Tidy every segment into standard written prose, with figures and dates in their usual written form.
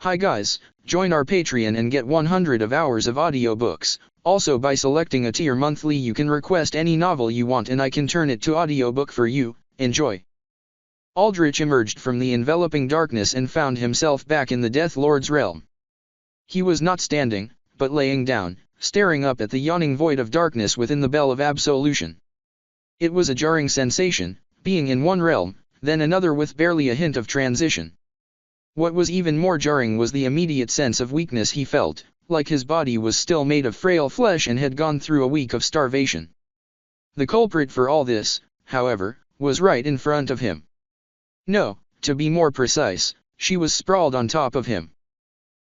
Hi guys, join our Patreon and get 100 hours of audiobooks. Also by selecting a tier monthly you can request any novel you want and I can turn it to audiobook for you. Enjoy. Aldrich emerged from the enveloping darkness and found himself back in the Death Lord's realm. He was not standing, but laying down, staring up at the yawning void of darkness within the Bell of Absolution. It was a jarring sensation, being in one realm, then another with barely a hint of transition. What was even more jarring was the immediate sense of weakness he felt, like his body was still made of frail flesh and had gone through a week of starvation. The culprit for all this, however, was right in front of him. No, to be more precise, she was sprawled on top of him.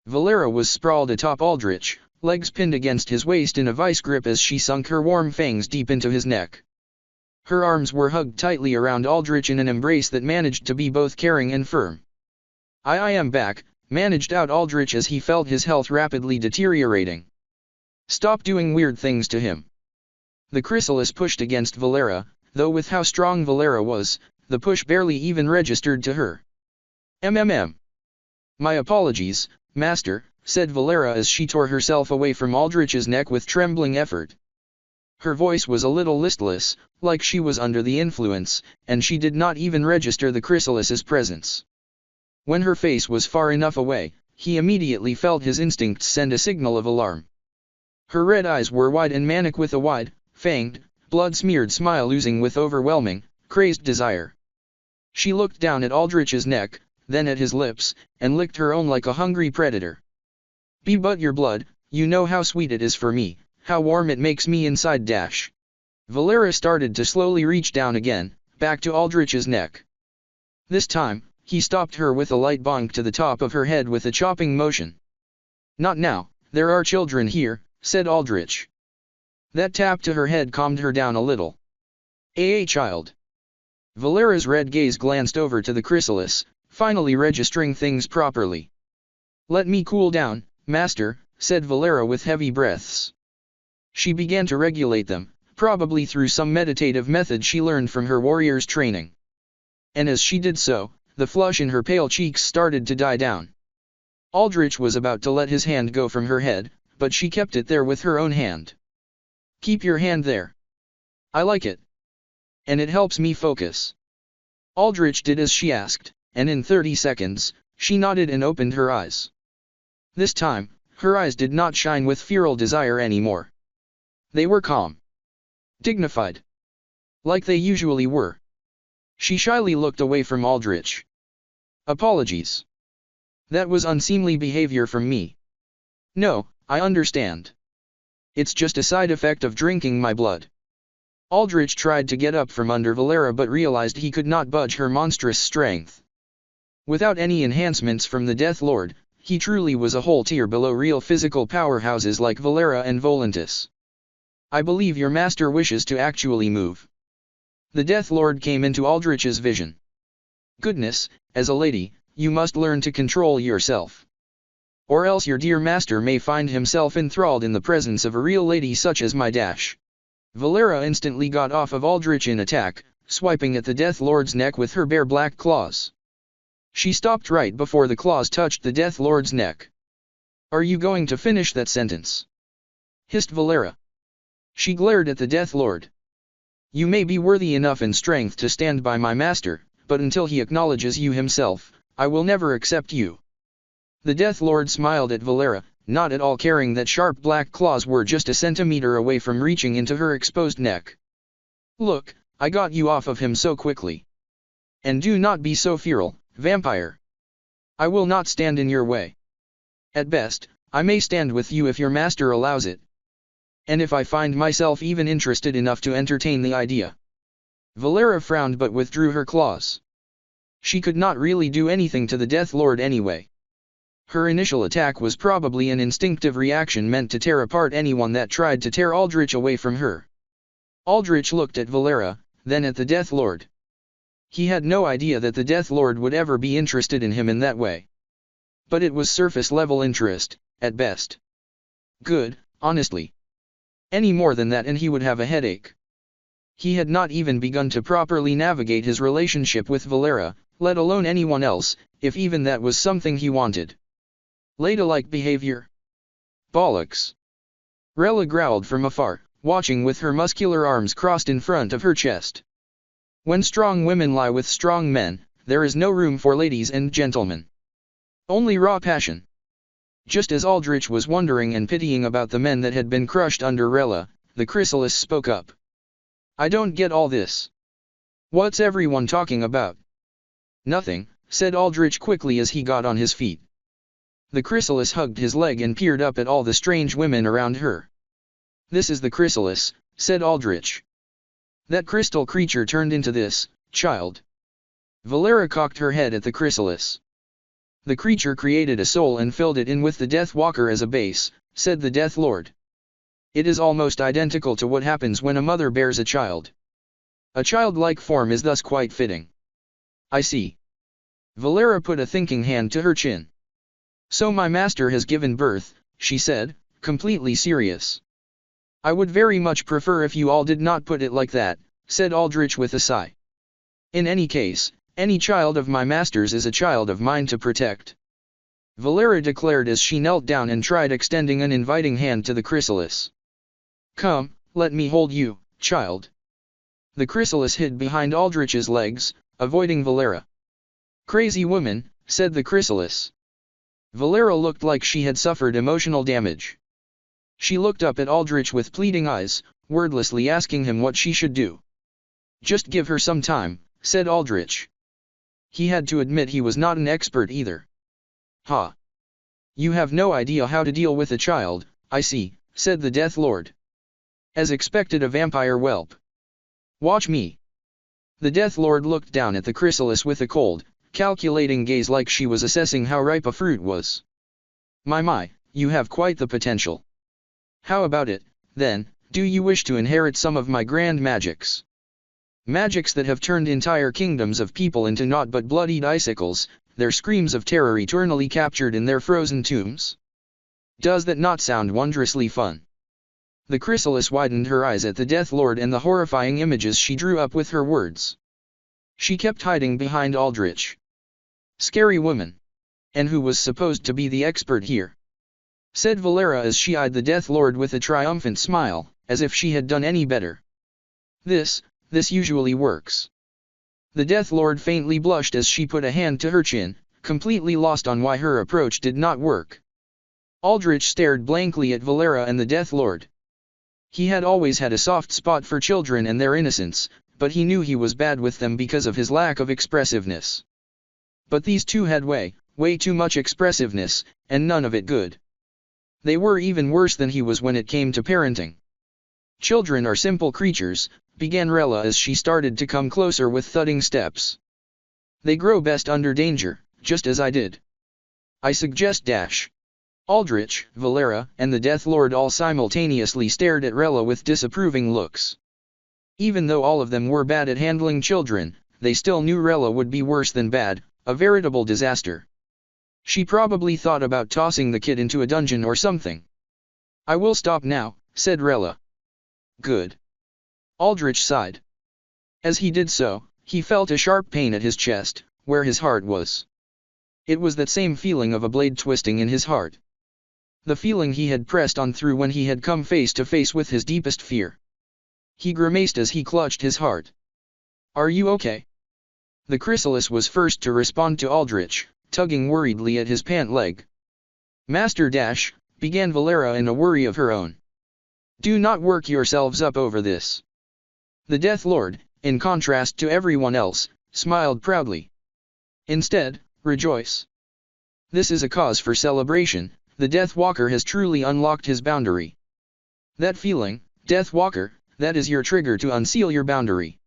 Valera was sprawled atop Aldrich, legs pinned against his waist in a vice grip as she sunk her warm fangs deep into his neck. Her arms were hugged tightly around Aldrich in an embrace that managed to be both caring and firm. I am back, managed out Aldrich as he felt his health rapidly deteriorating. Stop doing weird things to him. The chrysalis pushed against Valera, though with how strong Valera was, the push barely even registered to her. My apologies, Master, said Valera as she tore herself away from Aldrich's neck with trembling effort. Her voice was a little listless, like she was under the influence, and she did not even register the chrysalis's presence. When her face was far enough away, he immediately felt his instincts send a signal of alarm. Her red eyes were wide and manic with a wide, fanged, blood-smeared smile oozing with overwhelming, crazed desire. She looked down at Aldrich's neck, then at his lips, and licked her own like a hungry predator. Be but your blood, you know how sweet it is for me, how warm it makes me inside dash. Valera started to slowly reach down again, back to Aldrich's neck. This time, he stopped her with a light bonk to the top of her head with a chopping motion. Not now, there are children here, said Aldrich. That tap to her head calmed her down a little. Child. Valera's red gaze glanced over to the chrysalis, finally registering things properly. Let me cool down, Master, said Valera with heavy breaths. She began to regulate them, probably through some meditative method she learned from her warrior's training. And as she did so, the flush in her pale cheeks started to die down. Aldrich was about to let his hand go from her head, but she kept it there with her own hand. Keep your hand there. I like it. And it helps me focus. Aldrich did as she asked, and in 30 seconds, she nodded and opened her eyes. This time, her eyes did not shine with feral desire anymore. They were calm. Dignified. Like they usually were. She shyly looked away from Aldrich. Apologies. That was unseemly behavior from me. No, I understand. It's just a side effect of drinking my blood. Aldrich tried to get up from under Valera but realized he could not budge her monstrous strength. Without any enhancements from the Death Lord, he truly was a whole tier below real physical powerhouses like Valera and Volantis. I believe your master wishes to actually move. The Death Lord came into Aldrich's vision. Goodness, as a lady, you must learn to control yourself. Or else your dear master may find himself enthralled in the presence of a real lady such as my dash. Valera instantly got off of Aldrich in attack, swiping at the Death Lord's neck with her bare black claws. She stopped right before the claws touched the Death Lord's neck. Are you going to finish that sentence? Hissed Valera. She glared at the Death Lord. You may be worthy enough in strength to stand by my master, but until he acknowledges you himself, I will never accept you. The Death Lord smiled at Valera, not at all caring that sharp black claws were just a centimeter away from reaching into her exposed neck. Look, I got you off of him so quickly. And do not be so feral, vampire. I will not stand in your way. At best, I may stand with you if your master allows it. And if I find myself even interested enough to entertain the idea. Valera frowned but withdrew her claws. She could not really do anything to the Death Lord anyway. Her initial attack was probably an instinctive reaction meant to tear apart anyone that tried to tear Aldrich away from her. Aldrich looked at Valera, then at the Death Lord. He had no idea that the Death Lord would ever be interested in him in that way. But it was surface-level interest, at best. Good, honestly. Any more than that and he would have a headache. He had not even begun to properly navigate his relationship with Valera, let alone anyone else, if even that was something he wanted. Ladylike behavior. Bollocks. Rella growled from afar, watching with her muscular arms crossed in front of her chest. When strong women lie with strong men, there is no room for ladies and gentlemen. Only raw passion. Just as Aldrich was wondering and pitying about the men that had been crushed under Rella, the chrysalis spoke up. I don't get all this. What's everyone talking about? Nothing, said Aldrich quickly as he got on his feet. The chrysalis hugged his leg and peered up at all the strange women around her. This is the chrysalis, said Aldrich. That crystal creature turned into this, child. Valera cocked her head at the chrysalis. The creature created a soul and filled it in with the Death Walker as a base, said the Death Lord. It is almost identical to what happens when a mother bears a child. A childlike form is thus quite fitting. I see. Valera put a thinking hand to her chin. So my master has given birth, she said, completely serious. I would very much prefer if you all did not put it like that, said Aldrich with a sigh. In any case, any child of my master's is a child of mine to protect. Valera declared as she knelt down and tried extending an inviting hand to the chrysalis. Come, let me hold you, child. The chrysalis hid behind Aldrich's legs, avoiding Valera. Crazy woman, said the chrysalis. Valera looked like she had suffered emotional damage. She looked up at Aldrich with pleading eyes, wordlessly asking him what she should do. Just give her some time, said Aldrich. He had to admit he was not an expert either. Ha! You have no idea how to deal with a child, I see, said the Death Lord. As expected, a vampire whelp. Watch me. The Death Lord looked down at the chrysalis with a cold, calculating gaze like she was assessing how ripe a fruit was. My, you have quite the potential. How about it, then, do you wish to inherit some of my grand magics? Magics that have turned entire kingdoms of people into naught but bloodied icicles, their screams of terror eternally captured in their frozen tombs? Does that not sound wondrously fun? The chrysalis widened her eyes at the Death Lord and the horrifying images she drew up with her words. She kept hiding behind Aldrich. Scary woman. And who was supposed to be the expert here? Said Valera as she eyed the Death Lord with a triumphant smile, as if she had done any better. This usually works. The Death Lord faintly blushed as she put a hand to her chin, completely lost on why her approach did not work. Aldrich stared blankly at Valera and the Death Lord. He had always had a soft spot for children and their innocence, but he knew he was bad with them because of his lack of expressiveness. But these two had way too much expressiveness, and none of it good. They were even worse than he was when it came to parenting. Children are simple creatures, began Rella as she started to come closer with thudding steps. They grow best under danger, just as I did. I suggest . Aldrich, Valera, and the Death Lord all simultaneously stared at Rella with disapproving looks. Even though all of them were bad at handling children, they still knew Rella would be worse than bad, a veritable disaster. She probably thought about tossing the kid into a dungeon or something. I will stop now, said Rella. Good. Aldrich sighed. As he did so, he felt a sharp pain at his chest, where his heart was. It was that same feeling of a blade twisting in his heart. The feeling he had pressed on through when he had come face to face with his deepest fear. He grimaced as he clutched his heart. Are you okay? The chrysalis was first to respond to Aldrich, tugging worriedly at his pant leg. Master began Valera in a worry of her own. Do not work yourselves up over this. The Death Lord, in contrast to everyone else, smiled proudly. Instead, rejoice. This is a cause for celebration, the Death Walker has truly unlocked his boundary. That feeling, Death Walker, that is your trigger to unseal your boundary.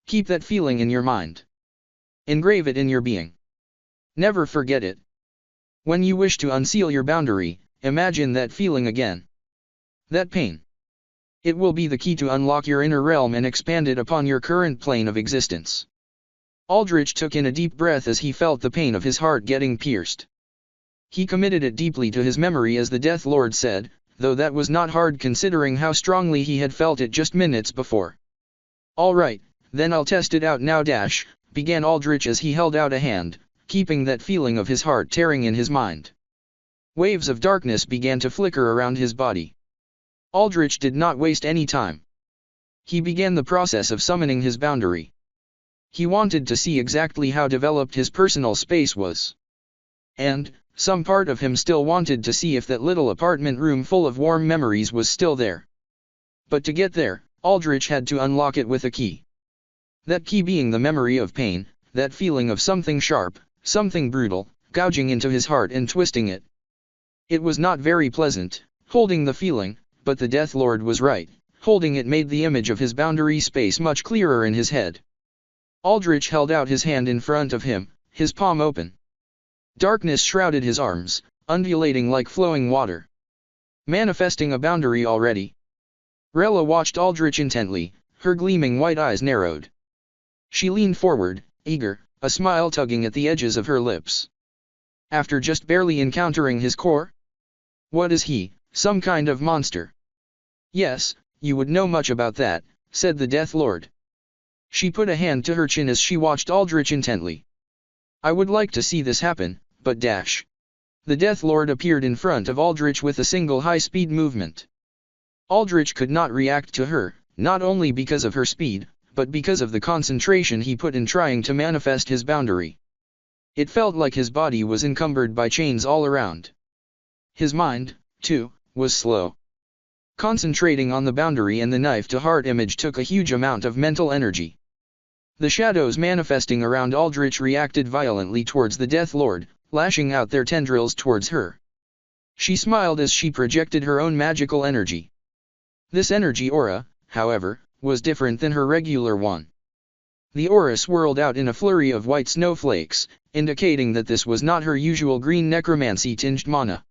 Keep that feeling in your mind. Engrave it in your being. Never forget it. When you wish to unseal your boundary, imagine that feeling again. That pain. It will be the key to unlock your inner realm and expand it upon your current plane of existence. Aldrich took in a deep breath as he felt the pain of his heart getting pierced. He committed it deeply to his memory as the Death Lord said, though that was not hard considering how strongly he had felt it just minutes before. All right, then I'll test it out now began Aldrich as he held out a hand, keeping that feeling of his heart tearing in his mind. Waves of darkness began to flicker around his body. Aldrich did not waste any time. He began the process of summoning his boundary. He wanted to see exactly how developed his personal space was. And, some part of him still wanted to see if that little apartment room full of warm memories was still there. But to get there, Aldrich had to unlock it with a key. That key being the memory of pain, that feeling of something sharp, something brutal, gouging into his heart and twisting it. It was not very pleasant, holding the feeling, but the Death Lord was right. Holding it made the image of his boundary space much clearer in his head. Aldrich held out his hand in front of him, his palm open. Darkness shrouded his arms, undulating like flowing water. Manifesting a boundary already. Rella watched Aldrich intently, her gleaming white eyes narrowed. She leaned forward, eager, a smile tugging at the edges of her lips. After just barely encountering his core? What is he, some kind of monster? Yes, you would know much about that, said the Death Lord. She put a hand to her chin as she watched Aldrich intently. I would like to see this happen, but dash. The Death Lord appeared in front of Aldrich with a single high-speed movement. Aldrich could not react to her, not only because of her speed, but because of the concentration he put in trying to manifest his boundary. It felt like his body was encumbered by chains all around. His mind, too, was slow. Concentrating on the boundary and the knife-to-heart image took a huge amount of mental energy. The shadows manifesting around Aldrich reacted violently towards the Death Lord, lashing out their tendrils towards her. She smiled as she projected her own magical energy. This energy aura, however, was different than her regular one. The aura swirled out in a flurry of white snowflakes, indicating that this was not her usual green necromancy-tinged mana.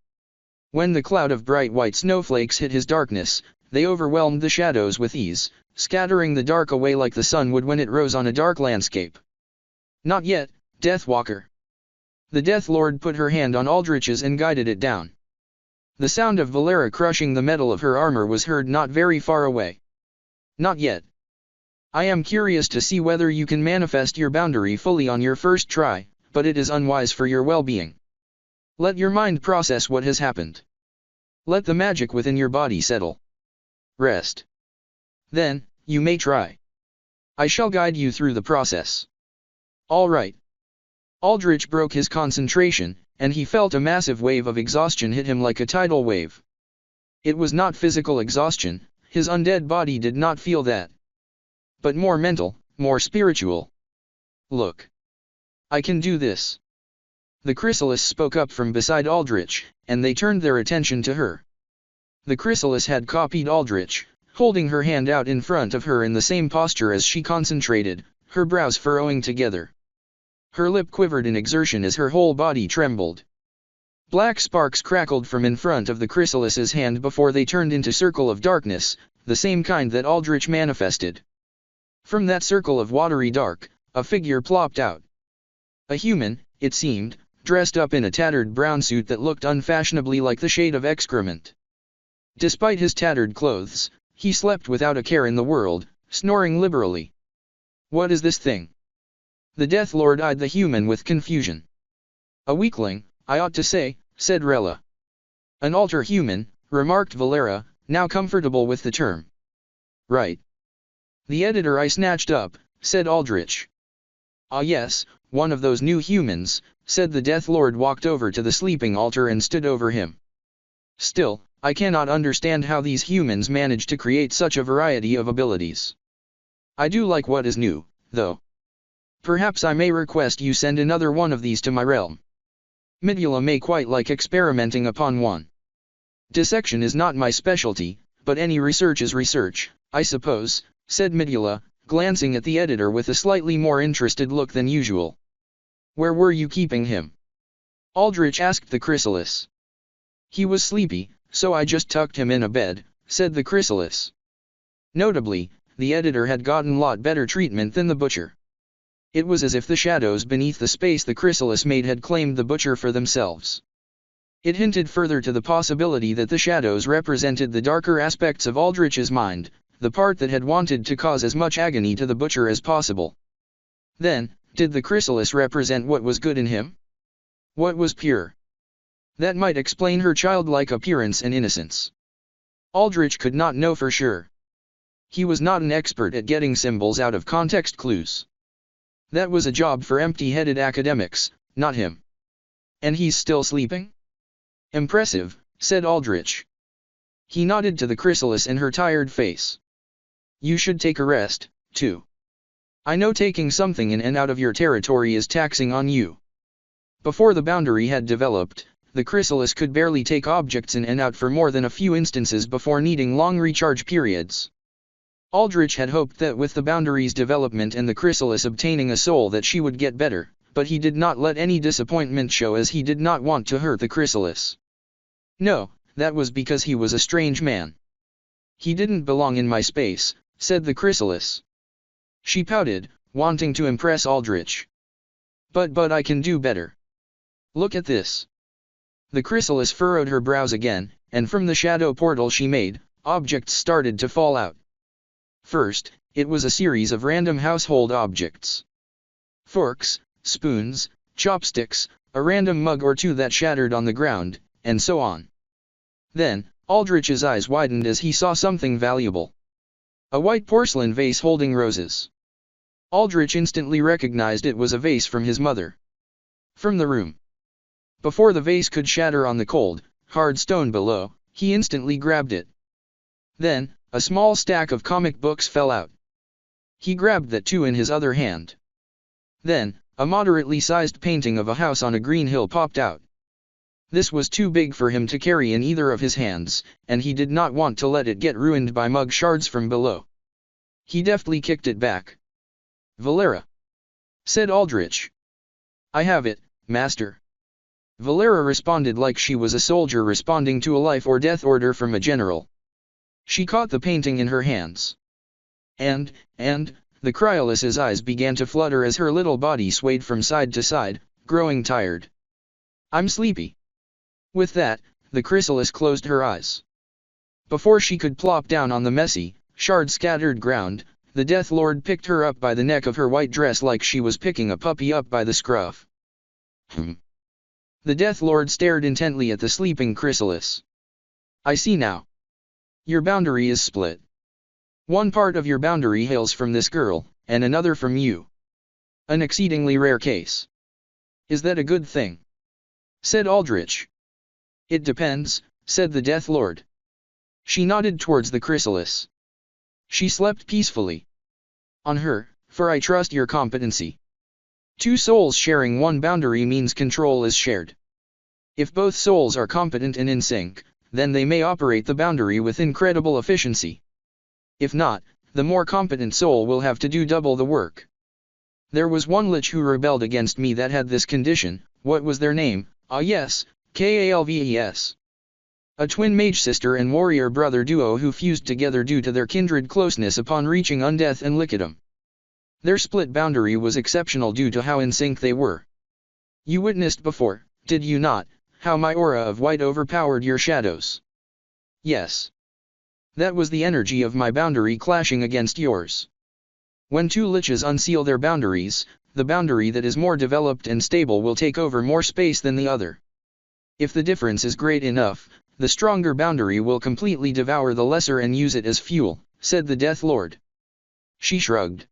When the cloud of bright white snowflakes hit his darkness, they overwhelmed the shadows with ease, scattering the dark away like the sun would when it rose on a dark landscape. Not yet, Deathwalker. The Death Lord put her hand on Aldrich's and guided it down. The sound of Valera crushing the metal of her armor was heard not very far away. Not yet. I am curious to see whether you can manifest your boundary fully on your first try, but it is unwise for your well-being. Let your mind process what has happened. Let the magic within your body settle. Rest. Then, you may try. I shall guide you through the process. All right. Aldrich broke his concentration, and he felt a massive wave of exhaustion hit him like a tidal wave. It was not physical exhaustion, his undead body did not feel that. But more mental, more spiritual. Look. I can do this. The chrysalis spoke up from beside Aldrich, and they turned their attention to her. The chrysalis had copied Aldrich, holding her hand out in front of her in the same posture as she concentrated, her brows furrowing together. Her lip quivered in exertion as her whole body trembled. Black sparks crackled from in front of the chrysalis's hand before they turned into circle of darkness, the same kind that Aldrich manifested. From that circle of watery dark, a figure plopped out. A human, it seemed, dressed up in a tattered brown suit that looked unfashionably like the shade of excrement. Despite his tattered clothes, he slept without a care in the world, snoring liberally. What is this thing? The Death Lord eyed the human with confusion. A weakling, I ought to say, said Rella. An alter human, remarked Valera, now comfortable with the term. Right. The editor I snatched up, said Aldrich. Ah yes, one of those new humans, said the Death Lord walked over to the sleeping altar and stood over him. Still, I cannot understand how these humans manage to create such a variety of abilities. I do like what is new, though. Perhaps I may request you send another one of these to my realm. Midula may quite like experimenting upon one. Dissection is not my specialty, but any research is research, I suppose, said Midula, glancing at the editor with a slightly more interested look than usual. Where were you keeping him? Aldrich asked the chrysalis. He was sleepy, so I just tucked him in a bed, said the chrysalis. Notably, the editor had gotten lot better treatment than the butcher. It was as if the shadows beneath the space the chrysalis made had claimed the butcher for themselves. It hinted further to the possibility that the shadows represented the darker aspects of Aldrich's mind, the part that had wanted to cause as much agony to the butcher as possible. Then, did the chrysalis represent what was good in him? What was pure? That might explain her childlike appearance and innocence. Aldrich could not know for sure. He was not an expert at getting symbols out of context clues. That was a job for empty-headed academics, not him. And he's still sleeping? Impressive, said Aldrich. He nodded to the chrysalis and her tired face. You should take a rest, too. I know taking something in and out of your territory is taxing on you. Before the boundary had developed, the chrysalis could barely take objects in and out for more than a few instances before needing long recharge periods. Aldrich had hoped that with the boundary's development and the chrysalis obtaining a soul that she would get better, but he did not let any disappointment show as he did not want to hurt the chrysalis. No, that was because he was a strange man. He didn't belong in my space, said the chrysalis. She pouted, wanting to impress Aldrich. But I can do better. Look at this. The chrysalis furrowed her brows again, and from the shadow portal she made, objects started to fall out. First, it was a series of random household objects. Forks, spoons, chopsticks, a random mug or two that shattered on the ground, and so on. Then, Aldrich's eyes widened as he saw something valuable. A white porcelain vase holding roses. Aldrich instantly recognized it was a vase from his mother. From the room. Before the vase could shatter on the cold, hard stone below, he instantly grabbed it. Then, a small stack of comic books fell out. He grabbed that too in his other hand. Then, a moderately sized painting of a house on a green hill popped out. This was too big for him to carry in either of his hands, and he did not want to let it get ruined by mug shards from below. He deftly kicked it back. Valera, said Aldrich. I have it, master. Valera responded like she was a soldier responding to a life or death order from a general. She caught the painting in her hands. And, the chryalis's eyes began to flutter as her little body swayed from side to side, growing tired. I'm sleepy. With that, the chrysalis closed her eyes. Before she could plop down on the messy, shard-scattered ground, the Death Lord picked her up by the neck of her white dress like she was picking a puppy up by the scruff. The Death Lord stared intently at the sleeping chrysalis. I see now. Your boundary is split. One part of your boundary hails from this girl, and another from you. An exceedingly rare case. Is that a good thing? Said Aldrich. It depends, said the Death Lord. She nodded towards the chrysalis. She slept peacefully. On her, for I trust your competency. Two souls sharing one boundary means control is shared. If both souls are competent and in sync, then they may operate the boundary with incredible efficiency. If not, the more competent soul will have to do double the work. There was one lich who rebelled against me that had this condition. What was their name? Ah yes, Kalves. A twin mage sister and warrior brother duo who fused together due to their kindred closeness upon reaching undeath and liquidum. Their split boundary was exceptional due to how in sync they were. You witnessed before, did you not, how my aura of white overpowered your shadows? Yes. That was the energy of my boundary clashing against yours. When two liches unseal their boundaries, the boundary that is more developed and stable will take over more space than the other. If the difference is great enough, the stronger boundary will completely devour the lesser and use it as fuel, said the Death Lord. She shrugged.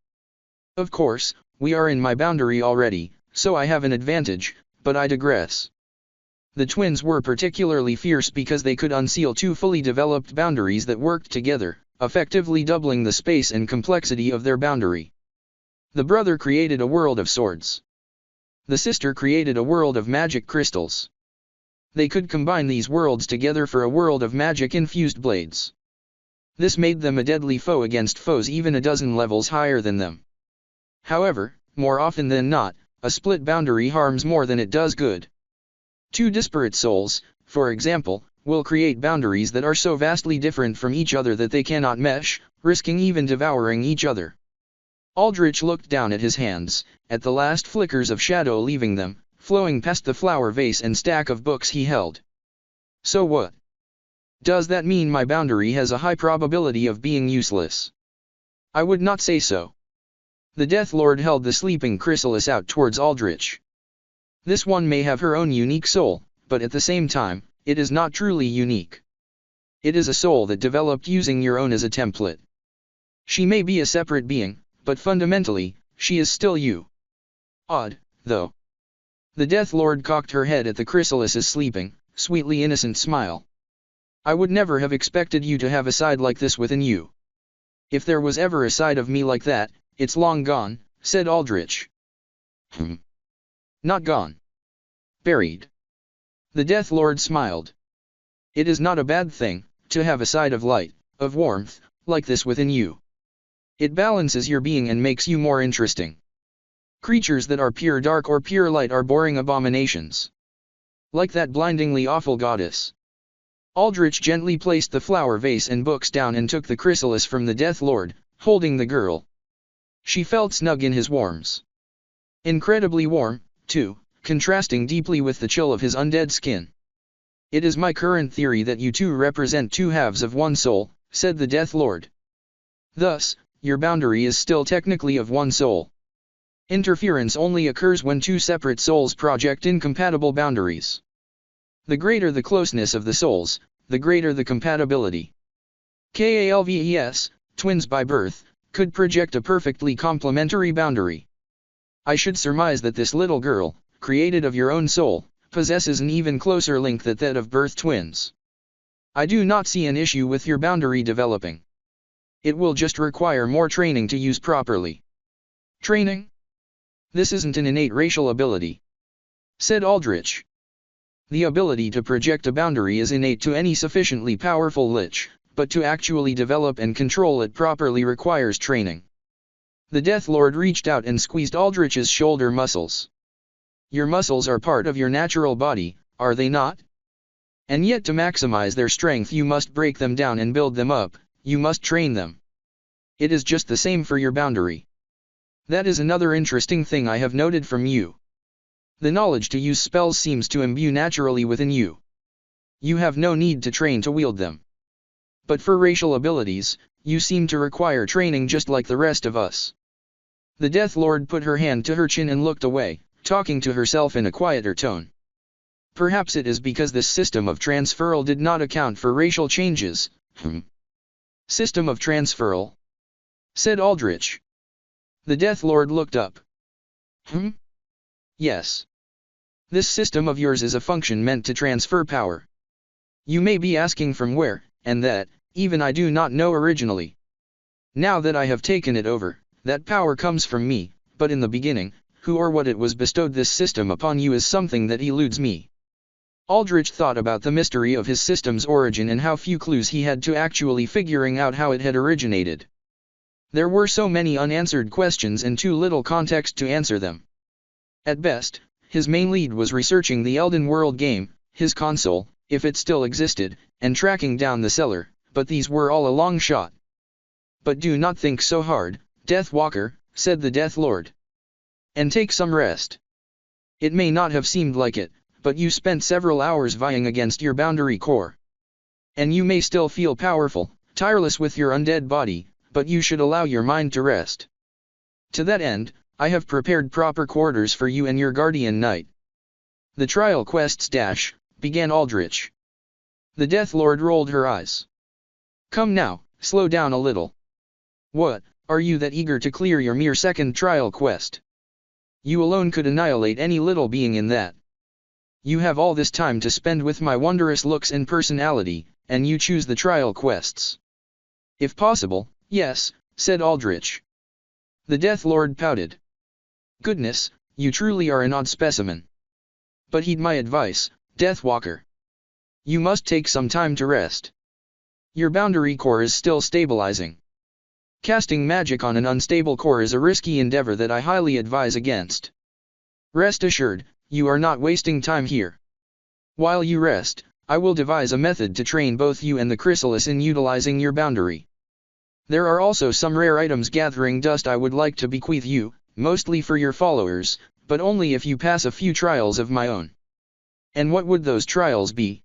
Of course, we are in my boundary already, so I have an advantage, but I digress. The twins were particularly fierce because they could unseal two fully developed boundaries that worked together, effectively doubling the space and complexity of their boundary. The brother created a world of swords. The sister created a world of magic crystals. They could combine these worlds together for a world of magic-infused blades. This made them a deadly foe against foes even a dozen levels higher than them. However, more often than not, a split boundary harms more than it does good. Two disparate souls, for example, will create boundaries that are so vastly different from each other that they cannot mesh, risking even devouring each other. Aldrich looked down at his hands, at the last flickers of shadow leaving them, flowing past the flower vase and stack of books he held. So what? Does that mean my boundary has a high probability of being useless? I would not say so. The Death Lord held the sleeping chrysalis out towards Aldrich. This one may have her own unique soul, but at the same time, it is not truly unique. It is a soul that developed using your own as a template. She may be a separate being, but fundamentally, she is still you. Odd, though. The Death Lord cocked her head at the chrysalis's sleeping, sweetly innocent smile. I would never have expected you to have a side like this within you. If there was ever a side of me like that, it's long gone, said Aldrich. Not gone. Buried. The Death Lord smiled. It is not a bad thing, to have a side of light, of warmth, like this within you. It balances your being and makes you more interesting. Creatures that are pure dark or pure light are boring abominations. Like that blindingly awful goddess. Aldrich gently placed the flower vase and books down and took the chrysalis from the Death Lord, holding the girl. She felt snug in his warmth. Incredibly warm, too, contrasting deeply with the chill of his undead skin. It is my current theory that you two represent two halves of one soul, said the Death Lord. Thus, your boundary is still technically of one soul. Interference only occurs when two separate souls project incompatible boundaries. The greater the closeness of the souls, the greater the compatibility. KALVES, twins by birth, could project a perfectly complementary boundary. I should surmise that this little girl, created of your own soul, possesses an even closer link than that of birth twins. I do not see an issue with your boundary developing. It will just require more training to use properly. Training? This isn't an innate racial ability, said Aldrich. The ability to project a boundary is innate to any sufficiently powerful lich, but to actually develop and control it properly requires training. The Death Lord reached out and squeezed Aldrich's shoulder muscles. Your muscles are part of your natural body, are they not? And yet to maximize their strength you must break them down and build them up, you must train them. It is just the same for your boundary. That is another interesting thing I have noted from you. The knowledge to use spells seems to imbue naturally within you. You have no need to train to wield them. But for racial abilities, you seem to require training just like the rest of us. The Death Lord put her hand to her chin and looked away, talking to herself in a quieter tone. Perhaps it is because this system of transferal did not account for racial changes. System of transferal? Said Aldrich. The Death Lord looked up. Yes. This system of yours is a function meant to transfer power. You may be asking from where, and that, even I do not know originally. Now that I have taken it over, that power comes from me, but in the beginning, who or what it was bestowed this system upon you is something that eludes me. Aldrich thought about the mystery of his system's origin and how few clues he had to actually figuring out how it had originated. There were so many unanswered questions and too little context to answer them. At best, his main lead was researching the Elden World game, his console, if it still existed, and tracking down the seller, but these were all a long shot. But do not think so hard, Death Walker, said the Death Lord. And take some rest. It may not have seemed like it, but you spent several hours vying against your boundary core. And you may still feel powerful, tireless with your undead body, but you should allow your mind to rest. To that end, I have prepared proper quarters for you and your guardian knight. The trial quests began Aldrich. The Death Lord rolled her eyes. Come now, slow down a little. What, are you that eager to clear your mere second trial quest? You alone could annihilate any little being in that. You have all this time to spend with my wondrous looks and personality, and you choose the trial quests. If possible, yes, said Aldrich. The Death Lord pouted. Goodness, you truly are an odd specimen. But heed my advice, Death Walker. You must take some time to rest. Your boundary core is still stabilizing. Casting magic on an unstable core is a risky endeavor that I highly advise against. Rest assured, you are not wasting time here. While you rest, I will devise a method to train both you and the chrysalis in utilizing your boundary. There are also some rare items gathering dust I would like to bequeath you, mostly for your followers, but only if you pass a few trials of my own. And what would those trials be?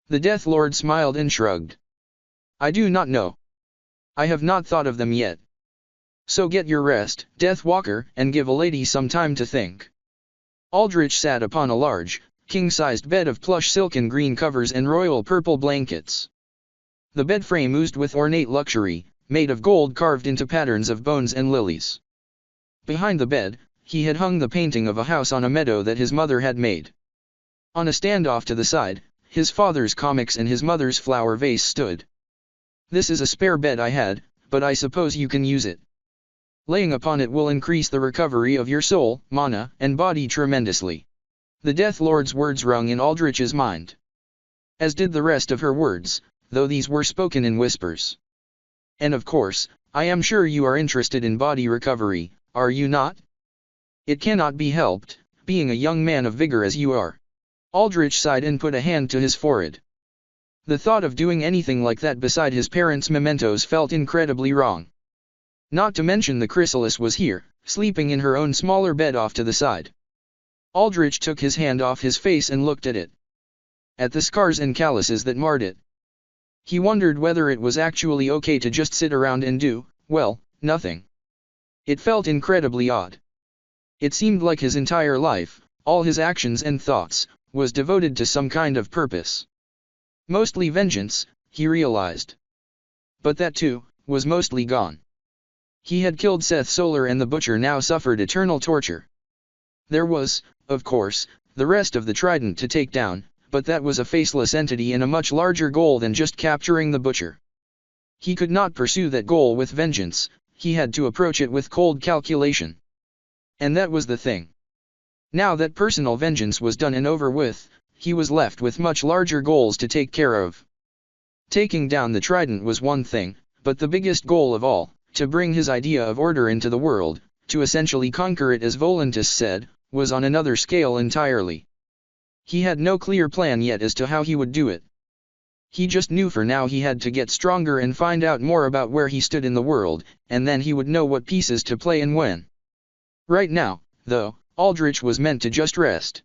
The Death Lord smiled and shrugged. I do not know. I have not thought of them yet. So get your rest, Death Walker, and give a lady some time to think. Aldrich sat upon a large, king-sized bed of plush silken green covers and royal purple blankets. The bed frame oozed with ornate luxury, made of gold carved into patterns of bones and lilies. Behind the bed, he had hung the painting of a house on a meadow that his mother had made. On a stand off to the side, his father's comics and his mother's flower vase stood. "This is a spare bed I had, but I suppose you can use it. Laying upon it will increase the recovery of your soul, mana, and body tremendously." The Death Lord's words rung in Aldrich's mind. As did the rest of her words, though these were spoken in whispers. "And of course, I am sure you are interested in body recovery, are you not? It cannot be helped, being a young man of vigor as you are." Aldrich sighed and put a hand to his forehead. The thought of doing anything like that beside his parents' mementos felt incredibly wrong. Not to mention the chrysalis was here, sleeping in her own smaller bed off to the side. Aldrich took his hand off his face and looked at it. At the scars and calluses that marred it. He wondered whether it was actually okay to just sit around and do, well, nothing. It felt incredibly odd. It seemed like his entire life, all his actions and thoughts, was devoted to some kind of purpose. Mostly vengeance, he realized. But that too, was mostly gone. He had killed Seth Solar and the Butcher now suffered eternal torture. There was, of course, the rest of the Trident to take down, but that was a faceless entity and a much larger goal than just capturing the Butcher. He could not pursue that goal with vengeance, he had to approach it with cold calculation. And that was the thing. Now that personal vengeance was done and over with, he was left with much larger goals to take care of. Taking down the Trident was one thing, but the biggest goal of all, to bring his idea of order into the world, to essentially conquer it as Volantis said, was on another scale entirely. He had no clear plan yet as to how he would do it. He just knew for now he had to get stronger and find out more about where he stood in the world, and then he would know what pieces to play and when. Right now, though, Aldrich was meant to just rest.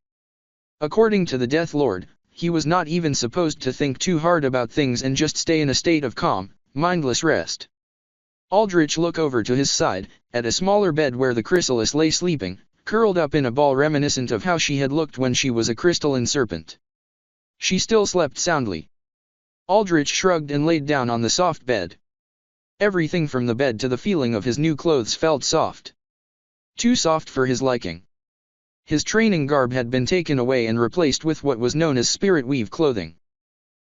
According to the Death Lord, he was not even supposed to think too hard about things and just stay in a state of calm, mindless rest. Aldrich looked over to his side, at a smaller bed where the chrysalis lay sleeping, curled up in a ball reminiscent of how she had looked when she was a crystalline serpent. She still slept soundly. Aldrich shrugged and laid down on the soft bed. Everything from the bed to the feeling of his new clothes felt soft. Too soft for his liking. His training garb had been taken away and replaced with what was known as spirit weave clothing.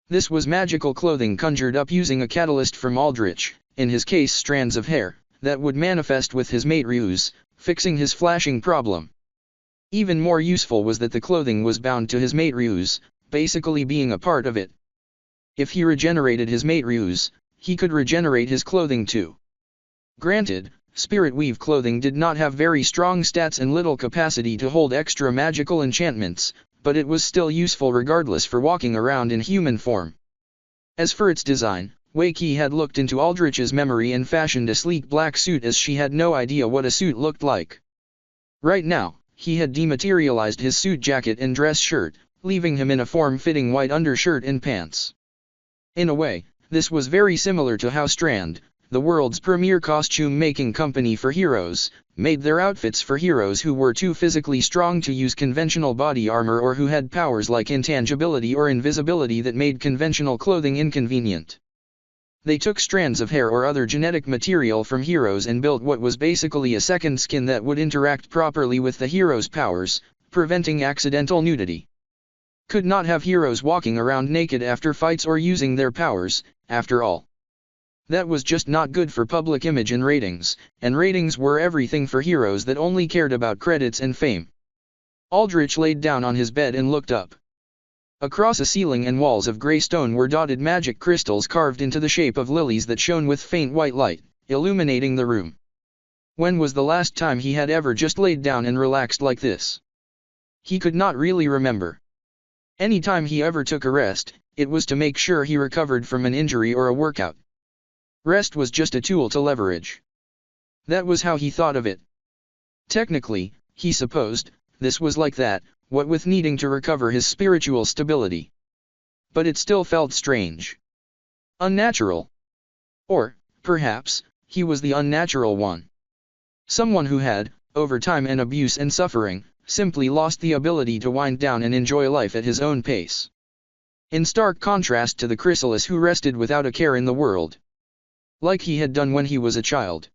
This was magical clothing conjured up using a catalyst from Aldrich, in his case strands of hair, that would manifest with his mate Ryu's, fixing his flashing problem. Even more useful was that the clothing was bound to his mate Ryu's, basically being a part of it. If he regenerated his mate Ryu's, he could regenerate his clothing too. Granted, spirit weave clothing did not have very strong stats and little capacity to hold extra magical enchantments, but it was still useful regardless for walking around in human form. As for its design, Wei Qi had looked into Aldrich's memory and fashioned a sleek black suit as she had no idea what a suit looked like. Right now, he had dematerialized his suit jacket and dress shirt, leaving him in a form-fitting white undershirt and pants. In a way, this was very similar to how Strand, the world's premier costume-making company for heroes, made their outfits for heroes who were too physically strong to use conventional body armor or who had powers like intangibility or invisibility that made conventional clothing inconvenient. They took strands of hair or other genetic material from heroes and built what was basically a second skin that would interact properly with the hero's powers, preventing accidental nudity. Could not have heroes walking around naked after fights or using their powers, after all. That was just not good for public image and ratings were everything for heroes that only cared about credits and fame. Aldrich laid down on his bed and looked up. Across a ceiling and walls of gray stone were dotted magic crystals carved into the shape of lilies that shone with faint white light, illuminating the room. When was the last time he had ever just laid down and relaxed like this? He could not really remember. Any time he ever took a rest, it was to make sure he recovered from an injury or a workout. Rest was just a tool to leverage. That was how he thought of it. Technically, he supposed, this was like that, what with needing to recover his spiritual stability. But it still felt strange. Unnatural. Or, perhaps, he was the unnatural one. Someone who had, over time and abuse and suffering, simply lost the ability to wind down and enjoy life at his own pace. In stark contrast to the chrysalis who rested without a care in the world, like he had done when he was a child.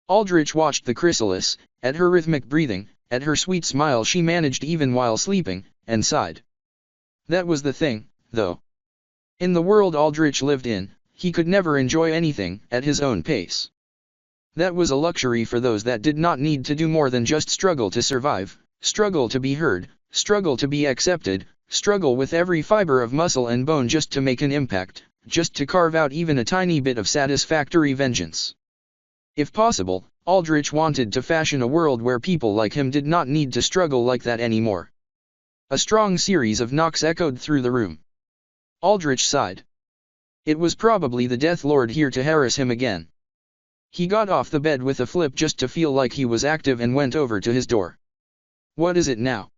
Aldrich watched the chrysalis, at her rhythmic breathing, at her sweet smile she managed even while sleeping, and sighed. That was the thing, though. In the world Aldrich lived in, he could never enjoy anything at his own pace. That was a luxury for those that did not need to do more than just struggle to survive, struggle to be heard, struggle to be accepted, struggle with every fiber of muscle and bone just to make an impact, just to carve out even a tiny bit of satisfactory vengeance. If possible, Aldrich wanted to fashion a world where people like him did not need to struggle like that anymore. A strong series of knocks echoed through the room. Aldrich sighed. It was probably the Death Lord here to harass him again. He got off the bed with a flip just to feel like he was active and went over to his door. "What is it now?"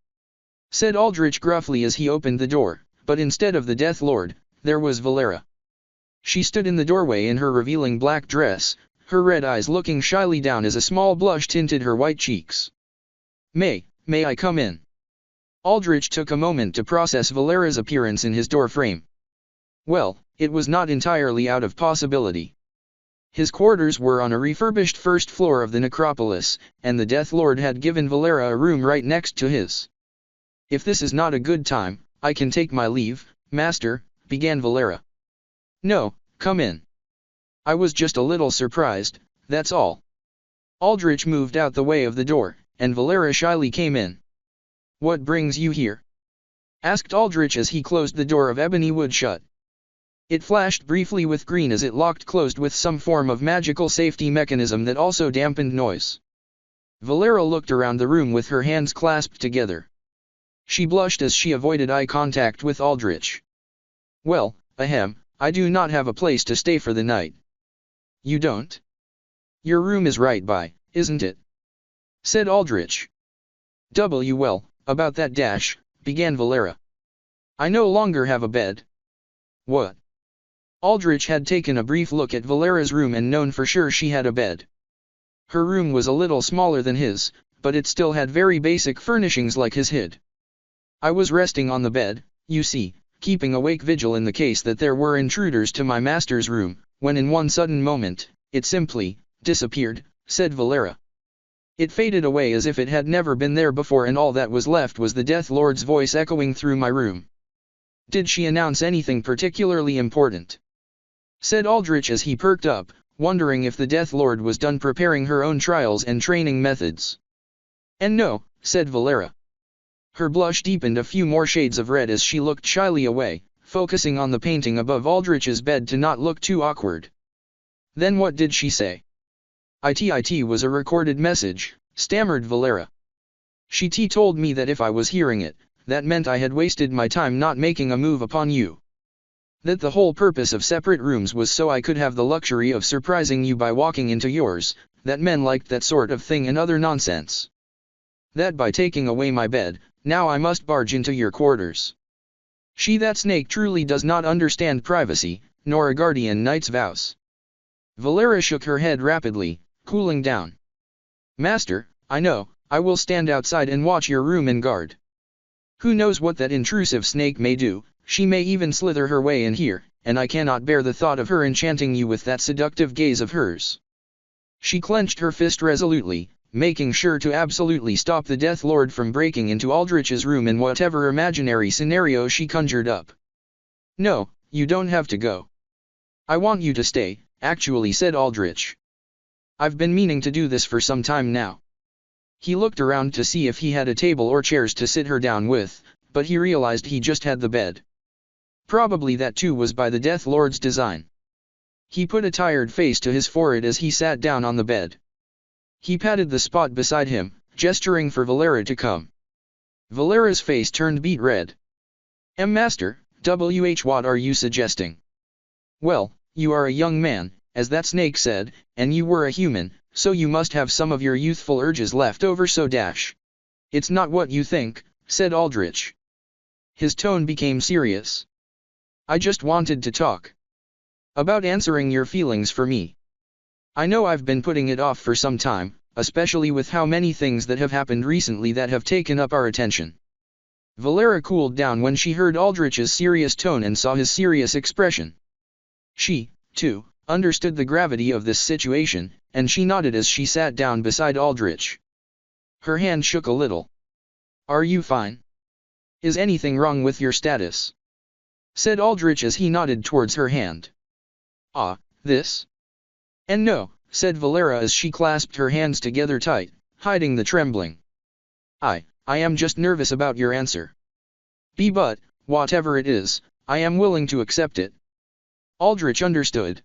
said Aldrich gruffly as he opened the door, but instead of the Death Lord, there was Valera. She stood in the doorway in her revealing black dress, her red eyes looking shyly down as a small blush tinted her white cheeks. May I come in?" Aldrich took a moment to process Valera's appearance in his door frame. Well, it was not entirely out of possibility. His quarters were on a refurbished first floor of the necropolis, and the Death Lord had given Valera a room right next to his. "If this is not a good time, I can take my leave, master," began Valera. "No, come in. I was just a little surprised, that's all." Aldrich moved out the way of the door, and Valera shyly came in. "What brings you here?" asked Aldrich as he closed the door of ebony wood shut. It flashed briefly with green as it locked closed with some form of magical safety mechanism that also dampened noise. Valera looked around the room with her hands clasped together. She blushed as she avoided eye contact with Aldrich. "Well, I do not have a place to stay for the night." "You don't? Your room is right by, isn't it?" said Aldrich. Well, about that dash," began Valera. "I no longer have a bed." "What?" Aldrich had taken a brief look at Valera's room and known for sure she had a bed. Her room was a little smaller than his, but it still had very basic furnishings like his hid. "I was resting on the bed, you see, keeping awake vigil in the case that there were intruders to my master's room, when in one sudden moment, it simply disappeared," said Valera. It faded away as if it had never been there before, and all that was left was the Death Lord's voice echoing through my room. "Did she announce anything particularly important?" said Aldrich as he perked up, wondering if the Death Lord was done preparing her own trials and training methods. "And no," said Valera. Her blush deepened a few more shades of red as she looked shyly away, focusing on the painting above Aldrich's bed to not look too awkward. "Then what did she say?" "It was a recorded message," stammered Valera. "She told me that if I was hearing it, that meant I had wasted my time not making a move upon you. That the whole purpose of separate rooms was so I could have the luxury of surprising you by walking into yours, that men liked that sort of thing and other nonsense. That by taking away my bed, now I must barge into your quarters. That snake truly does not understand privacy, nor a guardian knight's vows." Valera shook her head rapidly, cooling down. "Master, I know, I will stand outside and watch your room and guard. Who knows what that intrusive snake may do? She may even slither her way in here, and I cannot bear the thought of her enchanting you with that seductive gaze of hers." She clenched her fist resolutely, making sure to absolutely stop the Death Lord from breaking into Aldrich's room in whatever imaginary scenario she conjured up. "No, you don't have to go. I want you to stay, actually," said Aldrich. "I've been meaning to do this for some time now." He looked around to see if he had a table or chairs to sit her down with, but he realized he just had the bed. Probably that too was by the Death Lord's design. He put a tired face to his forehead as he sat down on the bed. He patted the spot beside him, gesturing for Valera to come. Valera's face turned beet red. Master, what are you suggesting?" "Well, you are a young man, as that snake said, and you were a human, so you must have some of your youthful urges left over, so It's not what you think," said Aldrich. His tone became serious. "I just wanted to talk about answering your feelings for me. I know I've been putting it off for some time, especially with how many things that have happened recently that have taken up our attention. Valera cooled down when she heard Aldrich's serious tone and saw his serious expression. She, too, understood the gravity of this situation, and she nodded as she sat down beside Aldrich. Her hand shook a little. "Are you fine? Is anything wrong with your status?" said Aldrich as he nodded towards her hand. "Ah, this? And no," said Valera as she clasped her hands together tight, hiding the trembling. I am just nervous about your answer. But, whatever it is, I am willing to accept it." Aldrich understood.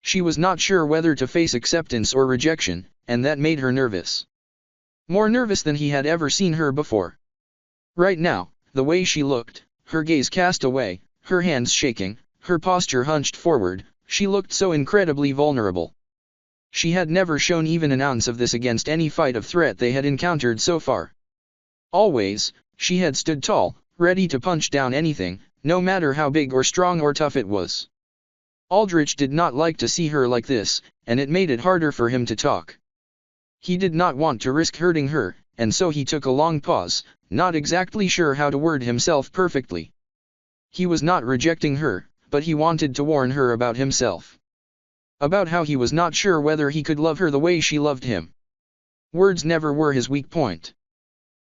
She was not sure whether to face acceptance or rejection, and that made her nervous. More nervous than he had ever seen her before. Right now, the way she looked, her gaze cast away, her hands shaking, her posture hunched forward, she looked so incredibly vulnerable. She had never shown even an ounce of this against any fight of threat they had encountered so far. Always, she had stood tall, ready to punch down anything, no matter how big or strong or tough it was. Aldrich did not like to see her like this, and it made it harder for him to talk. He did not want to risk hurting her, and so he took a long pause, not exactly sure how to word himself perfectly. He was not rejecting her, but he wanted to warn her about himself. About how he was not sure whether he could love her the way she loved him. Words never were his weak point.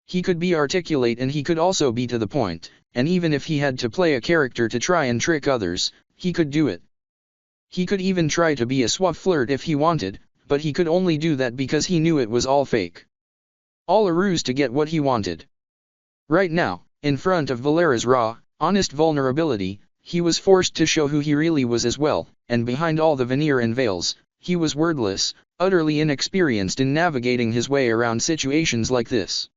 He could be articulate and he could also be to the point, and even if he had to play a character to try and trick others, he could do it. He could even try to be a suave flirt if he wanted, but he could only do that because he knew it was all fake. All a ruse to get what he wanted. Right now, in front of Valera's raw, honest vulnerability, he was forced to show who he really was as well, and behind all the veneer and veils, he was wordless, utterly inexperienced in navigating his way around situations like this.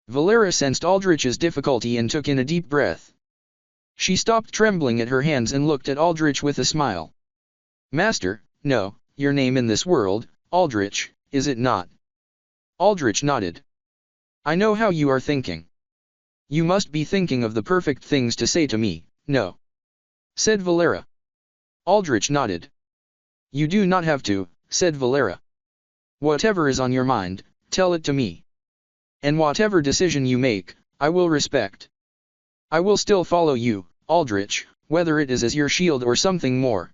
Valera sensed Aldrich's difficulty and took in a deep breath. She stopped trembling at her hands and looked at Aldrich with a smile. "Master, no, your name in this world, Aldrich, is it not?" Aldrich nodded. "I know how you are thinking. You must be thinking of the perfect things to say to me, no?" said Valera. Aldrich nodded. "You do not have to," said Valera. "Whatever is on your mind, tell it to me. And whatever decision you make, I will respect. I will still follow you, Aldrich, whether it is as your shield or something more."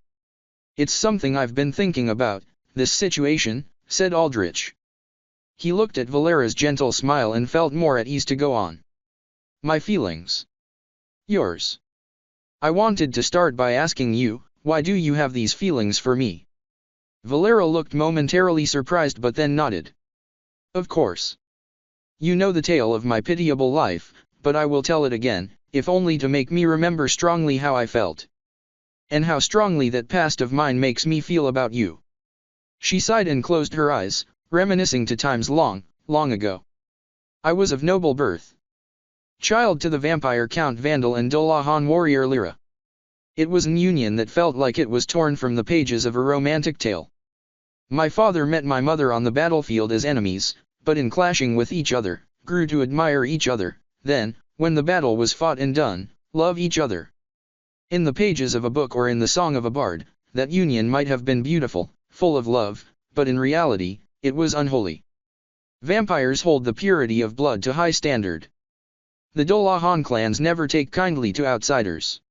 "It's something I've been thinking about, this situation," said Aldrich. He looked at Valera's gentle smile and felt more at ease to go on. "My feelings. Yours. I wanted to start by asking you, why do you have these feelings for me?" Valera looked momentarily surprised but then nodded. "Of course. You know the tale of my pitiable life, but I will tell it again, if only to make me remember strongly how I felt. And how strongly that past of mine makes me feel about you." She sighed and closed her eyes, reminiscing to times long, long ago. "I was of noble birth. Child to the vampire Count Vandal and Dolahan warrior Lyra. It was an union that felt like it was torn from the pages of a romantic tale. My father met my mother on the battlefield as enemies, but in clashing with each other, grew to admire each other, then, when the battle was fought and done, love each other. In the pages of a book or in the song of a bard, that union might have been beautiful, full of love, but in reality, it was unholy. Vampires hold the purity of blood to high standard. The Dolahan clans never take kindly to outsiders.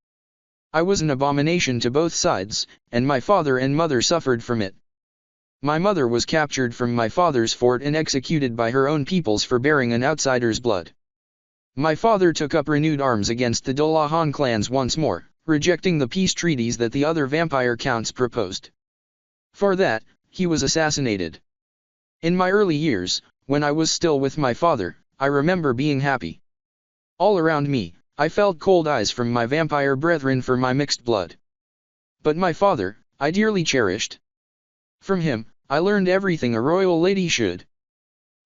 I was an abomination to both sides, and my father and mother suffered from it. My mother was captured from my father's fort and executed by her own peoples for bearing an outsider's blood. My father took up renewed arms against the Dolahan clans once more, rejecting the peace treaties that the other vampire counts proposed. For that, he was assassinated. In my early years, when I was still with my father, I remember being happy. All around me, I felt cold eyes from my vampire brethren for my mixed blood. But my father, I dearly cherished. From him, I learned everything a royal lady should.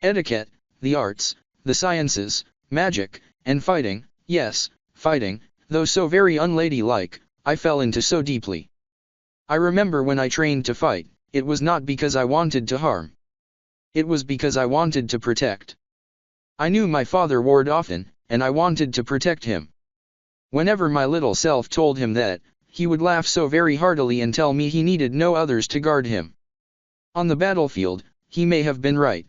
Etiquette, the arts, the sciences, magic, and fighting, yes, fighting, though so very unladylike, I fell into so deeply. I remember when I trained to fight, it was not because I wanted to harm. It was because I wanted to protect. I knew my father warred often, and I wanted to protect him. Whenever my little self told him that, he would laugh so very heartily and tell me he needed no others to guard him. On the battlefield, he may have been right.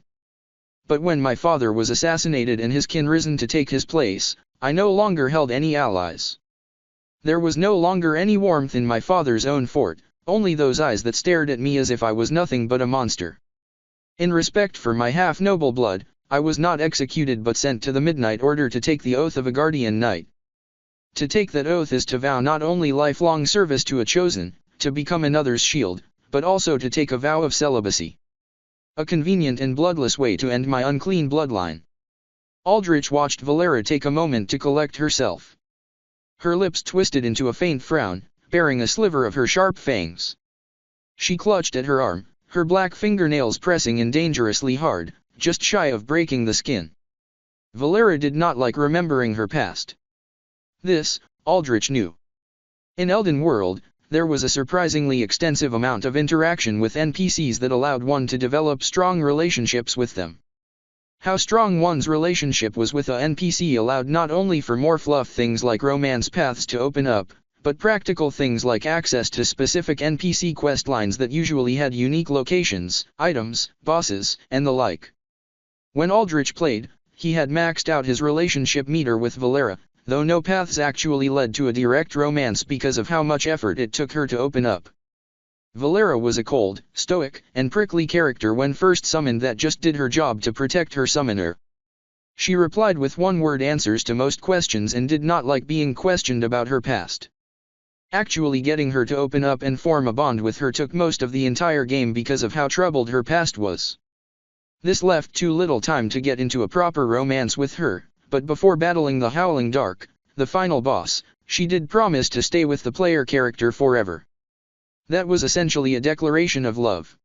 But when my father was assassinated and his kin risen to take his place, I no longer held any allies. There was no longer any warmth in my father's own fort, only those eyes that stared at me as if I was nothing but a monster. In respect for my half-noble blood, I was not executed but sent to the Midnight Order to take the oath of a guardian knight. To take that oath is to vow not only lifelong service to a chosen, to become another's shield, but also to take a vow of celibacy. A convenient and bloodless way to end my unclean bloodline. Aldrich watched Valera take a moment to collect herself. Her lips twisted into a faint frown, bearing a sliver of her sharp fangs. She clutched at her arm, her black fingernails pressing in dangerously hard, just shy of breaking the skin. Valera did not like remembering her past. This, Aldrich knew. In Elden World, there was a surprisingly extensive amount of interaction with NPCs that allowed one to develop strong relationships with them. How strong one's relationship was with a NPC allowed not only for more fluff things like romance paths to open up, but practical things like access to specific NPC quest lines that usually had unique locations, items, bosses, and the like. When Aldrich played, he had maxed out his relationship meter with Valera, though no paths actually led to a direct romance because of how much effort it took her to open up. Valera was a cold, stoic, and prickly character when first summoned that just did her job to protect her summoner. She replied with one-word answers to most questions and did not like being questioned about her past. Actually getting her to open up and form a bond with her took most of the entire game because of how troubled her past was. This left too little time to get into a proper romance with her, but before battling the Howling Dark, the final boss, she did promise to stay with the player character forever. That was essentially a declaration of love.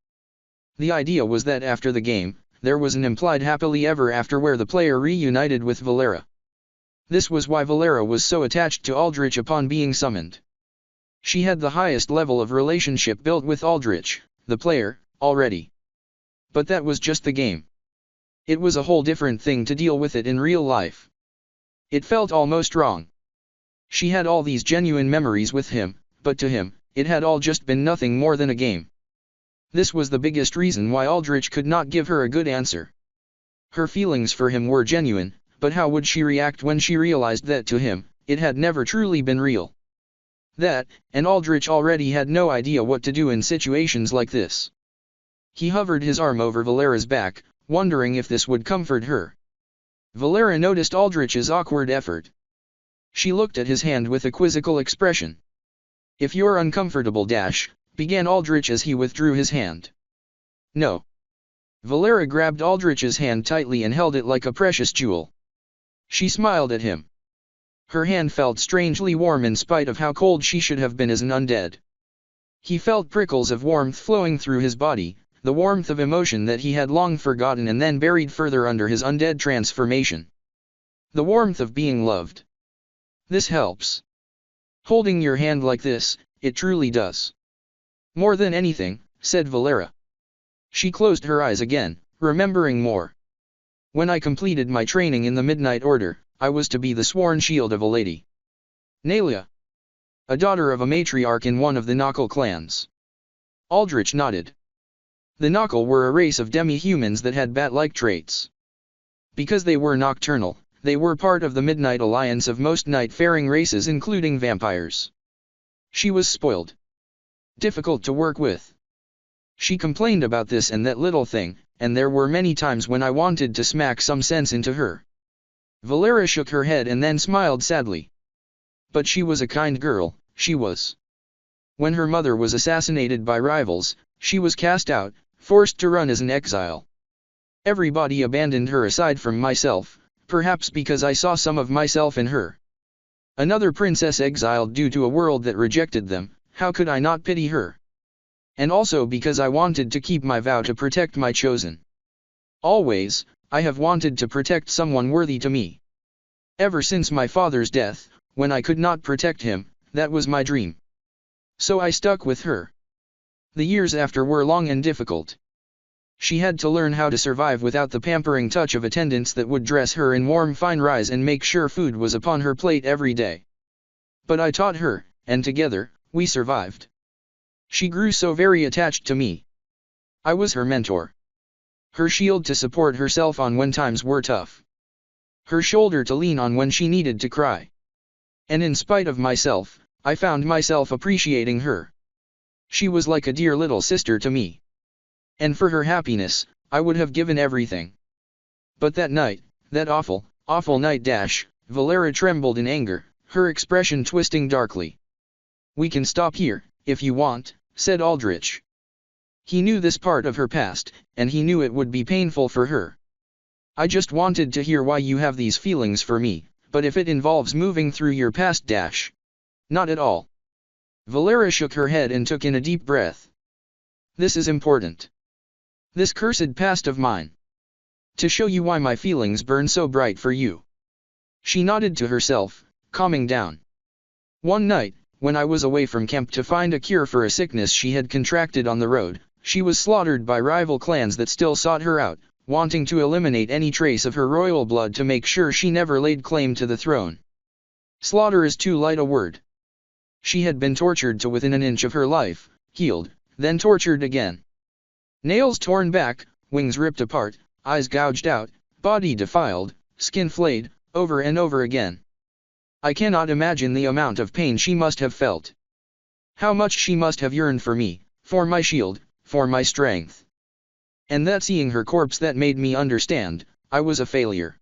The idea was that after the game, there was an implied happily ever after where the player reunited with Valera. This was why Valera was so attached to Aldrich upon being summoned. She had the highest level of relationship built with Aldrich, the player, already. But that was just the game. It was a whole different thing to deal with it in real life. It felt almost wrong. She had all these genuine memories with him, but to him, it had all just been nothing more than a game. This was the biggest reason why Aldrich could not give her a good answer. Her feelings for him were genuine, but how would she react when she realized that to him, it had never truly been real? That, and Aldrich already had no idea what to do in situations like this. He hovered his arm over Valera's back, wondering if this would comfort her. Valera noticed Aldrich's awkward effort. She looked at his hand with a quizzical expression. "If you're uncomfortable began Aldrich as he withdrew his hand. "No." Valera grabbed Aldrich's hand tightly and held it like a precious jewel. She smiled at him. Her hand felt strangely warm in spite of how cold she should have been as an undead. He felt prickles of warmth flowing through his body, the warmth of emotion that he had long forgotten and then buried further under his undead transformation. The warmth of being loved. This helps. Holding your hand like this, it truly does. More than anything, said Valera. She closed her eyes again, remembering more. When I completed my training in the Midnight Order, I was to be the sworn shield of a lady. Nalia. A daughter of a matriarch in one of the Knuckle clans. Aldrich nodded. The Knuckle were a race of demi-humans that had bat-like traits. Because they were nocturnal, they were part of the Midnight Alliance of most night-faring races including vampires. She was spoiled. Difficult to work with. She complained about this and that little thing, and there were many times when I wanted to smack some sense into her. Valera shook her head and then smiled sadly. But she was a kind girl, she was. When her mother was assassinated by rivals, she was cast out, forced to run as an exile. Everybody abandoned her aside from myself, perhaps because I saw some of myself in her. Another princess exiled due to a world that rejected them, how could I not pity her? And also because I wanted to keep my vow to protect my chosen. Always, I have wanted to protect someone worthy to me. Ever since my father's death, when I could not protect him, that was my dream. So I stuck with her. The years after were long and difficult. She had to learn how to survive without the pampering touch of attendants that would dress her in warm fine rice and make sure food was upon her plate every day. But I taught her, and together, we survived. She grew so very attached to me. I was her mentor. Her shield to support herself on when times were tough. Her shoulder to lean on when she needed to cry. And in spite of myself, I found myself appreciating her. She was like a dear little sister to me. And for her happiness, I would have given everything. But that night, that awful, awful night Valera trembled in anger, her expression twisting darkly. "We can stop here, if you want," said Aldrich. He knew this part of her past, and he knew it would be painful for her. "I just wanted to hear why you have these feelings for me, but if it involves moving through your past not at all." Valera shook her head and took in a deep breath. "This is important. This cursed past of mine. To show you why my feelings burn so bright for you." She nodded to herself, calming down. "One night, when I was away from camp to find a cure for a sickness she had contracted on the road, she was slaughtered by rival clans that still sought her out, wanting to eliminate any trace of her royal blood to make sure she never laid claim to the throne. Slaughter is too light a word. She had been tortured to within an inch of her life, healed, then tortured again. Nails torn back, wings ripped apart, eyes gouged out, body defiled, skin flayed, over and over again. I cannot imagine the amount of pain she must have felt. How much she must have yearned for me, for my shield, for my strength. And that seeing her corpse that made me understand, I was a failure.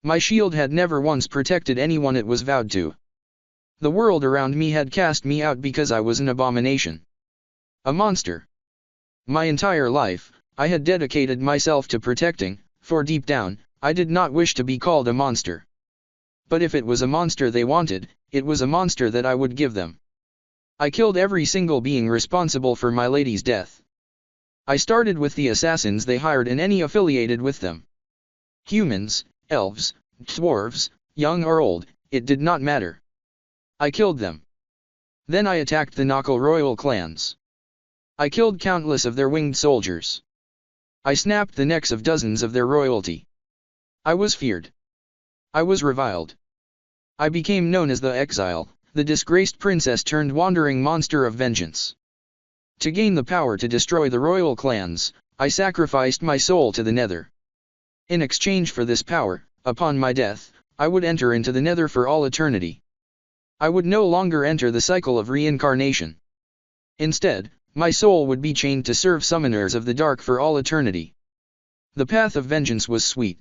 My shield had never once protected anyone it was vowed to. The world around me had cast me out because I was an abomination. A monster. My entire life, I had dedicated myself to protecting, for deep down, I did not wish to be called a monster. But if it was a monster they wanted, it was a monster that I would give them. I killed every single being responsible for my lady's death. I started with the assassins they hired and any affiliated with them. Humans, elves, dwarves, young or old, it did not matter. I killed them. Then I attacked the Knuckle royal clans. I killed countless of their winged soldiers. I snapped the necks of dozens of their royalty. I was feared. I was reviled. I became known as the Exile, the disgraced princess turned wandering monster of vengeance. To gain the power to destroy the royal clans, I sacrificed my soul to the Nether. In exchange for this power, upon my death, I would enter into the Nether for all eternity. I would no longer enter the cycle of reincarnation. Instead, my soul would be chained to serve summoners of the dark for all eternity. The path of vengeance was sweet.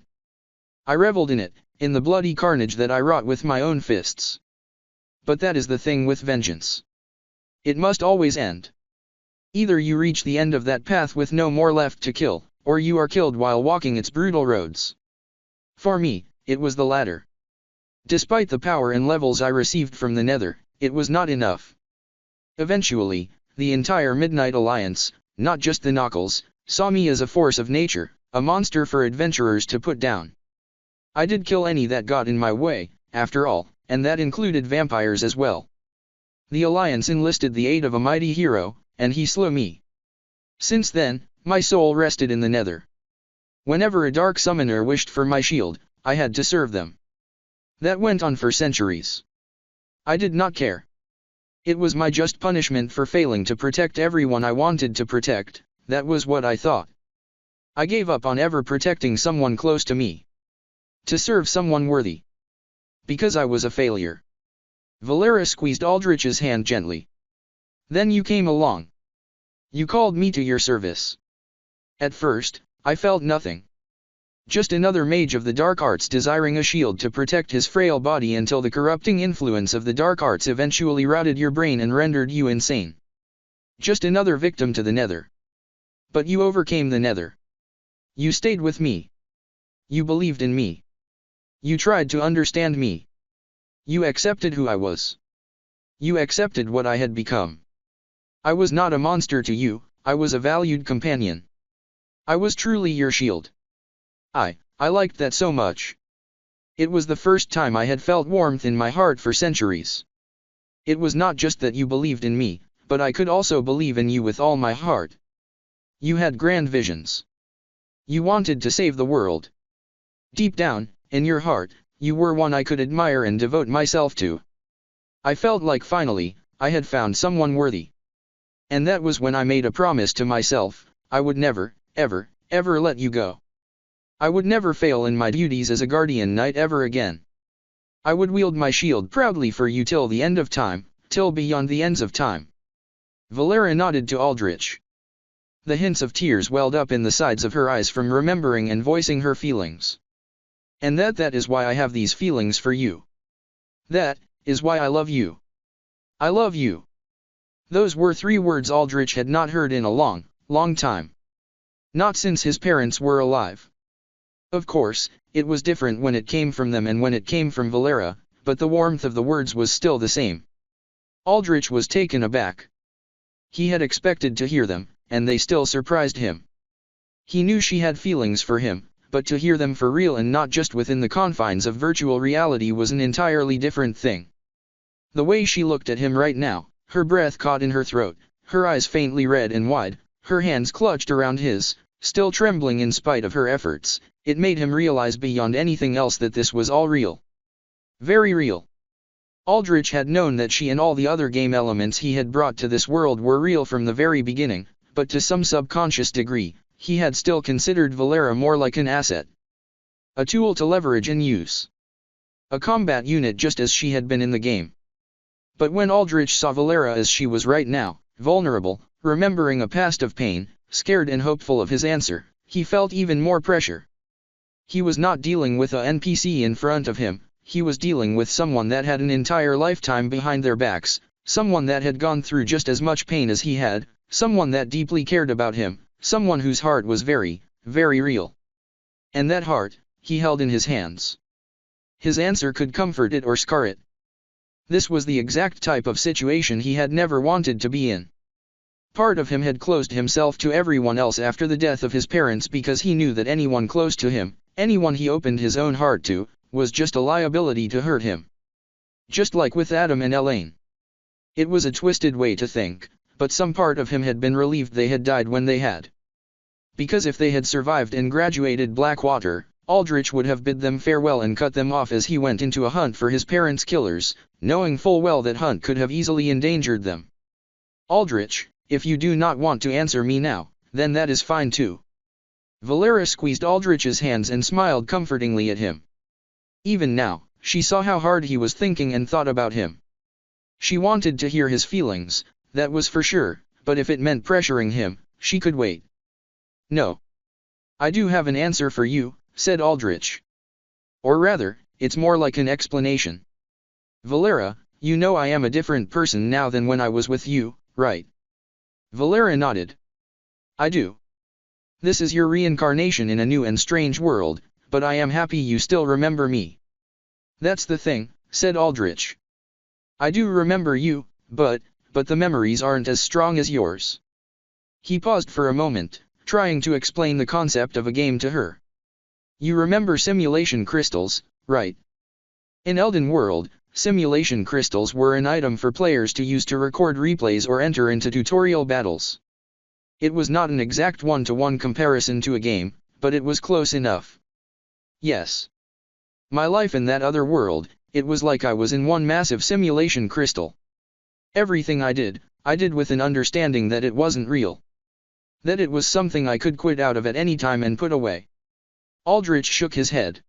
I reveled in it, in the bloody carnage that I wrought with my own fists. But that is the thing with vengeance. It must always end. Either you reach the end of that path with no more left to kill, or you are killed while walking its brutal roads. For me, it was the latter. Despite the power and levels I received from the Nether, it was not enough. Eventually, the entire Midnight Alliance, not just the Knuckles, saw me as a force of nature, a monster for adventurers to put down. I did kill any that got in my way, after all, and that included vampires as well. The Alliance enlisted the aid of a mighty hero, and he slew me. Since then, my soul rested in the Nether. Whenever a dark summoner wished for my shield, I had to serve them. That went on for centuries. I did not care. It was my just punishment for failing to protect everyone I wanted to protect, that was what I thought. I gave up on ever protecting someone close to me. To serve someone worthy. Because I was a failure. Valera squeezed Aldrich's hand gently. Then you came along. You called me to your service. At first, I felt nothing. Just another mage of the dark arts desiring a shield to protect his frail body until the corrupting influence of the dark arts eventually routed your brain and rendered you insane. Just another victim to the Nether. But you overcame the Nether. You stayed with me. You believed in me. You tried to understand me. You accepted who I was. You accepted what I had become. I was not a monster to you, I was a valued companion. I was truly your shield. I liked that so much. It was the first time I had felt warmth in my heart for centuries. It was not just that you believed in me, but I could also believe in you with all my heart. You had grand visions. You wanted to save the world. Deep down, in your heart, you were one I could admire and devote myself to. I felt like finally, I had found someone worthy. And that was when I made a promise to myself, I would never, ever, ever let you go. I would never fail in my duties as a guardian knight ever again. I would wield my shield proudly for you till the end of time, till beyond the ends of time. Valera nodded to Aldrich. The hints of tears welled up in the sides of her eyes from remembering and voicing her feelings. And that is why I have these feelings for you. That is why I love you. I love you. Those were 3 words Aldrich had not heard in a long, long time. Not since his parents were alive. Of course, it was different when it came from them and when it came from Valera, but the warmth of the words was still the same. Aldrich was taken aback. He had expected to hear them, and they still surprised him. He knew she had feelings for him, but to hear them for real and not just within the confines of virtual reality was an entirely different thing. The way she looked at him right now, her breath caught in her throat, her eyes faintly red and wide, her hands clutched around his, still trembling in spite of her efforts, it made him realize beyond anything else that this was all real. Very real. Aldrich had known that she and all the other game elements he had brought to this world were real from the very beginning, but to some subconscious degree, he had still considered Valera more like an asset. A tool to leverage and use. A combat unit just as she had been in the game. But when Aldrich saw Valera as she was right now, vulnerable, remembering a past of pain, scared and hopeful of his answer, he felt even more pressure. He was not dealing with a NPC in front of him, he was dealing with someone that had an entire lifetime behind their backs, someone that had gone through just as much pain as he had, someone that deeply cared about him, someone whose heart was very, very real. And that heart, he held in his hands. His answer could comfort it or scar it. This was the exact type of situation he had never wanted to be in. Part of him had closed himself to everyone else after the death of his parents because he knew that anyone close to him, anyone he opened his own heart to, was just a liability to hurt him. Just like with Adam and Elaine. It was a twisted way to think, but some part of him had been relieved they had died when they had. Because if they had survived and graduated Blackwater, Aldrich would have bid them farewell and cut them off as he went into a hunt for his parents' killers, knowing full well that hunt could have easily endangered them. Aldrich, if you do not want to answer me now, then that is fine too. Valera squeezed Aldrich's hands and smiled comfortingly at him. Even now, she saw how hard he was thinking and thought about him. She wanted to hear his feelings, that was for sure, but if it meant pressuring him, she could wait. No. I do have an answer for you, said Aldrich. Or rather, it's more like an explanation. Valera, you know I am a different person now than when I was with you, right? Valera nodded. I do. This is your reincarnation in a new and strange world, but I am happy you still remember me. That's the thing, said Aldrich. I do remember you, but the memories aren't as strong as yours. He paused for a moment, trying to explain the concept of a game to her. You remember simulation crystals, right? In Elden World, simulation crystals were an item for players to use to record replays or enter into tutorial battles. It was not an exact one-to-one comparison to a game, but it was close enough. Yes. My life in that other world, it was like I was in one massive simulation crystal. Everything I did with an understanding that it wasn't real. That it was something I could quit out of at any time and put away. Aldrich shook his head.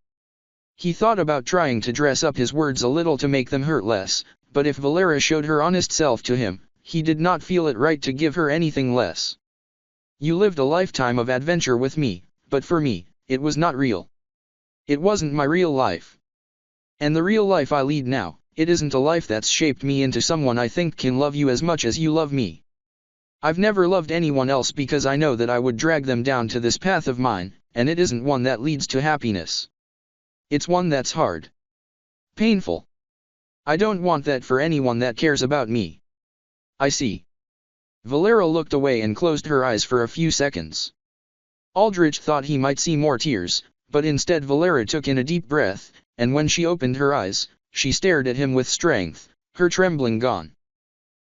He thought about trying to dress up his words a little to make them hurt less, but if Valera showed her honest self to him, he did not feel it right to give her anything less. You lived a lifetime of adventure with me, but for me, it was not real. It wasn't my real life. And the real life I lead now, it isn't a life that's shaped me into someone I think can love you as much as you love me. I've never loved anyone else because I know that I would drag them down to this path of mine, and it isn't one that leads to happiness. It's one that's hard. Painful. I don't want that for anyone that cares about me. I see. Valera looked away and closed her eyes for a few seconds. Aldrich thought he might see more tears, but instead Valera took in a deep breath, and when she opened her eyes, she stared at him with strength, her trembling gone.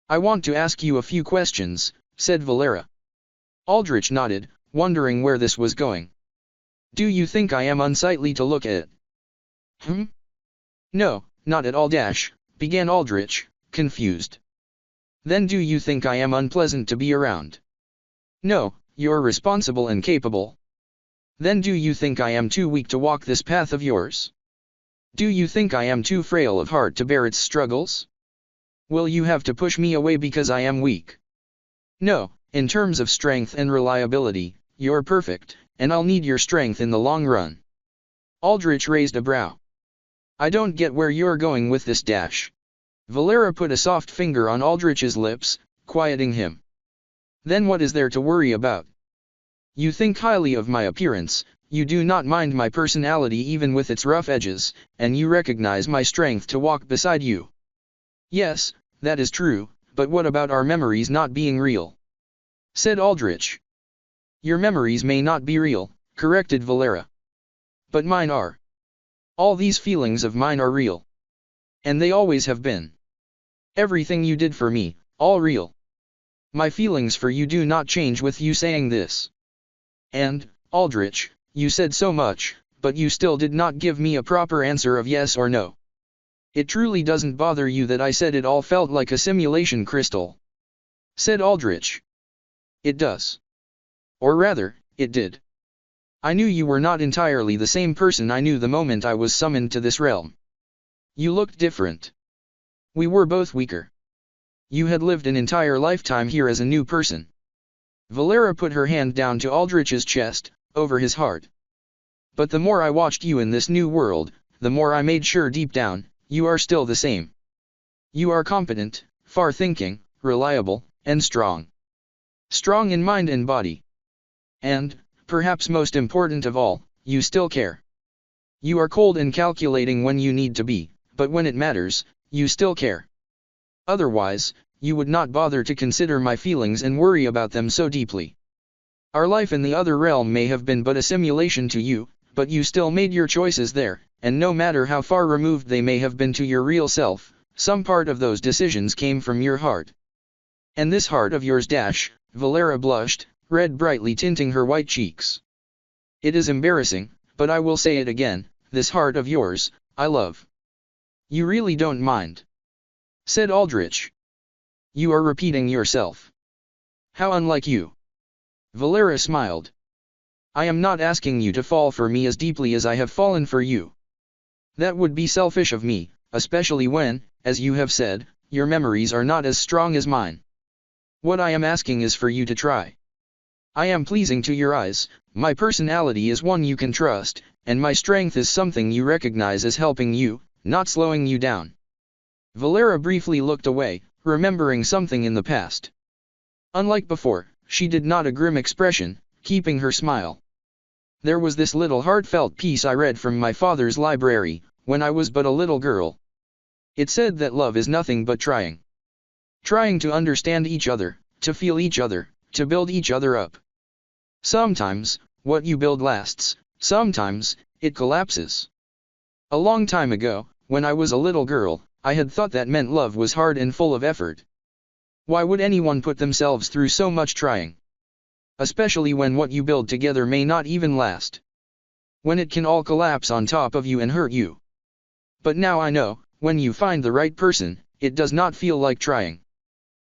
I want to ask you a few questions, said Valera. Aldrich nodded, wondering where this was going. Do you think I am unsightly to look at? No, not at all began Aldrich, confused. Then do you think I am unpleasant to be around? No, you're responsible and capable. Then do you think I am too weak to walk this path of yours? Do you think I am too frail of heart to bear its struggles? Will you have to push me away because I am weak? No, in terms of strength and reliability, you're perfect, and I'll need your strength in the long run. Aldrich raised a brow. I don't get where you're going with this dash. Valera put a soft finger on Aldrich's lips, quieting him. Then what is there to worry about? You think highly of my appearance, you do not mind my personality even with its rough edges, and you recognize my strength to walk beside you. Yes, that is true, but what about our memories not being real? Said Aldrich. Your memories may not be real, corrected Valera. But mine are. All these feelings of mine are real. And they always have been. Everything you did for me, all real. My feelings for you do not change with you saying this. And, Aldrich, you said so much, but you still did not give me a proper answer of yes or no. It truly doesn't bother you that I said it all felt like a simulation, Crystal? Said Aldrich. It does. Or rather, it did. I knew you were not entirely the same person I knew the moment I was summoned to this realm. You looked different. We were both weaker. You had lived an entire lifetime here as a new person. Valera put her hand down to Aldrich's chest, over his heart. But the more I watched you in this new world, the more I made sure deep down, you are still the same. You are competent, far-thinking, reliable, and strong. Strong in mind and body. And, perhaps most important of all, you still care. You are cold and calculating when you need to be, but when it matters, you still care. Otherwise, you would not bother to consider my feelings and worry about them so deeply. Our life in the other realm may have been but a simulation to you, but you still made your choices there, and no matter how far removed they may have been to your real self, some part of those decisions came from your heart. And this heart of yours dash, Valera blushed, red brightly tinting her white cheeks. It is embarrassing, but I will say it again, this heart of yours, I love. You really don't mind? Said Aldrich. You are repeating yourself. How unlike you. Valera smiled. I am not asking you to fall for me as deeply as I have fallen for you. That would be selfish of me, especially when, as you have said, your memories are not as strong as mine. What I am asking is for you to try. I am pleasing to your eyes, my personality is one you can trust, and my strength is something you recognize as helping you, not slowing you down. Valera briefly looked away, remembering something in the past. Unlike before, she did not a grim expression, keeping her smile. There was this little heartfelt piece I read from my father's library, when I was but a little girl. It said that love is nothing but trying. Trying to understand each other, to feel each other, to build each other up. Sometimes, what you build lasts, sometimes, it collapses. A long time ago, when I was a little girl, I had thought that meant love was hard and full of effort. Why would anyone put themselves through so much trying? Especially when what you build together may not even last. When it can all collapse on top of you and hurt you. But now I know, when you find the right person, it does not feel like trying.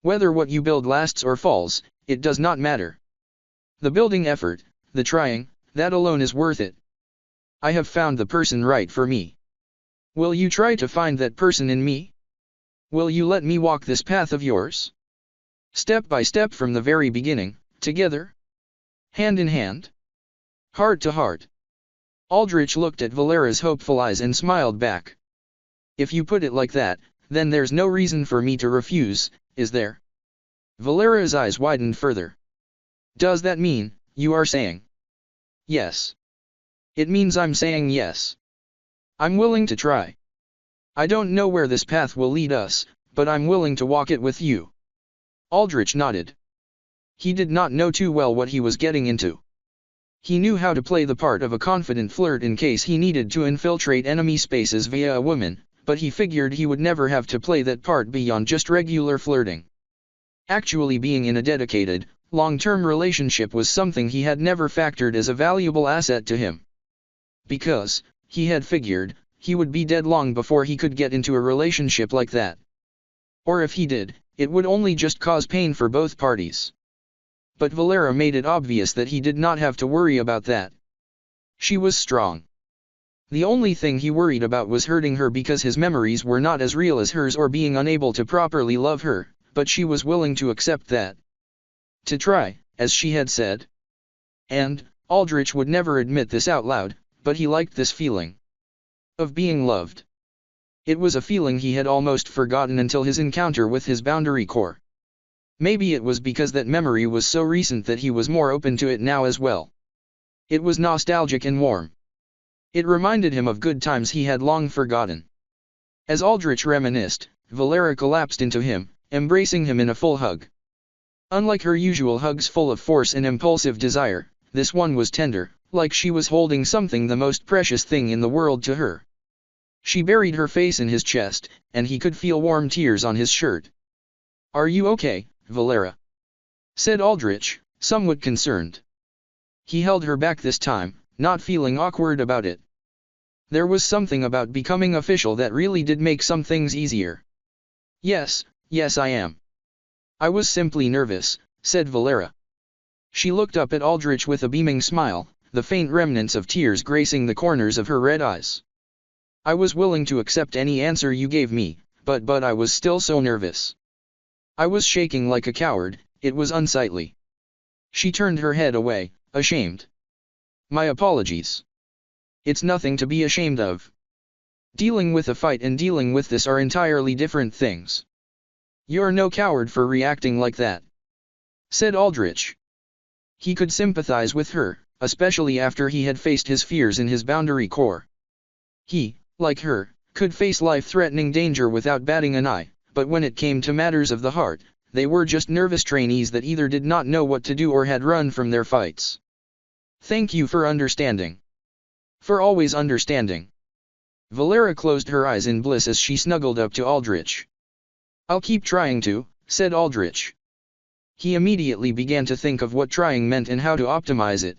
Whether what you build lasts or falls, it does not matter. The building effort, the trying, that alone is worth it. I have found the person right for me. Will you try to find that person in me? Will you let me walk this path of yours? Step by step from the very beginning, together? Hand in hand? Heart to heart? Aldrich looked at Valera's hopeful eyes and smiled back. If you put it like that, then there's no reason for me to refuse, is there? Valera's eyes widened further. Does that mean, you are saying? Yes. It means I'm saying yes. I'm willing to try. I don't know where this path will lead us, but I'm willing to walk it with you. Aldrich nodded. He did not know too well what he was getting into. He knew how to play the part of a confident flirt in case he needed to infiltrate enemy spaces via a woman, but he figured he would never have to play that part beyond just regular flirting. Actually being in a dedicated, long-term relationship was something he had never factored as a valuable asset to him. Because, he had figured, he would be dead long before he could get into a relationship like that. Or if he did, it would only just cause pain for both parties. But Valera made it obvious that he did not have to worry about that. She was strong. The only thing he worried about was hurting her because his memories were not as real as hers or being unable to properly love her, but she was willing to accept that. To try, as she had said. And, Aldrich would never admit this out loud, but he liked this feeling of being loved. It was a feeling he had almost forgotten until his encounter with his boundary core. Maybe it was because that memory was so recent that he was more open to it now as well. It was nostalgic and warm. It reminded him of good times he had long forgotten. As Aldrich reminisced, Valera collapsed into him, embracing him in a full hug. Unlike her usual hugs full of force and impulsive desire, this one was tender, like she was holding something, the most precious thing in the world to her. She buried her face in his chest, and he could feel warm tears on his shirt. "Are you okay, Valera?" said Aldrich, somewhat concerned. He held her back this time, not feeling awkward about it. There was something about becoming official that really did make some things easier. Yes, I am. I was simply nervous," said Valera. She looked up at Aldrich with a beaming smile, the faint remnants of tears gracing the corners of her red eyes. "I was willing to accept any answer you gave me, but I was still so nervous. I was shaking like a coward, it was unsightly." She turned her head away, ashamed. "My apologies. It's nothing to be ashamed of. Dealing with a fight and dealing with this are entirely different things. You're no coward for reacting like that," said Aldrich. He could sympathize with her, especially after he had faced his fears in his boundary core. He, like her, could face life-threatening danger without batting an eye, but when it came to matters of the heart, they were just nervous trainees that either did not know what to do or had run from their fights. "Thank you for understanding. For always understanding." Valera closed her eyes in bliss as she snuggled up to Aldrich. "I'll keep trying to," said Aldrich. He immediately began to think of what trying meant and how to optimize it.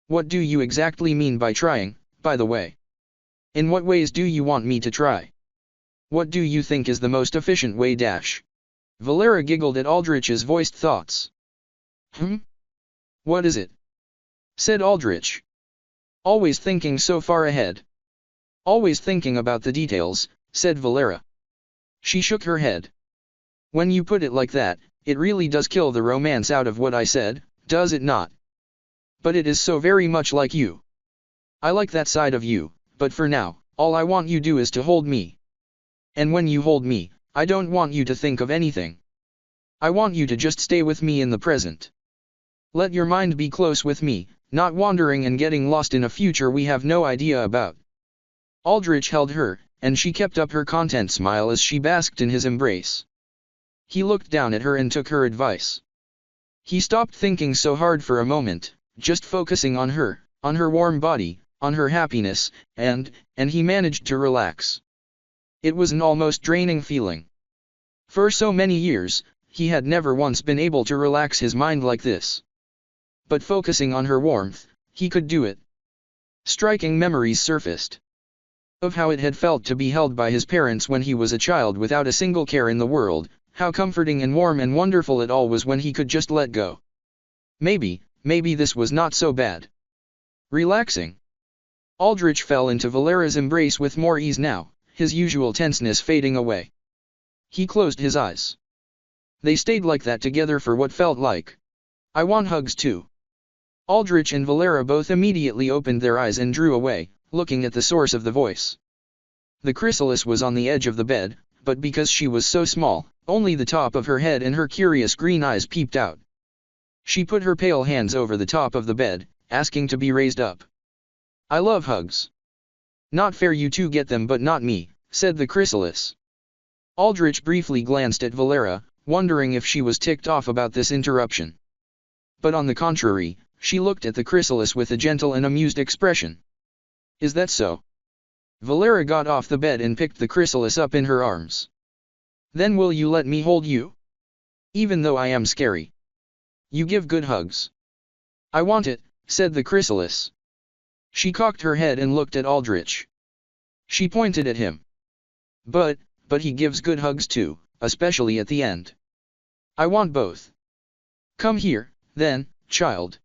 "What do you exactly mean by trying, by the way? In what ways do you want me to try? What do you think is the most efficient way dash?" Valera giggled at Aldrich's voiced thoughts. What is it?" said Aldrich. "Always thinking so far ahead." "Always thinking about the details," said Valera. She shook her head. "When you put it like that, it really does kill the romance out of what I said, does it not? But it is so very much like you. I like that side of you, but for now, all I want you do is to hold me. And when you hold me, I don't want you to think of anything. I want you to just stay with me in the present. Let your mind be close with me, not wandering and getting lost in a future we have no idea about." Aldrich held her, and she kept up her content smile as she basked in his embrace. He looked down at her and took her advice. He stopped thinking so hard for a moment, just focusing on her warm body, on her happiness, and he managed to relax. It was an almost draining feeling. For so many years, he had never once been able to relax his mind like this. But focusing on her warmth, he could do it. Striking memories surfaced of how it had felt to be held by his parents when he was a child without a single care in the world, how comforting and warm and wonderful it all was when he could just let go. Maybe this was not so bad. Relaxing. Aldrich fell into Valera's embrace with more ease now, his usual tenseness fading away. He closed his eyes. They stayed like that together for what felt like. "I want hugs too." Aldrich and Valera both immediately opened their eyes and drew away, looking at the source of the voice. The chrysalis was on the edge of the bed, but because she was so small, only the top of her head and her curious green eyes peeped out. She put her pale hands over the top of the bed, asking to be raised up. "I love hugs." "Not fair you two get them but not me," said the chrysalis. Aldrich briefly glanced at Valera, wondering if she was ticked off about this interruption. But on the contrary, she looked at the chrysalis with a gentle and amused expression. "Is that so?" Valera got off the bed and picked the chrysalis up in her arms. "Then will you let me hold you? Even though I am scary. You give good hugs." "I want it," said the chrysalis. She cocked her head and looked at Aldrich. She pointed at him. But he gives good hugs too, especially at the end. I want both." "Come here, then, child."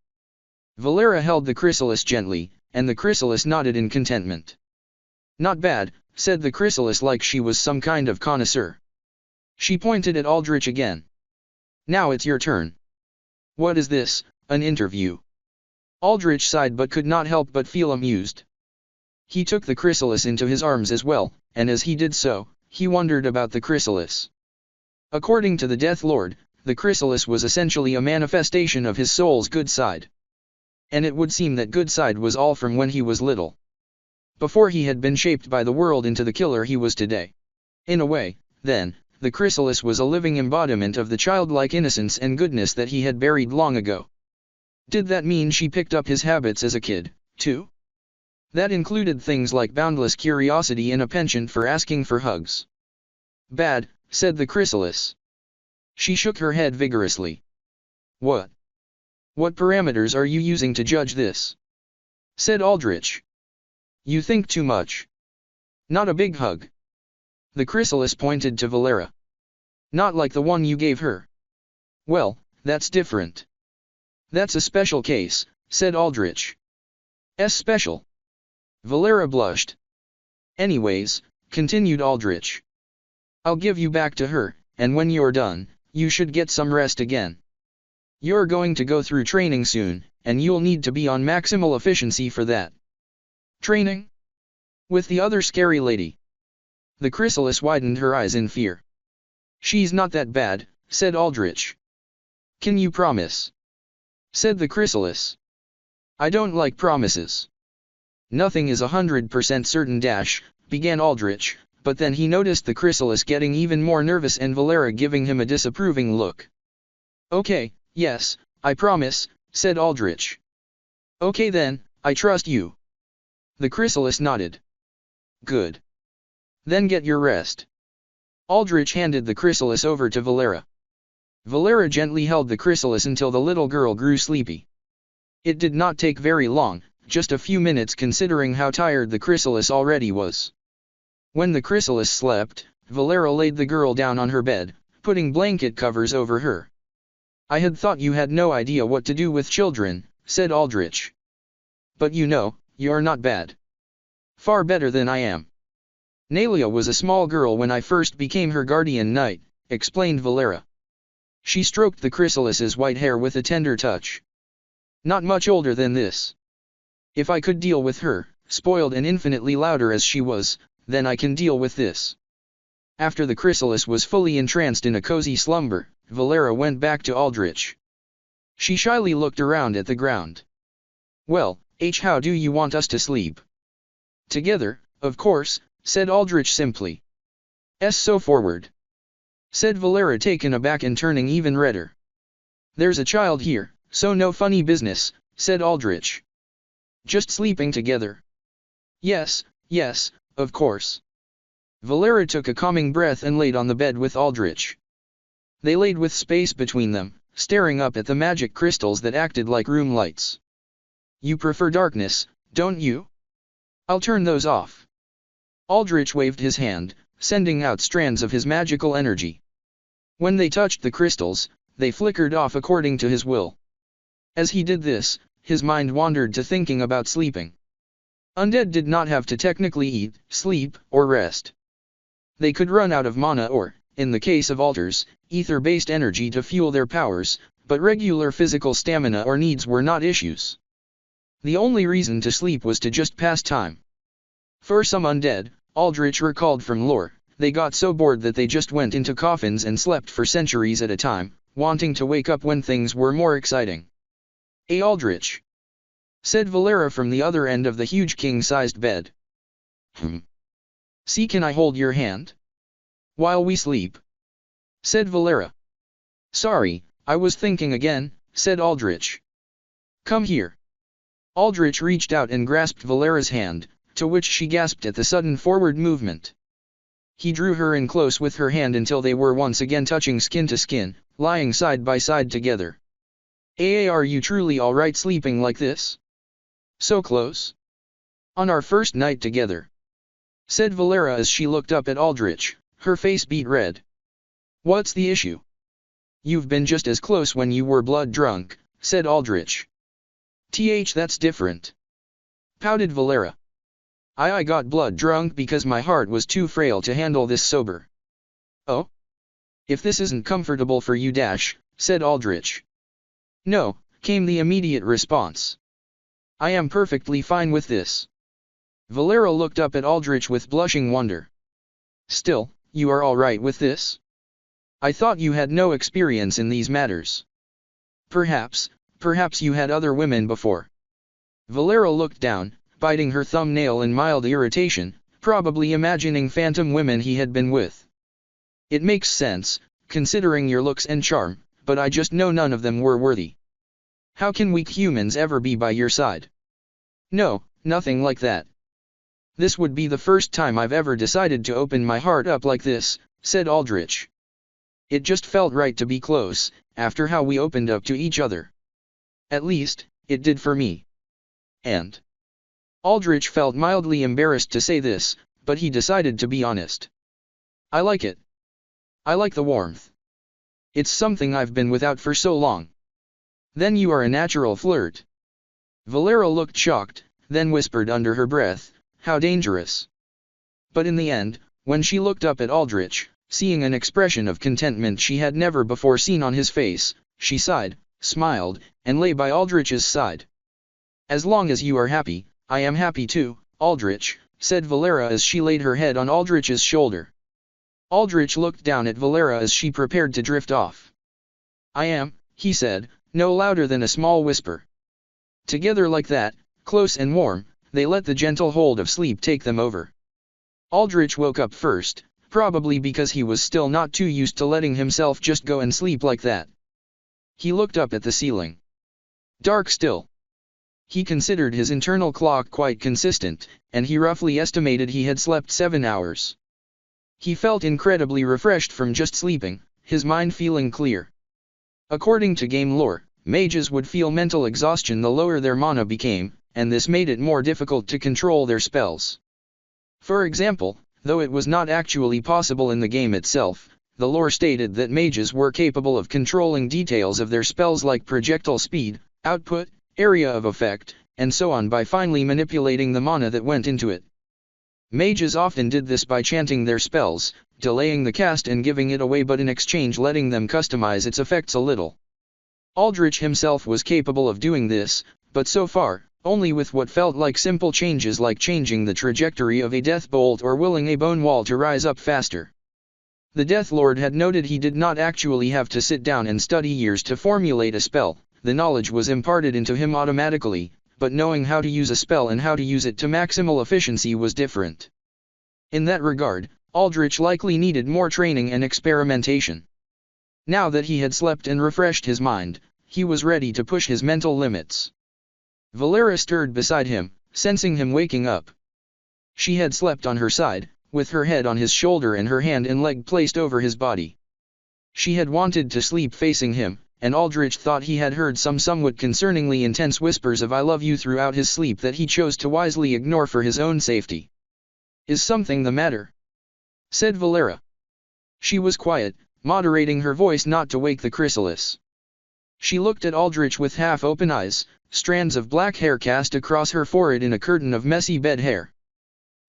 Valera held the chrysalis gently, and the chrysalis nodded in contentment. Not bad, said the chrysalis like she was some kind of connoisseur. She pointed at Aldrich again. Now it's your turn. What is this, an interview? Aldrich sighed but could not help but feel amused. He took the chrysalis into his arms as well, and as he did so, he wondered about the chrysalis. According to the Death Lord, the chrysalis was essentially a manifestation of his soul's good side. And it would seem that good side was all from when he was little. Before he had been shaped by the world into the killer he was today. In a way, then, the chrysalis was a living embodiment of the childlike innocence and goodness that he had buried long ago. Did that mean she picked up his habits as a kid, too? That included things like boundless curiosity and a penchant for asking for hugs. Bad, said the chrysalis. She shook her head vigorously. What? What parameters are you using to judge this? Said Aldrich. You think too much. Not a big hug. The chrysalis pointed to Valera. Not like the one you gave her. Well, that's different. That's a special case, said Aldrich. Special. Valera blushed. Anyways, continued Aldrich. I'll give you back to her, and when you're done, you should get some rest again. You're going to go through training soon, and you'll need to be on maximal efficiency for that. Training? With the other scary lady. The chrysalis widened her eyes in fear. She's not that bad, said Aldrich. Can you promise? Said the chrysalis. I don't like promises. Nothing is 100% certain began Aldrich, but then he noticed the chrysalis getting even more nervous and Valera giving him a disapproving look. Okay, yes, I promise, said Aldrich. Okay then, I trust you. The chrysalis nodded. Good. Then get your rest. Aldrich handed the chrysalis over to Valera. Valera gently held the chrysalis until the little girl grew sleepy. It did not take very long, just a few minutes considering how tired the chrysalis already was. When the chrysalis slept, Valera laid the girl down on her bed, putting blanket covers over her. I had thought you had no idea what to do with children, said Aldrich. But you know, you're not bad. Far better than I am. Nalia was a small girl when I first became her guardian knight, explained Valera. She stroked the chrysalis's white hair with a tender touch. Not much older than this. If I could deal with her, spoiled and infinitely louder as she was, then I can deal with this. After the chrysalis was fully entranced in a cozy slumber, Valera went back to Aldrich. She shyly looked around at the ground. Well, how do you want us to sleep? Together, of course, said Aldrich simply. So forward. Said Valera taken aback and turning even redder. There's a child here, so no funny business, said Aldrich. Just sleeping together. Yes, of course. Valera took a calming breath and laid on the bed with Aldrich. They laid with space between them, staring up at the magic crystals that acted like room lights. You prefer darkness, don't you? I'll turn those off. Aldrich waved his hand, sending out strands of his magical energy. When they touched the crystals, they flickered off according to his will. As he did this, his mind wandered to thinking about sleeping. Undead did not have to technically eat, sleep, or rest. They could run out of mana or, in the case of altars, ether-based energy to fuel their powers, but regular physical stamina or needs were not issues. The only reason to sleep was to just pass time. For some undead, Aldrich recalled from lore, they got so bored that they just went into coffins and slept for centuries at a time, wanting to wake up when things were more exciting. Aldrich, said Valera from the other end of the huge king-sized bed. See, can I hold your hand? While we sleep? Said Valera. Sorry, I was thinking again, said Aldrich. Come here. Aldrich reached out and grasped Valera's hand, to which she gasped at the sudden forward movement. He drew her in close with her hand until they were once again touching skin to skin, lying side by side together. Are you truly alright sleeping like this? So close? On our first night together, said Valera as she looked up at Aldrich, her face beat red. What's the issue? You've been just as close when you were blood drunk, said Aldrich. That's different. pouted Valera. I got blood drunk because my heart was too frail to handle this sober. Oh? If this isn't comfortable for you said Aldrich. No, came the immediate response. I am perfectly fine with this. Valera looked up at Aldrich with blushing wonder. Still, you are all right with this? I thought you had no experience in these matters. Perhaps you had other women before. Valera looked down, biting her thumbnail in mild irritation, probably imagining phantom women he had been with. It makes sense, considering your looks and charm, but I just know none of them were worthy. How can weak humans ever be by your side? No, nothing like that. This would be the first time I've ever decided to open my heart up like this, said Aldrich. It just felt right to be close, after how we opened up to each other. At least, it did for me. And Aldrich felt mildly embarrassed to say this, but he decided to be honest. I like it. I like the warmth. It's something I've been without for so long. Then you are a natural flirt. Valera looked shocked, then whispered under her breath, how dangerous. But in the end, when she looked up at Aldrich, seeing an expression of contentment she had never before seen on his face, she sighed, smiled, and lay by Aldrich's side. As long as you are happy, I am happy too, Aldrich, said Valera as she laid her head on Aldrich's shoulder. Aldrich looked down at Valera as she prepared to drift off. I am, he said, no louder than a small whisper. Together like that, close and warm, they let the gentle hold of sleep take them over. Aldrich woke up first, probably because he was still not too used to letting himself just go and sleep like that. He looked up at the ceiling. Dark still. He considered his internal clock quite consistent, and he roughly estimated he had slept 7 hours. He felt incredibly refreshed from just sleeping, his mind feeling clear. According to game lore, mages would feel mental exhaustion the lower their mana became, and this made it more difficult to control their spells. For example, though it was not actually possible in the game itself, the lore stated that mages were capable of controlling details of their spells like projectile speed, output, area of effect, and so on by finely manipulating the mana that went into it. Mages often did this by chanting their spells, delaying the cast and giving it away, but in exchange letting them customize its effects a little. Aldrich himself was capable of doing this, but so far, only with what felt like simple changes like changing the trajectory of a death bolt or willing a bone wall to rise up faster. The Death Lord had noted he did not actually have to sit down and study years to formulate a spell, the knowledge was imparted into him automatically, but knowing how to use a spell and how to use it to maximal efficiency was different. In that regard, Aldrich likely needed more training and experimentation. Now that he had slept and refreshed his mind, he was ready to push his mental limits. Valera stirred beside him, sensing him waking up. She had slept on her side, with her head on his shoulder and her hand and leg placed over his body. She had wanted to sleep facing him, and Aldrich thought he had heard some somewhat concerningly intense whispers of I love you throughout his sleep that he chose to wisely ignore for his own safety. Is something the matter? Said Valera. She was quiet, moderating her voice not to wake the chrysalis. She looked at Aldrich with half-open eyes, strands of black hair cast across her forehead in a curtain of messy bed hair.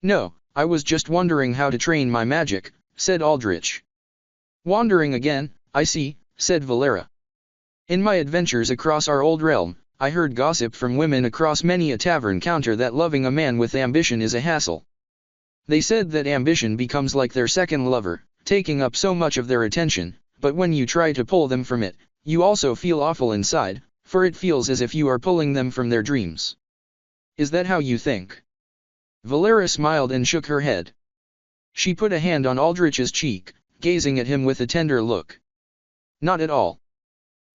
No, I was just wondering how to train my magic, said Aldrich. Wandering again, I see, said Valera. In my adventures across our old realm, I heard gossip from women across many a tavern counter that loving a man with ambition is a hassle. They said that ambition becomes like their second lover, taking up so much of their attention, but when you try to pull them from it, you also feel awful inside, for it feels as if you are pulling them from their dreams. Is that how you think? Valera smiled and shook her head. She put a hand on Aldrich's cheek, gazing at him with a tender look. Not at all.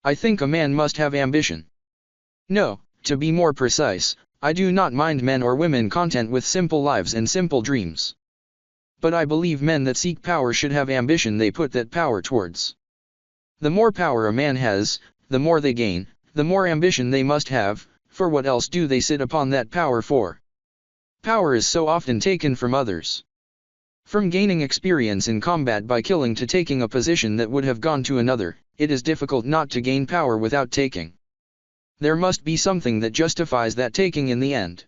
I think a man must have ambition. No, to be more precise, I do not mind men or women content with simple lives and simple dreams. But I believe men that seek power should have ambition they put that power towards. The more power a man has, the more they gain, the more ambition they must have, for what else do they sit upon that power for? Power is so often taken from others. From gaining experience in combat by killing to taking a position that would have gone to another, it is difficult not to gain power without taking. There must be something that justifies that taking in the end.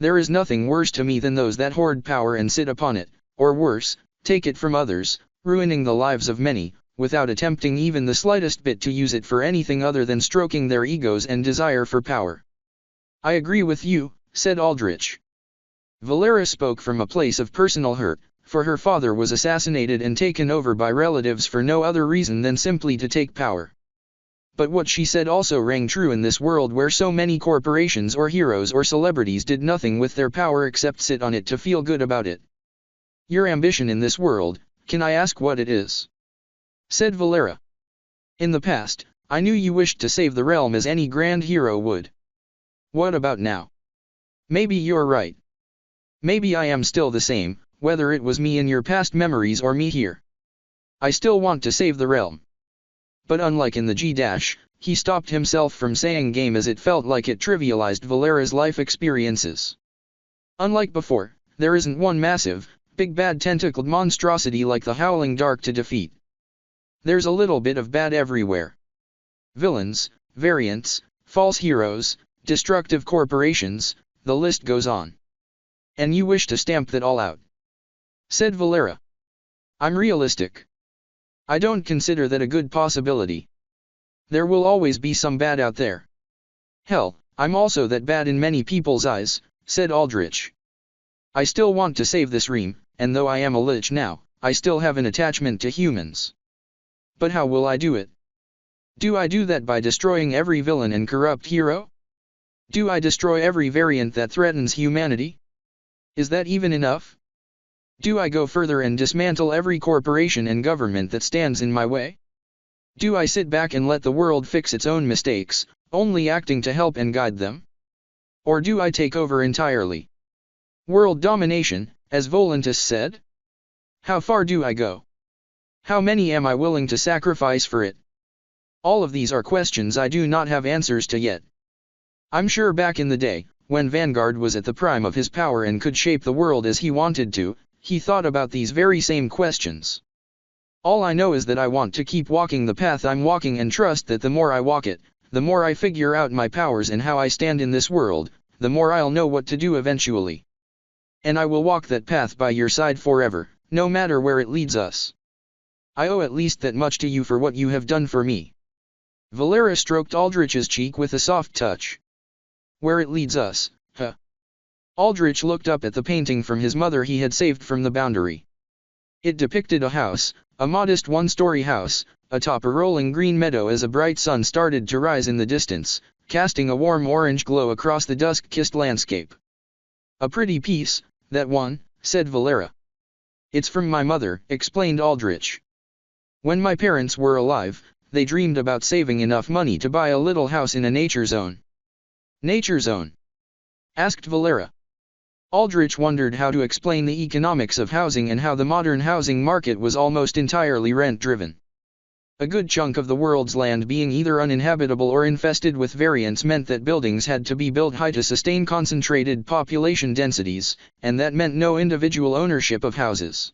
There is nothing worse to me than those that hoard power and sit upon it, or worse, take it from others, ruining the lives of many, without attempting even the slightest bit to use it for anything other than stroking their egos and desire for power. I agree with you, said Aldrich. Valera spoke from a place of personal hurt, for her father was assassinated and taken over by relatives for no other reason than simply to take power. But what she said also rang true in this world where so many corporations or heroes or celebrities did nothing with their power except sit on it to feel good about it. Your ambition in this world, can I ask what it is? Said Valera. In the past, I knew you wished to save the realm as any grand hero would. What about now? Maybe you're right. Maybe I am still the same, whether it was me in your past memories or me here. I still want to save the realm. But unlike in the G-, he stopped himself from saying game as it felt like it trivialized Valera's life experiences. Unlike before, there isn't one massive, big bad tentacled monstrosity like the Howling Dark to defeat. There's a little bit of bad everywhere. Villains, variants, false heroes, destructive corporations, the list goes on. And you wish to stamp that all out? Said Valera. I'm realistic. I don't consider that a good possibility. There will always be some bad out there. Hell, I'm also that bad in many people's eyes, said Aldrich. I still want to save this realm, and though I am a lich now, I still have an attachment to humans. But how will I do it? Do I do that by destroying every villain and corrupt hero? Do I destroy every variant that threatens humanity? Is that even enough? Do I go further and dismantle every corporation and government that stands in my way? Do I sit back and let the world fix its own mistakes, only acting to help and guide them? Or do I take over entirely? World domination, as Volantis said? How far do I go? How many am I willing to sacrifice for it? All of these are questions I do not have answers to yet. I'm sure back in the day, when Vanguard was at the prime of his power and could shape the world as he wanted to, he thought about these very same questions. All I know is that I want to keep walking the path I'm walking and trust that the more I walk it, the more I figure out my powers and how I stand in this world, the more I'll know what to do eventually. And I will walk that path by your side forever, no matter where it leads us. I owe at least that much to you for what you have done for me. Valera stroked Aldrich's cheek with a soft touch. Where it leads us, huh? Aldrich looked up at the painting from his mother he had saved from the boundary. It depicted a house, a modest one-story house, atop a rolling green meadow as a bright sun started to rise in the distance, casting a warm orange glow across the dusk-kissed landscape. A pretty piece, that one, said Valera. It's from my mother, explained Aldrich. When my parents were alive, they dreamed about saving enough money to buy a little house in a nature zone. Nature zone? Asked Valera. Aldrich wondered how to explain the economics of housing and how the modern housing market was almost entirely rent-driven. A good chunk of the world's land being either uninhabitable or infested with variants meant that buildings had to be built high to sustain concentrated population densities, and that meant no individual ownership of houses.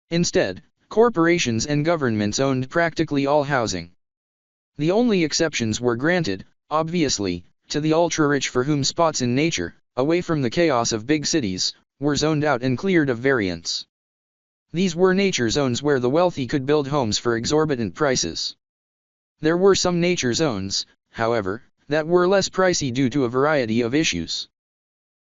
Instead, corporations and governments owned practically all housing. The only exceptions were granted, obviously, to the ultra-rich for whom spots in nature, away from the chaos of big cities, were zoned out and cleared of variants. These were nature zones where the wealthy could build homes for exorbitant prices. There were some nature zones, however, that were less pricey due to a variety of issues.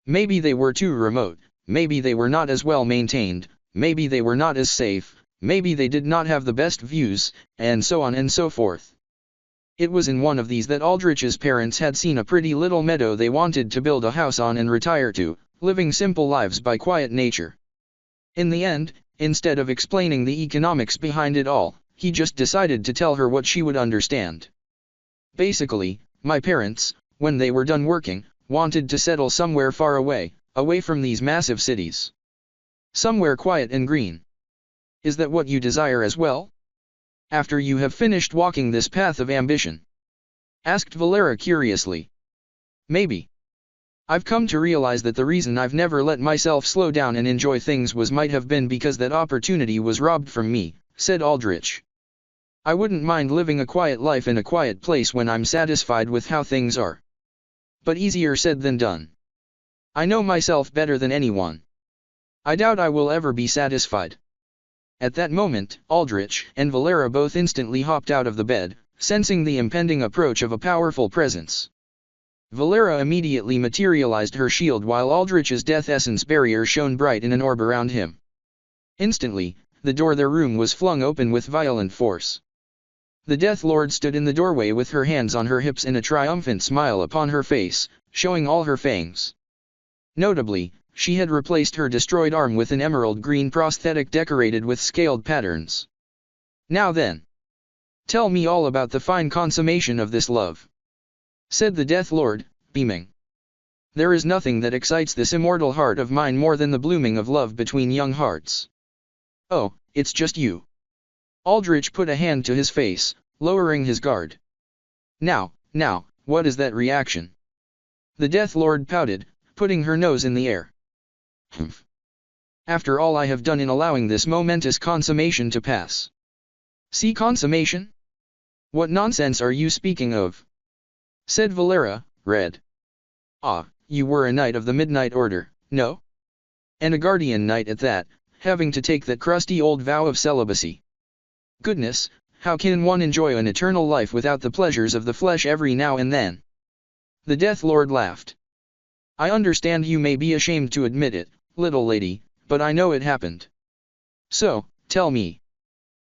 Maybe they were too remote, maybe they were not as well maintained, maybe they were not as safe, maybe they did not have the best views, and so on and so forth. It was in one of these that Aldrich's parents had seen a pretty little meadow they wanted to build a house on and retire to, living simple lives by quiet nature. In the end, instead of explaining the economics behind it all, he just decided to tell her what she would understand. Basically, my parents, when they were done working, wanted to settle somewhere far away, away from these massive cities. Somewhere quiet and green. Is that what you desire as well? After you have finished walking this path of ambition? Asked Valera curiously. Maybe. I've come to realize that the reason I've never let myself slow down and enjoy things might have been because that opportunity was robbed from me, said Aldrich. I wouldn't mind living a quiet life in a quiet place when I'm satisfied with how things are. But easier said than done. I know myself better than anyone. I doubt I will ever be satisfied. At that moment, Aldrich and Valera both instantly hopped out of the bed, sensing the impending approach of a powerful presence. Valera immediately materialized her shield while Aldrich's death essence barrier shone bright in an orb around him. Instantly, the door of their room was flung open with violent force. The Death Lord stood in the doorway with her hands on her hips and a triumphant smile upon her face, showing all her fangs. Notably, she had replaced her destroyed arm with an emerald green prosthetic decorated with scaled patterns. Now then, tell me all about the fine consummation of this love, said the Death Lord, beaming. There is nothing that excites this immortal heart of mine more than the blooming of love between young hearts. Oh, it's just you. Aldrich put a hand to his face, lowering his guard. Now, what is that reaction? The Death Lord pouted, putting her nose in the air. Humph. After all I have done in allowing this momentous consummation to pass. See consummation? What nonsense are you speaking of? Said Valera, red. Ah, you were a knight of the Midnight Order, no? And a guardian knight at that, having to take that crusty old vow of celibacy. Goodness, how can one enjoy an eternal life without the pleasures of the flesh every now and then? The Death Lord laughed. I understand you may be ashamed to admit it, little lady, but I know it happened. So, tell me.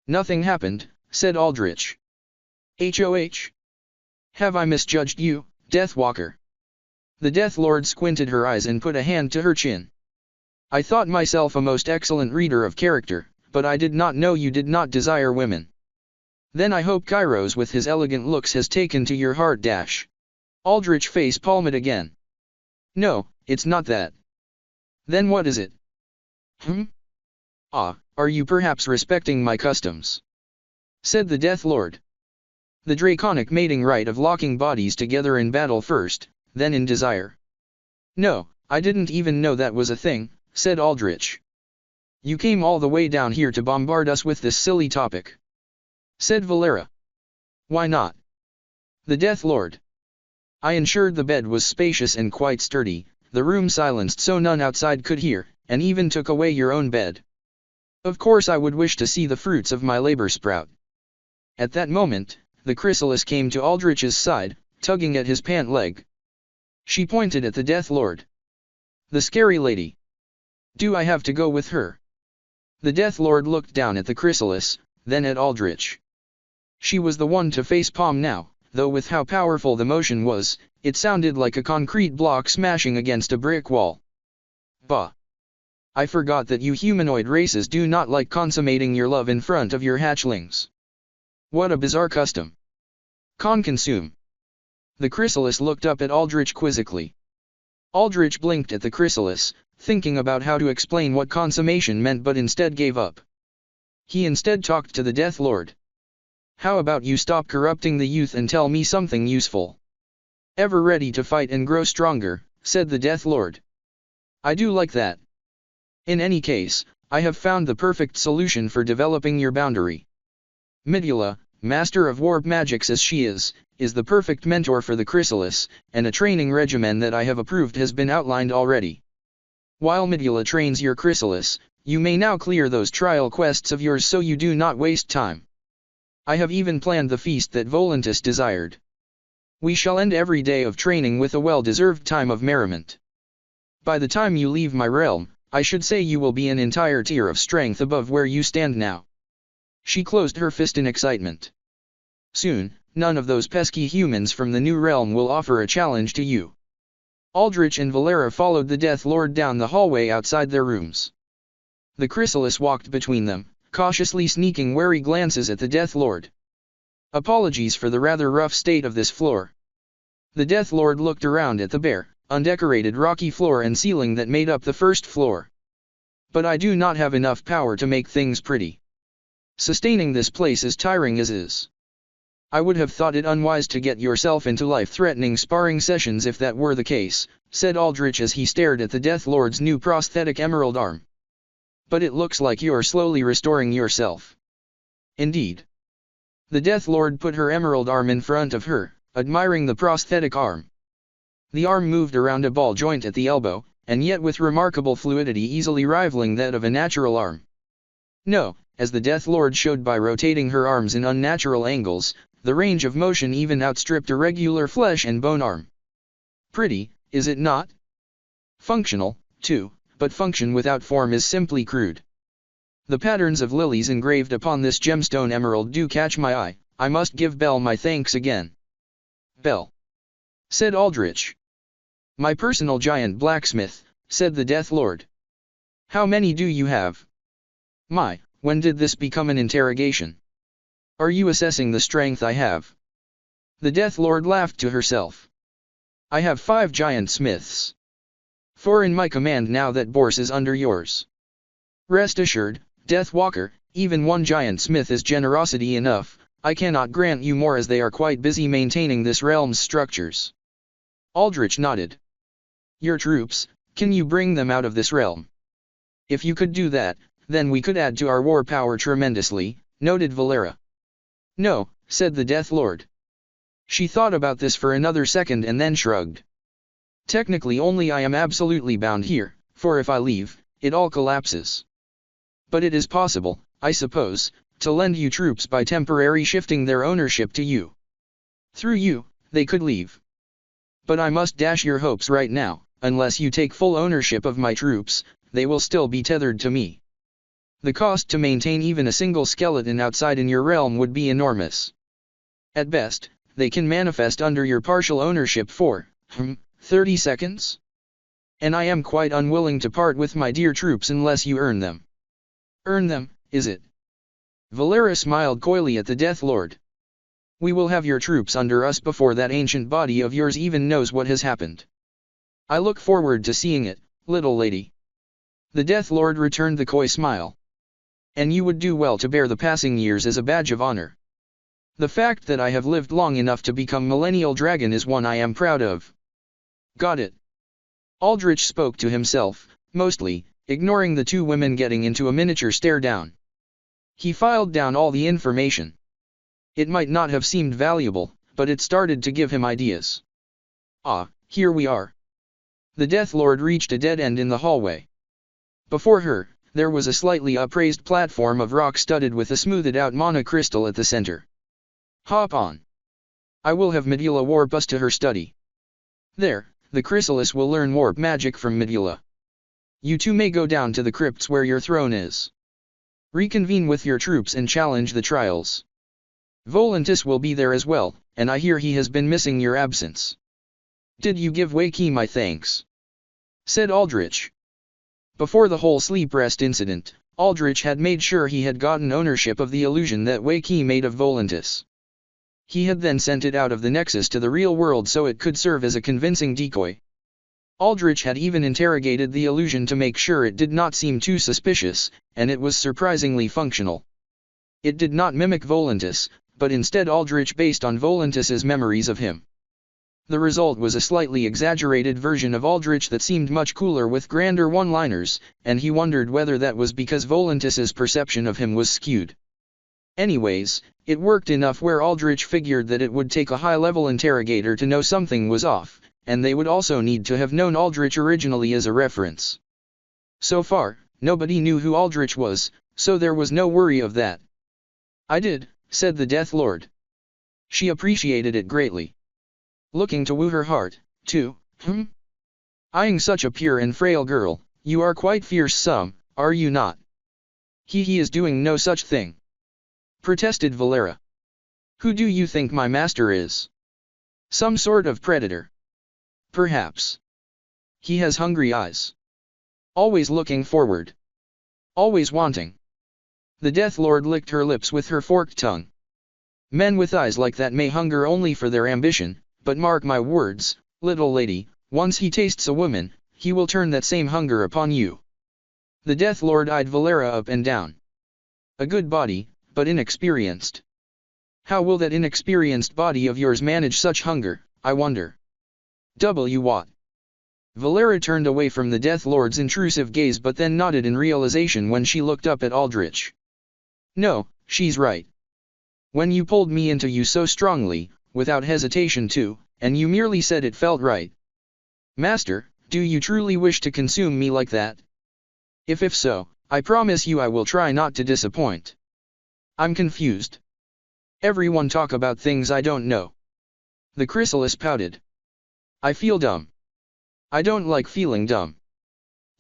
Nothing happened, said Aldrich. HOH? Have I misjudged you, Deathwalker? The Death Lord squinted her eyes and put a hand to her chin. I thought myself a most excellent reader of character, but I did not know you did not desire women. Then I hope Kairos with his elegant looks has taken to your heart dash. Aldrich face palmed again. No, it's not that. Then what is it? Ah, are you perhaps respecting my customs? Said the Death Lord. The draconic mating rite of locking bodies together in battle first, then in desire. No, I didn't even know that was a thing, said Aldrich. You came all the way down here to bombard us with this silly topic. Said Valera. Why not? The Death Lord. I ensured the bed was spacious and quite sturdy, the room silenced so none outside could hear, and even took away your own bed. Of course I would wish to see the fruits of my labor sprout. At that moment, the chrysalis came to Aldrich's side, tugging at his pant leg. She pointed at the Death Lord. The scary lady. Do I have to go with her? The Death Lord looked down at the chrysalis, then at Aldrich. She was the one to face palm now, though with how powerful the motion was, it sounded like a concrete block smashing against a brick wall. Bah! I forgot that you humanoid races do not like consummating your love in front of your hatchlings. What a bizarre custom. Consume. The chrysalis looked up at Aldrich quizzically. Aldrich blinked at the chrysalis, thinking about how to explain what consummation meant but instead gave up. He instead talked to the Death Lord. How about you stop corrupting the youth and tell me something useful? Ever ready to fight and grow stronger, said the Death Lord. I do like that. In any case, I have found the perfect solution for developing your boundary. Midula, master of warp magics as she is the perfect mentor for the chrysalis, and a training regimen that I have approved has been outlined already. While Midula trains your chrysalis, you may now clear those trial quests of yours so you do not waste time. I have even planned the feast that Volantis desired. We shall end every day of training with a well-deserved time of merriment. By the time you leave my realm, I should say you will be an entire tier of strength above where you stand now. She closed her fist in excitement. Soon, none of those pesky humans from the new realm will offer a challenge to you. Aldrich and Valera followed the Death Lord down the hallway outside their rooms. The chrysalis walked between them, cautiously sneaking wary glances at the Death Lord. Apologies for the rather rough state of this floor. The Death Lord looked around at the bare, undecorated rocky floor and ceiling that made up the first floor. But I do not have enough power to make things pretty. Sustaining this place is tiring as is. I would have thought it unwise to get yourself into life-threatening sparring sessions if that were the case, said Aldrich as he stared at the Death Lord's new prosthetic emerald arm. But it looks like you're slowly restoring yourself. Indeed. The Death Lord put her emerald arm in front of her, admiring the prosthetic arm. The arm moved around a ball joint at the elbow, and yet with remarkable fluidity easily rivaling that of a natural arm. No, as the Death Lord showed by rotating her arms in unnatural angles, the range of motion even outstripped a regular flesh and bone arm. Pretty, is it not? Functional, too, but function without form is simply crude. The patterns of lilies engraved upon this gemstone emerald do catch my eye. I must give Bell my thanks again. Bell, said Aldrich. My personal giant blacksmith, said the Death Lord. How many do you have? My, when did this become an interrogation? Are you assessing the strength I have? The Death Lord laughed to herself. I have 5 giant smiths. 4 in my command now that Bourse is under yours. Rest assured, Death Walker, even 1 giant smith is generosity enough. I cannot grant you more as they are quite busy maintaining this realm's structures. Aldrich nodded. Your troops, can you bring them out of this realm? If you could do that, then we could add to our war power tremendously, noted Valera. No, said the Death Lord. She thought about this for another second and then shrugged. Technically only I am absolutely bound here, for if I leave, it all collapses. But it is possible, I suppose, to lend you troops by temporary shifting their ownership to you. Through you, they could leave. But I must dash your hopes right now, unless you take full ownership of my troops, they will still be tethered to me. The cost to maintain even a single skeleton outside in your realm would be enormous. At best, they can manifest under your partial ownership for, 30 seconds? And I am quite unwilling to part with my dear troops unless you earn them. Earn them, is it? Valera smiled coyly at the Death Lord. We will have your troops under us before that ancient body of yours even knows what has happened. I look forward to seeing it, little lady. The Death Lord returned the coy smile. And you would do well to bear the passing years as a badge of honor. The fact that I have lived long enough to become Millennial Dragon is one I am proud of. Got it. Aldrich spoke to himself, mostly, ignoring the 2 women getting into a miniature stare-down. He filed down all the information. It might not have seemed valuable, but it started to give him ideas. Ah, here we are. The Death Lord reached a dead end in the hallway. Before her, there was a slightly upraised platform of rock studded with a smoothed-out monocrystal at the center. Hop on. I will have Medulla warp us to her study. There, the chrysalis will learn warp magic from Medulla. You 2 may go down to the crypts where your throne is. Reconvene with your troops and challenge the trials. Volantis will be there as well, and I hear he has been missing your absence. Did you give Wakey my thanks? Said Aldrich. Before the whole sleep-rest incident, Aldrich had made sure he had gotten ownership of the illusion that Wakey made of Volantis. He had then sent it out of the Nexus to the real world so it could serve as a convincing decoy. Aldrich had even interrogated the illusion to make sure it did not seem too suspicious, and it was surprisingly functional. It did not mimic Volantis, but instead Aldrich based on Volantis's memories of him. The result was a slightly exaggerated version of Aldrich that seemed much cooler with grander one-liners, and he wondered whether that was because Volantis's perception of him was skewed. Anyways, it worked enough where Aldrich figured that it would take a high-level interrogator to know something was off, and they would also need to have known Aldrich originally as a reference. So far, nobody knew who Aldrich was, so there was no worry of that. I did, said the Death Lord. She appreciated it greatly. Looking to woo her heart, too, Eyeing such a pure and frail girl, you are quite fearsome, are you not? He is doing no such thing. Protested Valera. Who do you think my master is? Some sort of predator. Perhaps. He has hungry eyes. Always looking forward. Always wanting. The Death Lord licked her lips with her forked tongue. Men with eyes like that may hunger only for their ambition, but mark my words, little lady, once he tastes a woman, he will turn that same hunger upon you. The Death Lord eyed Valera up and down. A good body, but inexperienced. How will that inexperienced body of yours manage such hunger, I wonder? What? Valera turned away from the Death Lord's intrusive gaze but then nodded in realization when she looked up at Aldrich. No, she's right. When you pulled me into you so strongly, without hesitation too, and you merely said it felt right. Master, Do you truly wish to consume me like that? If so, I promise you I will try not to disappoint. I'm confused. Everyone talk about things I don't know. The chrysalis pouted. I feel dumb. I don't like feeling dumb.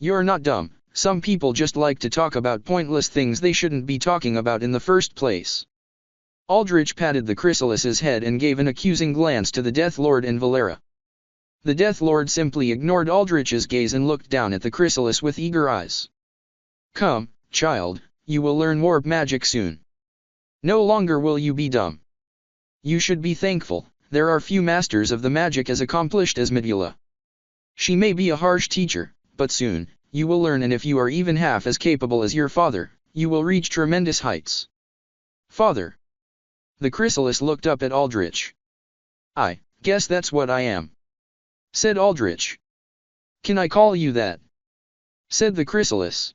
You're not dumb, some people just like to talk about pointless things they shouldn't be talking about in the first place. Aldrich patted the chrysalis's head and gave an accusing glance to the Death Lord and Valera. The Death Lord simply ignored Aldrich's gaze and looked down at the chrysalis with eager eyes. Come, child, you will learn warp magic soon. No longer will you be dumb. You should be thankful, there are few masters of the magic as accomplished as Medulla. She may be a harsh teacher, but soon, you will learn, and if you are even half as capable as your father, you will reach tremendous heights. Father. The chrysalis looked up at Aldrich. I guess that's what I am, said Aldrich. Can I call you that? Said the chrysalis.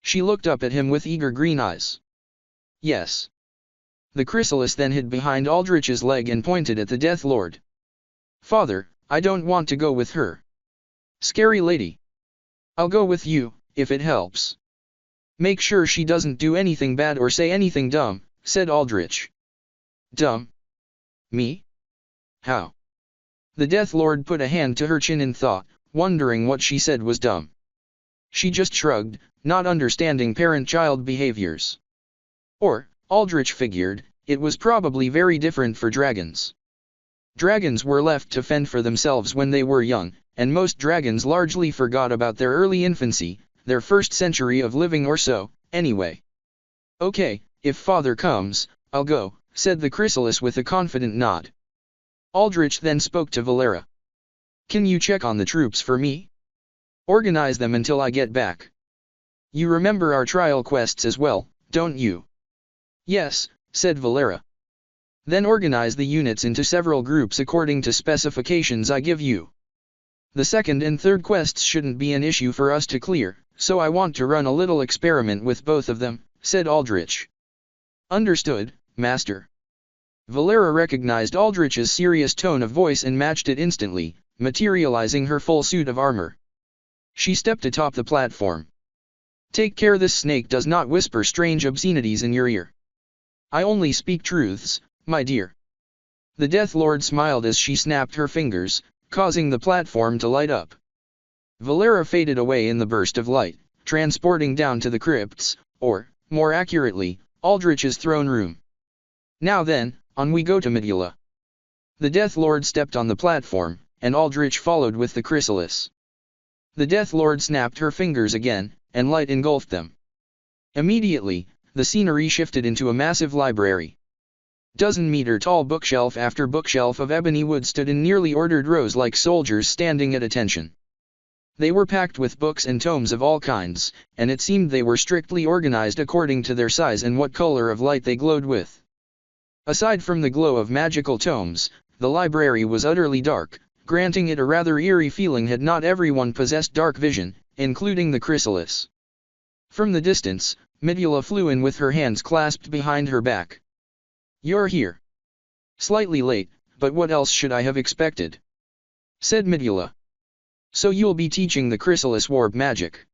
She looked up at him with eager green eyes. Yes. The chrysalis then hid behind Aldrich's leg and pointed at the Death Lord. Father, I don't want to go with her. Scary lady. I'll go with you, if it helps. Make sure she doesn't do anything bad or say anything dumb, said Aldrich. Dumb? Me? How? The Death Lord put a hand to her chin in thought, wondering what she said was dumb. She just shrugged, not understanding parent-child behaviors. Or, Aldrich figured, it was probably very different for dragons. Dragons were left to fend for themselves when they were young, and most dragons largely forgot about their early infancy, their first century of living or so, anyway. Okay, if father comes, I'll go, said the chrysalis with a confident nod. Aldrich then spoke to Valera. Can you check on the troops for me? Organize them until I get back. You remember our trial quests as well, don't you? Yes, said Valera. Then organize the units into several groups according to specifications I give you. The second and third quests shouldn't be an issue for us to clear, so I want to run a little experiment with both of them, said Aldrich. Understood, Master. Valera recognized Aldrich's serious tone of voice and matched it instantly, materializing her full suit of armor. She stepped atop the platform. Take care this snake does not whisper strange obscenities in your ear. I only speak truths, my dear. The Death Lord smiled as she snapped her fingers, causing the platform to light up. Valera faded away in the burst of light, transporting down to the crypts, or, more accurately, Aldrich's throne room. Now then, on we go to Medulla. The Death Lord stepped on the platform, and Aldrich followed with the chrysalis. The Death Lord snapped her fingers again, and light engulfed them. Immediately, the scenery shifted into a massive library. Dozen-meter-tall bookshelf after bookshelf of ebony wood stood in nearly ordered rows like soldiers standing at attention. They were packed with books and tomes of all kinds, and it seemed they were strictly organized according to their size and what color of light they glowed with. Aside from the glow of magical tomes, the library was utterly dark, granting it a rather eerie feeling had not everyone possessed dark vision, including the chrysalis. From the distance, Medulla flew in with her hands clasped behind her back. You're here. Slightly late, but what else should I have expected? Said Medulla. So you'll be teaching the chrysalis warp magic?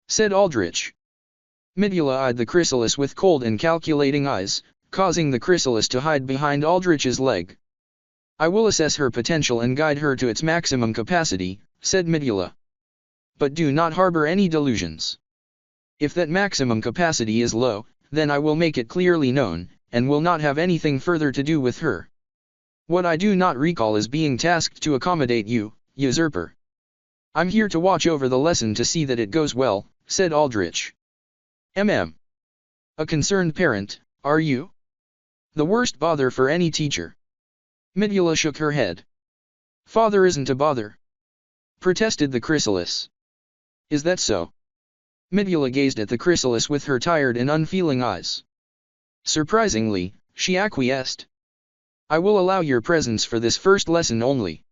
Said Aldrich. Medulla eyed the chrysalis with cold and calculating eyes, causing the chrysalis to hide behind Aldrich's leg. I will assess her potential and guide her to its maximum capacity, said Medulla. But do not harbor any delusions. If that maximum capacity is low, then I will make it clearly known, and will not have anything further to do with her. What I do not recall is being tasked to accommodate you, usurper. I'm here to watch over the lesson to see that it goes well, said Aldrich. A concerned parent, are you? The worst bother for any teacher. Medulla shook her head. Father isn't a bother, protested the chrysalis. Is that so? Medulla gazed at the chrysalis with her tired and unfeeling eyes. Surprisingly, she acquiesced. I will allow your presence for this first lesson only.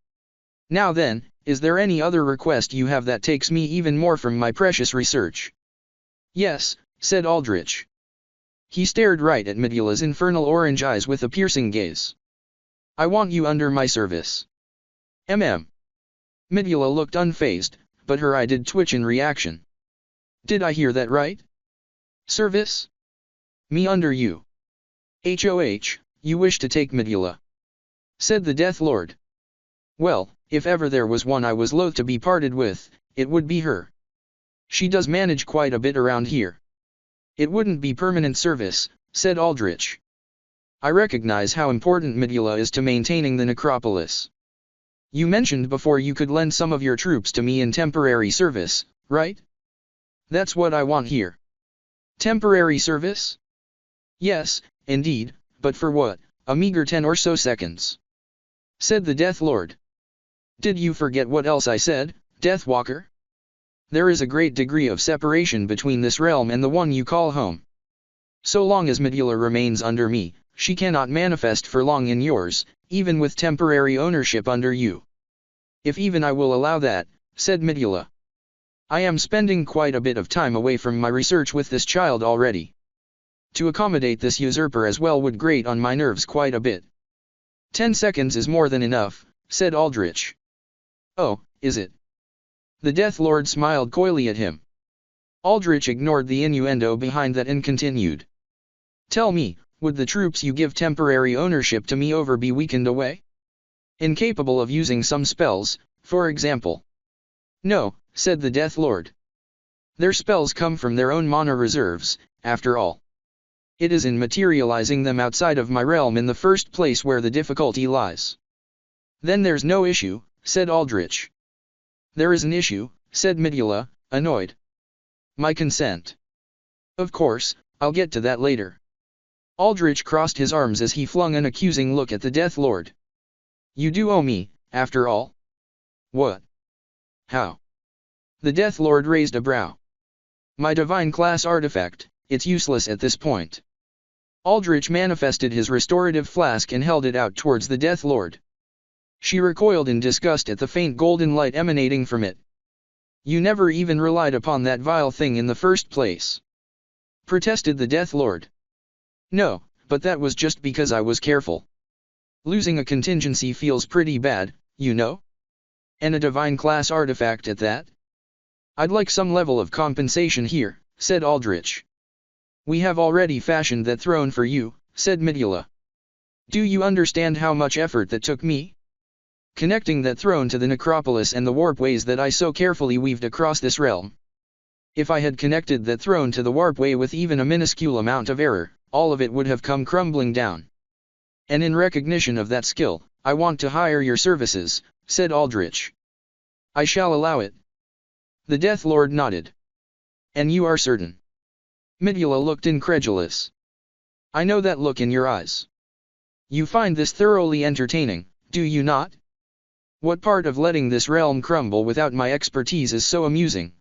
Now then, is there any other request you have that takes me even more from my precious research? Yes, said Aldrich. He stared right at Medulla's infernal orange eyes with a piercing gaze. I want you under my service. Midula looked unfazed, but her eye did twitch in reaction. Did I hear that right? Service? Me under you. HOH, you wish to take Midula? Said the Death Lord. Well, if ever there was one I was loath to be parted with, it would be her. She does manage quite a bit around here. It wouldn't be permanent service, said Aldrich. I recognize how important Midula is to maintaining the necropolis. You mentioned before you could lend some of your troops to me in temporary service, right? That's what I want here. Temporary service? Yes, indeed, but for what, a meager 10 or so seconds. Said the Death Lord. Did you forget what else I said, Deathwalker? There is a great degree of separation between this realm and the one you call home. So long as Midula remains under me, she cannot manifest for long in yours, even with temporary ownership under you. If even I will allow that, said Midula. I am spending quite a bit of time away from my research with this child already. To accommodate this usurper as well would grate on my nerves quite a bit. 10 seconds is more than enough, said Aldrich. Oh, is it? The Death Lord smiled coyly at him. Aldrich ignored the innuendo behind that and continued. Tell me, would the troops you give temporary ownership to me over be weakened away? Incapable of using some spells, for example? No, said the Death Lord. Their spells come from their own mana reserves, after all. It is in materializing them outside of my realm in the first place where the difficulty lies. Then there's no issue, said Aldrich. There is an issue, said Midula, annoyed. My consent. Of course, I'll get to that later. Aldrich crossed his arms as he flung an accusing look at the Death Lord. You do owe me, after all? What? How? The Death Lord raised a brow. My divine class artifact, it's useless at this point. Aldrich manifested his restorative flask and held it out towards the Death Lord. She recoiled in disgust at the faint golden light emanating from it. You never even relied upon that vile thing in the first place. Protested the Death Lord. No, but that was just because I was careful. Losing a contingency feels pretty bad, you know? And a divine class artifact at that? I'd like some level of compensation here, said Aldrich. We have already fashioned that throne for you, said Midula. Do you understand how much effort that took me? Connecting that throne to the necropolis and the warpways that I so carefully weaved across this realm. If I had connected that throne to the warpway with even a minuscule amount of error, all of it would have come crumbling down. And in recognition of that skill, I want to hire your services, said Aldrich. I shall allow it. The Death Lord nodded. And you are certain? Midula looked incredulous. I know that look in your eyes. You find this thoroughly entertaining, do you not? What part of letting this realm crumble without my expertise is so amusing?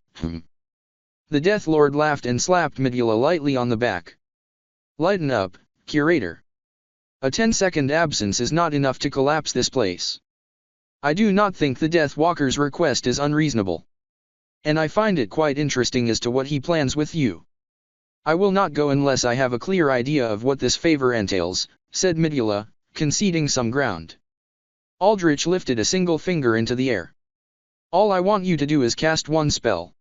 The Death Lord laughed and slapped Midula lightly on the back. Lighten up, curator. A 10-second absence is not enough to collapse this place. I do not think the Death Walker's request is unreasonable. And I find it quite interesting as to what he plans with you. I will not go unless I have a clear idea of what this favor entails, said Midula, conceding some ground. Aldrich lifted a single finger into the air. All I want you to do is cast one spell.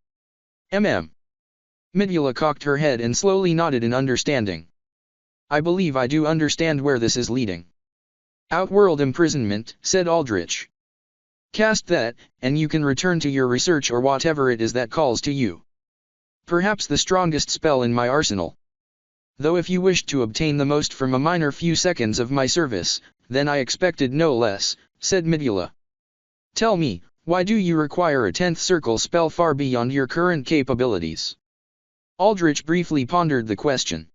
Midula cocked her head and slowly nodded in understanding. I believe I do understand where this is leading. Outworld imprisonment, said Aldrich. Cast that, and you can return to your research or whatever it is that calls to you. Perhaps the strongest spell in my arsenal. Though if you wished to obtain the most from a minor few seconds of my service, then I expected no less, said Midula. Tell me, why do you require a 10th circle spell far beyond your current capabilities? Aldrich briefly pondered the question.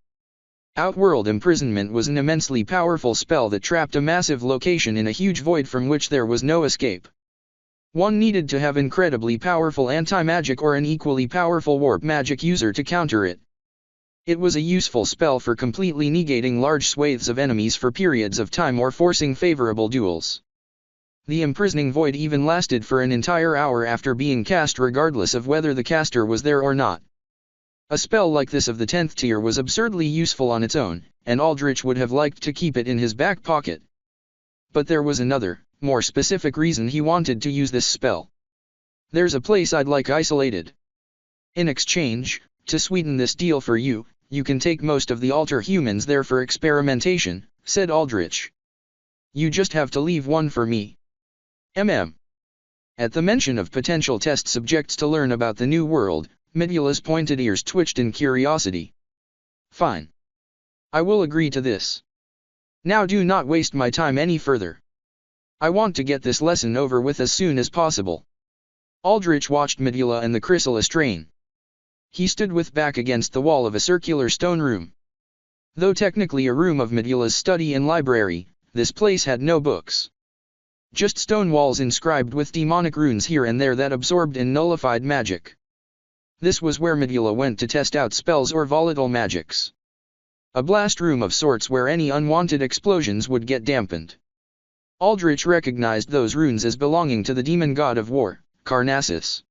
Outworld imprisonment was an immensely powerful spell that trapped a massive location in a huge void from which there was no escape. One needed to have incredibly powerful anti-magic or an equally powerful warp magic user to counter it. It was a useful spell for completely negating large swathes of enemies for periods of time or forcing favorable duels. The imprisoning void even lasted for an entire hour after being cast regardless of whether the caster was there or not. A spell like this of the 10th tier was absurdly useful on its own, and Aldrich would have liked to keep it in his back pocket. But there was another, more specific reason he wanted to use this spell. There's a place I'd like isolated. In exchange, to sweeten this deal for you, you can take most of the alter humans there for experimentation, said Aldrich. You just have to leave one for me. At the mention of potential test subjects to learn about the new world, Midula's pointed ears twitched in curiosity. Fine. I will agree to this. Now do not waste my time any further. I want to get this lesson over with as soon as possible. Aldrich watched Midula and the chrysalis train. He stood with back against the wall of a circular stone room. Though technically a room of Midula's study and library, this place had no books. Just stone walls inscribed with demonic runes here and there that absorbed and nullified magic. This was where Midula went to test out spells or volatile magics. A blast room of sorts where any unwanted explosions would get dampened. Aldrich recognized those runes as belonging to the demon god of war, Carnassus.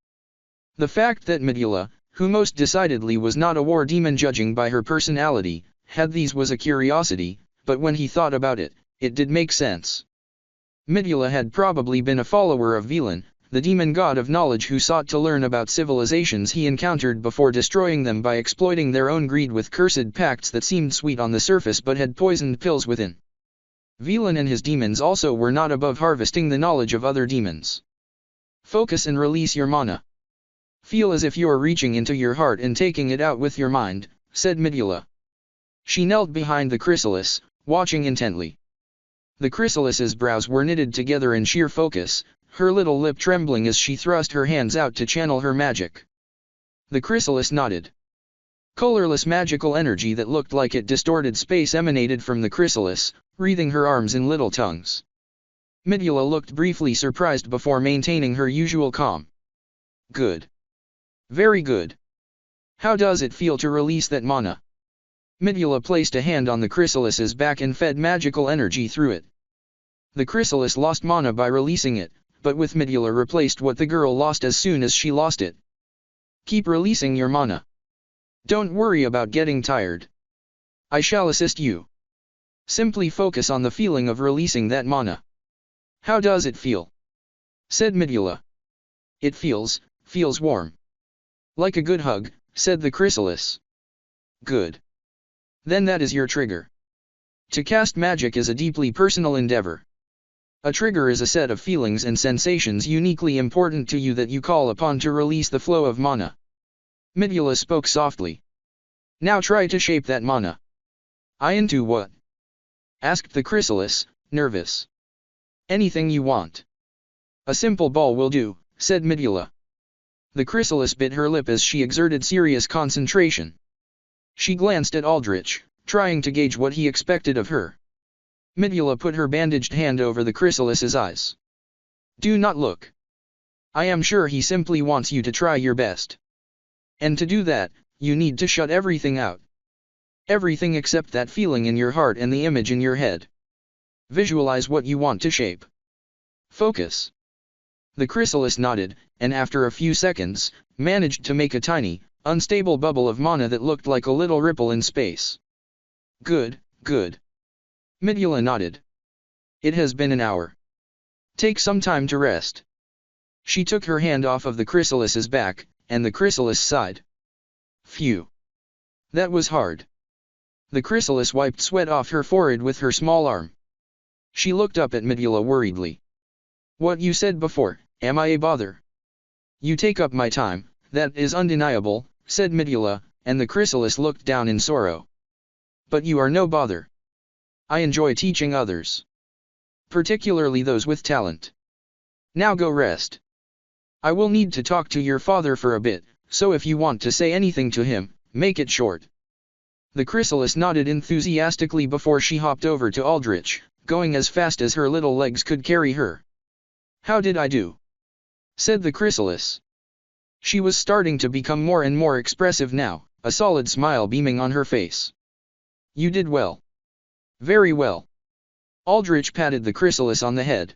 The fact that Midula, who most decidedly was not a war demon judging by her personality, had these was a curiosity, but when he thought about it, it did make sense. Midula had probably been a follower of Velan, the demon god of knowledge who sought to learn about civilizations he encountered before destroying them by exploiting their own greed with cursed pacts that seemed sweet on the surface but had poisoned pills within. Velan and his demons also were not above harvesting the knowledge of other demons. Focus and release your mana. Feel as if you are reaching into your heart and taking it out with your mind, said Midula. She knelt behind the chrysalis, watching intently. The chrysalis's brows were knitted together in sheer focus, her little lip trembling as she thrust her hands out to channel her magic. The chrysalis nodded. Colorless magical energy that looked like it distorted space emanated from the chrysalis, wreathing her arms in little tongues. Midula looked briefly surprised before maintaining her usual calm. Good. Very good. How does it feel to release that mana? Midula placed a hand on the chrysalis's back and fed magical energy through it. The chrysalis lost mana by releasing it, but with Midula replaced what the girl lost as soon as she lost it. Keep releasing your mana. Don't worry about getting tired. I shall assist you. Simply focus on the feeling of releasing that mana. How does it feel? Said Midula. It feels warm. Like a good hug, said the chrysalis. Good. Then that is your trigger. To cast magic is a deeply personal endeavor. A trigger is a set of feelings and sensations uniquely important to you that you call upon to release the flow of mana. Midula spoke softly. Now try to shape that mana. Into what? Asked the chrysalis, nervous. Anything you want. A simple ball will do, said Midula. The chrysalis bit her lip as she exerted serious concentration. She glanced at Aldrich, trying to gauge what he expected of her. Midula put her bandaged hand over the chrysalis's eyes. Do not look. I am sure he simply wants you to try your best. And to do that, you need to shut everything out. Everything except that feeling in your heart and the image in your head. Visualize what you want to shape. Focus. The chrysalis nodded, and after a few seconds, managed to make a tiny, unstable bubble of mana that looked like a little ripple in space. Good, good. Midula nodded. It has been an hour. Take some time to rest. She took her hand off of the chrysalis's back, and the chrysalis sighed. Phew. That was hard. The chrysalis wiped sweat off her forehead with her small arm. She looked up at Midula worriedly. What you said before, am I a bother? You take up my time, that is undeniable, said Midula, and the chrysalis looked down in sorrow. But you are no bother. I enjoy teaching others. Particularly those with talent. Now go rest. I will need to talk to your father for a bit, so if you want to say anything to him, make it short. The chrysalis nodded enthusiastically before she hopped over to Aldrich, going as fast as her little legs could carry her. How did I do? Said the chrysalis. She was starting to become more and more expressive now, a solid smile beaming on her face. You did well. Very well. Aldrich patted the chrysalis on the head.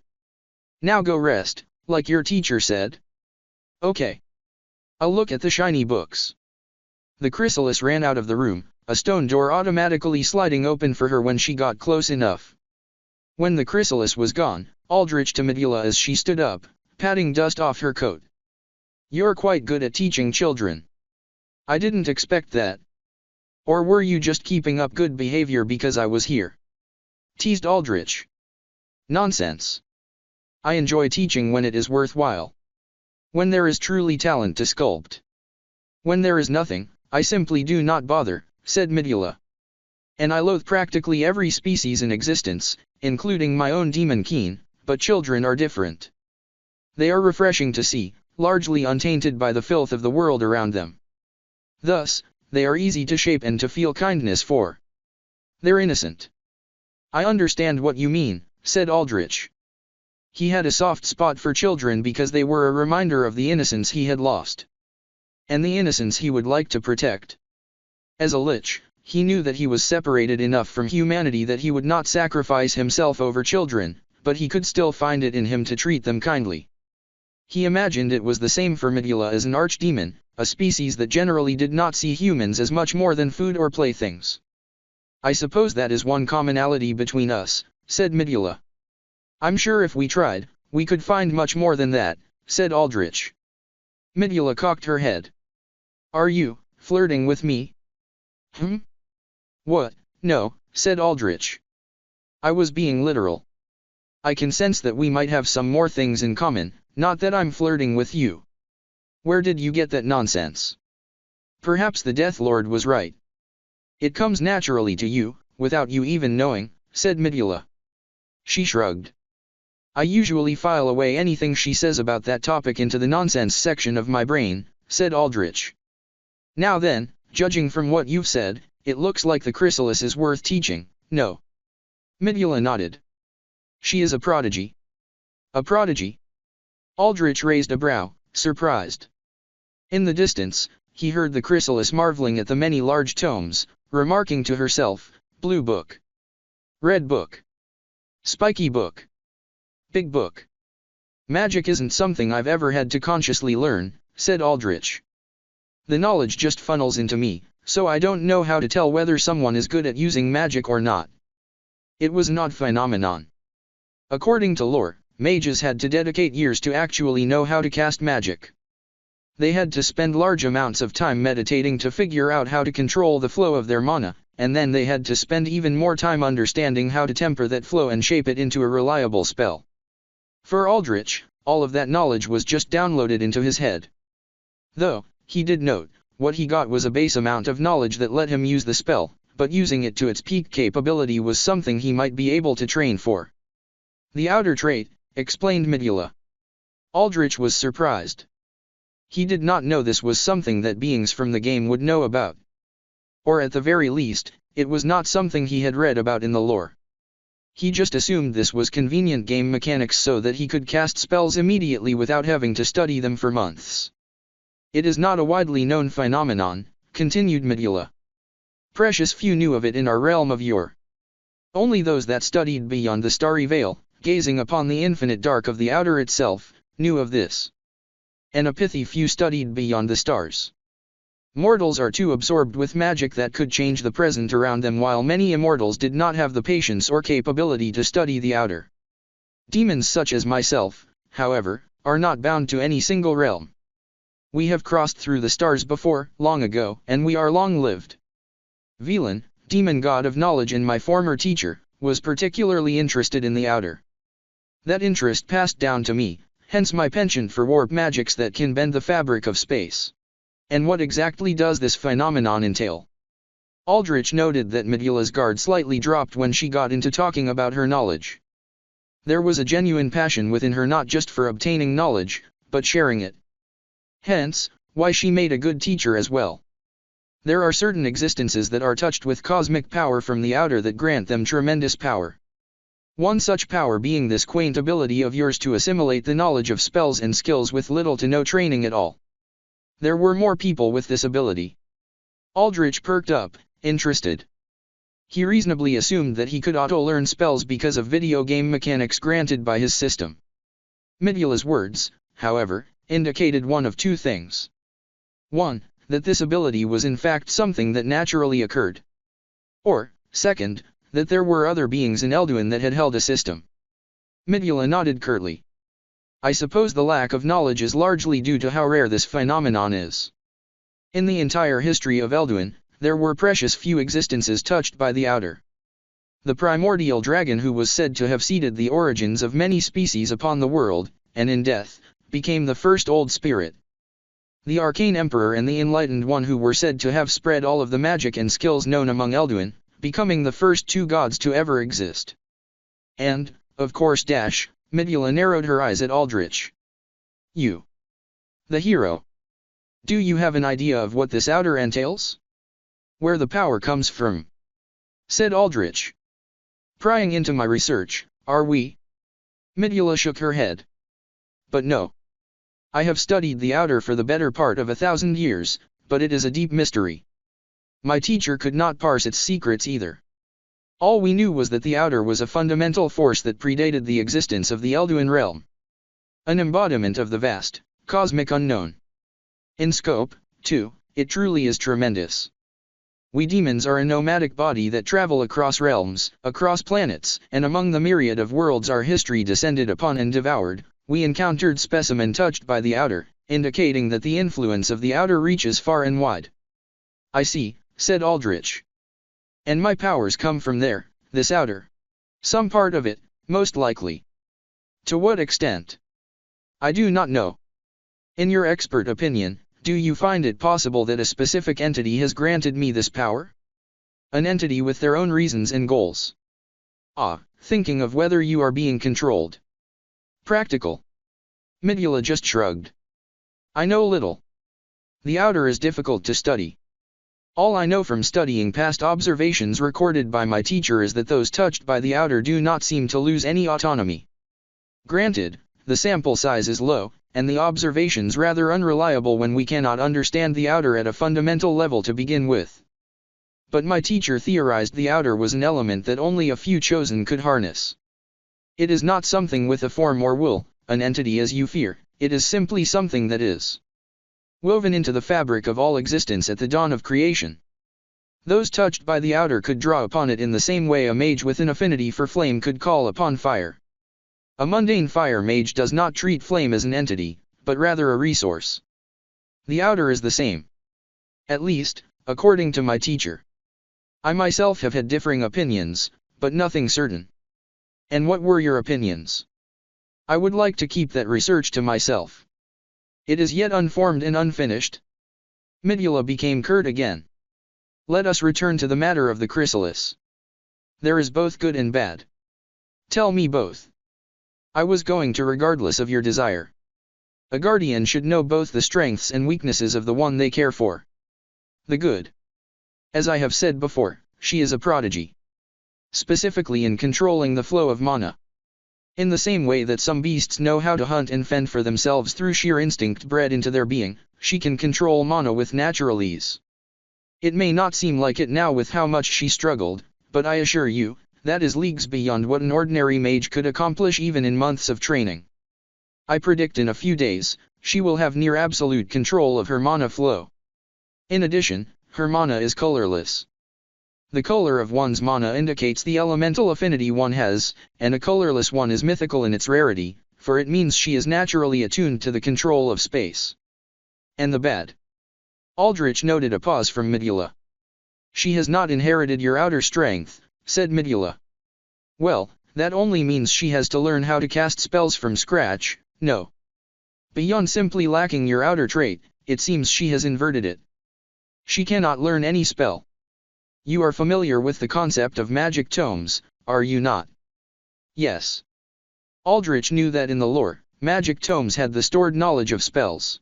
Now go rest, like your teacher said. Okay. I'll look at the shiny books. The chrysalis ran out of the room, a stone door automatically sliding open for her when she got close enough. When the chrysalis was gone, Aldrich to Midula as she stood up, patting dust off her coat. You're quite good at teaching children. I didn't expect that. Or were you just keeping up good behavior because I was here? Teased Aldrich. Nonsense. I enjoy teaching when it is worthwhile. When there is truly talent to sculpt. When there is nothing, I simply do not bother, said Midula. And I loathe practically every species in existence, including my own demon keen, but children are different. They are refreshing to see, largely untainted by the filth of the world around them. Thus, they are easy to shape and to feel kindness for. They're innocent. I understand what you mean, said Aldrich. He had a soft spot for children because they were a reminder of the innocence he had lost. And the innocence he would like to protect. As a lich, he knew that he was separated enough from humanity that he would not sacrifice himself over children, but he could still find it in him to treat them kindly. He imagined it was the same for Midula as an archdemon, a species that generally did not see humans as much more than food or playthings. I suppose that is one commonality between us, said Midula. I'm sure if we tried, we could find much more than that, said Aldrich. Midula cocked her head. Are you flirting with me? What? No, said Aldrich. I was being literal. I can sense that we might have some more things in common, not that I'm flirting with you. Where did you get that nonsense? Perhaps the Death Lord was right. It comes naturally to you, without you even knowing, said Midula. She shrugged. I usually file away anything she says about that topic into the nonsense section of my brain, said Aldrich. Now then, judging from what you've said, it looks like the chrysalis is worth teaching, no? Midula nodded. She is a prodigy. A prodigy? Aldrich raised a brow, surprised. In the distance, he heard the chrysalis marveling at the many large tomes, remarking to herself, blue book. Red book. Spiky book. Big book. Magic isn't something I've ever had to consciously learn, said Aldrich. The knowledge just funnels into me, so I don't know how to tell whether someone is good at using magic or not. It was an odd phenomenon. According to lore, mages had to dedicate years to actually know how to cast magic. They had to spend large amounts of time meditating to figure out how to control the flow of their mana, and then they had to spend even more time understanding how to temper that flow and shape it into a reliable spell. For Aldrich, all of that knowledge was just downloaded into his head. Though, he did note, what he got was a base amount of knowledge that let him use the spell, but using it to its peak capability was something he might be able to train for. The outer trait, explained Midula. Aldrich was surprised. He did not know this was something that beings from the game would know about. Or at the very least, it was not something he had read about in the lore. He just assumed this was convenient game mechanics so that he could cast spells immediately without having to study them for months. It is not a widely known phenomenon, continued Midula. Precious few knew of it in our realm of yore. Only those that studied beyond the starry veil, gazing upon the infinite dark of the outer itself, knew of this. And a pithy few studied beyond the stars. Mortals are too absorbed with magic that could change the present around them, while many immortals did not have the patience or capability to study the outer. Demons such as myself, however, are not bound to any single realm. We have crossed through the stars before, long ago, and we are long-lived. Velan, demon god of knowledge and my former teacher, was particularly interested in the outer. That interest passed down to me, hence my penchant for warp magics that can bend the fabric of space. And what exactly does this phenomenon entail? Aldrich noted that Midula's guard slightly dropped when she got into talking about her knowledge. There was a genuine passion within her, not just for obtaining knowledge, but sharing it. Hence, why she made a good teacher as well. There are certain existences that are touched with cosmic power from the outer that grant them tremendous power. One such power being this quaint ability of yours to assimilate the knowledge of spells and skills with little to no training at all. There were more people with this ability. Aldrich perked up, interested. He reasonably assumed that he could auto-learn spells because of video game mechanics granted by his system. Midula's words, however, indicated one of two things. One, that this ability was in fact something that naturally occurred. Or, second, that there were other beings in Elduin that had held a system. Midula nodded curtly. I suppose the lack of knowledge is largely due to how rare this phenomenon is. In the entire history of Elduin, there were precious few existences touched by the outer. The primordial dragon, who was said to have seeded the origins of many species upon the world, and in death, became the first old spirit. The arcane emperor and the enlightened one, who were said to have spread all of the magic and skills known among Elduin, becoming the first two gods to ever exist. And, of course, Midula narrowed her eyes at Aldrich. You, the hero. Do you have an idea of what this outer entails? Where the power comes from? Said Aldrich. Prying into my research, are we? Midula shook her head. But no. I have studied the outer for the better part of 1,000 years, but it is a deep mystery. My teacher could not parse its secrets either. All we knew was that the outer was a fundamental force that predated the existence of the Elduin realm. An embodiment of the vast, cosmic unknown. In scope, too, it truly is tremendous. We demons are a nomadic body that travel across realms, across planets, and among the myriad of worlds our history descended upon and devoured, we encountered specimen touched by the outer, indicating that the influence of the outer reaches far and wide. I see, said Aldrich. And my powers come from there, this outer. Some part of it, most likely. To what extent? I do not know. In your expert opinion, do you find it possible that a specific entity has granted me this power? An entity with their own reasons and goals. Thinking of whether you are being controlled. Practical. Midula just shrugged. I know little. The outer is difficult to study. All I know from studying past observations recorded by my teacher is that those touched by the outer do not seem to lose any autonomy. Granted, the sample size is low, and the observations rather unreliable when we cannot understand the outer at a fundamental level to begin with. But my teacher theorized the outer was an element that only a few chosen could harness. It is not something with a form or will, an entity as you fear, it is simply something that is woven into the fabric of all existence at the dawn of creation. Those touched by the outer could draw upon it in the same way a mage with an affinity for flame could call upon fire. A mundane fire mage does not treat flame as an entity, but rather a resource. The outer is the same. At least, according to my teacher. I myself have had differing opinions, but nothing certain. And what were your opinions? I would like to keep that research to myself. It is yet unformed and unfinished. Midula became curt again. Let us return to the matter of the chrysalis. There is both good and bad. Tell me both. I was going to, regardless of your desire. A guardian should know both the strengths and weaknesses of the one they care for. The good. As I have said before, she is a prodigy. Specifically in controlling the flow of mana. In the same way that some beasts know how to hunt and fend for themselves through sheer instinct bred into their being, she can control mana with natural ease. It may not seem like it now with how much she struggled, but I assure you, that is leagues beyond what an ordinary mage could accomplish even in months of training. I predict in a few days, she will have near absolute control of her mana flow. In addition, her mana is colorless. The color of one's mana indicates the elemental affinity one has, and a colorless one is mythical in its rarity, for it means she is naturally attuned to the control of space. And the bad. Aldrich noted a pause from Midula. She has not inherited your outer strength, said Midula. Well, that only means she has to learn how to cast spells from scratch, no. Beyond simply lacking your outer trait, it seems she has inverted it. She cannot learn any spell. You are familiar with the concept of magic tomes, are you not? Yes. Aldrich knew that in the lore, magic tomes had the stored knowledge of spells.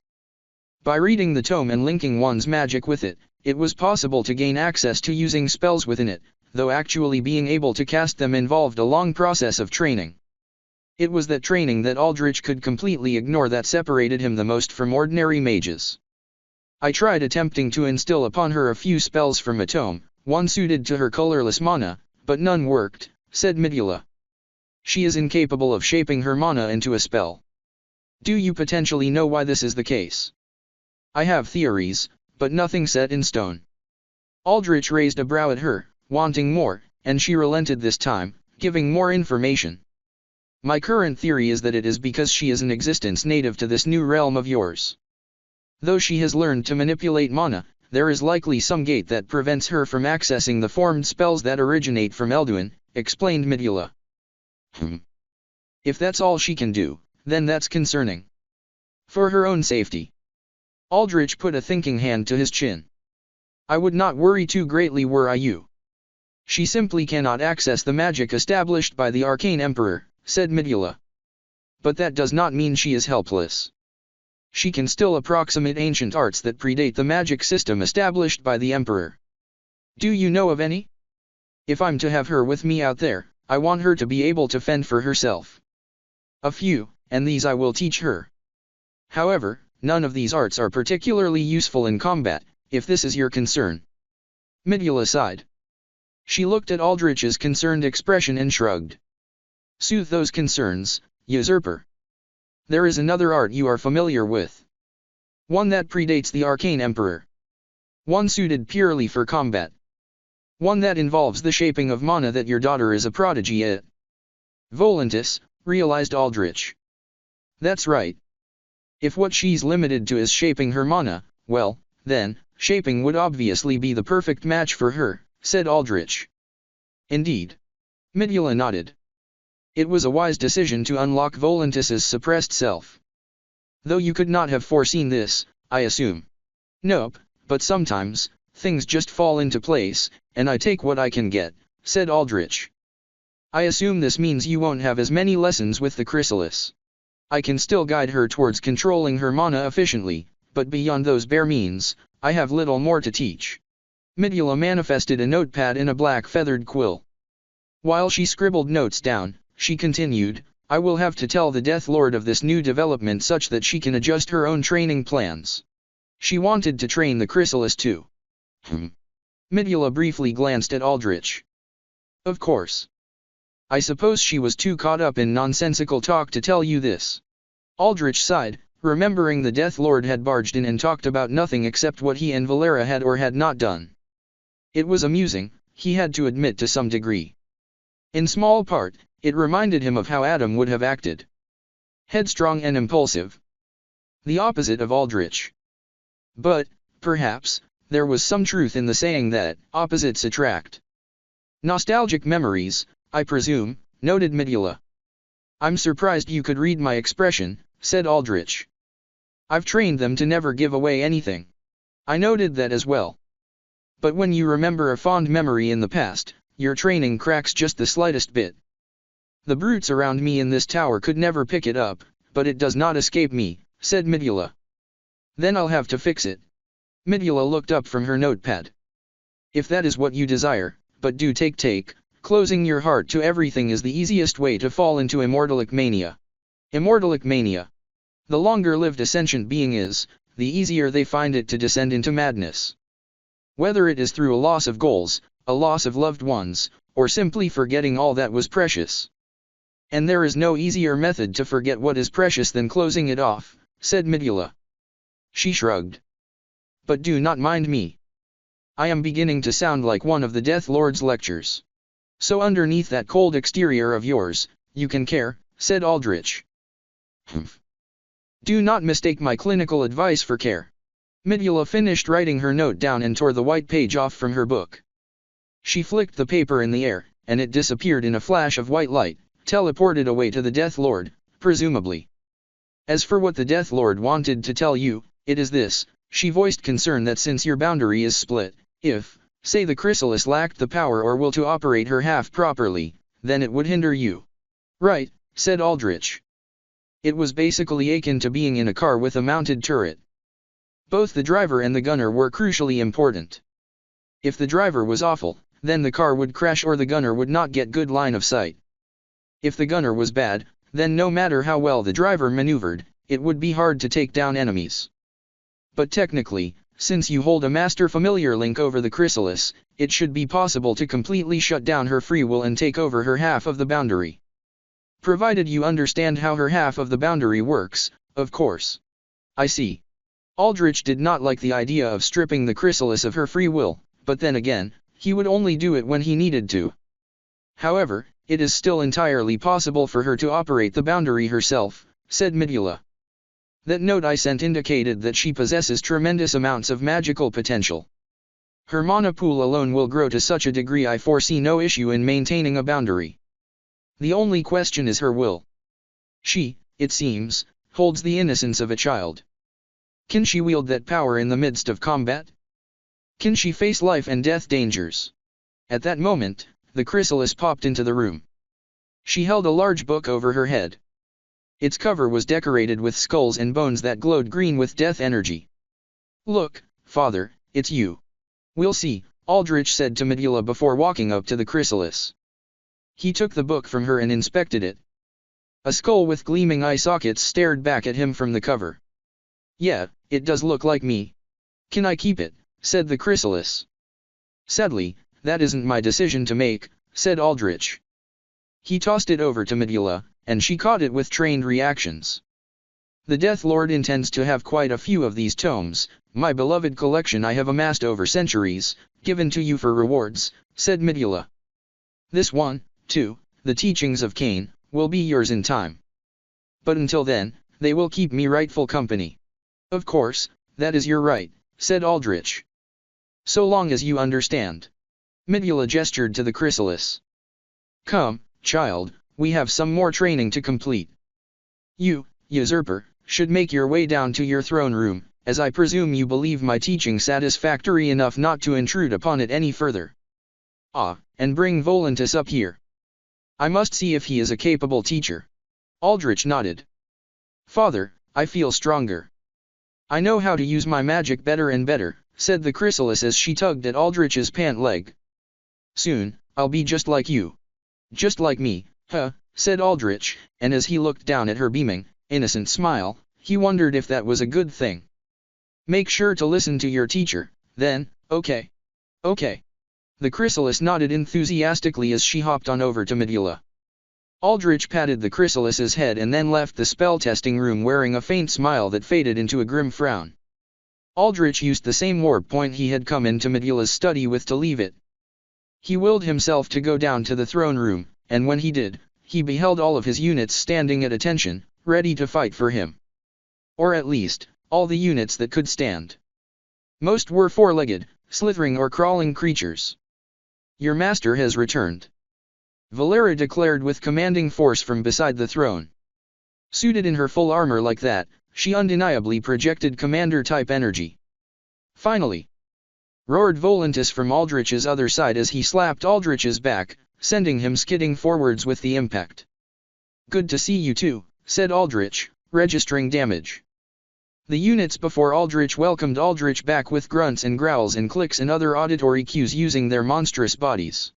By reading the tome and linking one's magic with it, it was possible to gain access to using spells within it, though actually being able to cast them involved a long process of training. It was that training that Aldrich could completely ignore that separated him the most from ordinary mages. I tried attempting to instill upon her a few spells from a tome, one suited to her colorless mana, but none worked, said Midula. She is incapable of shaping her mana into a spell. Do you potentially know why this is the case? I have theories, but nothing set in stone. Aldrich raised a brow at her, wanting more, and she relented this time, giving more information. My current theory is that it is because she is an existence native to this new realm of yours. Though she has learned to manipulate mana, there is likely some gate that prevents her from accessing the formed spells that originate from Elduin, explained Midula. If that's all she can do, then that's concerning. For her own safety. Aldrich put a thinking hand to his chin. I would not worry too greatly were I you. She simply cannot access the magic established by the Arcane Emperor, said Midula. But that does not mean she is helpless. She can still approximate ancient arts that predate the magic system established by the Emperor. Do you know of any? If I'm to have her with me out there, I want her to be able to fend for herself. A few, and these I will teach her. However, none of these arts are particularly useful in combat, if this is your concern. Midula sighed. She looked at Aldrich's concerned expression and shrugged. Soothe those concerns, usurper. There is another art you are familiar with. One that predates the Arcane Emperor. One suited purely for combat. One that involves the shaping of mana that your daughter is a prodigy at. Volantis, realized Aldrich. That's right. If what she's limited to is shaping her mana, well, then, shaping would obviously be the perfect match for her, said Aldrich. Indeed. Midula nodded. It was a wise decision to unlock Volantis's suppressed self. Though you could not have foreseen this, I assume. Nope, but sometimes, things just fall into place, and I take what I can get, said Aldrich. I assume this means you won't have as many lessons with the chrysalis. I can still guide her towards controlling her mana efficiently, but beyond those bare means, I have little more to teach. Midula manifested a notepad in a black feathered quill. While she scribbled notes down, she continued, I will have to tell the Death Lord of this new development such that she can adjust her own training plans. She wanted to train the chrysalis too. Midula briefly glanced at Aldrich. Of course. I suppose she was too caught up in nonsensical talk to tell you this. Aldrich sighed, remembering the Death Lord had barged in and talked about nothing except what he and Valera had or had not done. It was amusing, he had to admit to some degree. In small part, it reminded him of how Adam would have acted. Headstrong and impulsive. The opposite of Aldrich. But, perhaps, there was some truth in the saying that opposites attract. Nostalgic memories, I presume, noted Midula. I'm surprised you could read my expression, said Aldrich. I've trained them to never give away anything. I noted that as well. But when you remember a fond memory in the past, your training cracks just the slightest bit. The brutes around me in this tower could never pick it up, but it does not escape me, said Midula. Then I'll have to fix it. Midula looked up from her notepad. If that is what you desire, but do take, closing your heart to everything is the easiest way to fall into immortalic mania. Immortalic mania. The longer lived a sentient being is, the easier they find it to descend into madness. Whether it is through a loss of goals, a loss of loved ones, or simply forgetting all that was precious. And there is no easier method to forget what is precious than closing it off, said Midula. She shrugged. But do not mind me. I am beginning to sound like one of the Death Lord's lectures. So underneath that cold exterior of yours, you can care, said Aldrich. Humph. Do not mistake my clinical advice for care. Midula finished writing her note down and tore the white page off from her book. She flicked the paper in the air, and it disappeared in a flash of white light, teleported away to the Death Lord, presumably. As for what the Death Lord wanted to tell you, it is this, she voiced concern that since your boundary is split, if, say the chrysalis lacked the power or will to operate her half properly, then it would hinder you. Right, said Aldrich. It was basically akin to being in a car with a mounted turret. Both the driver and the gunner were crucially important. If the driver was awful, then the car would crash or the gunner would not get good line of sight. If the gunner was bad, then no matter how well the driver maneuvered, it would be hard to take down enemies. But technically, since you hold a master familiar link over the chrysalis, it should be possible to completely shut down her free will and take over her half of the boundary. Provided you understand how her half of the boundary works, of course. I see. Aldrich did not like the idea of stripping the chrysalis of her free will, but then again, he would only do it when he needed to. However, it is still entirely possible for her to operate the boundary herself, said Midula. That note I sent indicated that she possesses tremendous amounts of magical potential. Her mana pool alone will grow to such a degree I foresee no issue in maintaining a boundary. The only question is her will. She, it seems, holds the innocence of a child. Can she wield that power in the midst of combat? Can she face life and death dangers? At that moment, the chrysalis popped into the room. She held a large book over her head. Its cover was decorated with skulls and bones that glowed green with death energy. Look, father, it's you. We'll see, Aldrich said to Midula before walking up to the chrysalis. He took the book from her and inspected it. A skull with gleaming eye sockets stared back at him from the cover. Yeah, it does look like me. Can I keep it? Said the chrysalis. Sadly, that isn't my decision to make, said Aldrich. He tossed it over to Midula, and she caught it with trained reactions. The Death Lord intends to have quite a few of these tomes, my beloved collection I have amassed over centuries, given to you for rewards, said Midula. This one, too, the teachings of Cain, will be yours in time. But until then, they will keep me rightful company. Of course, that is your right, said Aldrich. So long as you understand. Midula gestured to the chrysalis. Come, child, we have some more training to complete. You, usurper, should make your way down to your throne room, as I presume you believe my teaching satisfactory enough not to intrude upon it any further. Ah, and bring Volantis up here. I must see if he is a capable teacher. Aldrich nodded. Father, I feel stronger. I know how to use my magic better and better, said the chrysalis as she tugged at Aldrich's pant leg. Soon, I'll be just like you. Just like me, huh, said Aldrich, and as he looked down at her beaming, innocent smile, he wondered if that was a good thing. Make sure to listen to your teacher, then, okay. Okay. The chrysalis nodded enthusiastically as she hopped on over to Midula. Aldrich patted the chrysalis's head and then left the spell-testing room wearing a faint smile that faded into a grim frown. Aldrich used the same warp point he had come into Midula's study with to leave it. He willed himself to go down to the throne room, and when he did, he beheld all of his units standing at attention, ready to fight for him. Or at least, all the units that could stand. Most were four-legged, slithering or crawling creatures. Your master has returned. Valera declared with commanding force from beside the throne. Suited in her full armor like that, she undeniably projected commander-type energy. Finally! Roared Volantis from Aldrich's other side as he slapped Aldrich's back, sending him skidding forwards with the impact. Good to see you too, said Aldrich, registering damage. The units before Aldrich welcomed Aldrich back with grunts and growls and clicks and other auditory cues using their monstrous bodies.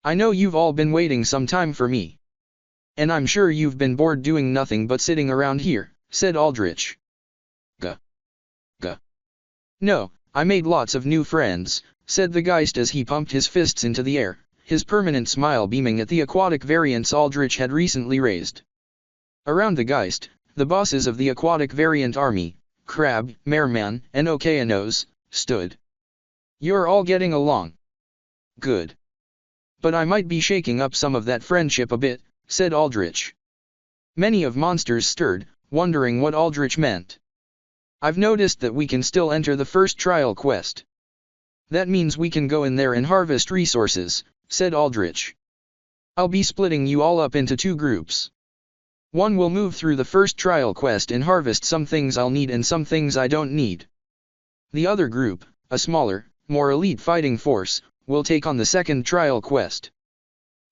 I know you've all been waiting some time for me. And I'm sure you've been bored doing nothing but sitting around here, said Aldrich. Gah. Gah. No, I made lots of new friends, said the Geist as he pumped his fists into the air, his permanent smile beaming at the aquatic variants Aldrich had recently raised. Around the Geist, the bosses of the aquatic variant army, Crab, Merman, and Okeanos, stood. You're all getting along. Good. But I might be shaking up some of that friendship a bit, said Aldrich. Many of monsters stirred, wondering what Aldrich meant. I've noticed that we can still enter the first trial quest. That means we can go in there and harvest resources, said Aldrich. I'll be splitting you all up into two groups. One will move through the first trial quest and harvest some things I'll need and some things I don't need. The other group, a smaller, more elite fighting force, will take on the second trial quest.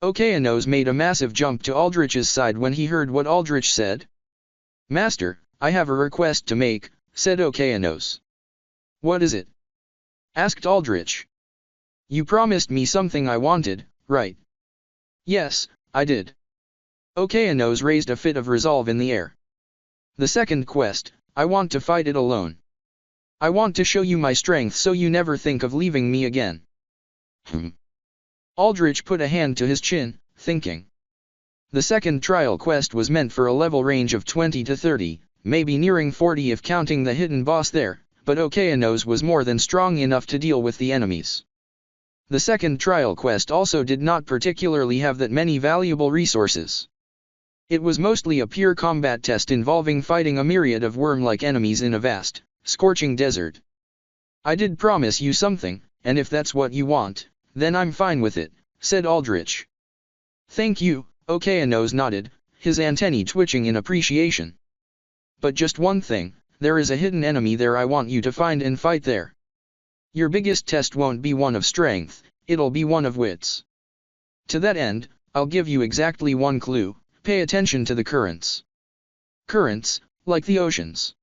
Okeanos made a massive jump to Aldrich's side when he heard what Aldrich said. Master, I have a request to make, said Okeanos. What is it? Asked Aldrich. You promised me something I wanted, right? Yes, I did. Okeanos raised a fit of resolve in the air. The second quest, I want to fight it alone. I want to show you my strength so you never think of leaving me again. Aldrich put a hand to his chin, thinking. The second trial quest was meant for a level range of 20 to 30, maybe nearing 40 if counting the hidden boss there, but Okeanos was more than strong enough to deal with the enemies. The second trial quest also did not particularly have that many valuable resources. It was mostly a pure combat test involving fighting a myriad of worm-like enemies in a vast, scorching desert. I did promise you something, and if that's what you want, then I'm fine with it, said Aldrich. Thank you, Okeanos nodded, his antennae twitching in appreciation. But just one thing, there is a hidden enemy there I want you to find and fight there. Your biggest test won't be one of strength, it'll be one of wits. To that end, I'll give you exactly one clue, pay attention to the currents. Currents, like the oceans,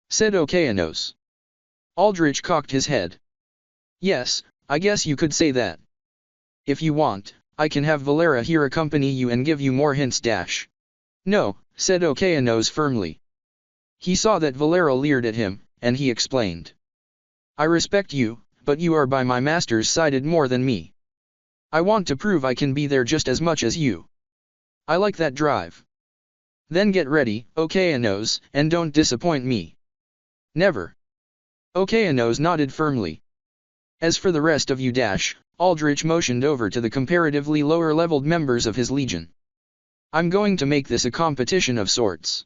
said Okeanos. Aldrich cocked his head. Yes, I guess you could say that. If you want, I can have Valera here accompany you and give you more hints. No, said Okeanos firmly. He saw that Valera leered at him, and he explained. I respect you, but you are by my master's side more than me. I want to prove I can be there just as much as you. I like that drive. Then get ready, Okeanos, and don't disappoint me. Never. Okeanos nodded firmly. As for the rest of you, Aldrich motioned over to the comparatively lower-leveled members of his legion. I'm going to make this a competition of sorts.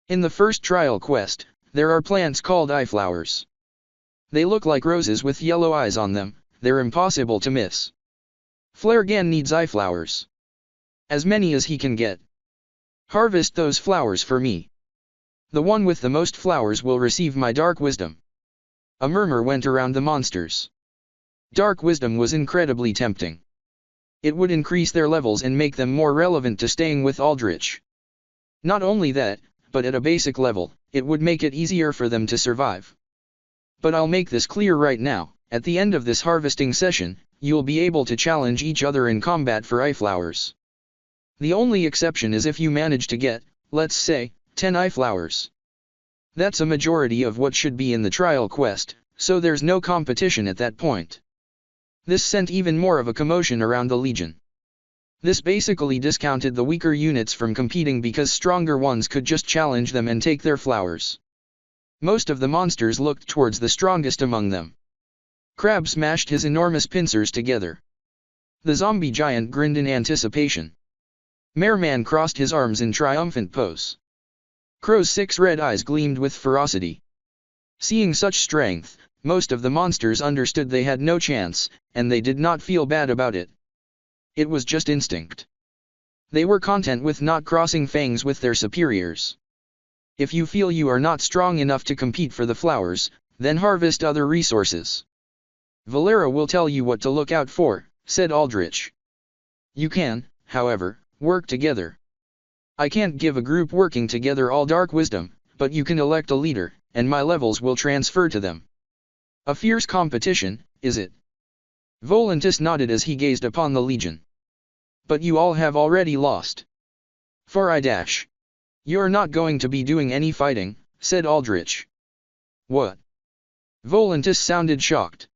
In the first trial quest, there are plants called eye flowers. They look like roses with yellow eyes on them, they're impossible to miss. Flaregan needs eye flowers. As many as he can get. Harvest those flowers for me. The one with the most flowers will receive my dark wisdom. A murmur went around the monsters. Dark wisdom was incredibly tempting. It would increase their levels and make them more relevant to staying with Aldrich. Not only that, but at a basic level, it would make it easier for them to survive. But I'll make this clear right now, at the end of this harvesting session, you'll be able to challenge each other in combat for eye flowers. The only exception is if you manage to get, let's say, 10 eye flowers. That's a majority of what should be in the trial quest, so there's no competition at that point. This sent even more of a commotion around the Legion. This basically discounted the weaker units from competing because stronger ones could just challenge them and take their flowers. Most of the monsters looked towards the strongest among them. Crab smashed his enormous pincers together. The zombie giant grinned in anticipation. Merman crossed his arms in triumphant pose. Crow's 6 red eyes gleamed with ferocity. Seeing such strength, most of the monsters understood they had no chance, and they did not feel bad about it. It was just instinct. They were content with not crossing fangs with their superiors. If you feel you are not strong enough to compete for the flowers, then harvest other resources. Valera will tell you what to look out for, said Aldrich. You can, however, work together. I can't give a group working together all dark wisdom, but you can elect a leader, and my levels will transfer to them. A fierce competition, is it? Volantis nodded as he gazed upon the Legion. But you all have already lost. For You're not going to be doing any fighting, said Aldrich. What? Volantis sounded shocked.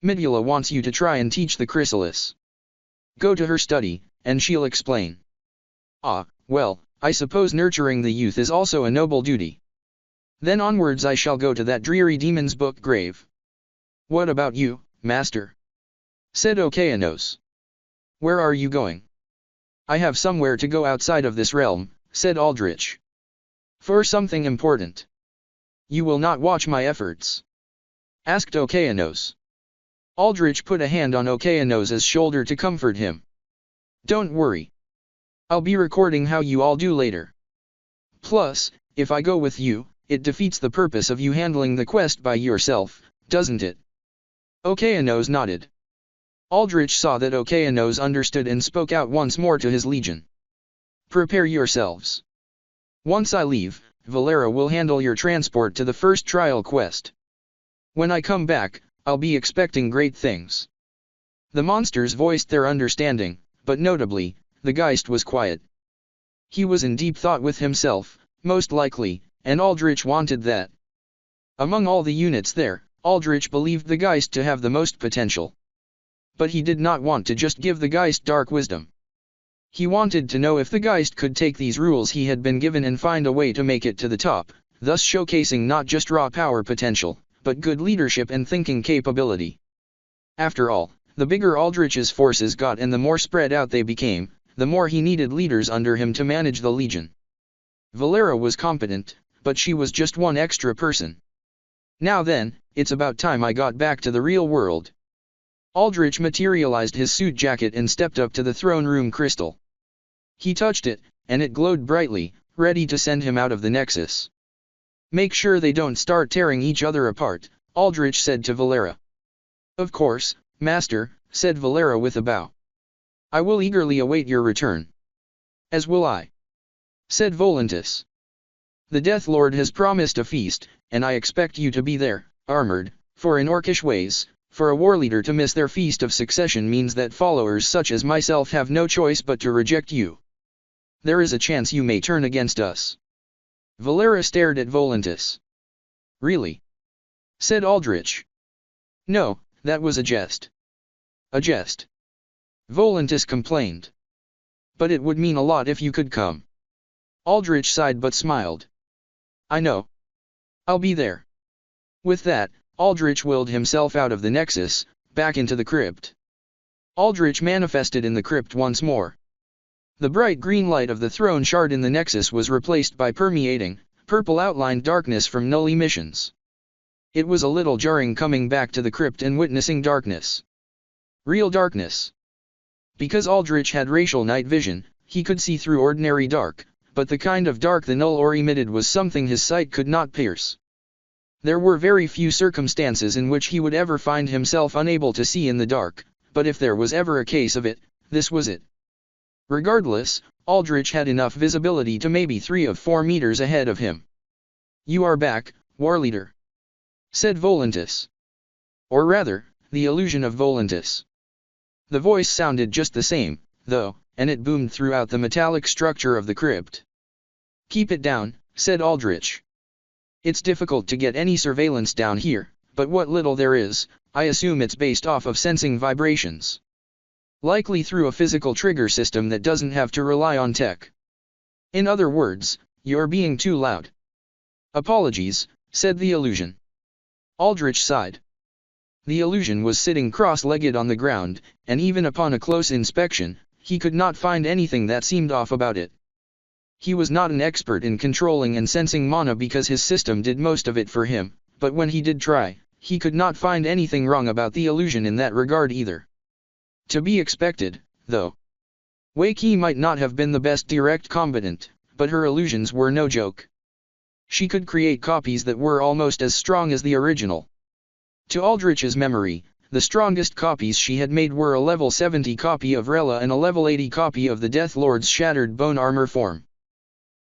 Midula wants you to try and teach the chrysalis. Go to her study, and she'll explain. Ah, well, I suppose nurturing the youth is also a noble duty. Then onwards I shall go to that dreary demon's book grave. What about you, master? Said Okeanos. Where are you going? I have somewhere to go outside of this realm, said Aldrich. For something important. You will not watch my efforts? Asked Okeanos. Aldrich put a hand on Okeanos' shoulder to comfort him. Don't worry. I'll be recording how you all do later. Plus, if I go with you, it defeats the purpose of you handling the quest by yourself, doesn't it? Okeanos nodded. Aldrich saw that Okeanos understood and spoke out once more to his legion. Prepare yourselves. Once I leave, Valera will handle your transport to the first trial quest. When I come back, I'll be expecting great things. The monsters voiced their understanding, but notably, the Geist was quiet. He was in deep thought with himself, most likely, and Aldrich wanted that. Among all the units there, Aldrich believed the Geist to have the most potential. But he did not want to just give the Geist dark wisdom. He wanted to know if the Geist could take these rules he had been given and find a way to make it to the top, thus showcasing not just raw power potential, but good leadership and thinking capability. After all, The bigger Aldrich's forces got and the more spread out they became, the more he needed leaders under him to manage the legion. Valera was competent, but she was just one extra person. Now then, it's about time I got back to the real world. Aldrich materialized his suit jacket and stepped up to the throne room crystal. He touched it, and it glowed brightly, ready to send him out of the Nexus. Make sure they don't start tearing each other apart, Aldrich said to Valera. Of course, Master, said Valera with a bow. I will eagerly await your return. As will I, said Volantis. The Death Lord has promised a feast, and I expect you to be there, armored, for in Orcish ways, for a war leader to miss their feast of succession means that followers such as myself have no choice but to reject you. There is a chance you may turn against us. Valera stared at Volantis. Really? Said Aldrich. No, that was a jest. A jest. Volantis complained. But it would mean a lot if you could come. Aldrich sighed but smiled. I know. I'll be there. With that, Aldrich willed himself out of the Nexus, back into the crypt. Aldrich manifested in the crypt once more. The bright green light of the throne shard in the Nexus was replaced by permeating, purple-outlined darkness from null emissions. It was a little jarring coming back to the crypt and witnessing darkness. Real darkness. Because Aldrich had racial night vision, he could see through ordinary dark, but the kind of dark the null or emitted was something his sight could not pierce. There were very few circumstances in which he would ever find himself unable to see in the dark, but if there was ever a case of it, this was it. Regardless, Aldrich had enough visibility to maybe 3 or 4 meters ahead of him. You are back, war leader, said Volantis. Or rather, the illusion of Volantis. The voice sounded just the same, though, and it boomed throughout the metallic structure of the crypt. Keep it down, said Aldrich. It's difficult to get any surveillance down here, but what little there is, I assume it's based off of sensing vibrations. Likely through a physical trigger system that doesn't have to rely on tech. In other words, you're being too loud. Apologies, said the illusion. Aldrich sighed. The illusion was sitting cross-legged on the ground, and even upon a close inspection, he could not find anything that seemed off about it. He was not an expert in controlling and sensing mana because his system did most of it for him, but when he did try, he could not find anything wrong about the illusion in that regard either. To be expected, though. Wei Qi might not have been the best direct combatant, but her illusions were no joke. She could create copies that were almost as strong as the original. To Aldrich's memory, the strongest copies she had made were a level 70 copy of Rella and a level 80 copy of the Death Lord's shattered bone armor form.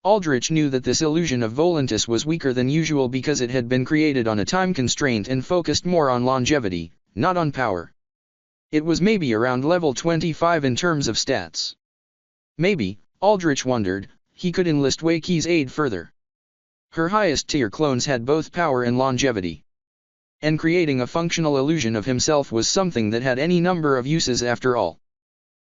Aldrich knew that this illusion of Volantis was weaker than usual because it had been created on a time constraint and focused more on longevity, not on power. It was maybe around level 25 in terms of stats. Maybe, Aldrich wondered, he could enlist Wei Qi's aid further. Her highest tier clones had both power and longevity. And creating a functional illusion of himself was something that had any number of uses after all.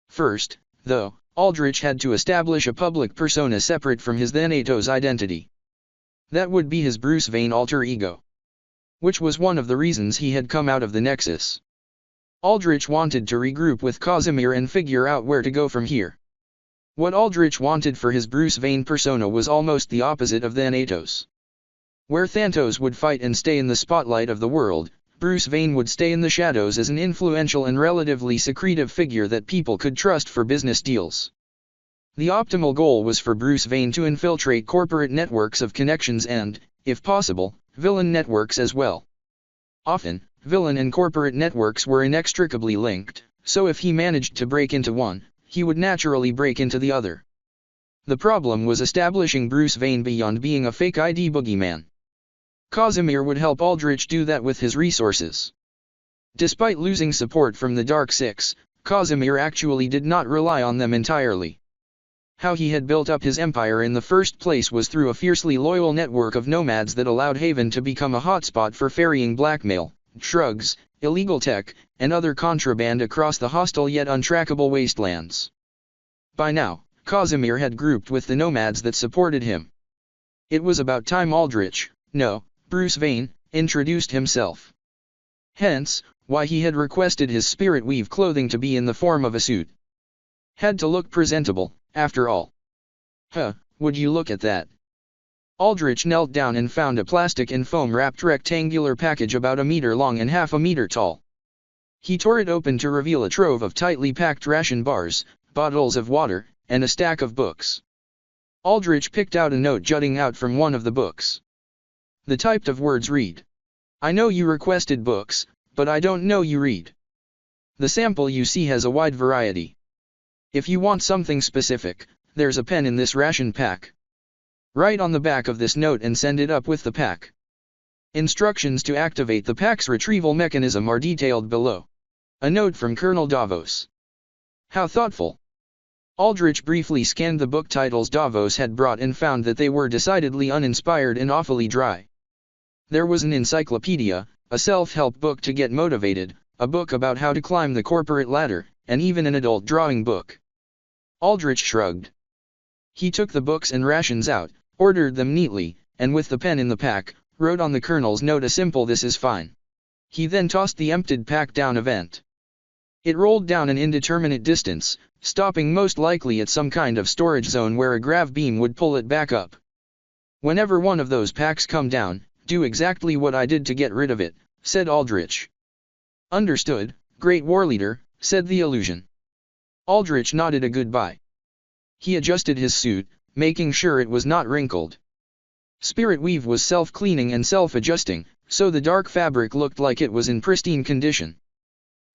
First, though, Aldrich had to establish a public persona separate from his Thanatos identity. That would be his Bruce Wayne alter ego. Which was one of the reasons he had come out of the Nexus. Aldrich wanted to regroup with Casimir and figure out where to go from here. What Aldrich wanted for his Bruce Wayne persona was almost the opposite of Thanatos. Where Thanatos would fight and stay in the spotlight of the world, Bruce Wayne would stay in the shadows as an influential and relatively secretive figure that people could trust for business deals. The optimal goal was for Bruce Wayne to infiltrate corporate networks of connections and, if possible, villain networks as well. Often, villain and corporate networks were inextricably linked, so if he managed to break into one, he would naturally break into the other. The problem was establishing Bruce Wayne beyond being a fake ID boogeyman. Casimir would help Aldrich do that with his resources. Despite losing support from the Dark Six, Casimir actually did not rely on them entirely. How he had built up his empire in the first place was through a fiercely loyal network of nomads that allowed Haven to become a hotspot for ferrying blackmail, drugs, illegal tech, and other contraband across the hostile yet untrackable wastelands. By now, Casimir had grouped with the nomads that supported him. It was about time Aldrich, no, Bruce Wayne, introduced himself. Hence, why he had requested his spirit weave clothing to be in the form of a suit. Had to look presentable, after all. Would you look at that? Aldrich knelt down and found a plastic and foam-wrapped rectangular package about a meter long and half a meter tall. He tore it open to reveal a trove of tightly packed ration bars, bottles of water, and a stack of books. Aldrich picked out a note jutting out from one of the books. The typed of words read, "I know you requested books, but I don't know you read. The sample you see has a wide variety. If you want something specific, there's a pen in this ration pack. Write on the back of this note and send it up with the pack. Instructions to activate the pack's retrieval mechanism are detailed below. A note from Colonel Davos." How thoughtful. Aldrich briefly scanned the book titles Davos had brought and found that they were decidedly uninspired and awfully dry. There was an encyclopedia, a self-help book to get motivated, a book about how to climb the corporate ladder, and even an adult drawing book. Aldrich shrugged. He took the books and rations out, ordered them neatly, and with the pen in the pack, wrote on the Colonel's note a simple "This is fine." He then tossed the emptied pack down a vent. It rolled down an indeterminate distance, stopping most likely at some kind of storage zone where a grav beam would pull it back up. "Whenever one of those packs come down, do exactly what I did to get rid of it," said Aldrich. "Understood, Great War Leader," said the illusion. Aldrich nodded a goodbye. He adjusted his suit, making sure it was not wrinkled. Spirit weave was self-cleaning and self-adjusting, so the dark fabric looked like it was in pristine condition.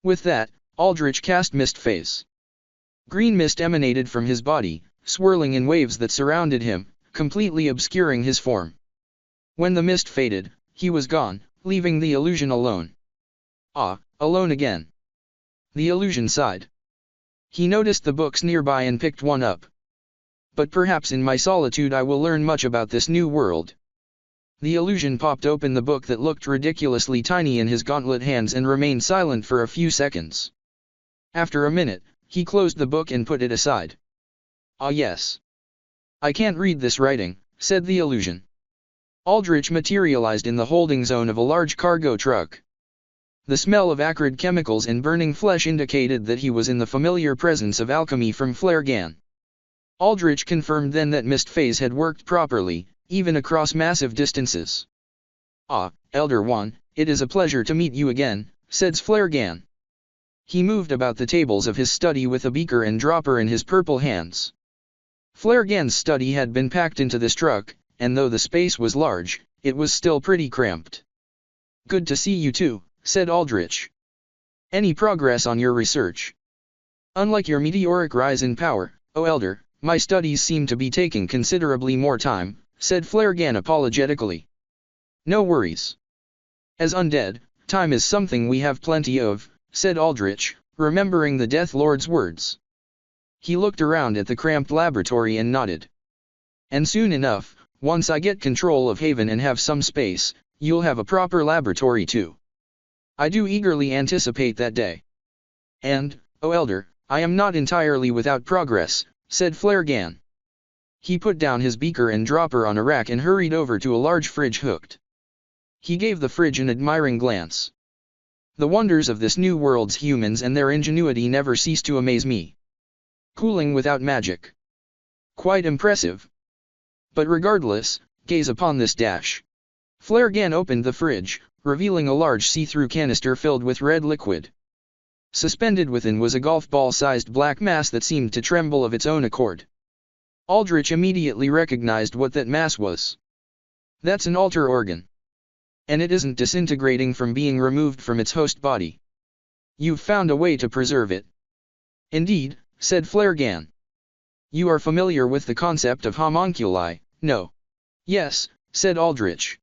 With that, Aldrich cast mist phase. Green mist emanated from his body, swirling in waves that surrounded him, completely obscuring his form. When the mist faded, he was gone, leaving the illusion alone. Alone again. The illusion sighed. He noticed the books nearby and picked one up. "But perhaps in my solitude I will learn much about this new world." The illusion popped open the book that looked ridiculously tiny in his gauntlet hands and remained silent for a few seconds. After a minute, he closed the book and put it aside. Yes. "I can't read this writing," said the illusion. Aldrich materialized in the holding zone of a large cargo truck. The smell of acrid chemicals and burning flesh indicated that he was in the familiar presence of alchemy from Flaregan. Aldrich confirmed then that mist phase had worked properly, even across massive distances. Elder One, it is a pleasure to meet you again," said Flaregan. He moved about the tables of his study with a beaker and dropper in his purple hands. Flaregan's study had been packed into this truck, and though the space was large, it was still pretty cramped. "Good to see you too," said Aldrich. "Any progress on your research?" "Unlike your meteoric rise in power, O Elder, my studies seem to be taking considerably more time," said Flaregan apologetically. "No worries. As undead, time is something we have plenty of," said Aldrich, remembering the Death Lord's words. He looked around at the cramped laboratory and nodded. "And soon enough, once I get control of Haven and have some space, you'll have a proper laboratory too. I do eagerly anticipate that day." "And, O Elder, I am not entirely without progress," said Flaregan. He put down his beaker and dropper on a rack and hurried over to a large fridge hooked. He gave the fridge an admiring glance. "The wonders of this new world's humans and their ingenuity never cease to amaze me. Cooling without magic. Quite impressive. But regardless, gaze upon this dash." Flaregan opened the fridge, revealing a large see-through canister filled with red liquid. Suspended within was a golf ball-sized black mass that seemed to tremble of its own accord. Aldrich immediately recognized what that mass was. "That's an altar organ. And it isn't disintegrating from being removed from its host body. You've found a way to preserve it." "Indeed," said Flaregan. "You are familiar with the concept of homunculi, no?" "Yes," said Aldrich.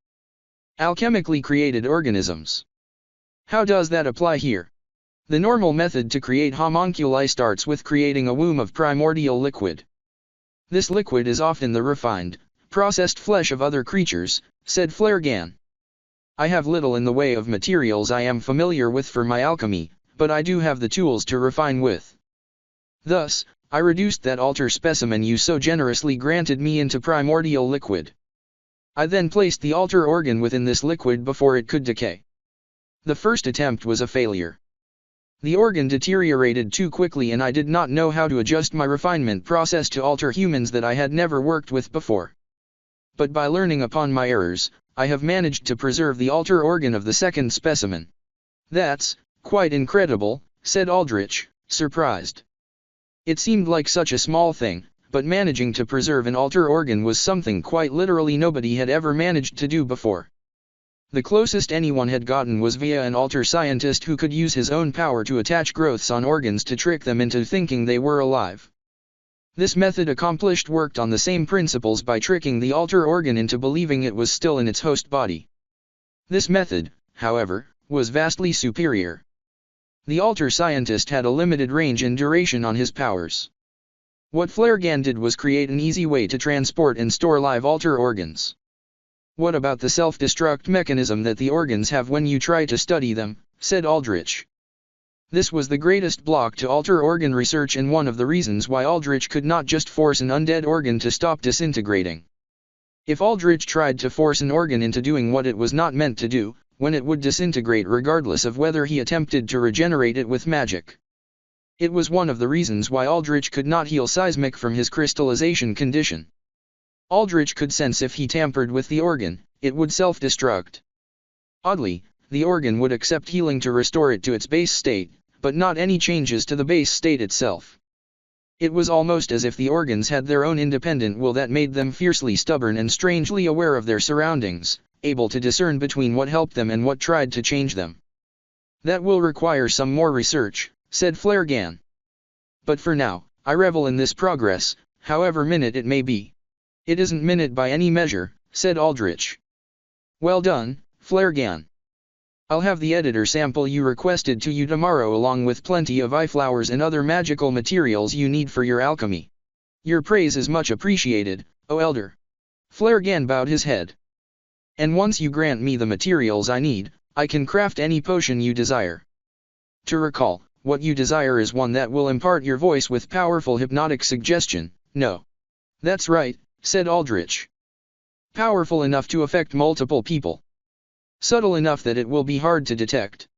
"Alchemically created organisms. How does that apply here?" "The normal method to create homunculi starts with creating a womb of primordial liquid. This liquid is often the refined, processed flesh of other creatures," said Flaregan. "I have little in the way of materials I am familiar with for my alchemy, but I do have the tools to refine with. Thus, I reduced that altar specimen you so generously granted me into primordial liquid. I then placed the altar organ within this liquid before it could decay. The first attempt was a failure. The organ deteriorated too quickly and I did not know how to adjust my refinement process to alter humans that I had never worked with before. But by learning upon my errors, I have managed to preserve the alter organ of the second specimen. That's quite incredible, said Aldrich, surprised. It seemed like such a small thing, but managing to preserve an alter organ was something quite literally nobody had ever managed to do before. The closest anyone had gotten was via an alter scientist who could use his own power to attach growths on organs to trick them into thinking they were alive. This method worked on the same principles by tricking the alter organ into believing it was still in its host body. This method, however, was vastly superior. The alter scientist had a limited range and duration on his powers. What Flergan did was create an easy way to transport and store live alter organs. What about the self-destruct mechanism that the organs have when you try to study them, said Aldrich. This was the greatest block to alter organ research and one of the reasons why Aldrich could not just force an undead organ to stop disintegrating. If Aldrich tried to force an organ into doing what it was not meant to do, when it would disintegrate regardless of whether he attempted to regenerate it with magic. It was one of the reasons why Aldrich could not heal Seismic from his crystallization condition. Aldrich could sense if he tampered with the organ, it would self-destruct. Oddly, the organ would accept healing to restore it to its base state, but not any changes to the base state itself. It was almost as if the organs had their own independent will that made them fiercely stubborn and strangely aware of their surroundings, able to discern between what helped them and what tried to change them. That will require some more research, said Flergan. But for now, I revel in this progress, however minute it may be. It isn't minute by any measure, said Aldrich. Well done, Flergan. I'll have the editor sample you requested to you tomorrow along with plenty of eye flowers and other magical materials you need for your alchemy. Your praise is much appreciated, O Elder. Flergan bowed his head. And once you grant me the materials I need, I can craft any potion you desire. To recall, what you desire is one that will impart your voice with powerful hypnotic suggestion, no. That's right, said Aldrich. Powerful enough to affect multiple people. Subtle enough that it will be hard to detect.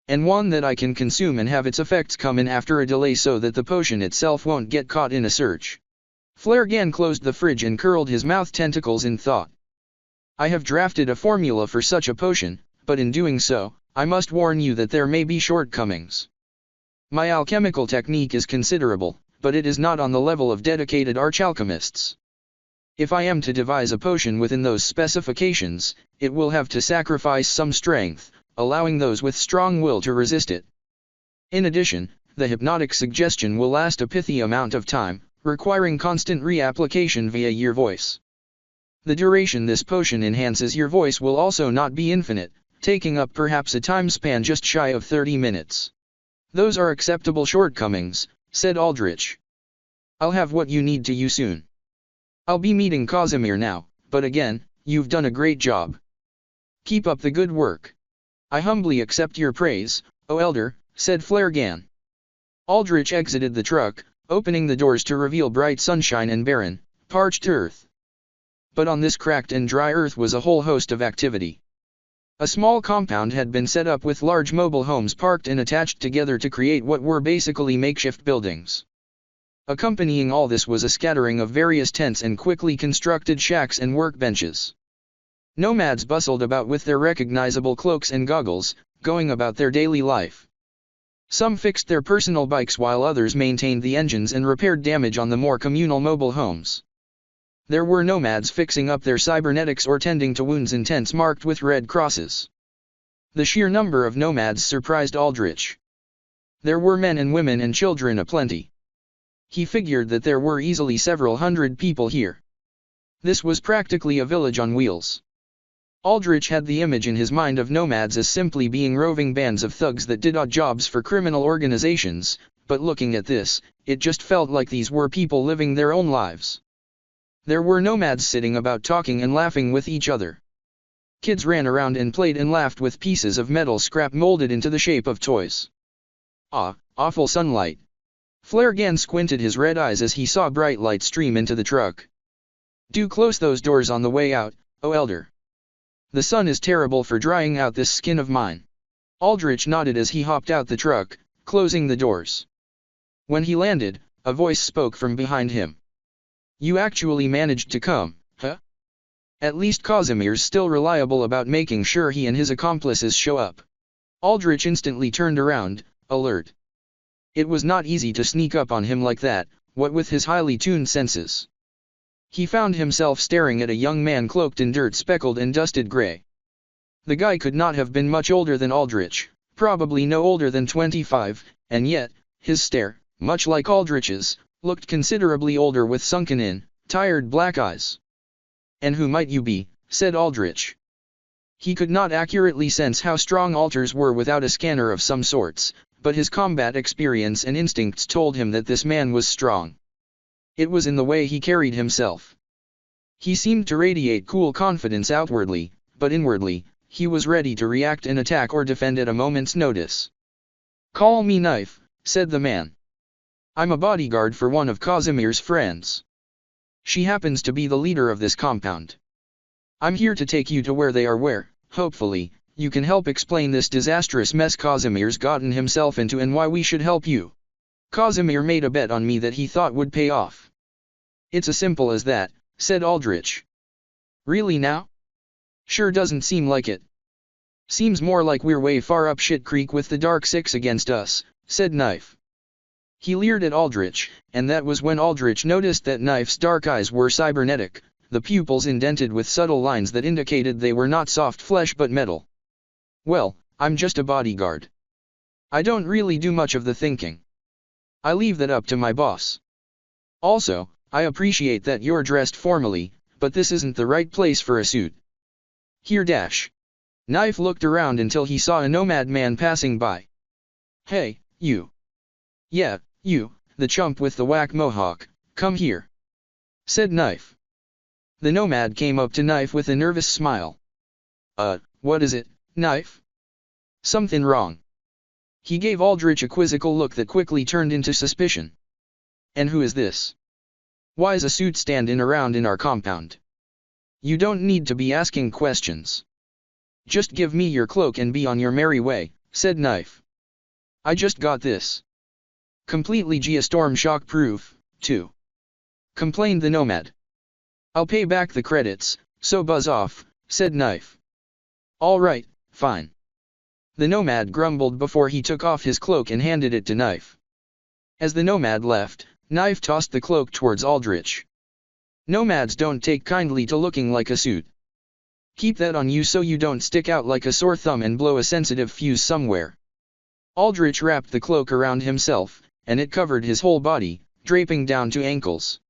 And one that I can consume and have its effects come in after a delay so that the potion itself won't get caught in a search. Flergan closed the fridge and curled his mouth tentacles in thought. I have drafted a formula for such a potion, but in doing so, I must warn you that there may be shortcomings. My alchemical technique is considerable, but it is not on the level of dedicated archalchemists. If I am to devise a potion within those specifications, it will have to sacrifice some strength, allowing those with strong will to resist it. In addition, the hypnotic suggestion will last a pithy amount of time, requiring constant reapplication via your voice. The duration this potion enhances your voice will also not be infinite, taking up perhaps a time span just shy of 30 minutes. Those are acceptable shortcomings, said Aldrich. I'll have what you need to you soon. I'll be meeting Casimir now, but again, you've done a great job. Keep up the good work. I humbly accept your praise, O Elder, said Flergan. Aldrich exited the truck, opening the doors to reveal bright sunshine and barren, parched earth. But on this cracked and dry earth was a whole host of activity. A small compound had been set up with large mobile homes parked and attached together to create what were basically makeshift buildings. Accompanying all this was a scattering of various tents and quickly constructed shacks and workbenches. Nomads bustled about with their recognizable cloaks and goggles, going about their daily life. Some fixed their personal bikes while others maintained the engines and repaired damage on the more communal mobile homes. There were nomads fixing up their cybernetics or tending to wounds in tents marked with red crosses. The sheer number of nomads surprised Aldrich. There were men and women and children aplenty. He figured that there were easily several hundred people here. This was practically a village on wheels. Aldrich had the image in his mind of nomads as simply being roving bands of thugs that did odd jobs for criminal organizations, but looking at this, it just felt like these were people living their own lives. There were nomads sitting about talking and laughing with each other. Kids ran around and played and laughed with pieces of metal scrap molded into the shape of toys. Ah, awful sunlight. Flergan squinted his red eyes as he saw bright light stream into the truck. Do close those doors on the way out, O Elder. The sun is terrible for drying out this skin of mine. Aldrich nodded as he hopped out the truck, closing the doors. When he landed, a voice spoke from behind him. You actually managed to come, huh? At least Casimir's still reliable about making sure he and his accomplices show up. Aldrich instantly turned around, alert. It was not easy to sneak up on him like that, what with his highly tuned senses. He found himself staring at a young man cloaked in dirt-speckled and dusted gray. The guy could not have been much older than Aldrich, probably no older than 25, and yet, his stare, much like Aldrich's, looked considerably older with sunken-in, tired black eyes. And who might you be? Said Aldrich. He could not accurately sense how strong alters were without a scanner of some sorts, but his combat experience and instincts told him that this man was strong. It was in the way he carried himself. He seemed to radiate cool confidence outwardly, but inwardly, he was ready to react and attack or defend at a moment's notice. Call me Knife, said the man. I'm a bodyguard for one of Casimir's friends. She happens to be the leader of this compound. I'm here to take you to where, hopefully, you can help explain this disastrous mess Casimir's gotten himself into and why we should help you. Casimir made a bet on me that he thought would pay off. It's as simple as that, said Aldrich. Really now? Sure doesn't seem like it. Seems more like we're way far up shit creek with the Dark Six against us, said Knife. He leered at Aldrich, and that was when Aldrich noticed that Knife's dark eyes were cybernetic, the pupils indented with subtle lines that indicated they were not soft flesh but metal. Well, I'm just a bodyguard. I don't really do much of the thinking. I leave that up to my boss. Also, I appreciate that you're dressed formally, but this isn't the right place for a suit. Here dash. Knife looked around until he saw a nomad man passing by. Hey, you. Yeah, you, the chump with the whack mohawk, come here. Said Knife. The nomad came up to Knife with a nervous smile. What is it, Knife? Something wrong. He gave Aldrich a quizzical look that quickly turned into suspicion. And who is this? Why's a suit standin' around in our compound? You don't need to be asking questions. Just give me your cloak and be on your merry way, said Knife. I just got this. Completely geostorm shock proof, too. Complained the nomad. I'll pay back the credits, so buzz off, said Knife. All right, fine. The nomad grumbled before he took off his cloak and handed it to Knife. As the nomad left, Knife tossed the cloak towards Aldrich. Nomads don't take kindly to looking like a suit. Keep that on you so you don't stick out like a sore thumb and blow a sensitive fuse somewhere. Aldrich wrapped the cloak around himself, and it covered his whole body, draping down to ankles.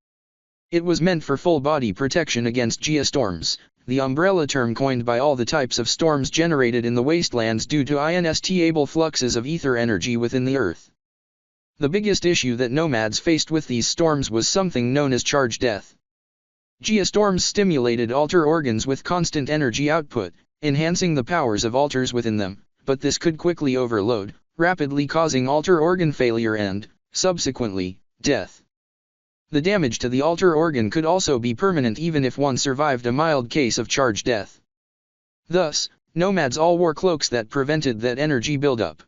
It was meant for full body protection against geostorms, the umbrella term coined by all the types of storms generated in the wastelands due to unstable fluxes of ether energy within the earth. The biggest issue that nomads faced with these storms was something known as charge death. Geostorms stimulated altar organs with constant energy output, enhancing the powers of altars within them, but this could quickly overload, rapidly causing altar organ failure and, subsequently, death. The damage to the altar organ could also be permanent even if one survived a mild case of charge death. Thus, nomads all wore cloaks that prevented that energy buildup.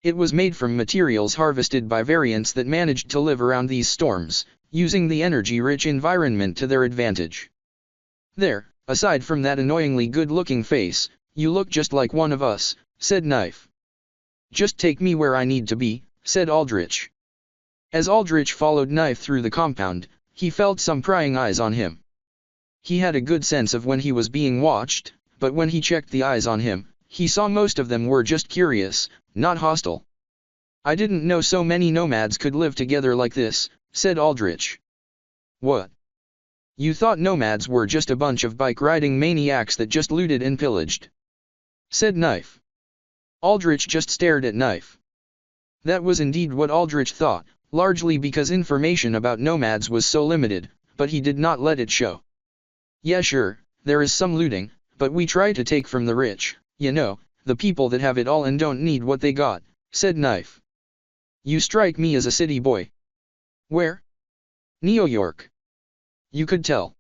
It was made from materials harvested by variants that managed to live around these storms, using the energy-rich environment to their advantage. There, aside from that annoyingly good-looking face, you look just like one of us, said Knife. Just take me where I need to be, said Aldrich. As Aldrich followed Knife through the compound, he felt some prying eyes on him. He had a good sense of when he was being watched, but when he checked the eyes on him, he saw most of them were just curious, not hostile. I didn't know so many nomads could live together like this, said Aldrich. What? You thought nomads were just a bunch of bike-riding maniacs that just looted and pillaged? Said Knife. Aldrich just stared at Knife. That was indeed what Aldrich thought, largely because information about nomads was so limited, but he did not let it show. Yeah sure, there is some looting, but we try to take from the rich, you know, the people that have it all and don't need what they got, said Knife. You strike me as a city boy. Where? New York. You could tell.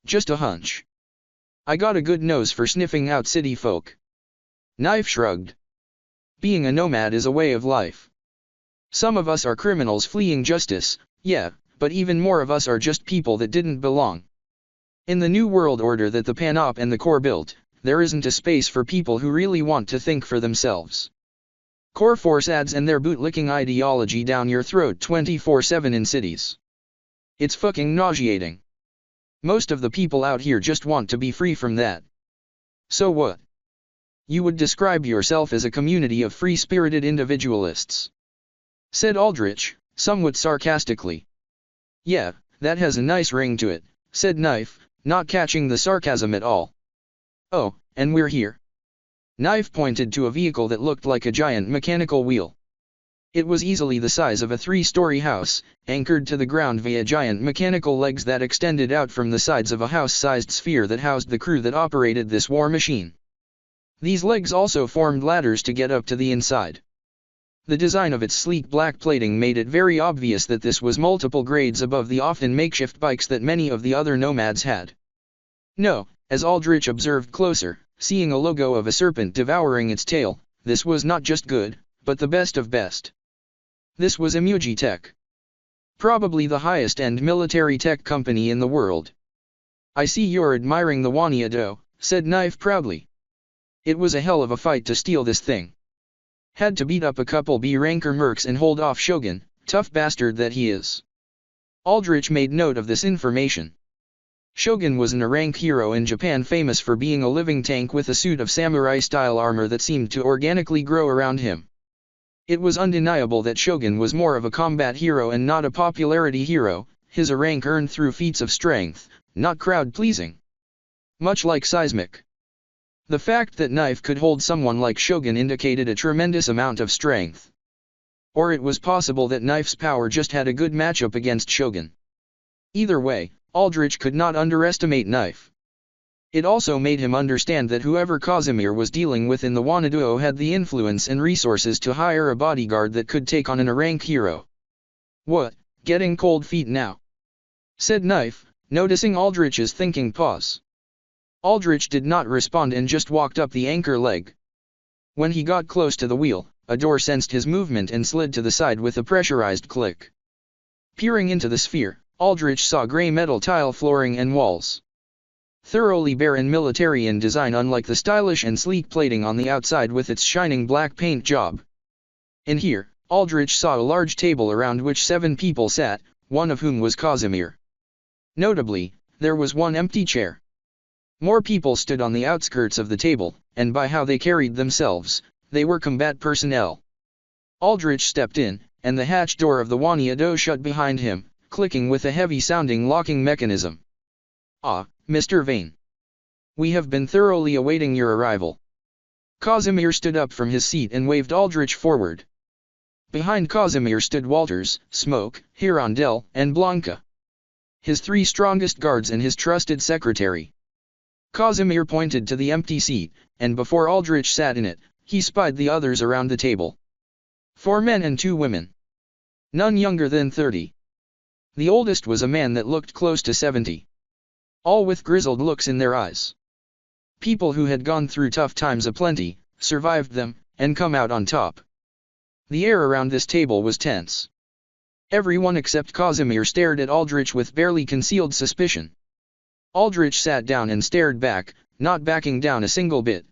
Just a hunch. I got a good nose for sniffing out city folk. Knife shrugged. Being a nomad is a way of life. Some of us are criminals fleeing justice, yeah, but even more of us are just people that didn't belong. In the new world order that the Panop and the Core built, there isn't a space for people who really want to think for themselves. Core force ads and their bootlicking ideology down your throat 24/7 in cities. It's fucking nauseating. Most of the people out here just want to be free from that. So what? You would describe yourself as a community of free-spirited individualists, said Aldrich, somewhat sarcastically. Yeah, that has a nice ring to it, said Knife, not catching the sarcasm at all. Oh, and we're here. Knife pointed to a vehicle that looked like a giant mechanical wheel. It was easily the size of a 3-story house, anchored to the ground via giant mechanical legs that extended out from the sides of a house-sized sphere that housed the crew that operated this war machine. These legs also formed ladders to get up to the inside. The design of its sleek black plating made it very obvious that this was multiple grades above the often makeshift bikes that many of the other nomads had. No, as Aldrich observed closer, seeing a logo of a serpent devouring its tail, this was not just good, but the best of best. This was Emuji Tech. Probably the highest-end military tech company in the world. I see you're admiring the Waniado, said Knife proudly. It was a hell of a fight to steal this thing. Had to beat up a couple B-ranker mercs and hold off Shogun, tough bastard that he is. Aldrich made note of this information. Shogun was an A-rank hero in Japan, famous for being a living tank with a suit of samurai-style armor that seemed to organically grow around him. It was undeniable that Shogun was more of a combat hero and not a popularity hero, his A-rank earned through feats of strength, not crowd-pleasing. Much like Seismic. The fact that Knife could hold someone like Shogun indicated a tremendous amount of strength. Or it was possible that Knife's power just had a good matchup against Shogun. Either way, Aldrich could not underestimate Knife. It also made him understand that whoever Casimir was dealing with in the Wanaduo had the influence and resources to hire a bodyguard that could take on an A-rank hero. What, getting cold feet now? Said Knife, noticing Aldrich's thinking pause. Aldrich did not respond and just walked up the anchor leg. When he got close to the wheel, a door sensed his movement and slid to the side with a pressurized click. Peering into the sphere, Aldrich saw gray metal tile flooring and walls. Thoroughly bare and military in design, unlike the stylish and sleek plating on the outside with its shining black paint job. In here, Aldrich saw a large table around which 7 people sat, one of whom was Casimir. Notably, there was one empty chair. More people stood on the outskirts of the table, and by how they carried themselves, they were combat personnel. Aldrich stepped in, and the hatch door of the Waniado shut behind him, clicking with a heavy-sounding locking mechanism. Ah, Mr. Vane. We have been thoroughly awaiting your arrival. Casimir stood up from his seat and waved Aldrich forward. Behind Casimir stood Walters, Smoke, Hirondelle, and Blanca. His 3 strongest guards and his trusted secretary. Casimir pointed to the empty seat, and before Aldrich sat in it, he spied the others around the table. 4 men and 2 women. None younger than 30. The oldest was a man that looked close to 70. All with grizzled looks in their eyes. People who had gone through tough times aplenty, survived them, and come out on top. The air around this table was tense. Everyone except Casimir stared at Aldrich with barely concealed suspicion. Aldrich sat down and stared back, not backing down a single bit.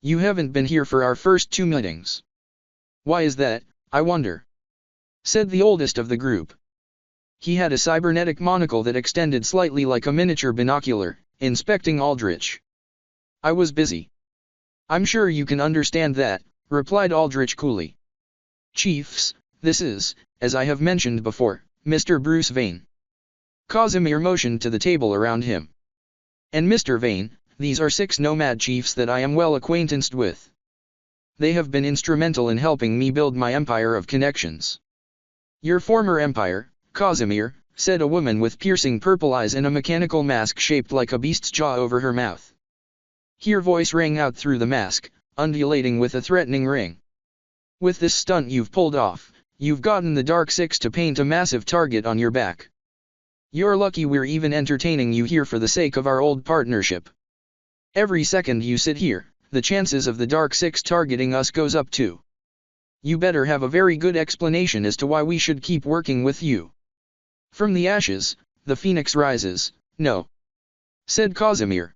You haven't been here for our first 2 meetings. Why is that, I wonder? Said the oldest of the group. He had a cybernetic monocle that extended slightly like a miniature binocular, inspecting Aldrich. I was busy. I'm sure you can understand that, replied Aldrich coolly. Chiefs, this is, as I have mentioned before, Mr. Bruce Vane. Casimir motioned to the table around him. And Mr. Vane, these are 6 nomad chiefs that I am well acquainted with. They have been instrumental in helping me build my empire of connections. Your former empire, Casimir, said a woman with piercing purple eyes and a mechanical mask shaped like a beast's jaw over her mouth. Her voice rang out through the mask, undulating with a threatening ring. With this stunt you've pulled off, you've gotten the Dark Six to paint a massive target on your back. You're lucky we're even entertaining you here for the sake of our old partnership. Every second you sit here, the chances of the Dark Six targeting us goes up too. You better have a very good explanation as to why we should keep working with you. From the ashes, the phoenix rises, no, said Casimir.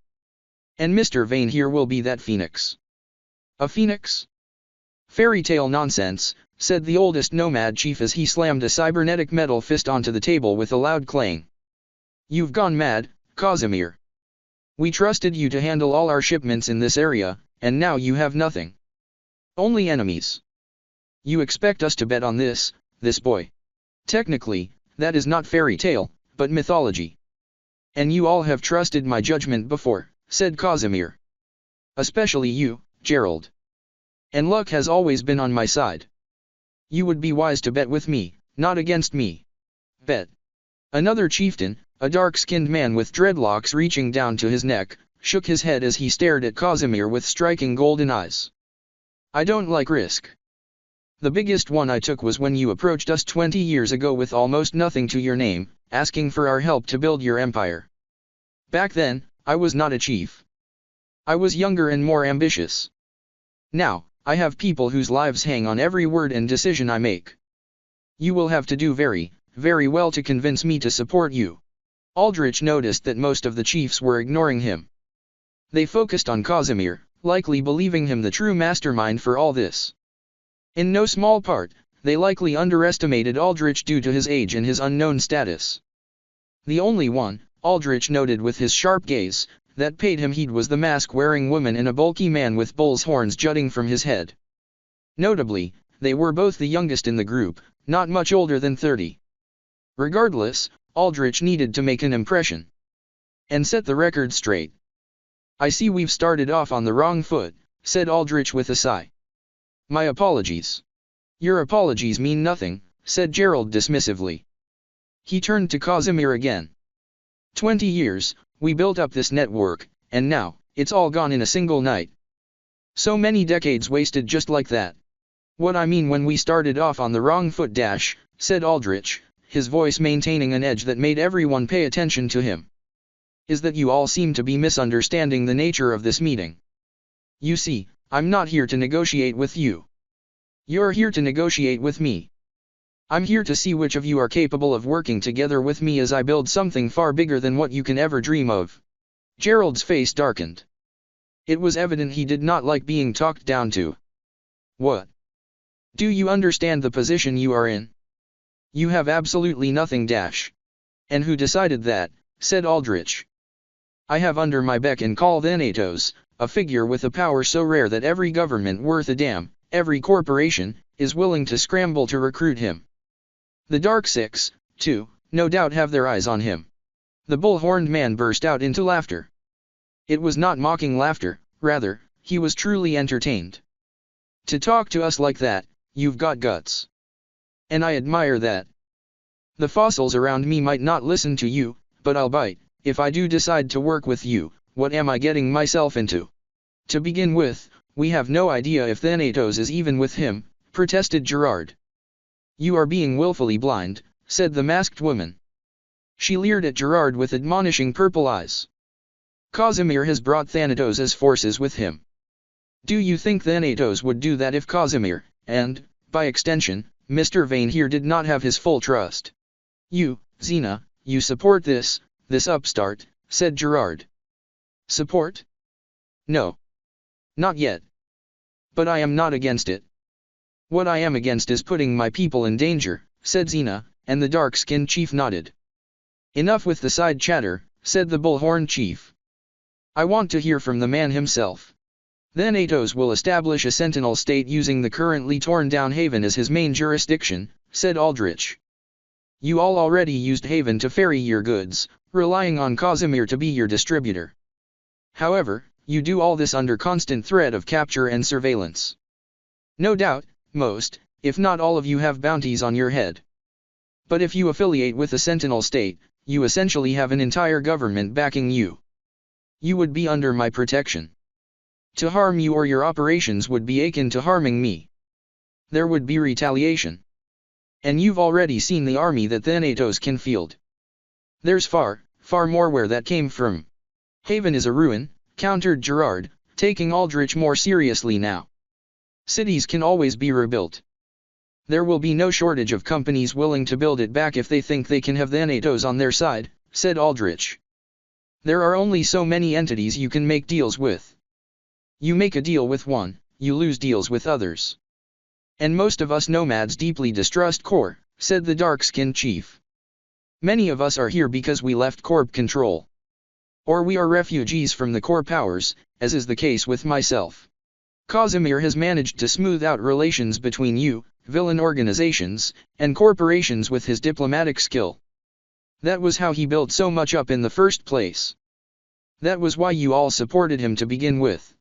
And Mr. Vane here will be that phoenix. A phoenix? Fairy tale nonsense, said the oldest nomad chief as he slammed a cybernetic metal fist onto the table with a loud clang. You've gone mad, Casimir. We trusted you to handle all our shipments in this area, and now you have nothing. Only enemies. You expect us to bet on this boy. Technically, that is not fairy tale, but mythology. And you all have trusted my judgment before, said Casimir. Especially you, Gerald. And luck has always been on my side. You would be wise to bet with me, not against me. Bet. Another chieftain, a dark-skinned man with dreadlocks reaching down to his neck, shook his head as he stared at Casimir with striking golden eyes. I don't like risk. The biggest one I took was when you approached us 20 years ago with almost nothing to your name, asking for our help to build your empire. Back then, I was not a chief. I was younger and more ambitious. Now, I have people whose lives hang on every word and decision I make. You will have to do very, very well to convince me to support you. Aldrich noticed that most of the chiefs were ignoring him. They focused on Casimir, likely believing him the true mastermind for all this. In no small part, they likely underestimated Aldrich due to his age and his unknown status. The only one, Aldrich noted with his sharp gaze, that paid him heed was the mask-wearing woman and a bulky man with bull's horns jutting from his head. Notably, they were both the youngest in the group, not much older than 30. Regardless, Aldrich needed to make an impression. And set the record straight. I see we've started off on the wrong foot, said Aldrich with a sigh. My apologies. Your apologies mean nothing, said Gerald dismissively. He turned to Casimir again. 20 years, we built up this network, and now, it's all gone in a single night. So many decades wasted just like that. What I mean when we started off on the wrong foot said Aldrich, his voice maintaining an edge that made everyone pay attention to him. Is that you all seem to be misunderstanding the nature of this meeting. You see, I'm not here to negotiate with you. You're here to negotiate with me. I'm here to see which of you are capable of working together with me as I build something far bigger than what you can ever dream of. Gerald's face darkened. It was evident he did not like being talked down to. What? Do you understand the position you are in? You have absolutely nothing And who decided that, said Aldrich. I have under my beck and call Thanatos, a figure with a power so rare that every government worth a damn, every corporation, is willing to scramble to recruit him. The Dark Six, too, no doubt have their eyes on him. The bull-horned man burst out into laughter. It was not mocking laughter, rather, he was truly entertained. To talk to us like that, you've got guts. And I admire that. The fossils around me might not listen to you, but I'll bite. If I do decide to work with you, what am I getting myself into? To begin with, we have no idea if Thanatos is even with him, protested Gerard. You are being willfully blind, said the masked woman. She leered at Gerard with admonishing purple eyes. Casimir has brought Thanatos' forces with him. Do you think Thanatos would do that if Casimir, and, by extension, Mr. Vane here did not have his full trust? You, Xena, you support this upstart, said Gerard. Support? No. Not yet. But I am not against it. What I am against is putting my people in danger, said Xena, and the dark-skinned chief nodded. Enough with the side chatter, said the bullhorn chief. I want to hear from the man himself. Thanatos will establish a sentinel state using the currently torn-down Haven as his main jurisdiction, said Aldrich. You all already used Haven to ferry your goods, relying on Casimir to be your distributor. However, you do all this under constant threat of capture and surveillance. No doubt, most, if not all of you have bounties on your head. But if you affiliate with a sentinel state, you essentially have an entire government backing you. You would be under my protection. To harm you or your operations would be akin to harming me. There would be retaliation. And you've already seen the army that Thanatos can field. There's far more where that came from. Haven is a ruin, countered Gerard, taking Aldrich more seriously now. Cities can always be rebuilt. There will be no shortage of companies willing to build it back if they think they can have Thanatos on their side, said Aldrich. There are only so many entities you can make deals with. You make a deal with one, you lose deals with others. And most of us nomads deeply distrust Core, said the dark-skinned chief. Many of us are here because we left Corp control. Or we are refugees from the core powers, as is the case with myself. Casimir has managed to smooth out relations between you, villain organizations, and corporations with his diplomatic skill. That was how he built so much up in the first place. That was why you all supported him to begin with.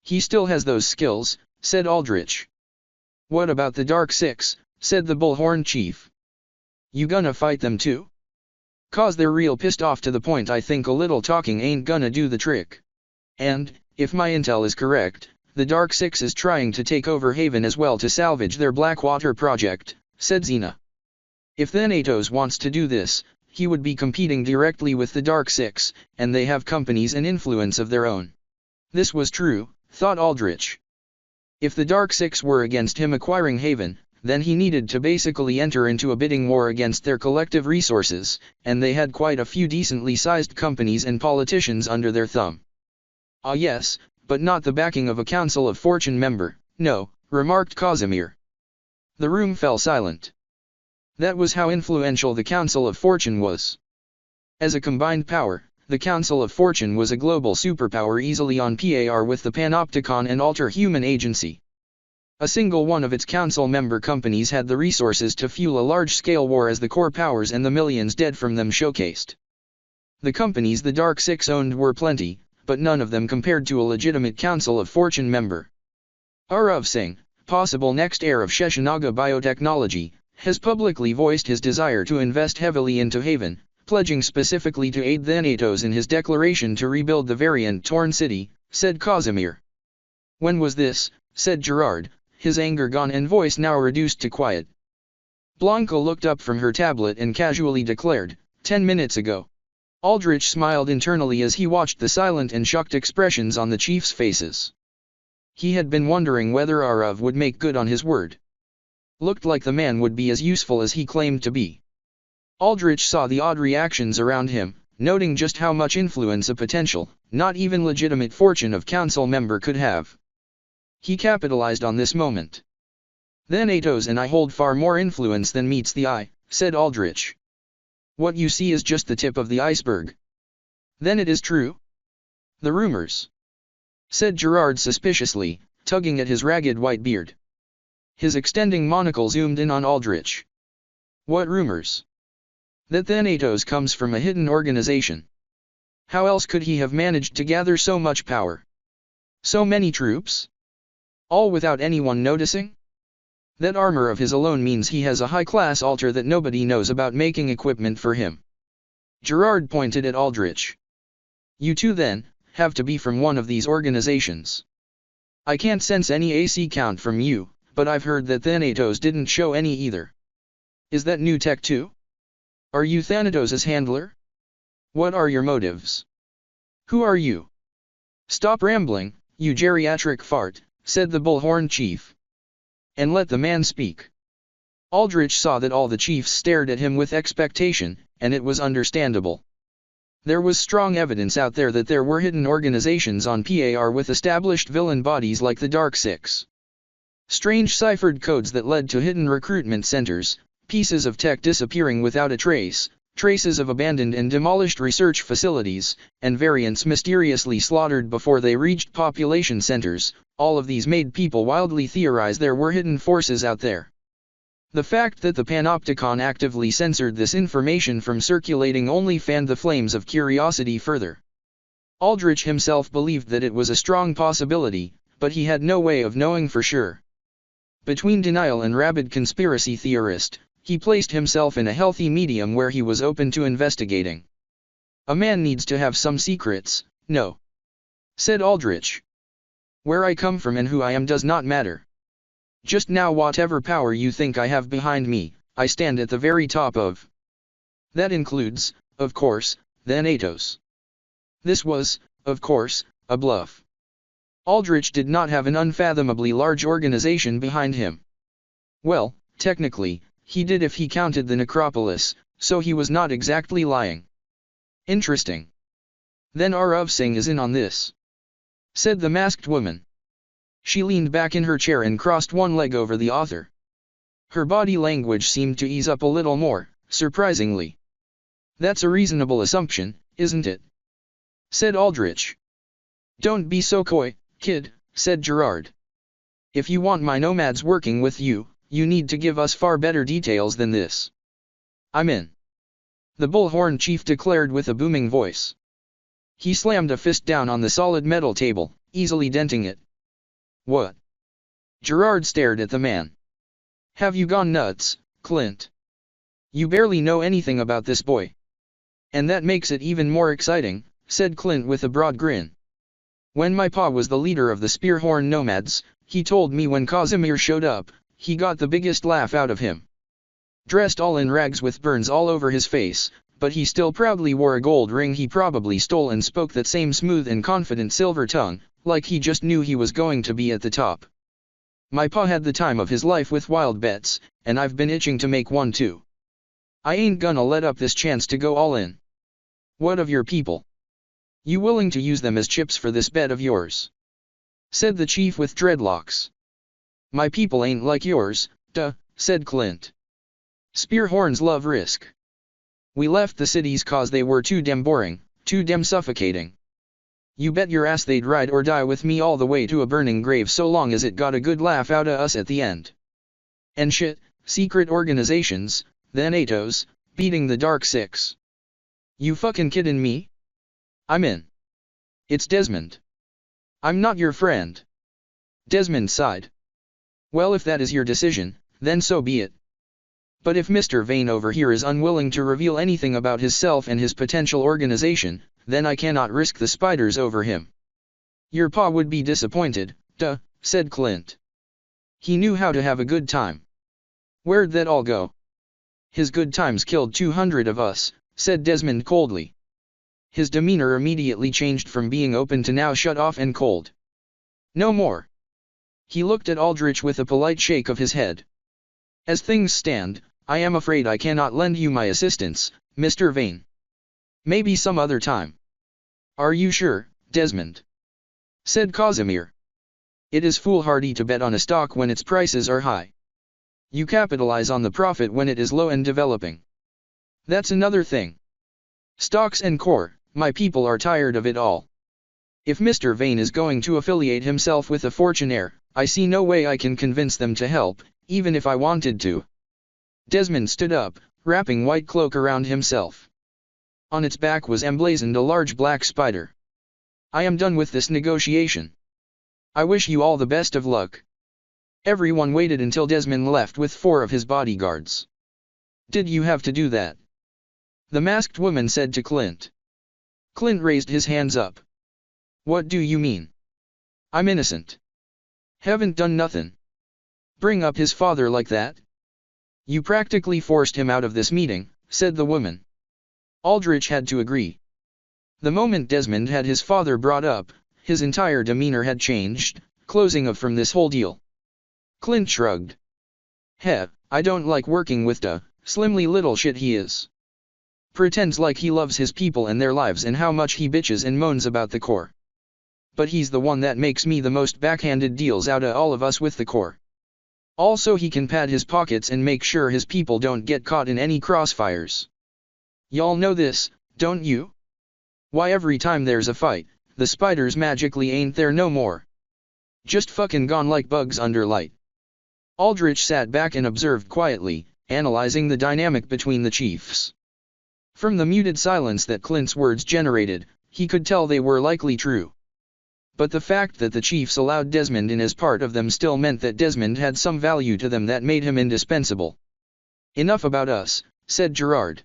He still has those skills, said Aldrich. What about the Dark Six, said the Bullhorn chief. You gonna fight them too? 'Cause they're real pissed off to the point I think a little talking ain't gonna do the trick. And, if my intel is correct, the Dark Six is trying to take over Haven as well to salvage their Blackwater project, said Xena. If Thanatos wants to do this, he would be competing directly with the Dark Six, and they have companies and influence of their own. This was true, thought Aldrich. If the Dark Six were against him acquiring Haven, then he needed to basically enter into a bidding war against their collective resources, and they had quite a few decently sized companies and politicians under their thumb. Ah yes, but not the backing of a Council of Fortune member, no, remarked Casimir. The room fell silent. That was how influential the Council of Fortune was. As a combined power, the Council of Fortune was a global superpower easily on par with the Panopticon and Alter Human Agency. A single one of its council member companies had the resources to fuel a large-scale war as the core powers and the millions dead from them showcased. The companies the Dark Six owned were plenty, but none of them compared to a legitimate Council of Fortune member. Arav Singh, possible next heir of Sheshanaga biotechnology, has publicly voiced his desire to invest heavily into Haven, pledging specifically to aid Thanatos in his declaration to rebuild the variant-torn city, said Casimir. When was this, said Gerard, his anger gone and voice now reduced to quiet. Blanca looked up from her tablet and casually declared, 10 minutes ago. Aldrich smiled internally as he watched the silent and shocked expressions on the chiefs' faces. He had been wondering whether Arav would make good on his word. Looked like the man would be as useful as he claimed to be. Aldrich saw the odd reactions around him, noting just how much influence a potential, not even legitimate fortune of council member could have. He capitalized on this moment. Thanatos and I hold far more influence than meets the eye, said Aldrich. What you see is just the tip of the iceberg. Then it is true? The rumors, said Gerard suspiciously, tugging at his ragged white beard. His extending monocle zoomed in on Aldrich. What rumors? That Thanatos comes from a hidden organization. How else could he have managed to gather so much power? So many troops? All without anyone noticing? That armor of his alone means he has a high-class altar that nobody knows about making equipment for him. Gerard pointed at Aldrich. You two then, have to be from one of these organizations. I can't sense any AC count from you, but I've heard that Thanatos didn't show any either. Is that new tech too? Are you Thanatos' handler? What are your motives? Who are you? Stop rambling, you geriatric fart, said the Bullhorn chief. And let the man speak. Aldrich saw that all the chiefs stared at him with expectation, and it was understandable. There was strong evidence out there that there were hidden organizations on PAR with established villain bodies like the Dark Six. Strange ciphered codes that led to hidden recruitment centers, pieces of tech disappearing without a trace, traces of abandoned and demolished research facilities, and variants mysteriously slaughtered before they reached population centers. All of these made people wildly theorize there were hidden forces out there. The fact that the Panopticon actively censored this information from circulating only fanned the flames of curiosity further. Aldrich himself believed that it was a strong possibility, but he had no way of knowing for sure. Between denial and rabid conspiracy theorist, he placed himself in a healthy medium where he was open to investigating. A man needs to have some secrets, no, said Aldrich. Where I come from and who I am does not matter. Just now whatever power you think I have behind me, I stand at the very top of. That includes, of course, Thanatos. This was, of course, a bluff. Aldrich did not have an unfathomably large organization behind him. Well, technically, he did if he counted the necropolis, so he was not exactly lying. Interesting. Then Arav Singh is in on this, said the masked woman. She leaned back in her chair and crossed one leg over the author. Her body language seemed to ease up a little more, surprisingly. That's a reasonable assumption, isn't it? Said Aldrich. Don't be so coy, kid, said Gerard. If you want my nomads working with you, you need to give us far better details than this. I'm in, the Bullhorn chief declared with a booming voice. He slammed a fist down on the solid metal table, easily denting it. What? Gerard stared at the man. Have you gone nuts, Clint? You barely know anything about this boy. And that makes it even more exciting, said Clint with a broad grin. When my pa was the leader of the Spearhorn Nomads, he told me when Casimir showed up, he got the biggest laugh out of him. Dressed all in rags with burns all over his face, but he still proudly wore a gold ring he probably stole and spoke that same smooth and confident silver tongue, like he just knew he was going to be at the top. My pa had the time of his life with wild bets, and I've been itching to make one too. I ain't gonna let up this chance to go all in. What of your people? You willing to use them as chips for this bet of yours? Said the chief with dreadlocks. My people ain't like yours, duh, said Clint. Spearhorns love risk. We left the cities cause they were too damn boring, too damn suffocating. You bet your ass they'd ride or die with me all the way to a burning grave so long as it got a good laugh out of us at the end. And shit, secret organizations, the NATOs, beating the Dark Six. You fucking kidding me? I'm in. It's Desmond. I'm not your friend. Desmond sighed. Well, if that is your decision, then so be it. But if Mr. Vane over here is unwilling to reveal anything about himself and his potential organization, then I cannot risk the spiders over him. Your pa would be disappointed, duh, said Clint. He knew how to have a good time. Where'd that all go? His good times killed 200 of us, said Desmond coldly. His demeanor immediately changed from being open to now shut off and cold. No more. He looked at Aldrich with a polite shake of his head. As things stand, I am afraid I cannot lend you my assistance, Mr. Vane. Maybe some other time. Are you sure, Desmond? Said Casimir. It is foolhardy to bet on a stock when its prices are high. You capitalize on the profit when it is low and developing. That's another thing. Stocks and core, my people are tired of it all. If Mr. Vane is going to affiliate himself with a fortunaire, I see no way I can convince them to help, even if I wanted to. Desmond stood up, wrapping white cloak around himself. On its back was emblazoned a large black spider. I am done with this negotiation. I wish you all the best of luck. Everyone waited until Desmond left with 4 of his bodyguards. Did you have to do that? The masked woman said to Clint. Clint raised his hands up. What do you mean? I'm innocent. Haven't done nothing. Bring up his father like that? You practically forced him out of this meeting, said the woman. Aldrich had to agree. The moment Desmond had his father brought up, his entire demeanor had changed, closing off from this whole deal. Clint shrugged. Heh, I don't like working with the slimly little shit he is. Pretends like he loves his people and their lives and how much he bitches and moans about the core. But he's the one that makes me the most backhanded deals out of all of us with the core. Also he can pad his pockets and make sure his people don't get caught in any crossfires. Y'all know this, don't you? Why every time there's a fight, the spiders magically ain't there no more. Just fucking gone like bugs under light. Aldrich sat back and observed quietly, analyzing the dynamic between the chiefs. From the muted silence that Clint's words generated, he could tell they were likely true. But the fact that the chiefs allowed Desmond in as part of them still meant that Desmond had some value to them that made him indispensable. Enough about us, said Gerard.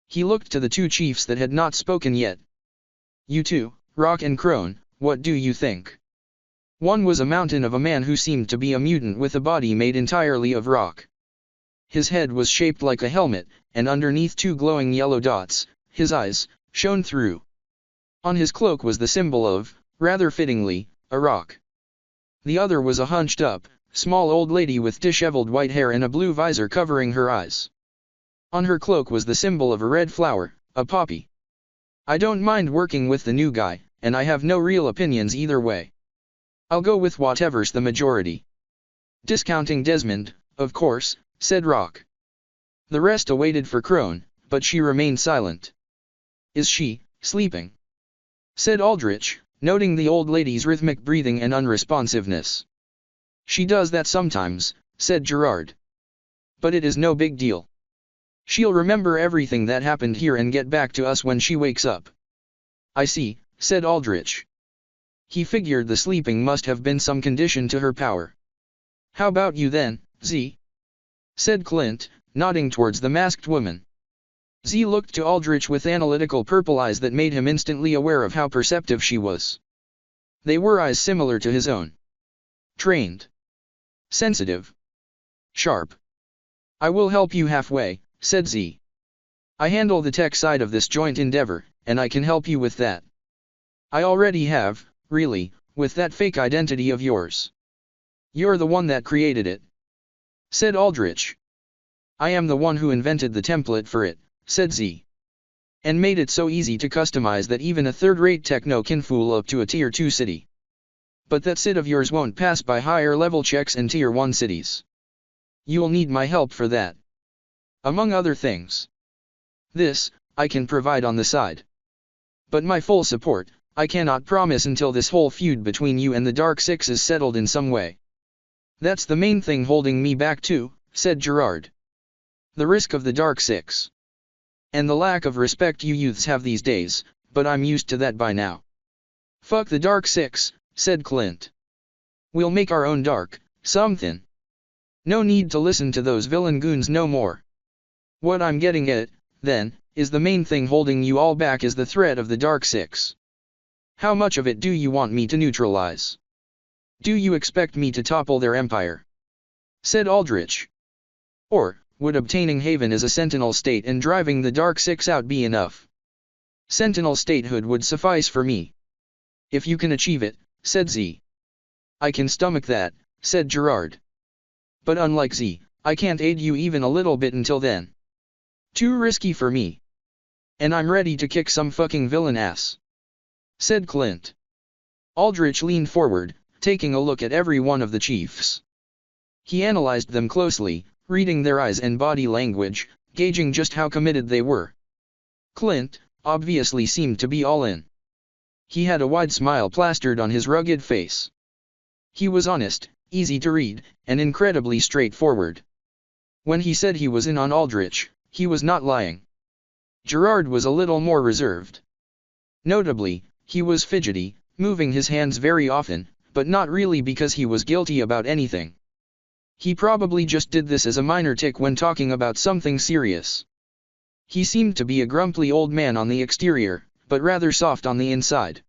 He looked to the 2 chiefs that had not spoken yet. You two, Rock and Crone, what do you think? One was a mountain of a man who seemed to be a mutant with a body made entirely of rock. His head was shaped like a helmet, and underneath 2 glowing yellow dots, his eyes, shone through. On his cloak was the symbol of, rather fittingly, a rock. The other was a hunched-up, small old lady with disheveled white hair and a blue visor covering her eyes. On her cloak was the symbol of a red flower, a poppy. I don't mind working with the new guy, and I have no real opinions either way. I'll go with whatever's the majority. Discounting Desmond, of course, said Rock. The rest awaited for Crone, but she remained silent. Is she sleeping? Said Aldrich, noting the old lady's rhythmic breathing and unresponsiveness. She does that sometimes, said Gerard. But it is no big deal. She'll remember everything that happened here and get back to us when she wakes up. I see, said Aldrich. He figured the sleeping must have been some condition to her power. How about you then, Z? Said Clint, nodding towards the masked woman. Z looked to Aldrich with analytical purple eyes that made him instantly aware of how perceptive she was. They were eyes similar to his own. Trained. Sensitive. Sharp. I will help you halfway, said Z. I handle the tech side of this joint endeavor, and I can help you with that. I already have, really, with that fake identity of yours. You're the one that created it, said Aldrich. I am the one who invented the template for it, said Z. And made it so easy to customize that even a third-rate techno can fool up to a Tier 2 city. But that SID of yours won't pass by higher-level checks in Tier 1 cities. You'll need my help for that. Among other things. This, I can provide on the side. But my full support, I cannot promise until this whole feud between you and the Dark Six is settled in some way. That's the main thing holding me back too, said Gerard. The risk of the Dark Six. And the lack of respect you youths have these days, but I'm used to that by now. Fuck the Dark Six, said Clint. We'll make our own dark, something. No need to listen to those villain goons no more. What I'm getting at, then, is the main thing holding you all back is the threat of the Dark Six. How much of it do you want me to neutralize? Do you expect me to topple their empire? Said Aldrich. Or, would obtaining Haven as a Sentinel state and driving the Dark Six out be enough? Sentinel statehood would suffice for me. If you can achieve it, said Z. I can stomach that, said Gerard. But unlike Z, I can't aid you even a little bit until then. Too risky for me. And I'm ready to kick some fucking villain ass, said Clint. Aldrich leaned forward, taking a look at every one of the chiefs. He analyzed them closely, reading their eyes and body language, gauging just how committed they were. Clint, obviously, seemed to be all in. He had a wide smile plastered on his rugged face. He was honest, easy to read, and incredibly straightforward. When he said he was in on Aldrich, he was not lying. Gerard was a little more reserved. Notably, he was fidgety, moving his hands very often, but not really because he was guilty about anything. He probably just did this as a minor tic when talking about something serious. He seemed to be a grumpy old man on the exterior, but rather soft on the inside.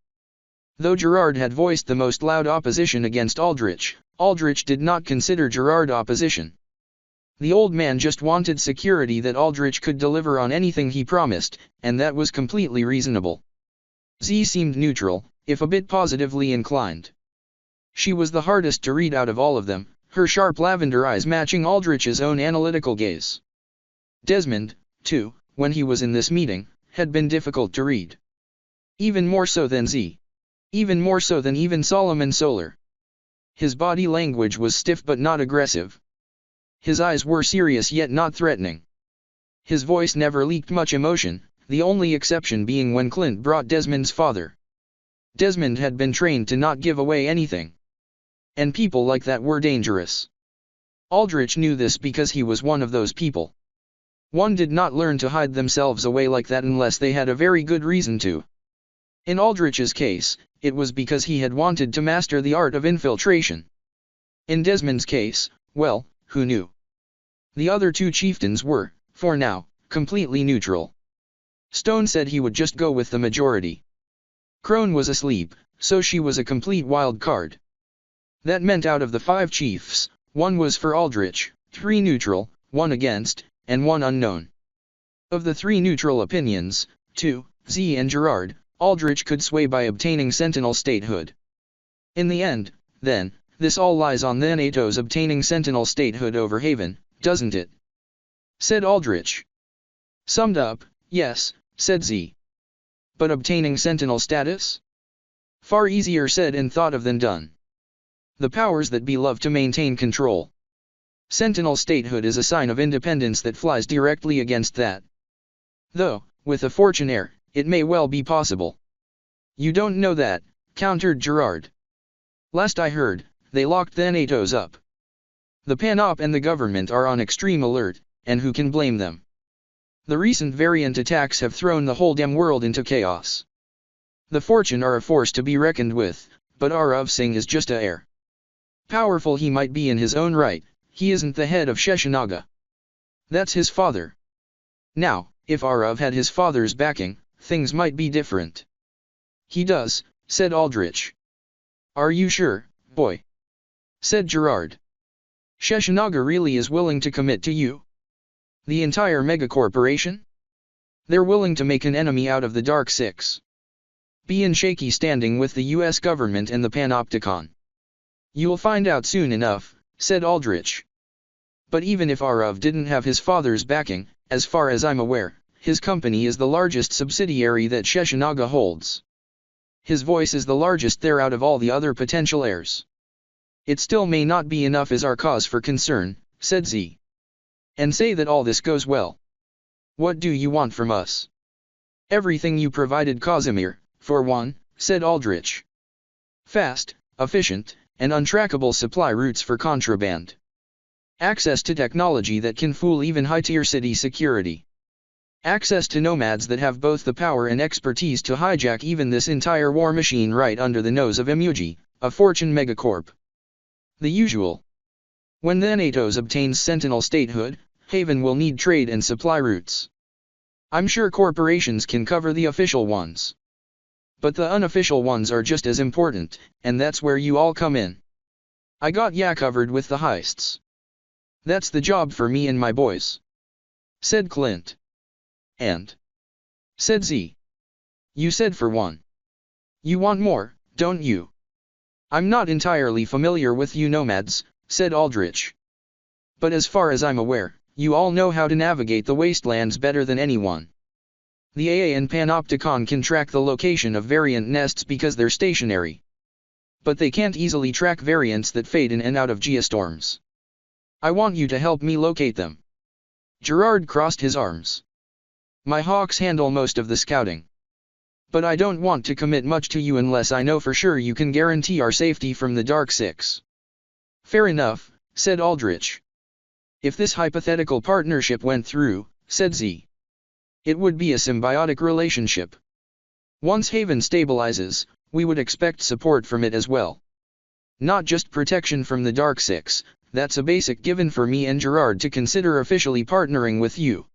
Though Gerard had voiced the most loud opposition against Aldrich, Aldrich did not consider Gerard opposition. The old man just wanted security that Aldrich could deliver on anything he promised, and that was completely reasonable. Z seemed neutral, if a bit positively inclined. She was the hardest to read out of all of them, her sharp lavender eyes matching Aldrich's own analytical gaze. Desmond, too, when he was in this meeting, had been difficult to read. Even more so than Z. Even more so than even Solomon Solar. His body language was stiff but not aggressive. His eyes were serious yet not threatening. His voice never leaked much emotion, the only exception being when Clint brought Desmond's father. Desmond had been trained to not give away anything. And people like that were dangerous. Aldrich knew this because he was one of those people. One did not learn to hide themselves away like that unless they had a very good reason to. In Aldrich's case, it was because he had wanted to master the art of infiltration. In Desmond's case, well, who knew? The other two chieftains were, for now, completely neutral. Stone said he would just go with the majority. Crone was asleep, so she was a complete wild card. That meant out of the 5 chiefs, 1 was for Aldrich, 3 neutral, 1 against, and 1 unknown. Of the 3 neutral opinions, 2, Z and Gerard, Aldrich could sway by obtaining Sentinel statehood. In the end, then, this all lies on the NATO's obtaining Sentinel statehood over Haven, doesn't it? Said Aldrich. Summed up, yes, said Z. But obtaining Sentinel status? Far easier said and thought of than done. The powers that be love to maintain control. Sentinel statehood is a sign of independence that flies directly against that. Though, with a fortune heir, it may well be possible. You don't know that, countered Gerard. Last I heard, they locked the NATOs up. The PANOP and the government are on extreme alert, and who can blame them? The recent variant attacks have thrown the whole damn world into chaos. The Fortune are a force to be reckoned with, but Arav Singh is just a heir. Powerful he might be in his own right, he isn't the head of Sheshanaga. That's his father. Now, if Arav had his father's backing, things might be different. He does, said Aldrich. Are you sure, boy? Said Gerard. Sheshanaga really is willing to commit to you? The entire megacorporation? They're willing to make an enemy out of the Dark Six. Be in shaky standing with the US government and the Panopticon. You'll find out soon enough, said Aldrich. But even if Arav didn't have his father's backing, as far as I'm aware, his company is the largest subsidiary that Sheshanaga holds. His voice is the largest there out of all the other potential heirs. It still may not be enough as our cause for concern, said Z. And say that all this goes well. What do you want from us? Everything you provided Casimir, for one, said Aldrich. Fast, efficient, and untrackable supply routes for contraband. Access to technology that can fool even high-tier city security. Access to nomads that have both the power and expertise to hijack even this entire war machine right under the nose of Emuji, a Fortune megacorp. The usual. When the NATOs obtains Sentinel statehood, Haven will need trade and supply routes. I'm sure corporations can cover the official ones. But the unofficial ones are just as important, and that's where you all come in. I got ya covered with the heists. That's the job for me and my boys. Said Clint. And? Said Z. You said for one. You want more, don't you? I'm not entirely familiar with you nomads, said Aldrich. But as far as I'm aware, you all know how to navigate the wastelands better than anyone. The AA and Panopticon can track the location of variant nests because they're stationary. But they can't easily track variants that fade in and out of geostorms. I want you to help me locate them. Gerard crossed his arms. My hawks handle most of the scouting. But I don't want to commit much to you unless I know for sure you can guarantee our safety from the Dark Six. Fair enough, said Aldrich. If this hypothetical partnership went through, said Z. It would be a symbiotic relationship. Once Haven stabilizes, we would expect support from it as well. Not just protection from the Dark Six, that's a basic given for me and Gerard to consider officially partnering with you.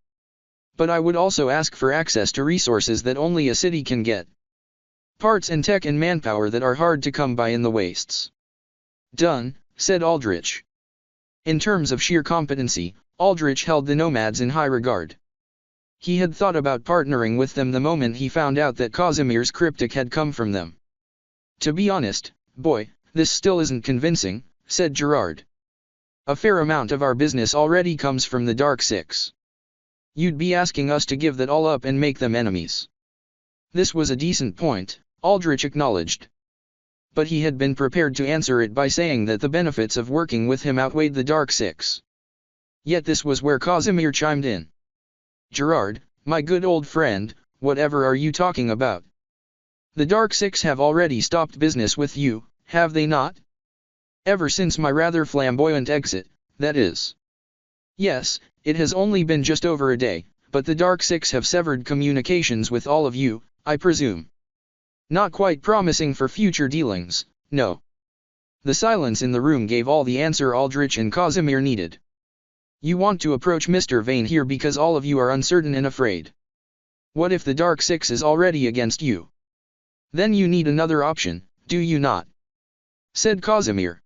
But I would also ask for access to resources that only a city can get. Parts and tech and manpower that are hard to come by in the wastes. Done, said Aldrich. In terms of sheer competency, Aldrich held the nomads in high regard. He had thought about partnering with them the moment he found out that Casimir's cryptic had come from them. To be honest, boy, this still isn't convincing, said Gerard. A fair amount of our business already comes from the Dark Six. You'd be asking us to give that all up and make them enemies. This was a decent point, Aldrich acknowledged. But he had been prepared to answer it by saying that the benefits of working with him outweighed the Dark Six. Yet this was where Casimir chimed in. Gerard, my good old friend, whatever are you talking about? The Dark Six have already stopped business with you, have they not? Ever since my rather flamboyant exit, that is. Yes, it has only been just over a day, but the Dark Six have severed communications with all of you, I presume. Not quite promising for future dealings, no. The silence in the room gave all the answer Aldrich and Casimir needed. You want to approach Mr. Vane here because all of you are uncertain and afraid. What if the Dark Six is already against you? Then you need another option, do you not? Said Casimir.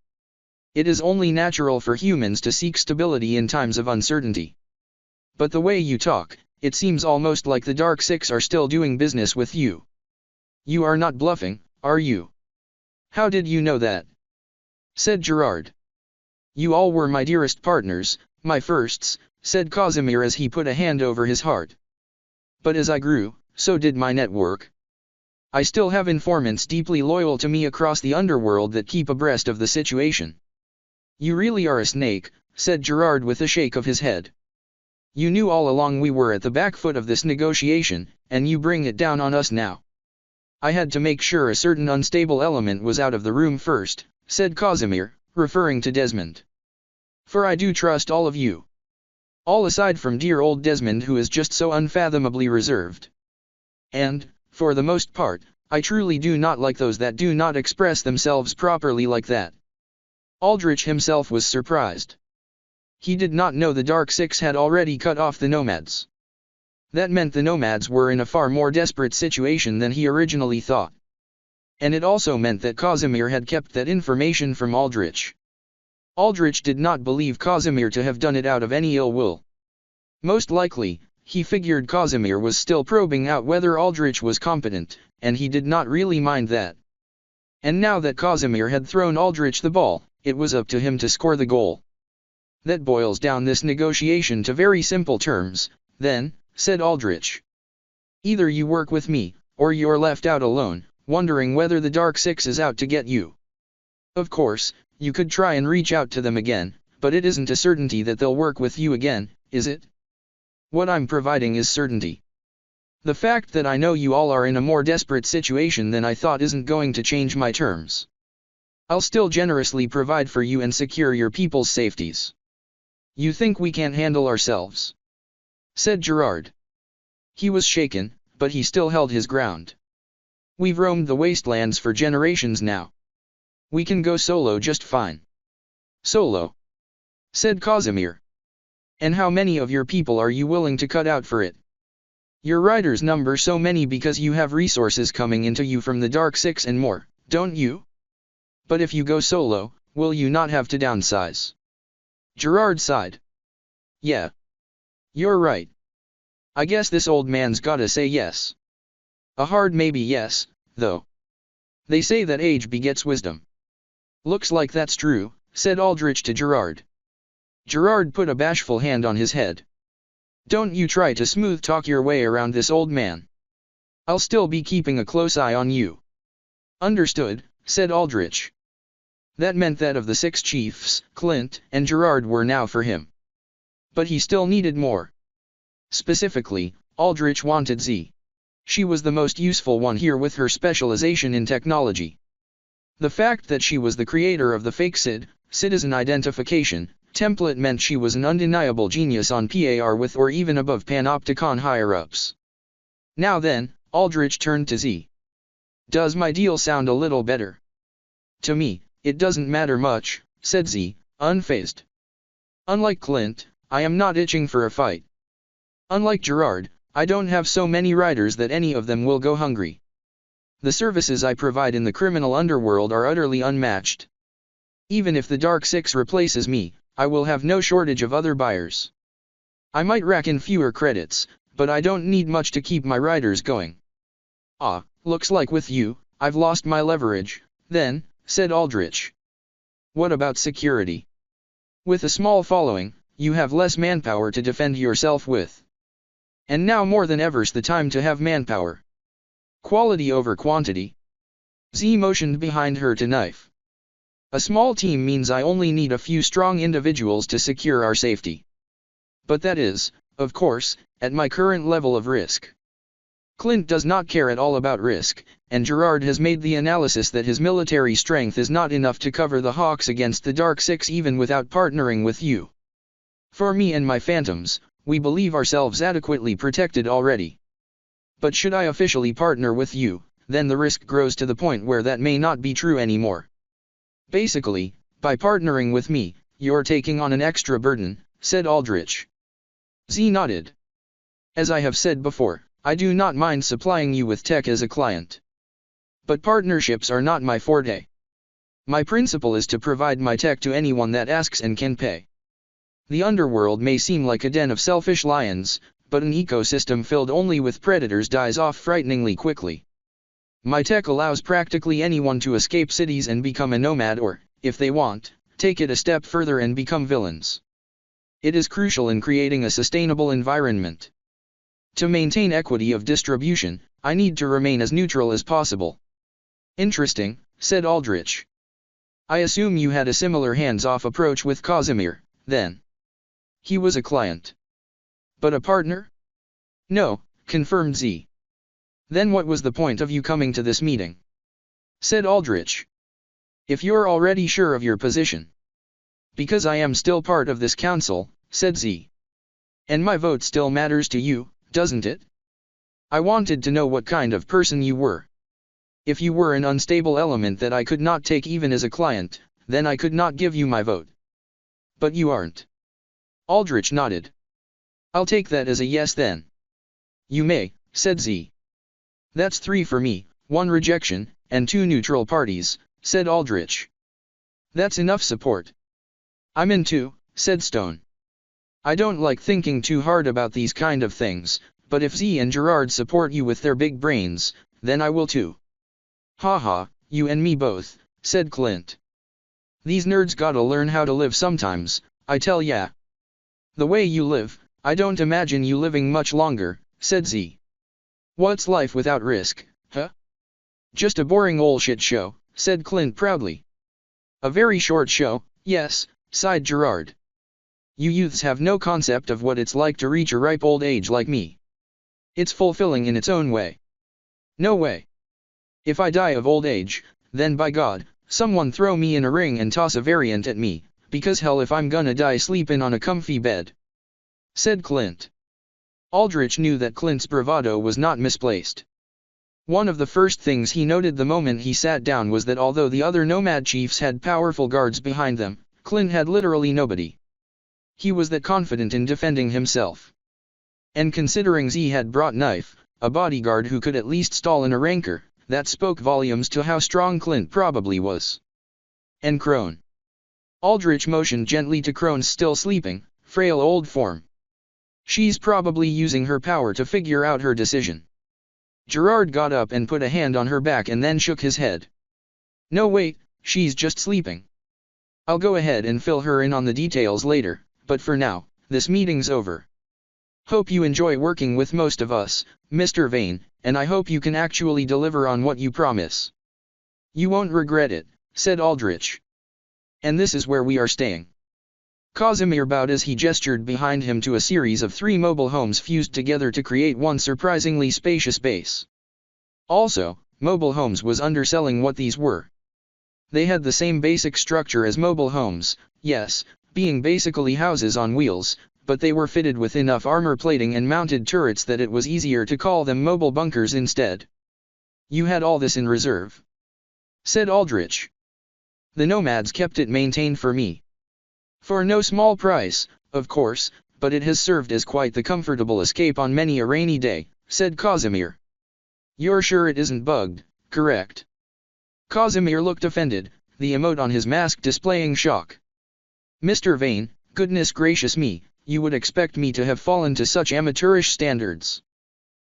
It is only natural for humans to seek stability in times of uncertainty. But the way you talk, it seems almost like the Dark Six are still doing business with you. You are not bluffing, are you? How did you know that? Said Gerard. You all were my dearest partners, my firsts, said Casimir as he put a hand over his heart. But as I grew, so did my network. I still have informants deeply loyal to me across the underworld that keep abreast of the situation. You really are a snake, said Gerard with a shake of his head. You knew all along we were at the back foot of this negotiation, and you bring it down on us now. I had to make sure a certain unstable element was out of the room first, said Casimir, referring to Desmond. For I do trust all of you. All aside from dear old Desmond, who is just so unfathomably reserved. And, for the most part, I truly do not like those that do not express themselves properly like that. Aldrich himself was surprised. He did not know the Dark Six had already cut off the nomads. That meant the nomads were in a far more desperate situation than he originally thought. And it also meant that Casimir had kept that information from Aldrich. Aldrich did not believe Casimir to have done it out of any ill will. Most likely, he figured Casimir was still probing out whether Aldrich was competent, and he did not really mind that. And now that Casimir had thrown Aldrich the ball, it was up to him to score the goal. That boils down this negotiation to very simple terms, then, said Aldrich. Either you work with me, or you're left out alone, wondering whether the Dark Six is out to get you. Of course, you could try and reach out to them again, but it isn't a certainty that they'll work with you again, is it? What I'm providing is certainty. The fact that I know you all are in a more desperate situation than I thought isn't going to change my terms. I'll still generously provide for you and secure your people's safeties. You think we can't handle ourselves? Said Gerard. He was shaken, but he still held his ground. We've roamed the wastelands for generations now. We can go solo just fine. Solo? Said Casimir. And how many of your people are you willing to cut out for it? Your riders number so many because you have resources coming into you from the Dark Six and more, don't you? But if you go solo, will you not have to downsize? Gerard sighed. Yeah. You're right. I guess this old man's gotta say yes. A hard maybe yes, though. They say that age begets wisdom. Looks like that's true, said Aldrich to Gerard. Gerard put a bashful hand on his head. Don't you try to smooth talk your way around this old man. I'll still be keeping a close eye on you. Understood, said Aldrich. That meant that of the 6 chiefs, Clint and Gerard were now for him. But he still needed more. Specifically, Aldrich wanted Z. She was the most useful one here with her specialization in technology. The fact that she was the creator of the fake CID, citizen identification, template meant she was an undeniable genius on par with or even above Panopticon higher-ups. Now then, Aldrich turned to Z. Does my deal sound a little better? To me, it doesn't matter much, said Z, unfazed. Unlike Clint, I am not itching for a fight. Unlike Gerard, I don't have so many riders that any of them will go hungry. The services I provide in the criminal underworld are utterly unmatched. Even if the Dark Six replaces me, I will have no shortage of other buyers. I might rack in fewer credits, but I don't need much to keep my riders going. Ah, looks like with you, I've lost my leverage, then, said Aldrich. What about security? With a small following, you have less manpower to defend yourself with. And now more than ever's the time to have manpower. Quality over quantity. Z motioned behind her to knife. A small team means I only need a few strong individuals to secure our safety. But that is, of course, at my current level of risk. Clint does not care at all about risk, and Gerard has made the analysis that his military strength is not enough to cover the Hawks against the Dark Six even without partnering with you. For me and my phantoms, we believe ourselves adequately protected already. But should I officially partner with you, then the risk grows to the point where that may not be true anymore. Basically, by partnering with me, you're taking on an extra burden, said Aldrich. Z nodded. As I have said before, I do not mind supplying you with tech as a client. But partnerships are not my forte. My principle is to provide my tech to anyone that asks and can pay. The underworld may seem like a den of selfish lions, but an ecosystem filled only with predators dies off frighteningly quickly. My tech allows practically anyone to escape cities and become a nomad or, if they want, take it a step further and become villains. It is crucial in creating a sustainable environment. To maintain equity of distribution, I need to remain as neutral as possible. Interesting, said Aldrich. I assume you had a similar hands-off approach with Casimir, then. He was a client. But a partner? No, confirmed Z. Then what was the point of you coming to this meeting? Said Aldrich. If you're already sure of your position. Because I am still part of this council, said Z. And my vote still matters to you, doesn't it? I wanted to know what kind of person you were. If you were an unstable element that I could not take even as a client, then I could not give you my vote. But you aren't. Aldrich nodded. I'll take that as a yes then. You may, said Z. That's 3 for me, 1 rejection, and 2 neutral parties, said Aldrich. That's enough support. I'm in too, said Stone. I don't like thinking too hard about these kind of things, but if Z and Gerard support you with their big brains, then I will too. Haha, you and me both, said Clint. These nerds gotta learn how to live sometimes, I tell ya. The way you live, I don't imagine you living much longer, said Z. What's life without risk, huh? Just a boring ol' shit show, said Clint proudly. A very short show, yes, sighed Gerard. You youths have no concept of what it's like to reach a ripe old age like me. It's fulfilling in its own way. No way. If I die of old age, then by God, someone throw me in a ring and toss a variant at me, because hell if I'm gonna die sleeping on a comfy bed. Said Clint. Aldrich knew that Clint's bravado was not misplaced. One of the first things he noted the moment he sat down was that although the other nomad chiefs had powerful guards behind them, Clint had literally nobody. He was that confident in defending himself. And considering Z had brought Knife, a bodyguard who could at least stall in a rancor, that spoke volumes to how strong Clint probably was. And Crone. Aldrich motioned gently to Crone's still sleeping, frail old form. She's probably using her power to figure out her decision. Gerard got up and put a hand on her back and then shook his head. No wait, she's just sleeping. I'll go ahead and fill her in on the details later, but for now, this meeting's over. Hope you enjoy working with most of us, Mr. Vane, and I hope you can actually deliver on what you promise. You won't regret it, said Aldrich. And this is where we are staying. Casimir bowed as he gestured behind him to a series of 3 mobile homes fused together to create one surprisingly spacious base. Also, mobile homes was underselling what these were. They had the same basic structure as mobile homes, yes, being basically houses on wheels, but they were fitted with enough armor plating and mounted turrets that it was easier to call them mobile bunkers instead. You had all this in reserve, said Aldrich. The nomads kept it maintained for me. For no small price, of course, but it has served as quite the comfortable escape on many a rainy day, said Casimir. You're sure it isn't bugged, correct? Casimir looked offended, the emote on his mask displaying shock. Mr. Vane, goodness gracious me, you would expect me to have fallen to such amateurish standards.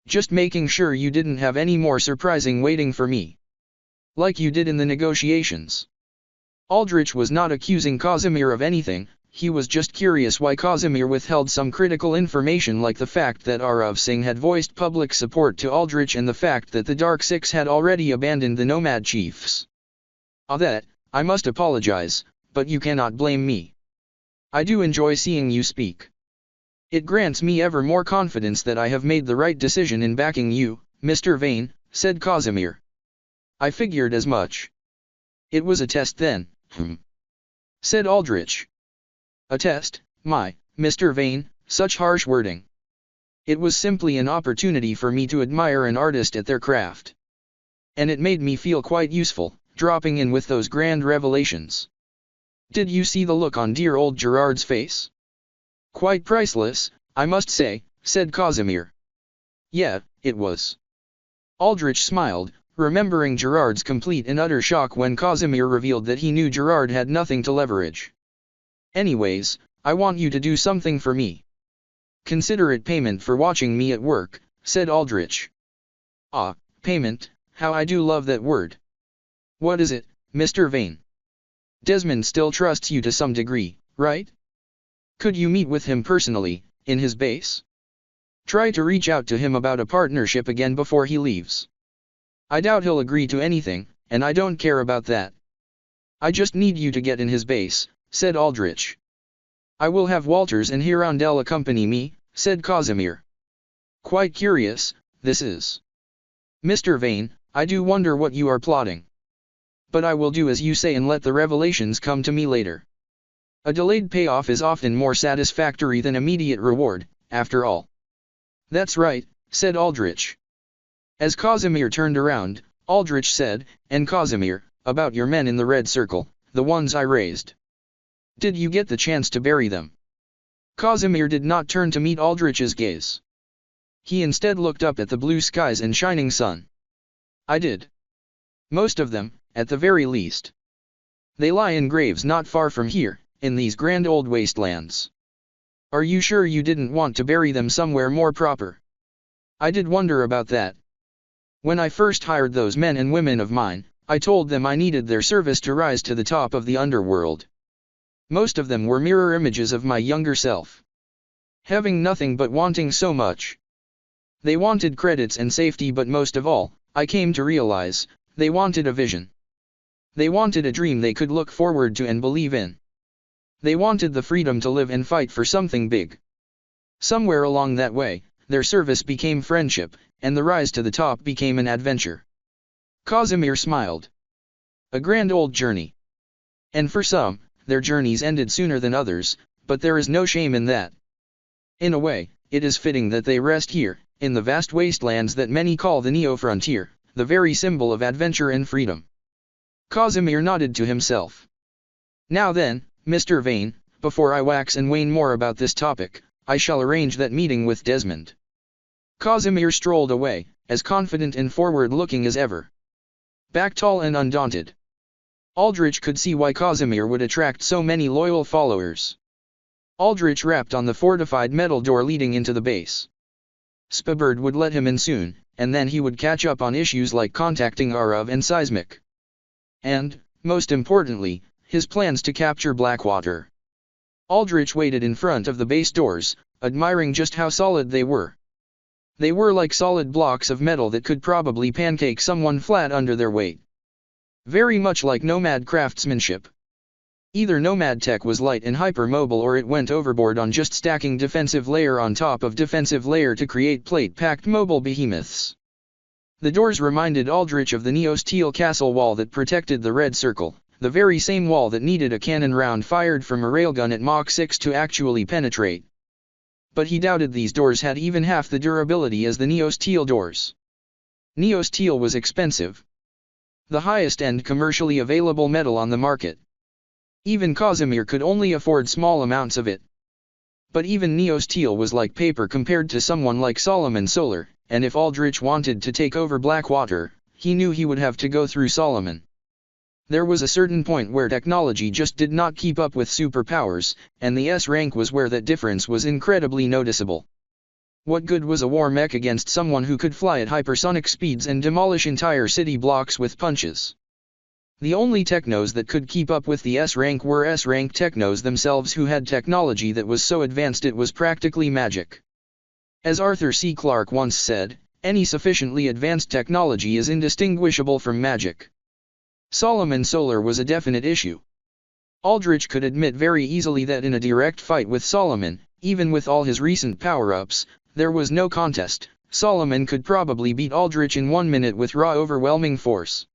Just making sure you didn't have any more surprising waiting for me. Like you did in the negotiations. Aldrich was not accusing Casimir of anything, he was just curious why Casimir withheld some critical information like the fact that Arav Singh had voiced public support to Aldrich and the fact that the Dark Six had already abandoned the Nomad Chiefs. That, I must apologize, but you cannot blame me. I do enjoy seeing you speak. It grants me ever more confidence that I have made the right decision in backing you, Mr. Vane, said Casimir. I figured as much. It was a test then, said Aldrich. A test, my, Mr. Vane, such harsh wording. It was simply an opportunity for me to admire an artist at their craft. And it made me feel quite useful, dropping in with those grand revelations. Did you see the look on dear old Gerard's face? Quite priceless, I must say, said Casimir. Yeah, it was. Aldrich smiled, remembering Gerard's complete and utter shock when Casimir revealed that he knew Gerard had nothing to leverage. Anyways, I want you to do something for me. Consider it payment for watching me at work, said Aldrich. Ah, payment, How I do love that word. What is it, Mr. Vane? Desmond still trusts you to some degree, right? Could you meet with him personally, in his base? Try to reach out to him about a partnership again before he leaves. I doubt he'll agree to anything, and I don't care about that. I just need you to get in his base, said Aldrich. I will have Walters and Hirondelle accompany me, said Casimir. Quite curious, this is. Mr. Vane, I do wonder what you are plotting. But I will do as you say and let the revelations come to me later. A delayed payoff is often more satisfactory than immediate reward, after all. That's right, said Aldrich. As Casimir turned around, Aldrich said, and Casimir, about your men in the red circle, the ones I raised. Did you get the chance to bury them? Casimir did not turn to meet Aldrich's gaze. He instead looked up at the blue skies and shining sun. I did. Most of them, at the very least. They lie in graves not far from here, in these grand old wastelands. Are you sure you didn't want to bury them somewhere more proper? I did wonder about that. When I first hired those men and women of mine, I told them I needed their service to rise to the top of the underworld. Most of them were mirror images of my younger self. Having nothing but wanting so much. They wanted credits and safety, but most of all, I came to realize, they wanted a vision. They wanted a dream they could look forward to and believe in. They wanted the freedom to live and fight for something big. Somewhere along that way, their service became friendship, and the rise to the top became an adventure. Casimir smiled. A grand old journey. And for some, their journeys ended sooner than others, but there is no shame in that. In a way, it is fitting that they rest here, in the vast wastelands that many call the Neo-Frontier, the very symbol of adventure and freedom. Casimir nodded to himself. Now then, Mr. Vane, before I wax and wane more about this topic, I shall arrange that meeting with Desmond. Casimir strolled away, as confident and forward-looking as ever. Back tall and undaunted. Aldrich could see why Casimir would attract so many loyal followers. Aldrich rapped on the fortified metal door leading into the base. Spabird would let him in soon, and then he would catch up on issues like contacting Arav and Seismic. And, most importantly, his plans to capture Blackwater. Aldrich waited in front of the base doors, admiring just how solid they were. They were like solid blocks of metal that could probably pancake someone flat under their weight. Very much like Nomad craftsmanship. Either Nomad tech was light and hypermobile, or it went overboard on just stacking defensive layer on top of defensive layer to create plate-packed mobile behemoths. The doors reminded Aldrich of the Neo-Steel castle wall that protected the Red Circle, the very same wall that needed a cannon round fired from a railgun at Mach 6 to actually penetrate. But he doubted these doors had even half the durability as the Neo-Steel doors. Neo-Steel was expensive. The highest-end commercially available metal on the market. Even Casimir could only afford small amounts of it. But even Neo-Steel was like paper compared to someone like Solomon Solar, and if Aldrich wanted to take over Blackwater, he knew he would have to go through Solomon. There was a certain point where technology just did not keep up with superpowers, and the S rank was where that difference was incredibly noticeable. What good was a war mech against someone who could fly at hypersonic speeds and demolish entire city blocks with punches? The only technos that could keep up with the S rank were S rank technos themselves, who had technology that was so advanced it was practically magic. As Arthur C. Clarke once said, any sufficiently advanced technology is indistinguishable from magic. Solomon Solar was a definite issue. Aldrich could admit very easily that in a direct fight with Solomon, even with all his recent power-ups, there was no contest. Solomon could probably beat Aldrich in 1 minute with raw overwhelming force.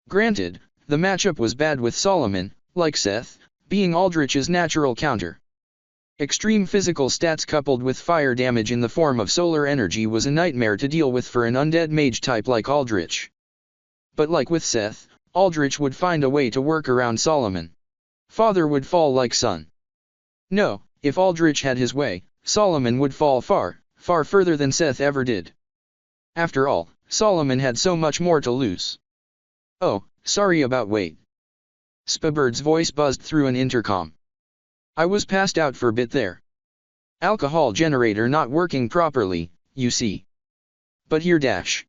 Granted, the matchup was bad with Solomon, like Seth, being Aldrich's natural counter. Extreme physical stats coupled with fire damage in the form of solar energy was a nightmare to deal with for an undead mage type like Aldrich. But like with Seth, Aldrich would find a way to work around Solomon. Father would fall like son. No, if Aldrich had his way, Solomon would fall far, far further than Seth ever did. After all, Solomon had so much more to lose. Oh, sorry about wait. Spabird's voice buzzed through an intercom. I was passed out for a bit there. Alcohol generator not working properly, you see. But here dash.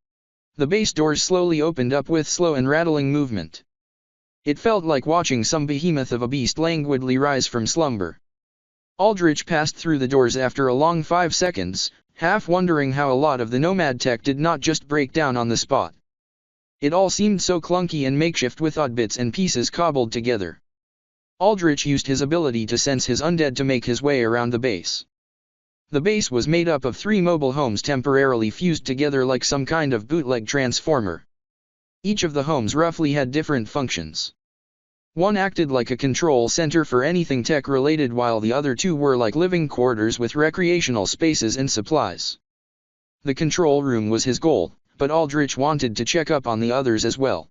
The base doors slowly opened up with slow and rattling movement. It felt like watching some behemoth of a beast languidly rise from slumber. Aldrich passed through the doors after a long 5 seconds, half wondering how a lot of the nomad tech did not just break down on the spot. It all seemed so clunky and makeshift with odd bits and pieces cobbled together. Aldrich used his ability to sense his undead to make his way around the base. The base was made up of 3 mobile homes temporarily fused together like some kind of bootleg transformer. Each of the homes roughly had different functions. One acted like a control center for anything tech-related while the other 2 were like living quarters with recreational spaces and supplies. The control room was his goal, but Aldrich wanted to check up on the others as well.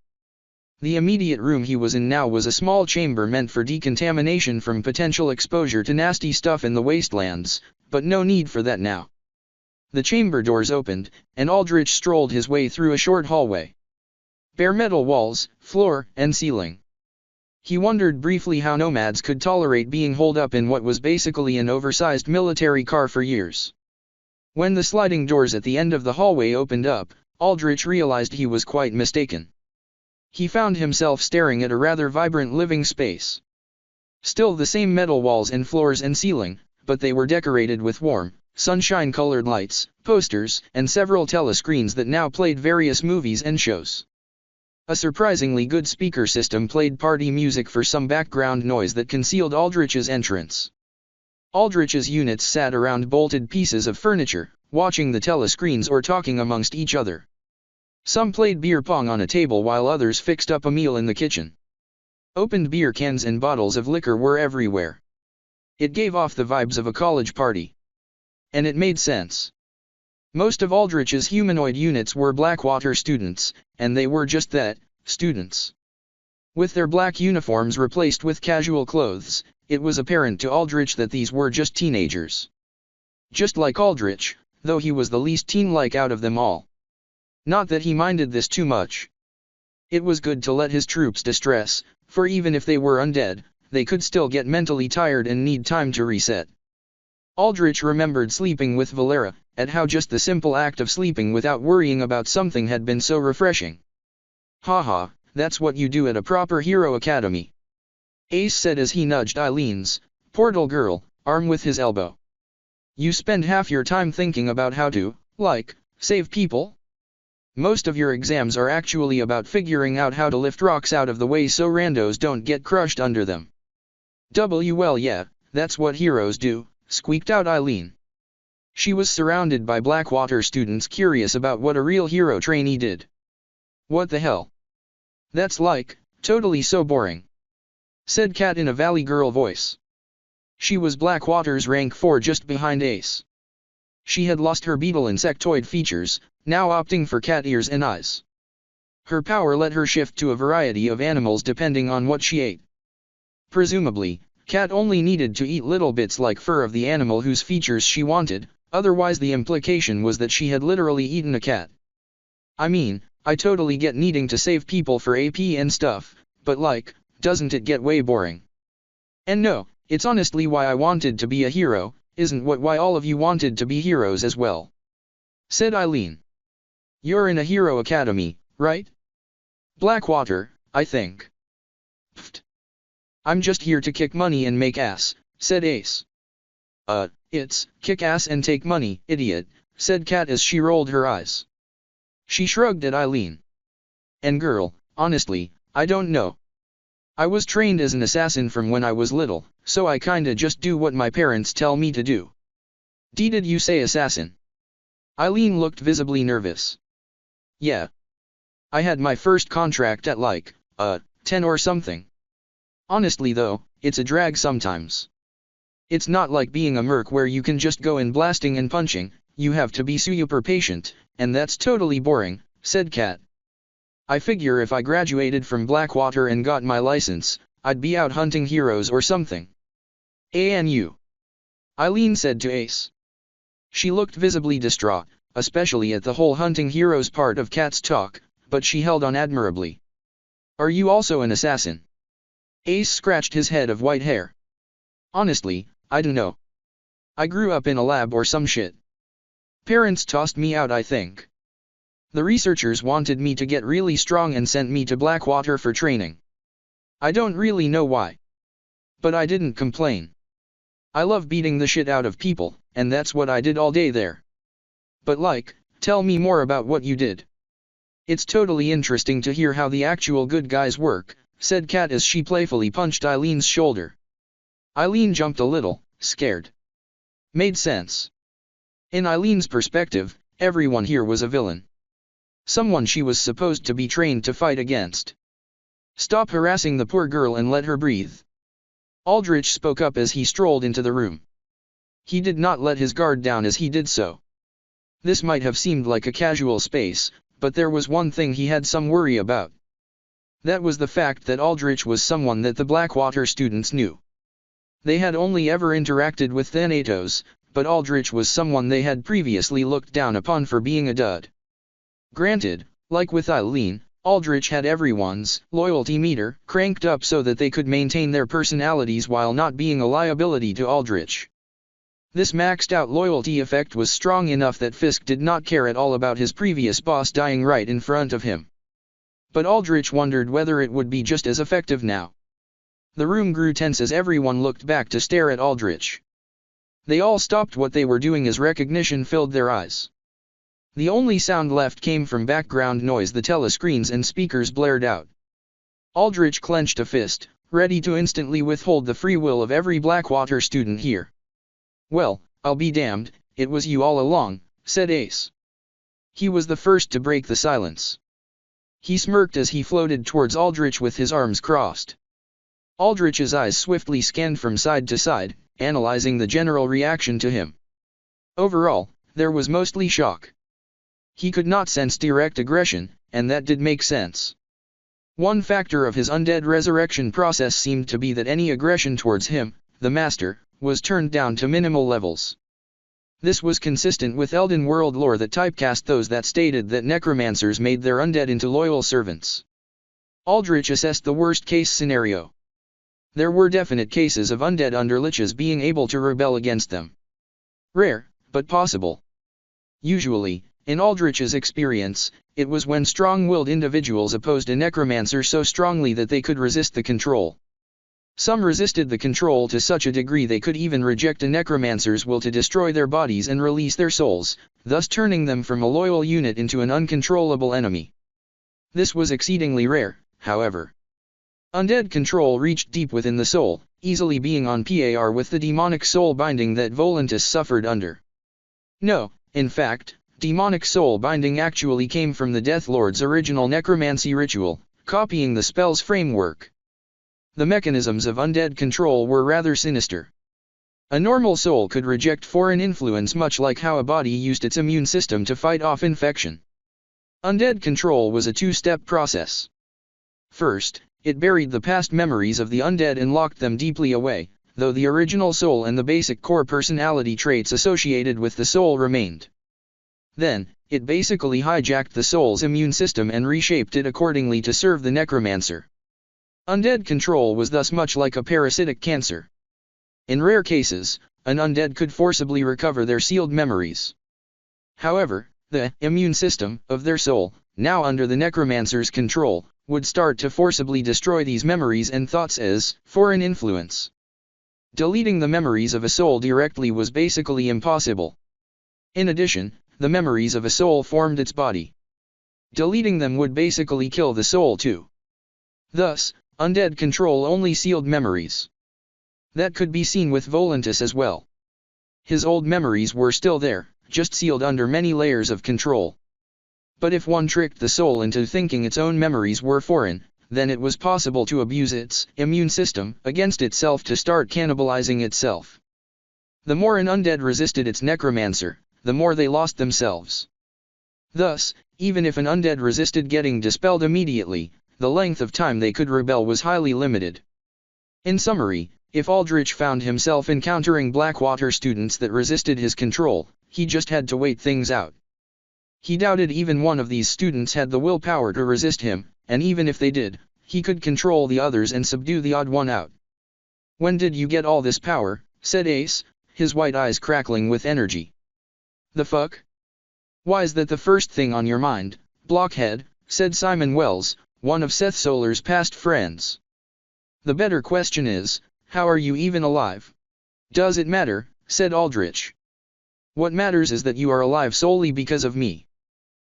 The immediate room he was in now was a small chamber meant for decontamination from potential exposure to nasty stuff in the wastelands, but no need for that now. The chamber doors opened, and Aldrich strolled his way through a short hallway. Bare metal walls, floor, and ceiling. He wondered briefly how nomads could tolerate being holed up in what was basically an oversized military car for years. When the sliding doors at the end of the hallway opened up, Aldrich realized he was quite mistaken. He found himself staring at a rather vibrant living space. Still the same metal walls and floors and ceiling, but they were decorated with warm, sunshine-colored lights, posters, and several telescreens that now played various movies and shows. A surprisingly good speaker system played party music for some background noise that concealed Aldrich's entrance. Aldrich's units sat around bolted pieces of furniture, watching the telescreens or talking amongst each other. Some played beer pong on a table while others fixed up a meal in the kitchen. Opened beer cans and bottles of liquor were everywhere. It gave off the vibes of a college party. And it made sense. Most of Aldrich's humanoid units were Blackwater students, and they were just that, students. With their black uniforms replaced with casual clothes, it was apparent to Aldrich that these were just teenagers. Just like Aldrich, though he was the least teen-like out of them all. Not that he minded this too much. It was good to let his troops distress, for even if they were undead, they could still get mentally tired and need time to reset. Aldrich remembered sleeping with Valera, at how just the simple act of sleeping without worrying about something had been so refreshing. Haha, that's what you do at a proper hero academy. Ace said as he nudged Eileen's portal girl arm with his elbow. You spend half your time thinking about how to, save people? Most of your exams are actually about figuring out how to lift rocks out of the way so randos don't get crushed under them. Well yeah, that's what heroes do, squeaked out Eileen. She was surrounded by Blackwater students curious about what a real hero trainee did. What the hell? That's totally so boring, said Kat in a Valley Girl voice. She was Blackwater's rank 4 just behind Ace. She had lost her beetle insectoid features, now opting for cat ears and eyes. Her power let her shift to a variety of animals depending on what she ate. Presumably, Kat only needed to eat little bits like fur of the animal whose features she wanted, otherwise the implication was that she had literally eaten a cat. I mean, I totally get needing to save people for AP and stuff, but doesn't it get way boring? And no, it's honestly why I wanted to be a hero, isn't why all of you wanted to be heroes as well, said Eileen. You're in a hero academy, right? Blackwater, I think. Pfft. I'm just here to kick money and make ass, said Ace. It's kick ass and take money, idiot, said Kat as she rolled her eyes. She shrugged at Eileen. And girl, honestly, I don't know. I was trained as an assassin from when I was little, so I kinda just do what my parents tell me to do. Did you say assassin? Eileen looked visibly nervous. Yeah. I had my first contract at 10 or something. Honestly though, it's a drag sometimes. It's not like being a merc where you can just go in blasting and punching, you have to be super patient, and that's totally boring, said Kat. I figure if I graduated from Blackwater and got my license, I'd be out hunting heroes or something. ANU. Eileen said to Ace. She looked visibly distraught, especially at the whole hunting heroes part of Kat's talk, but she held on admirably. Are you also an assassin? Ace scratched his head of white hair. Honestly, I don't know. I grew up in a lab or some shit. Parents tossed me out I think. The researchers wanted me to get really strong and sent me to Blackwater for training. I don't really know why. But I didn't complain. I love beating the shit out of people, and that's what I did all day there. But tell me more about what you did. It's totally interesting to hear how the actual good guys work, said Kat as she playfully punched Eileen's shoulder. Eileen jumped a little, scared. Made sense. In Eileen's perspective, everyone here was a villain. Someone she was supposed to be trained to fight against. Stop harassing the poor girl and let her breathe. Aldrich spoke up as he strolled into the room. He did not let his guard down as he did so. This might have seemed like a casual space, but there was one thing he had some worry about. That was the fact that Aldrich was someone that the Blackwater students knew. They had only ever interacted with Thanatos, but Aldrich was someone they had previously looked down upon for being a dud. Granted, like with Eileen, Aldrich had everyone's loyalty meter cranked up so that they could maintain their personalities while not being a liability to Aldrich. This maxed-out loyalty effect was strong enough that Fisk did not care at all about his previous boss dying right in front of him. But Aldrich wondered whether it would be just as effective now. The room grew tense as everyone looked back to stare at Aldrich. They all stopped what they were doing as recognition filled their eyes. The only sound left came from background noise the telescreens and speakers blared out. Aldrich clenched a fist, ready to instantly withhold the free will of every Blackwater student here. "Well, I'll be damned, it was you all along," said Ace. He was the first to break the silence. He smirked as he floated towards Aldrich with his arms crossed. Aldrich's eyes swiftly scanned from side to side, analyzing the general reaction to him. Overall, there was mostly shock. He could not sense direct aggression, and that did make sense. One factor of his undead resurrection process seemed to be that any aggression towards him, the Master, was turned down to minimal levels. This was consistent with Elden World lore that typecast those that stated that necromancers made their undead into loyal servants. Aldrich assessed the worst-case scenario. There were definite cases of undead underliches being able to rebel against them. Rare, but possible. Usually, in Aldrich's experience, it was when strong-willed individuals opposed a necromancer so strongly that they could resist the control. Some resisted the control to such a degree they could even reject a necromancer's will to destroy their bodies and release their souls, thus turning them from a loyal unit into an uncontrollable enemy. This was exceedingly rare, however. Undead control reached deep within the soul, easily being on par with the demonic soul binding that Volantis suffered under. No, in fact, demonic soul binding actually came from the Death Lord's original necromancy ritual, copying the spell's framework. The mechanisms of undead control were rather sinister. A normal soul could reject foreign influence much like how a body used its immune system to fight off infection. Undead control was a two-step process. First, it buried the past memories of the undead and locked them deeply away, though the original soul and the basic core personality traits associated with the soul remained. Then, it basically hijacked the soul's immune system and reshaped it accordingly to serve the necromancer. Undead control was thus much like a parasitic cancer. In rare cases, an undead could forcibly recover their sealed memories. However, the immune system of their soul, now under the necromancer's control, would start to forcibly destroy these memories and thoughts as foreign influence. Deleting the memories of a soul directly was basically impossible. In addition, the memories of a soul formed its body. Deleting them would basically kill the soul too. Thus, undead control only sealed memories. That could be seen with Volantis as well. His old memories were still there, just sealed under many layers of control. But if one tricked the soul into thinking its own memories were foreign, then it was possible to abuse its immune system against itself to start cannibalizing itself. The more an undead resisted its necromancer, the more they lost themselves. Thus, even if an undead resisted getting dispelled immediately, the length of time they could rebel was highly limited. In summary, if Aldrich found himself encountering Blackwater students that resisted his control, he just had to wait things out. He doubted even one of these students had the willpower to resist him, and even if they did, he could control the others and subdue the odd one out. "When did you get all this power?" said Ace, his white eyes crackling with energy. "The fuck? Why is that the first thing on your mind, blockhead? Said Simon Wells, one of Seth Solar's past friends. The better question is, how are you even alive? Does it matter? Said Aldrich. What matters is that you are alive solely because of me.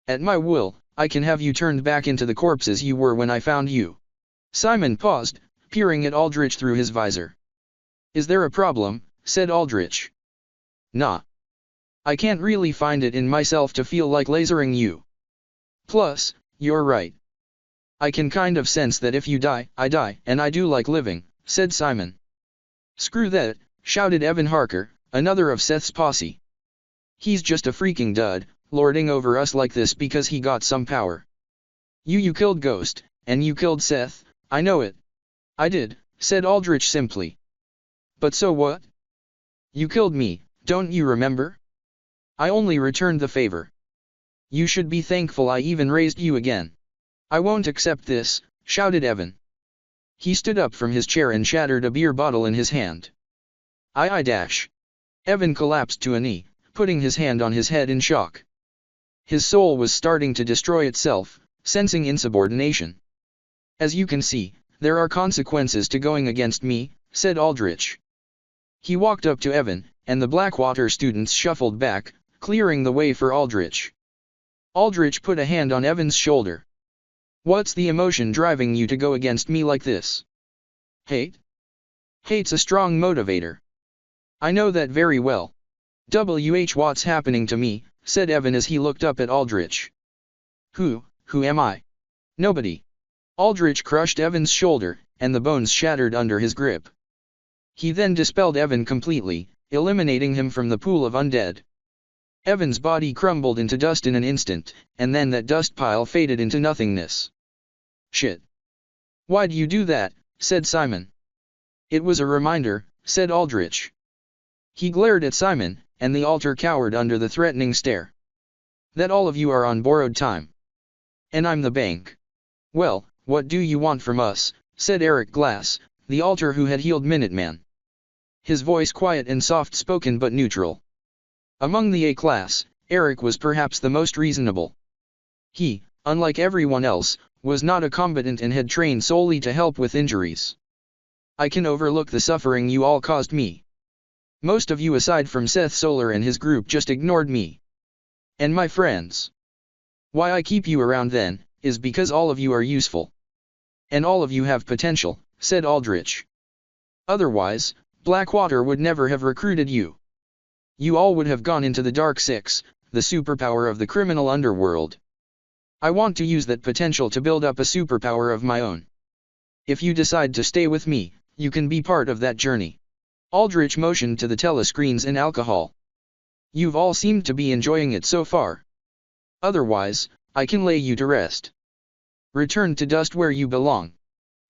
At my will, I can have you turned back into the corpses you were when I found you. Simon paused, peering at Aldrich through his visor. Is there a problem? Said Aldrich. Nah. I can't really find it in myself to feel like lasering you. Plus, you're right. I can kind of sense that if you die, I die, and I do like living, said Simon. Screw that, shouted Evan Harker, another of Seth's posse. He's just a freaking dud, lording over us like this because he got some power. You killed Ghost, and you killed Seth, I know it. I did, said Aldrich simply. But so what? You killed me, don't you remember? I only returned the favor. You should be thankful I even raised you again. I won't accept this, shouted Evan. He stood up from his chair and shattered a beer bottle in his hand. I dash. Evan collapsed to a knee, putting his hand on his head in shock. His soul was starting to destroy itself, sensing insubordination. As you can see, there are consequences to going against me, said Aldrich. He walked up to Evan, and the Blackwater students shuffled back, clearing the way for Aldrich. Aldrich put a hand on Evan's shoulder. What's the emotion driving you to go against me like this? Hate? Hate's a strong motivator. I know that very well. What's happening to me, said Evan as he looked up at Aldrich. Who am I? Nobody. Aldrich crushed Evan's shoulder, and the bones shattered under his grip. He then dispelled Evan completely, eliminating him from the pool of undead. Evan's body crumbled into dust in an instant, and then that dust pile faded into nothingness. Shit. Why'd you do that? Said Simon. It was a reminder, said Aldrich. He glared at Simon, and the altar cowered under the threatening stare. That all of you are on borrowed time. And I'm the bank. Well, what do you want from us? Said Eric Glass, the altar who had healed Minuteman. His voice quiet and soft-spoken but neutral. Among the A-class, Eric was perhaps the most reasonable. He, unlike everyone else, was not a combatant and had trained solely to help with injuries. I can overlook the suffering you all caused me. Most of you aside from Seth Solar and his group just ignored me. And my friends. Why I keep you around then, is because all of you are useful. And all of you have potential, said Aldrich. Otherwise, Blackwater would never have recruited you. You all would have gone into the Dark Six, the superpower of the criminal underworld. I want to use that potential to build up a superpower of my own. If you decide to stay with me, you can be part of that journey. Aldrich motioned to the telescreens and alcohol. You've all seemed to be enjoying it so far. Otherwise, I can lay you to rest. Return to dust where you belong.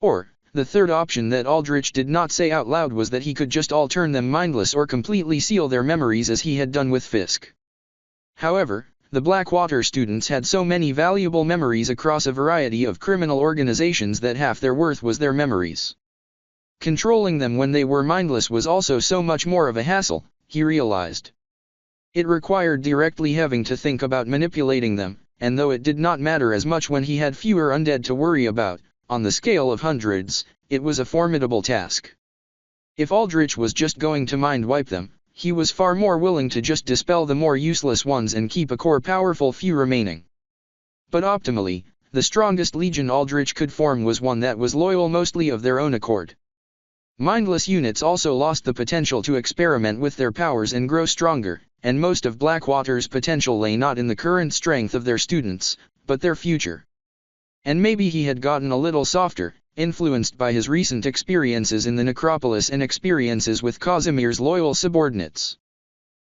Or, the third option that Aldrich did not say out loud was that he could just all turn them mindless or completely seal their memories as he had done with Fisk. However, the Blackwater students had so many valuable memories across a variety of criminal organizations that half their worth was their memories. Controlling them when they were mindless was also so much more of a hassle, he realized. It required directly having to think about manipulating them, and though it did not matter as much when he had fewer undead to worry about, on the scale of hundreds, it was a formidable task. If Aldrich was just going to mind wipe them, he was far more willing to just dispel the more useless ones and keep a core powerful few remaining. But optimally, the strongest legion Aldrich could form was one that was loyal mostly of their own accord. Mindless units also lost the potential to experiment with their powers and grow stronger, and most of Blackwater's potential lay not in the current strength of their students, but their future. And maybe he had gotten a little softer, influenced by his recent experiences in the necropolis and experiences with Casimir's loyal subordinates.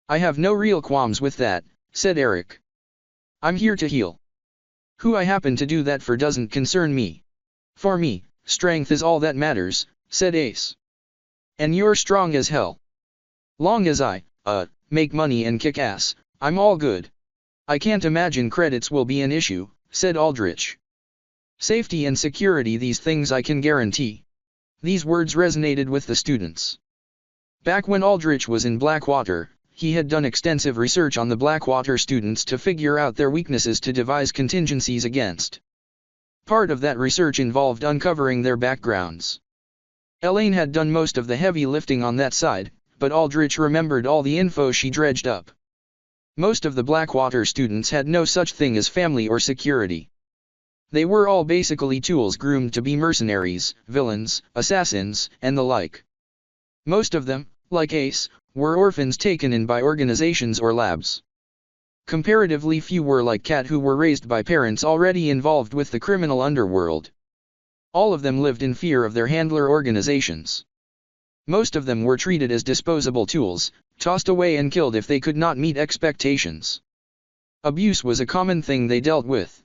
I have no real qualms with that, said Eric. I'm here to heal. Who I happen to do that for doesn't concern me. For me, strength is all that matters, said Ace. And you're strong as hell. Long as I, make money and kick ass, I'm all good. I can't imagine credits will be an issue, said Aldrich. Safety and security, these things I can guarantee. These words resonated with the students. Back when Aldrich was in Blackwater, he had done extensive research on the Blackwater students to figure out their weaknesses to devise contingencies against. Part of that research involved uncovering their backgrounds. Elaine had done most of the heavy lifting on that side, but Aldrich remembered all the info she dredged up. Most of the Blackwater students had no such thing as family or security. They were all basically tools groomed to be mercenaries, villains, assassins, and the like. Most of them, like Ace, were orphans taken in by organizations or labs. Comparatively few were like Kat, who were raised by parents already involved with the criminal underworld. All of them lived in fear of their handler organizations. Most of them were treated as disposable tools, tossed away and killed if they could not meet expectations. Abuse was a common thing they dealt with.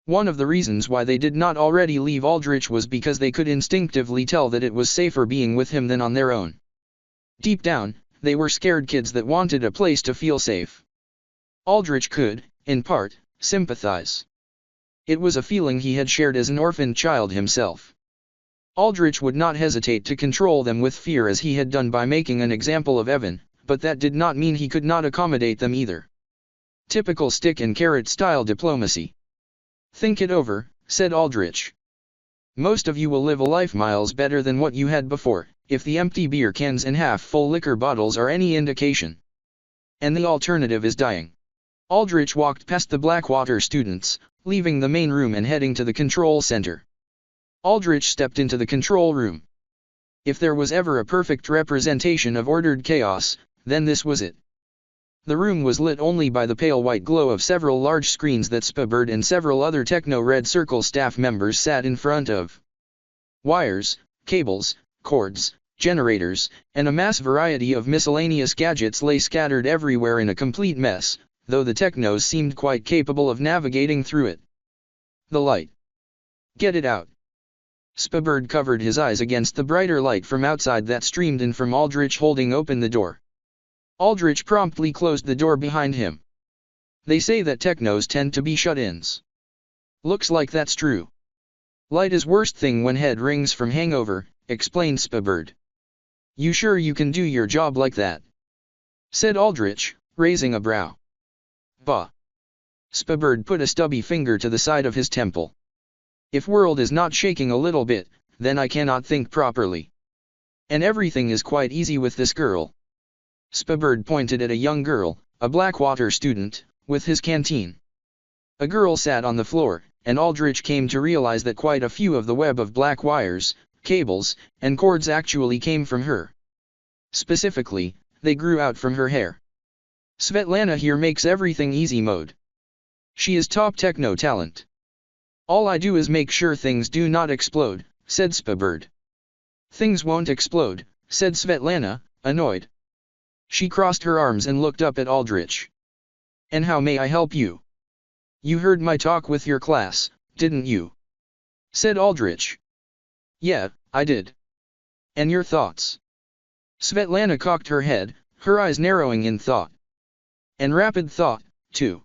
One of the reasons why they did not already leave Aldrich was because they could instinctively tell that it was safer being with him than on their own. Deep down, they were scared kids that wanted a place to feel safe. Aldrich could, in part, sympathize. It was a feeling he had shared as an orphaned child himself. Aldrich would not hesitate to control them with fear as he had done by making an example of Evan, but that did not mean he could not accommodate them either. Typical stick-and-carrot-style diplomacy. "Think it over," said Aldrich. "Most of you will live a life miles better than what you had before, if the empty beer cans and half-full liquor bottles are any indication. And the alternative is dying." Aldrich walked past the Blackwater students, leaving the main room and heading to the control center. Aldrich stepped into the control room. If there was ever a perfect representation of ordered chaos, then this was it. The room was lit only by the pale white glow of several large screens that Spabird and several other Techno-Red Circle staff members sat in front of. Wires, cables, cords, generators, and a mass variety of miscellaneous gadgets lay scattered everywhere in a complete mess, though the Technos seemed quite capable of navigating through it. "The light. Get it out." Spabird covered his eyes against the brighter light from outside that streamed in from Aldrich holding open the door. Aldrich promptly closed the door behind him. "They say that Technos tend to be shut-ins. Looks like that's true. Light is worst thing when head rings from hangover," explained Spabird. "You sure you can do your job like that?" said Aldrich, raising a brow. "Bah." Spabird put a stubby finger to the side of his temple. "If world is not shaking a little bit, then I cannot think properly. And everything is quite easy with this girl." Spabird pointed at a young girl, a Blackwater student, with his canteen. A girl sat on the floor, and Aldrich came to realize that quite a few of the web of black wires, cables, and cords actually came from her. Specifically, they grew out from her hair. "Svetlana here makes everything easy mode. She is top techno talent. All I do is make sure things do not explode," said Spabird. "Things won't explode," said Svetlana, annoyed. She crossed her arms and looked up at Aldrich. "And how may I help you?" "You heard my talk with your class, didn't you?" said Aldrich. "Yeah, I did. And your thoughts?" Svetlana cocked her head, her eyes narrowing in thought. And rapid thought, too.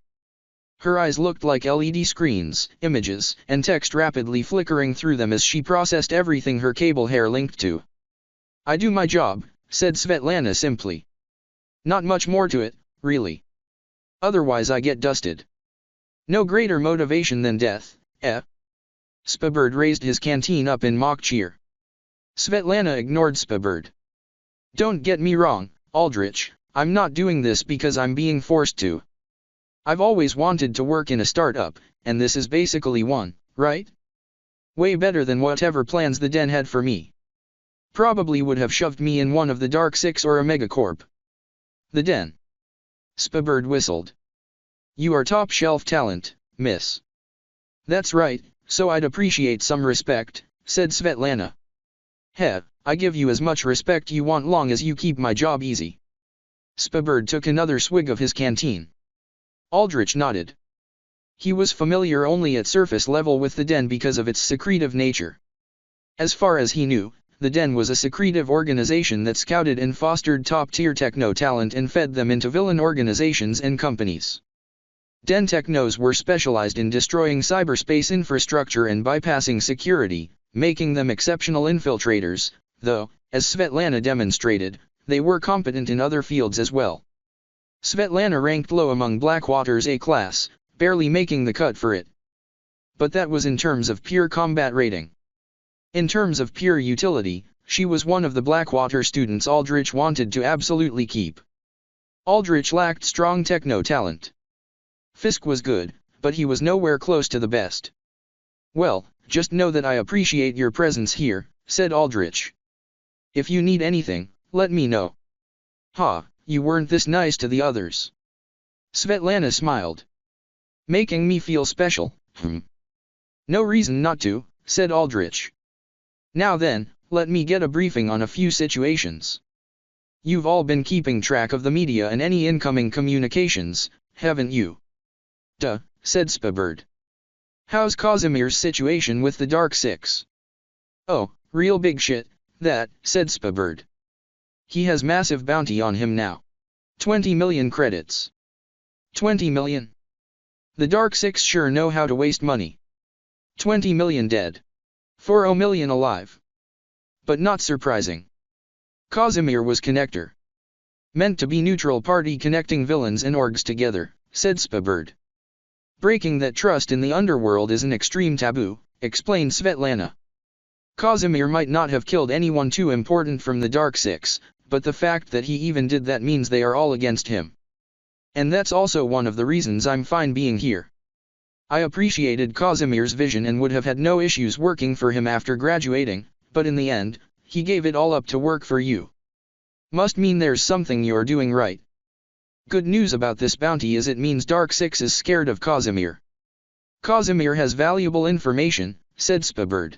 Her eyes looked like LED screens, images, and text rapidly flickering through them as she processed everything her cable hair linked to. "I do my job," said Svetlana simply. "Not much more to it, really. Otherwise I get dusted. No greater motivation than death, eh?" Spabird raised his canteen up in mock cheer. Svetlana ignored Spabird. "Don't get me wrong, Aldrich, I'm not doing this because I'm being forced to. I've always wanted to work in a startup, and this is basically one, right? Way better than whatever plans the Den had for me. Probably would have shoved me in one of the Dark Six or a megacorp." "The Den." Spabird whistled. "You are top shelf talent, miss." "That's right, so I'd appreciate some respect," said Svetlana. "Heh, I give you as much respect you want long as you keep my job easy." Spabird took another swig of his canteen. Aldrich nodded. He was familiar only at surface level with the Den because of its secretive nature. As far as he knew, the Den was a secretive organization that scouted and fostered top-tier techno talent and fed them into villain organizations and companies. Den technos were specialized in destroying cyberspace infrastructure and bypassing security, making them exceptional infiltrators, though, as Svetlana demonstrated, they were competent in other fields as well. Svetlana ranked low among Blackwater's A-class, barely making the cut for it. But that was in terms of pure combat rating. In terms of pure utility, she was one of the Blackwater students Aldrich wanted to absolutely keep. Aldrich lacked strong techno talent. Fisk was good, but he was nowhere close to the best. "Well, just know that I appreciate your presence here," said Aldrich. "If you need anything, let me know." "Ha, you weren't this nice to the others." Svetlana smiled. "Making me feel special, No reason not to," said Aldrich. "Now then, let me get a briefing on a few situations. You've all been keeping track of the media and any incoming communications, haven't you?" "Duh," said Spabird. "How's Casimir's situation with the Dark Six?" "Oh, real big shit, that," said Spabird. "He has massive bounty on him now. 20 million credits. 20 million? The Dark Six sure know how to waste money. 20 million dead. 40 million alive. But not surprising. Casimir was connector. Meant to be neutral party connecting villains and orgs together," said Spabird. "Breaking that trust in the underworld is an extreme taboo," explained Svetlana. "Casimir might not have killed anyone too important from the Dark Six, but the fact that he even did that means they are all against him. And that's also one of the reasons I'm fine being here. I appreciated Casimir's vision and would have had no issues working for him after graduating, but in the end, he gave it all up to work for you. Must mean there's something you're doing right. Good news about this bounty is it means Dark Six is scared of Casimir." "Casimir has valuable information," said Spabird.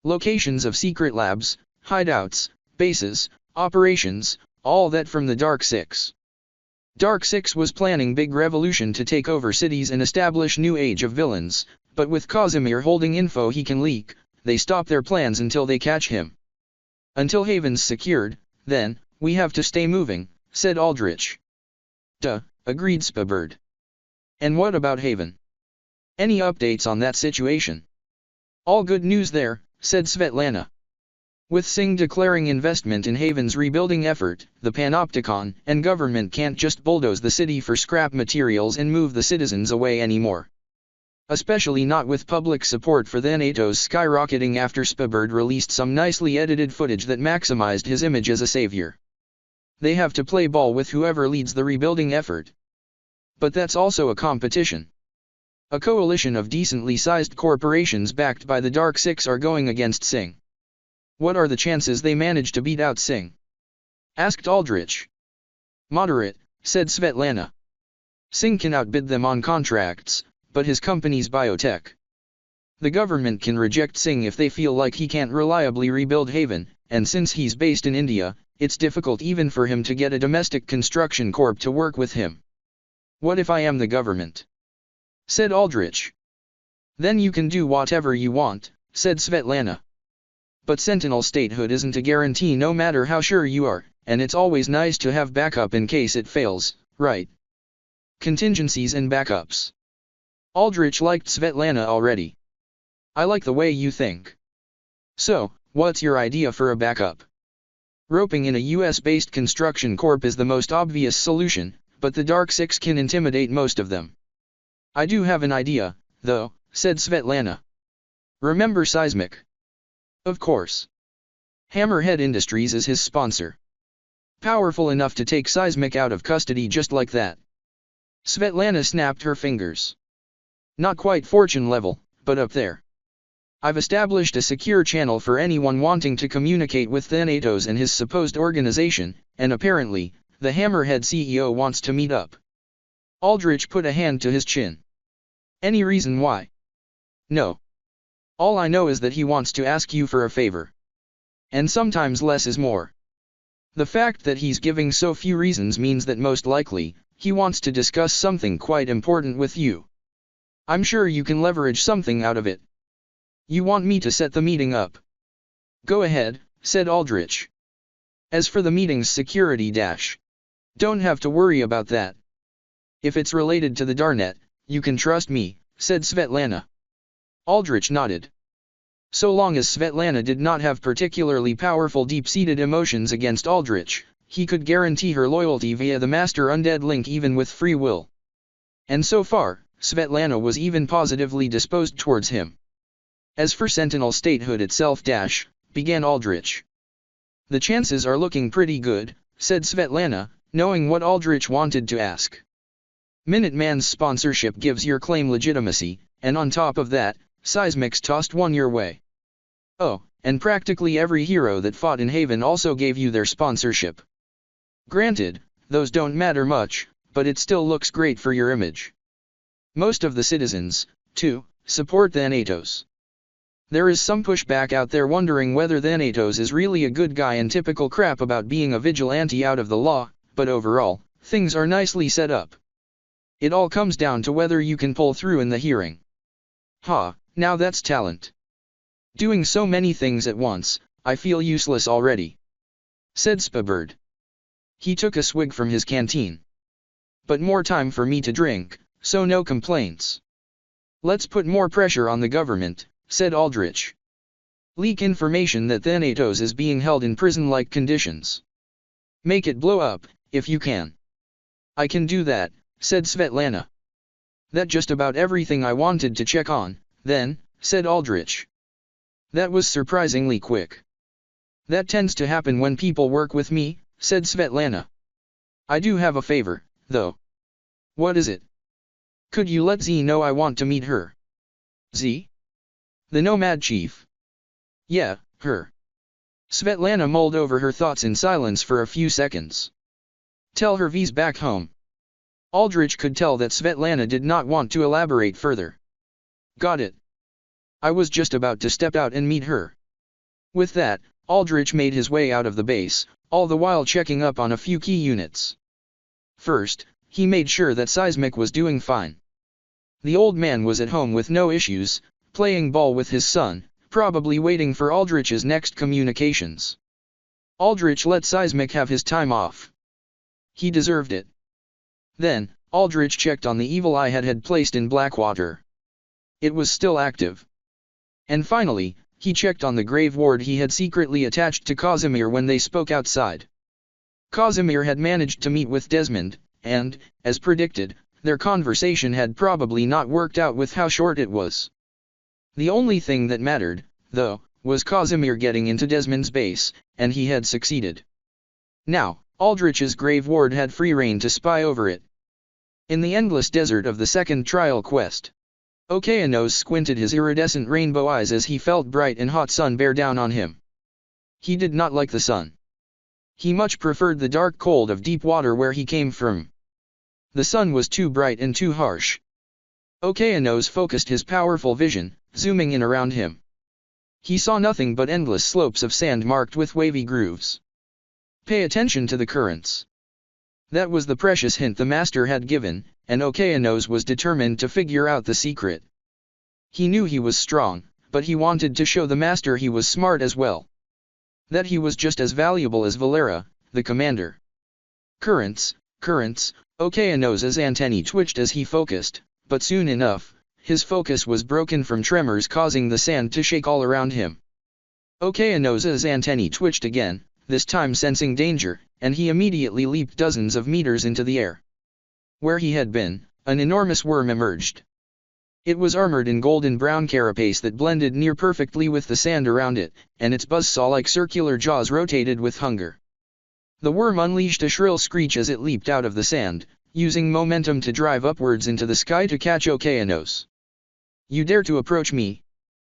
"Locations of secret labs, hideouts, bases, operations, all that from the Dark Six. Dark Six was planning big revolution to take over cities and establish new age of villains, but with Casimir holding info he can leak, they stop their plans until they catch him. Until Haven's secured, then, we have to stay moving," said Aldrich. "Duh," agreed Spabird. "And what about Haven? Any updates on that situation?" "All good news there," said Svetlana. "With Singh declaring investment in Haven's rebuilding effort, the Panopticon and government can't just bulldoze the city for scrap materials and move the citizens away anymore. Especially not with public support for the NATO's skyrocketing after Spabird released some nicely edited footage that maximized his image as a savior. They have to play ball with whoever leads the rebuilding effort. But that's also a competition. A coalition of decently sized corporations backed by the Dark Six are going against Singh. What are the chances they manage to beat out Singh?" asked Aldrich. "Moderate," said Svetlana. "Singh can outbid them on contracts, but his company's biotech. The government can reject Singh if they feel like he can't reliably rebuild Haven, and since he's based in India, it's difficult even for him to get a domestic construction corp to work with him." "What if I am the government?" said Aldrich. "Then you can do whatever you want," said Svetlana. "But Sentinel statehood isn't a guarantee no matter how sure you are, and it's always nice to have backup in case it fails, right? Contingencies and backups." Aldrich liked Svetlana already. "I like the way you think. So, what's your idea for a backup?" "Roping in a US-based construction corp is the most obvious solution, but the Dark Six can intimidate most of them." "I do have an idea, though," said Svetlana. "Remember Seismic?" "Of course. Hammerhead Industries is his sponsor. Powerful enough to take Seismic out of custody just like that." Svetlana snapped her fingers. "Not quite fortune level, but up there. I've established a secure channel for anyone wanting to communicate with Thanatos and his supposed organization, and apparently, the Hammerhead CEO wants to meet up." Aldrich put a hand to his chin. "Any reason why?" "No. All I know is that he wants to ask you for a favor. And sometimes less is more. The fact that he's giving so few reasons means that most likely, he wants to discuss something quite important with you. I'm sure you can leverage something out of it. You want me to set the meeting up?" "Go ahead," said Aldrich. "As for the meeting's security don't have to worry about that. If it's related to the Darnet, you can trust me," said Svetlana. Aldrich nodded. So long as Svetlana did not have particularly powerful deep-seated emotions against Aldrich, he could guarantee her loyalty via the Master Undead link even with free will. And so far, Svetlana was even positively disposed towards him. As for Sentinel statehood itself began Aldrich. The chances are looking pretty good, said Svetlana, knowing what Aldrich wanted to ask. Minuteman's sponsorship gives your claim legitimacy, and on top of that, Seismic's tossed one your way. Oh, and practically every hero that fought in Haven also gave you their sponsorship. Granted, those don't matter much, but it still looks great for your image. Most of the citizens, too, support Thanatos. There is some pushback out there wondering whether Thanatos is really a good guy and typical crap about being a vigilante out of the law, but overall, things are nicely set up. It all comes down to whether you can pull through in the hearing. Now that's talent. Doing so many things at once, I feel useless already, said Spabird. He took a swig from his canteen. But more time for me to drink, so no complaints. Let's put more pressure on the government, said Aldrich. Leak information that Thanatos is being held in prison-like conditions. Make it blow up, if you can. I can do that, said Svetlana. That just about everything I wanted to check on, then, said Aldrich. That was surprisingly quick. That tends to happen when people work with me, said Svetlana. I do have a favor, though. What is it? Could you let Z know I want to meet her? Z? The Nomad Chief. Yeah, her. Svetlana mulled over her thoughts in silence for a few seconds. Tell her V's back home. Aldrich could tell that Svetlana did not want to elaborate further. Got it. I was just about to step out and meet her. With that, Aldrich made his way out of the base, all the while checking up on a few key units. First, he made sure that Seismic was doing fine. The old man was at home with no issues, playing ball with his son, probably waiting for Aldrich's next communications. Aldrich let Seismic have his time off. He deserved it. Then, Aldrich checked on the evil eye had placed in Blackwater. It was still active. And finally, he checked on the grave ward he had secretly attached to Casimir when they spoke outside. Casimir had managed to meet with Desmond, and, as predicted, their conversation had probably not worked out with how short it was. The only thing that mattered, though, was Casimir getting into Desmond's base, and he had succeeded. Now, Aldrich's grave ward had free rein to spy over it. In the endless desert of the second trial quest, Okeanos squinted his iridescent rainbow eyes as he felt bright and hot sun bear down on him. He did not like the sun. He much preferred the dark cold of deep water where he came from. The sun was too bright and too harsh. Okeanos focused his powerful vision, zooming in around him. He saw nothing but endless slopes of sand marked with wavy grooves. Pay attention to the currents. That was the precious hint the master had given, and Okeanos was determined to figure out the secret. He knew he was strong, but he wanted to show the master he was smart as well. That he was just as valuable as Valera, the commander. Currents, Okeanos's antennae twitched as he focused, but soon enough, his focus was broken from tremors causing the sand to shake all around him. Okeanos's antennae twitched again, this time sensing danger, and he immediately leaped dozens of meters into the air. Where he had been, an enormous worm emerged. It was armored in golden-brown carapace that blended near perfectly with the sand around it, and its buzzsaw-like circular jaws rotated with hunger. The worm unleashed a shrill screech as it leaped out of the sand, using momentum to drive upwards into the sky to catch Okeanos. You dare to approach me?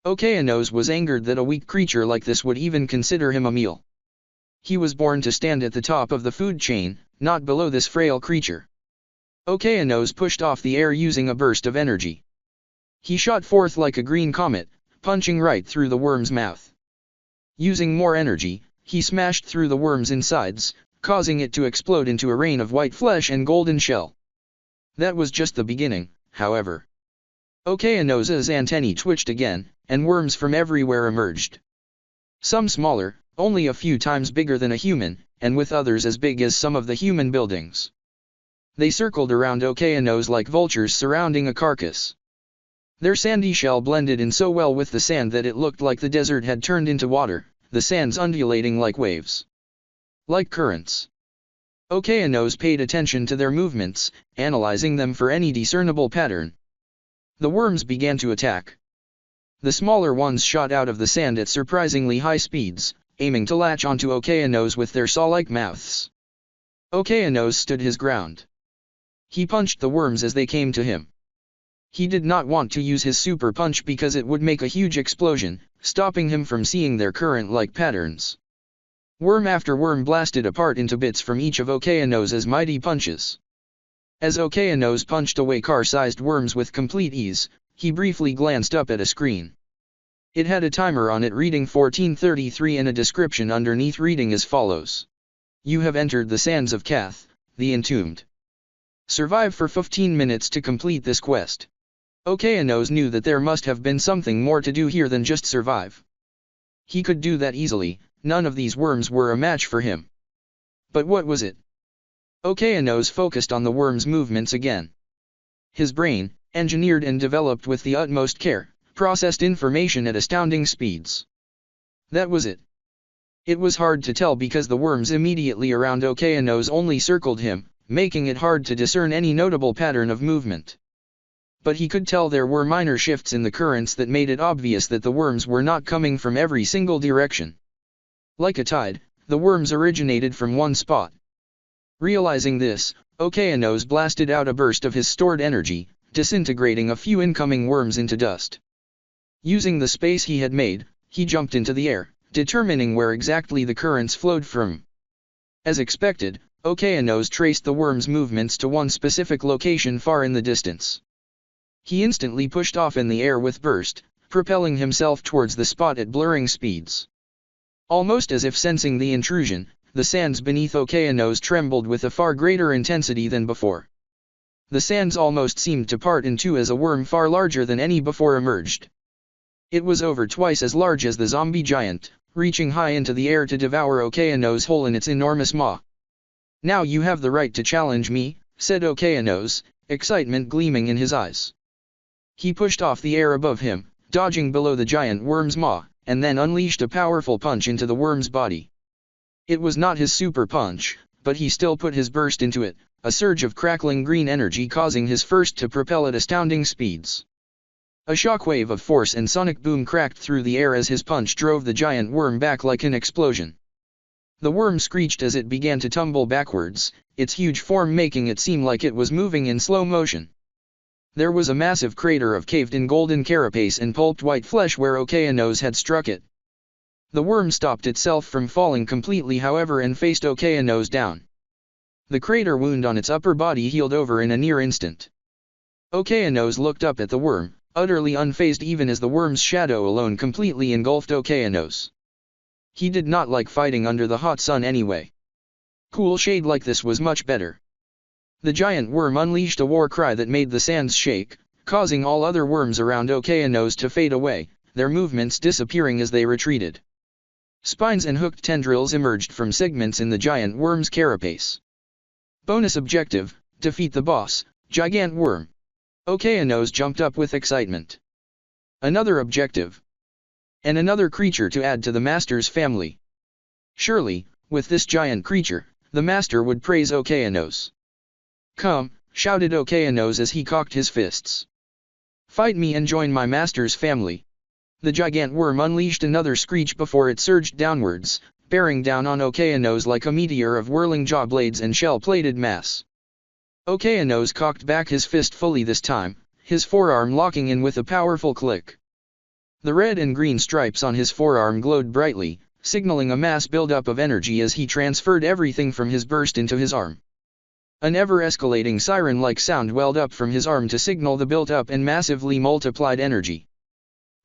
Okeanos was angered that a weak creature like this would even consider him a meal. He was born to stand at the top of the food chain, not below this frail creature. Okeanos pushed off the air using a burst of energy. He shot forth like a green comet, punching right through the worm's mouth. Using more energy, he smashed through the worm's insides, causing it to explode into a rain of white flesh and golden shell. That was just the beginning, however. Okeanos's antennae twitched again, and worms from everywhere emerged. Some smaller, only a few times bigger than a human, and with others as big as some of the human buildings. They circled around Okeanos like vultures surrounding a carcass. Their sandy shell blended in so well with the sand that it looked like the desert had turned into water, the sands undulating like waves. Like currents. Okeanos paid attention to their movements, analyzing them for any discernible pattern. The worms began to attack. The smaller ones shot out of the sand at surprisingly high speeds, aiming to latch onto Okeanos with their saw-like mouths. Okeanos stood his ground. He punched the worms as they came to him. He did not want to use his super punch because it would make a huge explosion, stopping him from seeing their current-like patterns. Worm after worm blasted apart into bits from each of Okeanos' mighty punches. As Okeanos punched away car-sized worms with complete ease, he briefly glanced up at a screen. It had a timer on it reading 14:33 and a description underneath reading as follows. You have entered the sands of Kath, the entombed. Survive for 15 minutes to complete this quest. Okeanos knew that there must have been something more to do here than just survive. He could do that easily, none of these worms were a match for him. But what was it? Okeanos focused on the worm's movements again. His brain, engineered and developed with the utmost care, processed information at astounding speeds. That was it. It was hard to tell because the worms immediately around Okeanos only circled him, making it hard to discern any notable pattern of movement. But he could tell there were minor shifts in the currents that made it obvious that the worms were not coming from every single direction. Like a tide, the worms originated from one spot. Realizing this, Okeanos blasted out a burst of his stored energy, disintegrating a few incoming worms into dust. Using the space he had made, he jumped into the air, determining where exactly the currents flowed from. As expected, Okeanos traced the worms' movements to one specific location far in the distance. He instantly pushed off in the air with burst, propelling himself towards the spot at blurring speeds. Almost as if sensing the intrusion, the sands beneath Okeanos trembled with a far greater intensity than before. The sands almost seemed to part in two as a worm far larger than any before emerged. It was over twice as large as the zombie giant, reaching high into the air to devour Okeanos whole in its enormous maw. Now you have the right to challenge me, said Okeanos, excitement gleaming in his eyes. He pushed off the air above him, dodging below the giant worm's maw, and then unleashed a powerful punch into the worm's body. It was not his super punch, but he still put his burst into it, a surge of crackling green energy causing his first to propel at astounding speeds. A shockwave of force and sonic boom cracked through the air as his punch drove the giant worm back like an explosion. The worm screeched as it began to tumble backwards, its huge form making it seem like it was moving in slow motion. There was a massive crater of caved-in golden carapace and pulped white flesh where Okeanos had struck it. The worm stopped itself from falling completely however and faced Okeanos down. The crater wound on its upper body healed over in a near instant. Okeanos looked up at the worm, utterly unfazed even as the worm's shadow alone completely engulfed Okeanos. He did not like fighting under the hot sun anyway. Cool shade like this was much better. The giant worm unleashed a war cry that made the sands shake, causing all other worms around Okeanos to fade away, their movements disappearing as they retreated. Spines and hooked tendrils emerged from segments in the giant worm's carapace. Bonus objective, defeat the boss, Gigant Worm. Okeanos jumped up with excitement. Another objective. And another creature to add to the master's family. Surely, with this giant creature, the master would praise Okeanos. Come, shouted Okeanos as he cocked his fists. Fight me and join my master's family. The giant worm unleashed another screech before it surged downwards, bearing down on Okeanos like a meteor of whirling jaw blades and shell-plated mass. Okeanos cocked back his fist fully this time, his forearm locking in with a powerful click. The red and green stripes on his forearm glowed brightly, signaling a mass buildup of energy as he transferred everything from his burst into his arm. An ever-escalating siren-like sound welled up from his arm to signal the built-up and massively multiplied energy.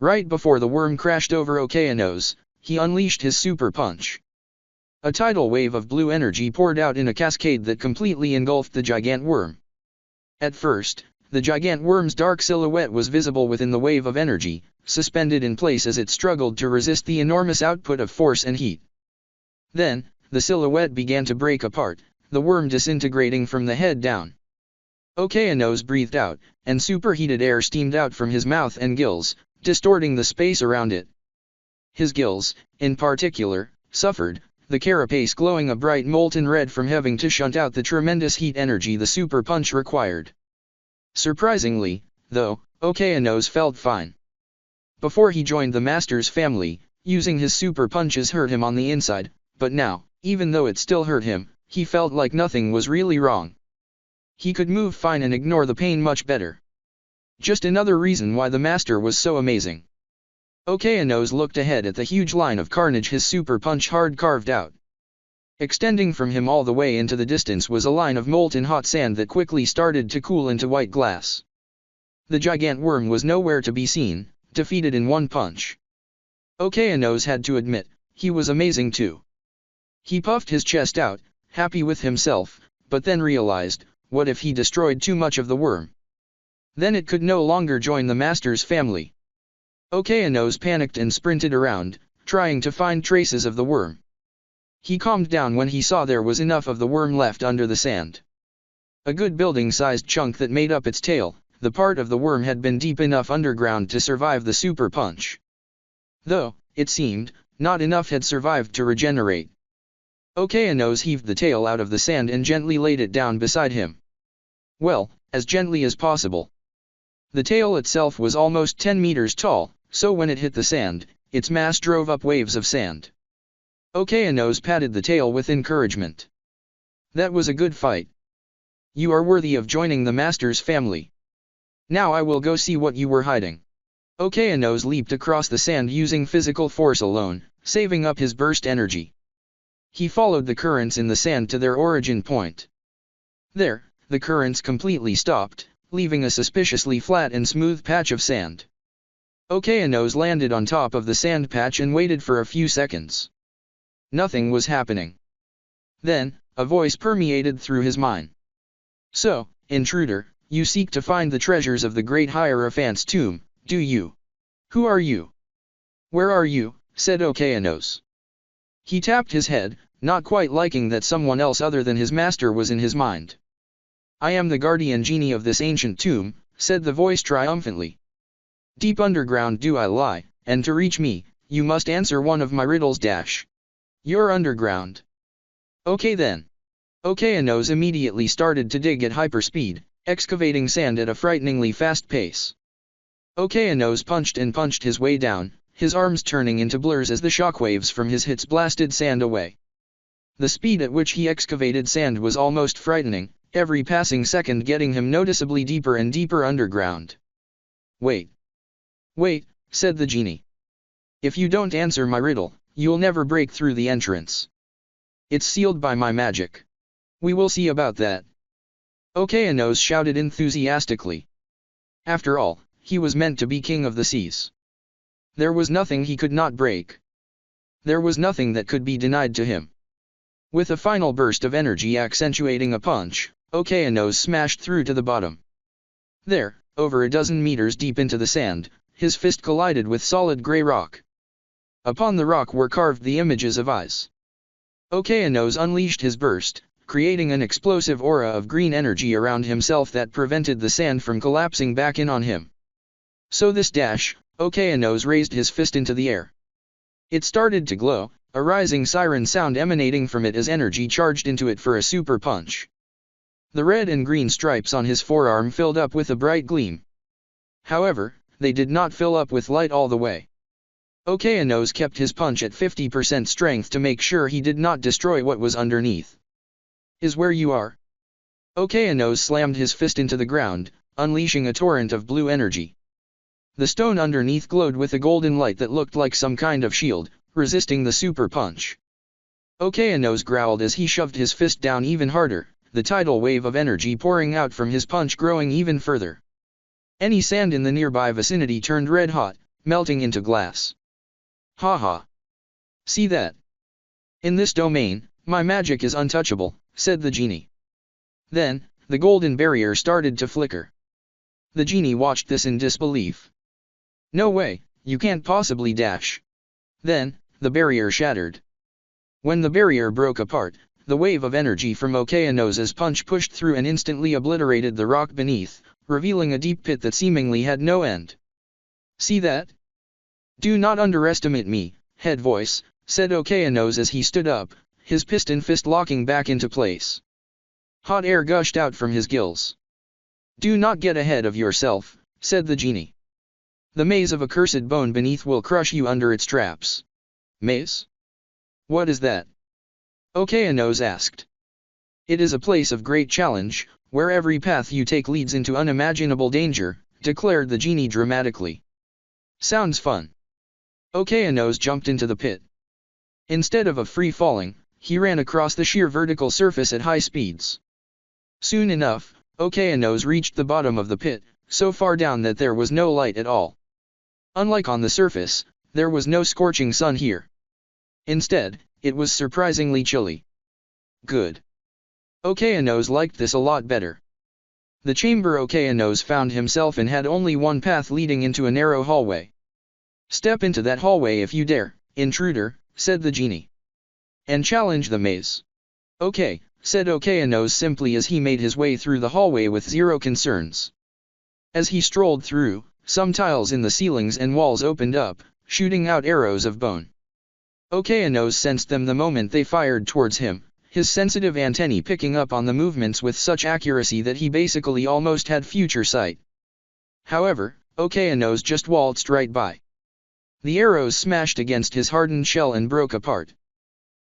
Right before the worm crashed over Okeanos, he unleashed his super punch. A tidal wave of blue energy poured out in a cascade that completely engulfed the gigant worm. At first, the gigant worm's dark silhouette was visible within the wave of energy, suspended in place as it struggled to resist the enormous output of force and heat. Then, the silhouette began to break apart, the worm disintegrating from the head down. Okeanos breathed out, and superheated air steamed out from his mouth and gills, distorting the space around it. His gills, in particular, suffered, the carapace glowing a bright molten red from having to shunt out the tremendous heat energy the super punch required. Surprisingly, though, Okeanos felt fine. Before he joined the Master's family, using his super punches hurt him on the inside, but now, even though it still hurt him, he felt like nothing was really wrong. He could move fine and ignore the pain much better. Just another reason why the Master was so amazing. Okeanos looked ahead at the huge line of carnage his super punch hard carved out. Extending from him all the way into the distance was a line of molten hot sand that quickly started to cool into white glass. The gigant worm was nowhere to be seen, defeated in one punch. Okeanos had to admit, he was amazing too. He puffed his chest out, happy with himself, but then realized, what if he destroyed too much of the worm? Then it could no longer join the Master's family. Okeanos panicked and sprinted around, trying to find traces of the worm. He calmed down when he saw there was enough of the worm left under the sand. A good building-sized chunk that made up its tail, the part of the worm had been deep enough underground to survive the super punch. Though, it seemed, not enough had survived to regenerate. Okeanos heaved the tail out of the sand and gently laid it down beside him. Well, as gently as possible. The tail itself was almost 10 meters tall, so when it hit the sand, its mass drove up waves of sand. Okeanos patted the tail with encouragement. That was a good fight. You are worthy of joining the Master's family. Now I will go see what you were hiding. Okeanos leaped across the sand using physical force alone, saving up his burst energy. He followed the currents in the sand to their origin point. There, the currents completely stopped, leaving a suspiciously flat and smooth patch of sand. Okeanos landed on top of the sand patch and waited for a few seconds. Nothing was happening. Then, a voice permeated through his mind. So, intruder, you seek to find the treasures of the great Hierophant's tomb, do you? Who are you? Where are you? Said Okeanos. He tapped his head, not quite liking that someone else other than his master was in his mind. I am the guardian genie of this ancient tomb, said the voice triumphantly. Deep underground do I lie, and to reach me, you must answer one of my riddles. You're underground. Okay then. Okeanos immediately started to dig at hyperspeed, excavating sand at a frighteningly fast pace. Okeanos punched and punched his way down, his arms turning into blurs as the shockwaves from his hits blasted sand away. The speed at which he excavated sand was almost frightening, every passing second getting him noticeably deeper and deeper underground. Wait. Wait, said the genie. If you don't answer my riddle, you'll never break through the entrance. It's sealed by my magic. We will see about that. Okeanos shouted enthusiastically. After all, he was meant to be king of the seas. There was nothing he could not break. There was nothing that could be denied to him. With a final burst of energy accentuating a punch, Okeanos smashed through to the bottom. There, over a dozen meters deep into the sand, his fist collided with solid gray rock. Upon the rock were carved the images of eyes. Okeanos unleashed his burst, creating an explosive aura of green energy around himself that prevented the sand from collapsing back in on him. So this Okeanos raised his fist into the air. It started to glow, a rising siren sound emanating from it as energy charged into it for a super punch. The red and green stripes on his forearm filled up with a bright gleam. However, they did not fill up with light all the way. Okeanos kept his punch at 50% strength to make sure he did not destroy what was underneath. Is where you are. Okeanos slammed his fist into the ground, unleashing a torrent of blue energy. The stone underneath glowed with a golden light that looked like some kind of shield, resisting the super punch. Okeanos growled as he shoved his fist down even harder, the tidal wave of energy pouring out from his punch growing even further. Any sand in the nearby vicinity turned red hot, melting into glass. Ha. See that? In this domain, my magic is untouchable, said the genie. Then, the golden barrier started to flicker. The genie watched this in disbelief. No way, you can't possibly dash. Then, the barrier shattered. When the barrier broke apart, the wave of energy from Okeanos' punch pushed through and instantly obliterated the rock beneath, revealing a deep pit that seemingly had no end. See that? Do not underestimate me, head voice, said Okayanos as he stood up, his piston fist locking back into place. Hot air gushed out from his gills. Do not get ahead of yourself, said the genie. The maze of accursed bone beneath will crush you under its traps. Maze? What is that? Okayanos asked. It is a place of great challenge, where every path you take leads into unimaginable danger, declared the genie dramatically. Sounds fun. Okayanos jumped into the pit. Instead of free falling, he ran across the sheer vertical surface at high speeds. Soon enough, Okayanos reached the bottom of the pit, so far down that there was no light at all. Unlike on the surface, there was no scorching sun here. Instead, it was surprisingly chilly. Good. Okayanos liked this a lot better. The chamber Okayanos found himself in had only one path leading into a narrow hallway. Step into that hallway if you dare, intruder, said the genie. And challenge the maze. Okay, said Okayanos simply as he made his way through the hallway with zero concerns. As he strolled through, some tiles in the ceilings and walls opened up, shooting out arrows of bone. Okayanos sensed them the moment they fired towards him, his sensitive antennae picking up on the movements with such accuracy that he basically almost had future sight. However, Okayanos just waltzed right by. The arrows smashed against his hardened shell and broke apart.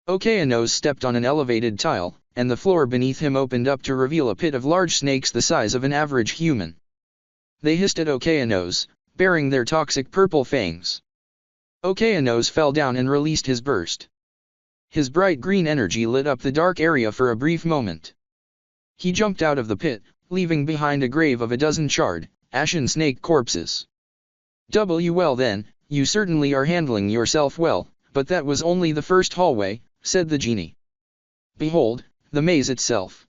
Okayanos stepped on an elevated tile, and the floor beneath him opened up to reveal a pit of large snakes the size of an average human. They hissed at Okayanos, baring their toxic purple fangs. Okayanos fell down and released his burst. His bright green energy lit up the dark area for a brief moment. He jumped out of the pit, leaving behind a grave of a dozen charred, ashen snake corpses. Well then, you certainly are handling yourself well, but that was only the first hallway, said the genie. Behold, the maze itself.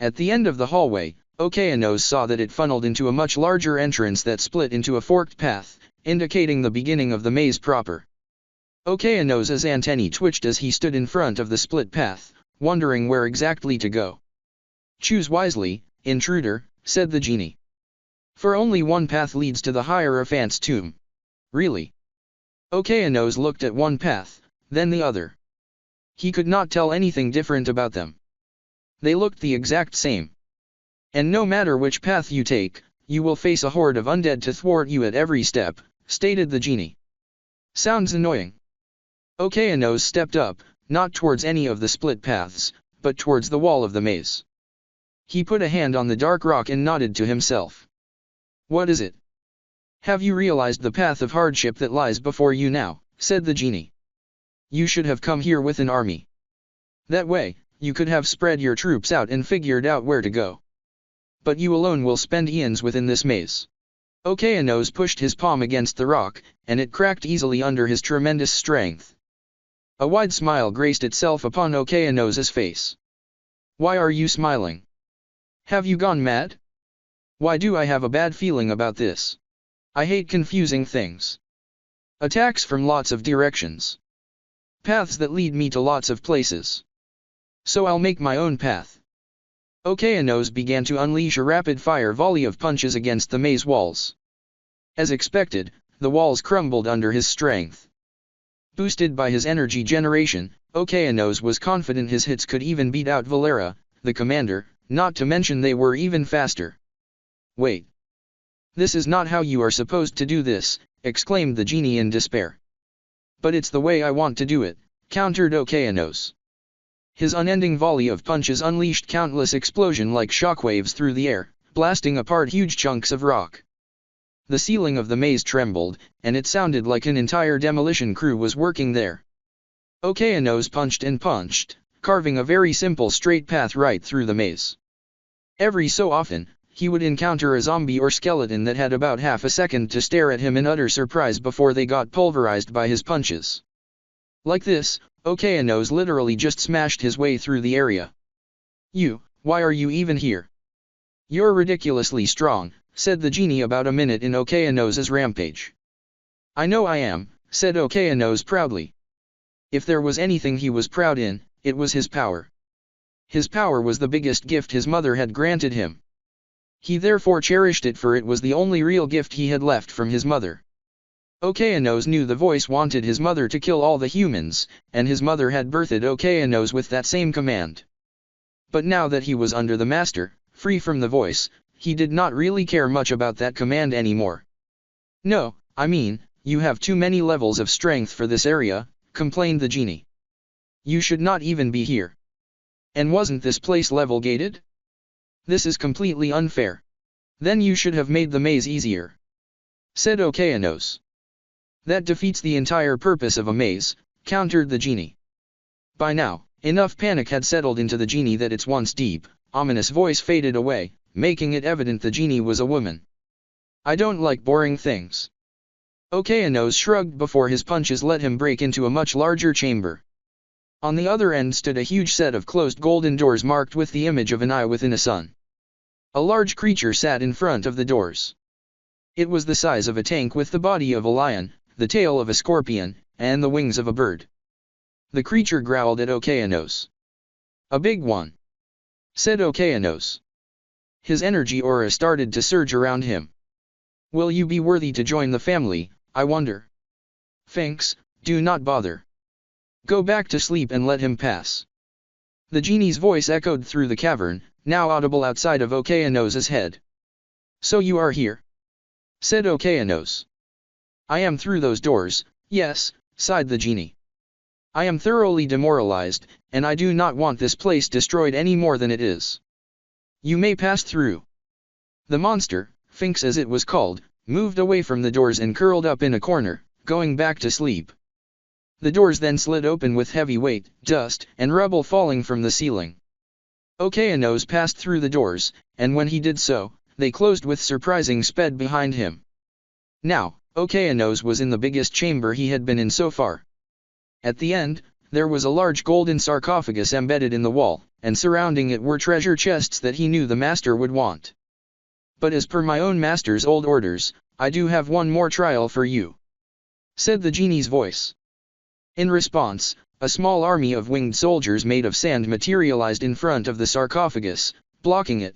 At the end of the hallway, Okayanos saw that it funneled into a much larger entrance that split into a forked path, indicating the beginning of the maze proper. Okayanos' antennae twitched as he stood in front of the split path, wondering where exactly to go. Choose wisely, intruder, said the genie. For only one path leads to the Hierophant's tomb. Really? Okayanos looked at one path, then the other. He could not tell anything different about them. They looked the exact same. And no matter which path you take, you will face a horde of undead to thwart you at every step, stated the genie. Sounds annoying. Okayanos stepped up, not towards any of the split paths, but towards the wall of the maze. He put a hand on the dark rock and nodded to himself. What is it? Have you realized the path of hardship that lies before you now, said the genie. You should have come here with an army. That way, you could have spread your troops out and figured out where to go. But you alone will spend eons within this maze. Okayanos pushed his palm against the rock, and it cracked easily under his tremendous strength. A wide smile graced itself upon Okayanos' face. Why are you smiling? Have you gone mad? Why do I have a bad feeling about this? I hate confusing things. Attacks from lots of directions. Paths that lead me to lots of places. So I'll make my own path. Okayanos began to unleash a rapid-fire volley of punches against the maze walls. As expected, the walls crumbled under his strength. Boosted by his energy generation, Okayanos was confident his hits could even beat out Valera, the commander, not to mention they were even faster. Wait. This is not how you are supposed to do this, exclaimed the genie in despair. But it's the way I want to do it, countered Okayanos. His unending volley of punches unleashed countless explosion-like shockwaves through the air, blasting apart huge chunks of rock. The ceiling of the maze trembled, and it sounded like an entire demolition crew was working there. Okayanos punched and punched, carving a very simple straight path right through the maze. Every so often, he would encounter a zombie or skeleton that had about half a second to stare at him in utter surprise before they got pulverized by his punches. Like this, Okayanos literally just smashed his way through the area. Why are you even here? You're ridiculously strong, said the genie about a minute in Okayanos' rampage. I know I am, said Okayanos proudly. If there was anything he was proud in, it was his power. His power was the biggest gift his mother had granted him. He therefore cherished it, for it was the only real gift he had left from his mother. Okeanos knew the voice wanted his mother to kill all the humans, and his mother had birthed Okeanos with that same command. But now that he was under the master, free from the voice, he did not really care much about that command anymore. "No, I mean, you have too many levels of strength for this area," complained the genie. "You should not even be here. And wasn't this place level gated? This is completely unfair. Then you should have made the maze easier," said Okeanos. "That defeats the entire purpose of a maze," countered the genie. By now, enough panic had settled into the genie that its once deep, ominous voice faded away, making it evident the genie was a woman. "I don't like boring things." Okeanos shrugged before his punches let him break into a much larger chamber. On the other end stood a huge set of closed golden doors marked with the image of an eye within a sun. A large creature sat in front of the doors. It was the size of a tank with the body of a lion, the tail of a scorpion, and the wings of a bird. The creature growled at Okeanos. "A big one," said Okeanos. His energy aura started to surge around him. "Will you be worthy to join the family, I wonder?" "Thanks, do not bother. Go back to sleep and let him pass." The genie's voice echoed through the cavern, now audible outside of Okeanos' head. "So you are here?" said Okeanos. "I am through those doors, yes," sighed the genie. "I am thoroughly demoralized, and I do not want this place destroyed any more than it is. You may pass through." The monster, Sphinx as it was called, moved away from the doors and curled up in a corner, going back to sleep. The doors then slid open with heavy weight, dust, and rubble falling from the ceiling. Okeanos passed through the doors, and when he did so, they closed with surprising speed behind him. Now, Okeanos was in the biggest chamber he had been in so far. At the end, there was a large golden sarcophagus embedded in the wall, and surrounding it were treasure chests that he knew the master would want. "But as per my own master's old orders, I do have one more trial for you," said the genie's voice. In response, a small army of winged soldiers made of sand materialized in front of the sarcophagus, blocking it.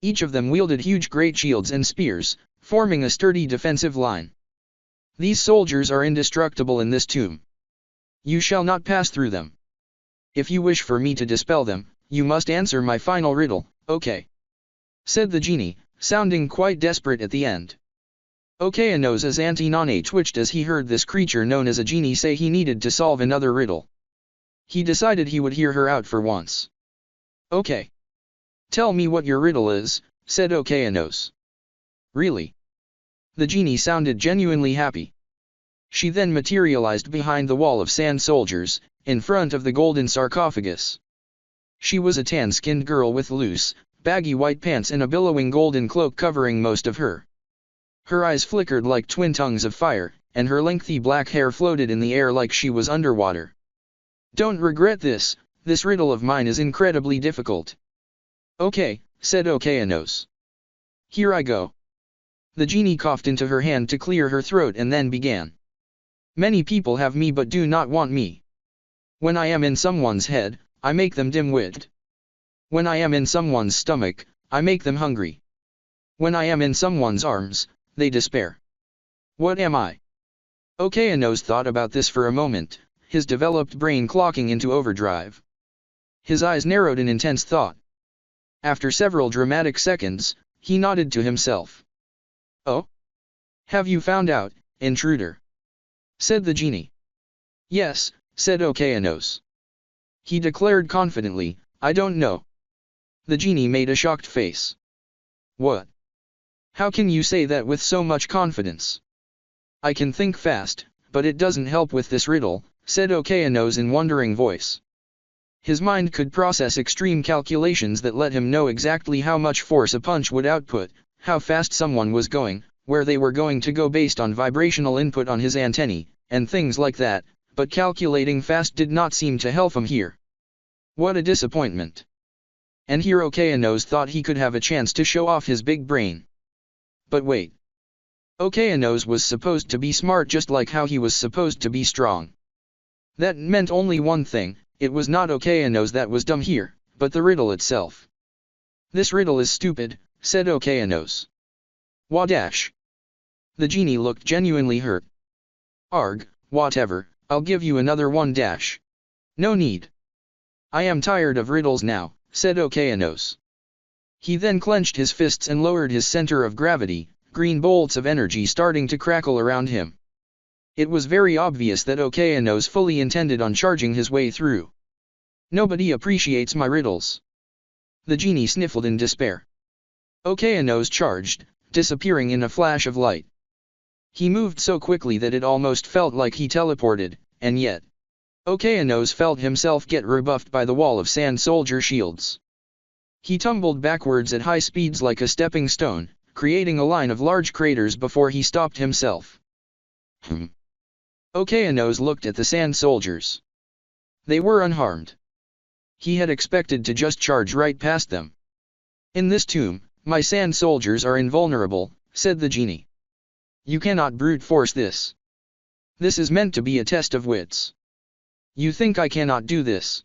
Each of them wielded huge great shields and spears, forming a sturdy defensive line. "These soldiers are indestructible in this tomb. You shall not pass through them. If you wish for me to dispel them, you must answer my final riddle, okay?" said the genie, sounding quite desperate at the end. Okeanos' antennae twitched as he heard this creature known as a genie say he needed to solve another riddle. He decided he would hear her out for once. "Okay. Tell me what your riddle is," said Okeanos. "Really?" The genie sounded genuinely happy. She then materialized behind the wall of sand soldiers, in front of the golden sarcophagus. She was a tan-skinned girl with loose, baggy white pants and a billowing golden cloak covering most of her. Her eyes flickered like twin tongues of fire, and her lengthy black hair floated in the air like she was underwater. "Don't regret this riddle of mine is incredibly difficult." "Okay," said Okeanos. "Here I go." The genie coughed into her hand to clear her throat and then began. "Many people have me but do not want me. When I am in someone's head, I make them dim-witted. When I am in someone's stomach, I make them hungry. When I am in someone's arms, they despair. What am I?" Okeanos thought about this for a moment, his developed brain clocking into overdrive. His eyes narrowed in intense thought. After several dramatic seconds, he nodded to himself. "Oh? Have you found out, intruder?" said the genie. "Yes," said Okeanos. He declared confidently, "I don't know." The genie made a shocked face. "What? How can you say that with so much confidence?" "I can think fast, but it doesn't help with this riddle," said Okeanos in wondering voice. His mind could process extreme calculations that let him know exactly how much force a punch would output, how fast someone was going, where they were going to go based on vibrational input on his antennae, and things like that, but calculating fast did not seem to help him here. What a disappointment. And here Okeanos thought he could have a chance to show off his big brain. But wait. Okeanos was supposed to be smart just like how he was supposed to be strong. That meant only one thing, it was not Okeanos that was dumb here, but the riddle itself. "This riddle is stupid," said Okeanos. "Wadash." The genie looked genuinely hurt, Arg, whatever, I'll give you another one dash. No need. I am tired of riddles now, said Okeanos. He then clenched his fists and lowered his center of gravity, green bolts of energy starting to crackle around him. It was very obvious that Okeanos fully intended on charging his way through. Nobody appreciates my riddles. The genie sniffled in despair. Okeanos charged, disappearing in a flash of light. He moved so quickly that it almost felt like he teleported, and yet, Okeanos felt himself get rebuffed by the wall of sand soldier shields. He tumbled backwards at high speeds like a stepping stone, creating a line of large craters before he stopped himself. Okeanos looked at the sand soldiers. They were unharmed. He had expected to just charge right past them. In this tomb, my sand soldiers are invulnerable, said the genie. You cannot brute force this. This is meant to be a test of wits. You think I cannot do this?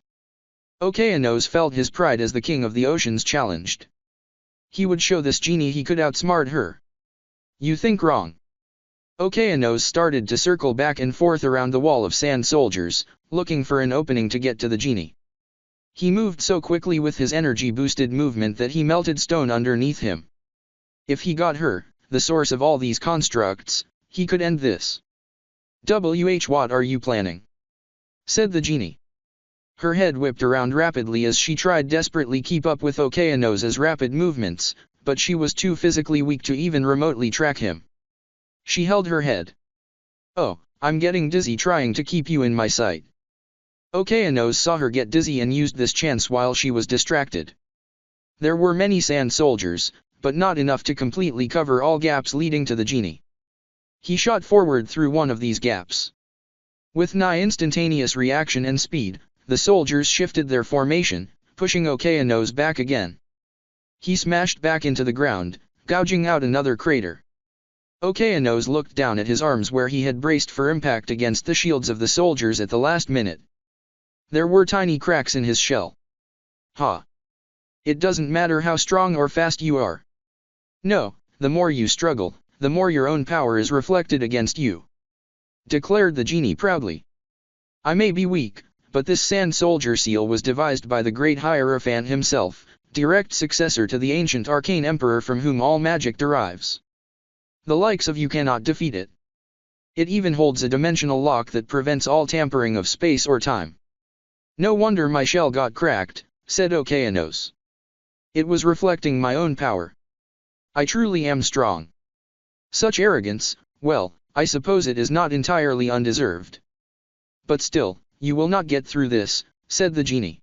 Okeanos felt his pride as the king of the oceans challenged. He would show this genie he could outsmart her. You think wrong. Okeanos started to circle back and forth around the wall of sand soldiers, looking for an opening to get to the genie. He moved so quickly with his energy-boosted movement that he melted stone underneath him. If he got her, the source of all these constructs, he could end this. What are you planning? Said the genie. Her head whipped around rapidly as she tried desperately keep up with Okeanos' rapid movements, but she was too physically weak to even remotely track him. She held her head. Oh, I'm getting dizzy trying to keep you in my sight. Okeanos saw her get dizzy and used this chance while she was distracted. There were many sand soldiers, but not enough to completely cover all gaps leading to the genie. He shot forward through one of these gaps. With nigh instantaneous reaction and speed, the soldiers shifted their formation, pushing Okeanos back again. He smashed back into the ground, gouging out another crater. Okeanos looked down at his arms where he had braced for impact against the shields of the soldiers at the last minute. There were tiny cracks in his shell. Ha! It doesn't matter how strong or fast you are. No, the more you struggle, the more your own power is reflected against you, declared the genie proudly. I may be weak, but this sand soldier seal was devised by the great Hierophant himself, direct successor to the ancient arcane emperor from whom all magic derives. The likes of you cannot defeat it. It even holds a dimensional lock that prevents all tampering of space or time. No wonder my shell got cracked, said Okeanos. It was reflecting my own power. I truly am strong. Such arrogance, well, I suppose it is not entirely undeserved. But still, you will not get through this, said the genie.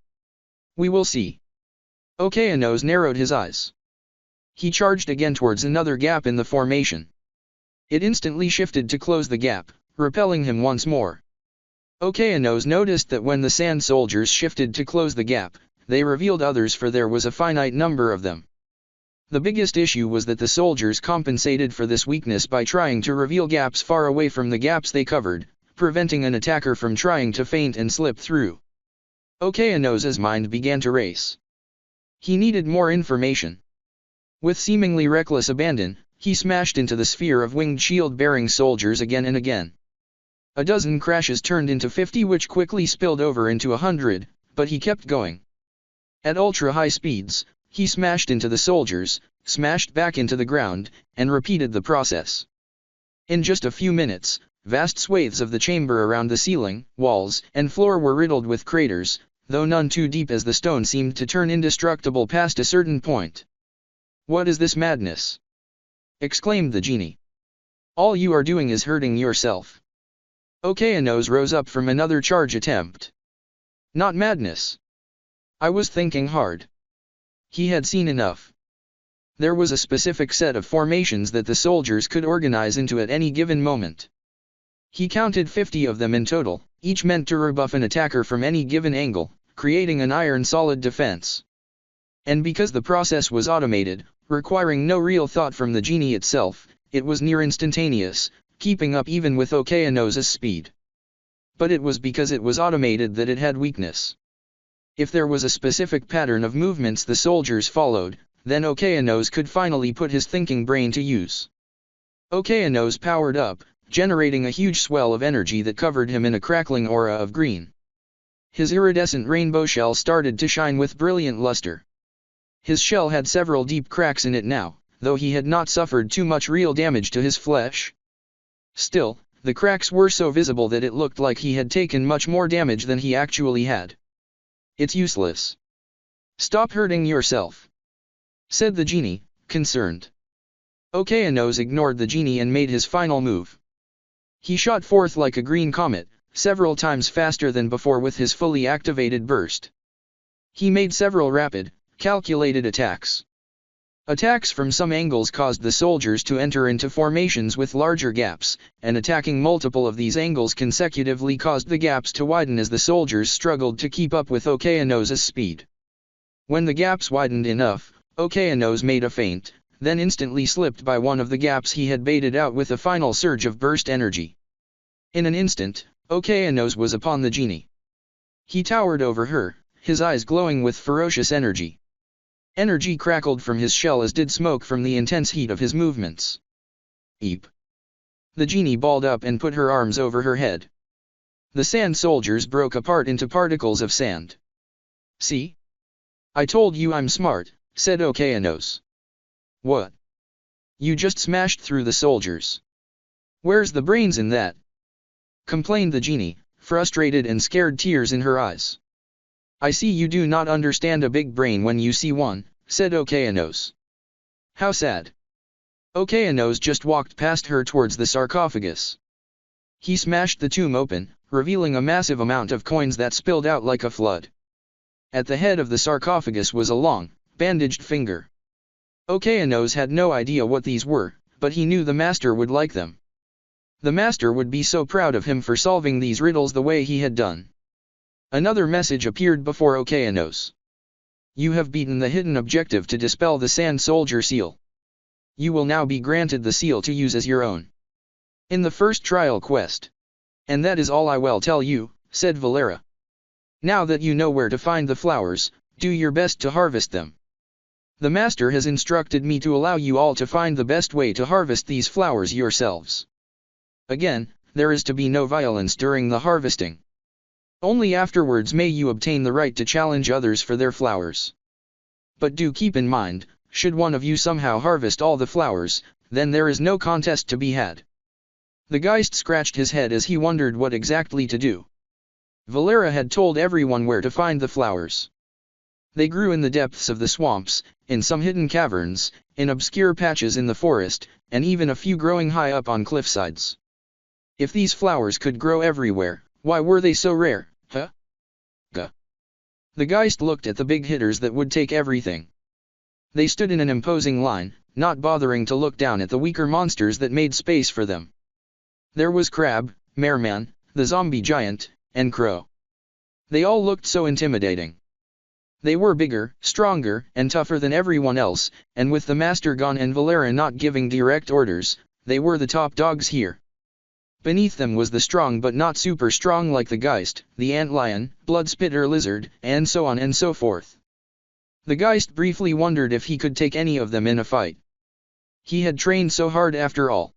We will see. Okeanos narrowed his eyes. He charged again towards another gap in the formation. It instantly shifted to close the gap, repelling him once more. Okeanos noticed that when the sand soldiers shifted to close the gap, they revealed others, for there was a finite number of them. The biggest issue was that the soldiers compensated for this weakness by trying to reveal gaps far away from the gaps they covered, preventing an attacker from trying to feint and slip through. Okeanos' mind began to race. He needed more information. With seemingly reckless abandon, he smashed into the sphere of winged shield-bearing soldiers again and again. A dozen crashes turned into 50, which quickly spilled over into 100, but he kept going. At ultra-high speeds, he smashed into the soldiers, smashed back into the ground, and repeated the process. In just a few minutes, vast swathes of the chamber around the ceiling, walls, and floor were riddled with craters, though none too deep, as the stone seemed to turn indestructible past a certain point. What is this madness? Exclaimed the genie. All you are doing is hurting yourself. Okeanos rose up from another charge attempt. Not madness. I was thinking hard. He had seen enough. There was a specific set of formations that the soldiers could organize into at any given moment. He counted 50 of them in total, each meant to rebuff an attacker from any given angle, creating an iron-solid defense. And because the process was automated, requiring no real thought from the genie itself, it was near instantaneous, keeping up even with Okeanos' speed. But it was because it was automated that it had weakness. If there was a specific pattern of movements the soldiers followed, then Okeanos could finally put his thinking brain to use. Okeanos powered up, generating a huge swell of energy that covered him in a crackling aura of green. His iridescent rainbow shell started to shine with brilliant luster. His shell had several deep cracks in it now, though he had not suffered too much real damage to his flesh. Still, the cracks were so visible that it looked like he had taken much more damage than he actually had. "It's useless. Stop hurting yourself," said the genie, concerned. Okeanos ignored the genie and made his final move. He shot forth like a green comet, several times faster than before with his fully activated burst. He made several rapid, calculated attacks. Attacks from some angles caused the soldiers to enter into formations with larger gaps, and attacking multiple of these angles consecutively caused the gaps to widen as the soldiers struggled to keep up with Okeanos' speed. When the gaps widened enough, Okeanos made a feint, then instantly slipped by one of the gaps he had baited out with a final surge of burst energy. In an instant, Okeanos was upon the genie. He towered over her, his eyes glowing with ferocious energy. Energy crackled from his shell as did smoke from the intense heat of his movements. "Eep!" The genie balled up and put her arms over her head. The sand soldiers broke apart into particles of sand. "See? I told you I'm smart," said Okeanos. "What? You just smashed through the soldiers. Where's the brains in that?" complained the genie, frustrated and scared, tears in her eyes. "I see you do not understand a big brain when you see one," said Okeanos. "How sad." Okeanos just walked past her towards the sarcophagus. He smashed the tomb open, revealing a massive amount of coins that spilled out like a flood. At the head of the sarcophagus was a long, bandaged finger. Okeanos had no idea what these were, but he knew the master would like them. The master would be so proud of him for solving these riddles the way he had done. Another message appeared before Okeanos. "You have beaten the hidden objective to dispel the Sand Soldier seal. You will now be granted the seal to use as your own in the first trial quest. And that is all I will tell you," said Valera. "Now that you know where to find the flowers, do your best to harvest them. The master has instructed me to allow you all to find the best way to harvest these flowers yourselves. Again, there is to be no violence during the harvesting. Only afterwards may you obtain the right to challenge others for their flowers. But do keep in mind, should one of you somehow harvest all the flowers, then there is no contest to be had." The Geist scratched his head as he wondered what exactly to do. Valera had told everyone where to find the flowers. They grew in the depths of the swamps, in some hidden caverns, in obscure patches in the forest, and even a few growing high up on cliffsides. If these flowers could grow everywhere, why were they so rare, huh? Gah. The Geist looked at the big hitters that would take everything. They stood in an imposing line, not bothering to look down at the weaker monsters that made space for them. There was Crab, Merman, the zombie giant, and Crow. They all looked so intimidating. They were bigger, stronger, and tougher than everyone else, and with the master gone and Valera not giving direct orders, they were the top dogs here. Beneath them was the strong but not super strong like the Geist, the Antlion, Bloodspitter Lizard, and so on and so forth. The Geist briefly wondered if he could take any of them in a fight. He had trained so hard after all.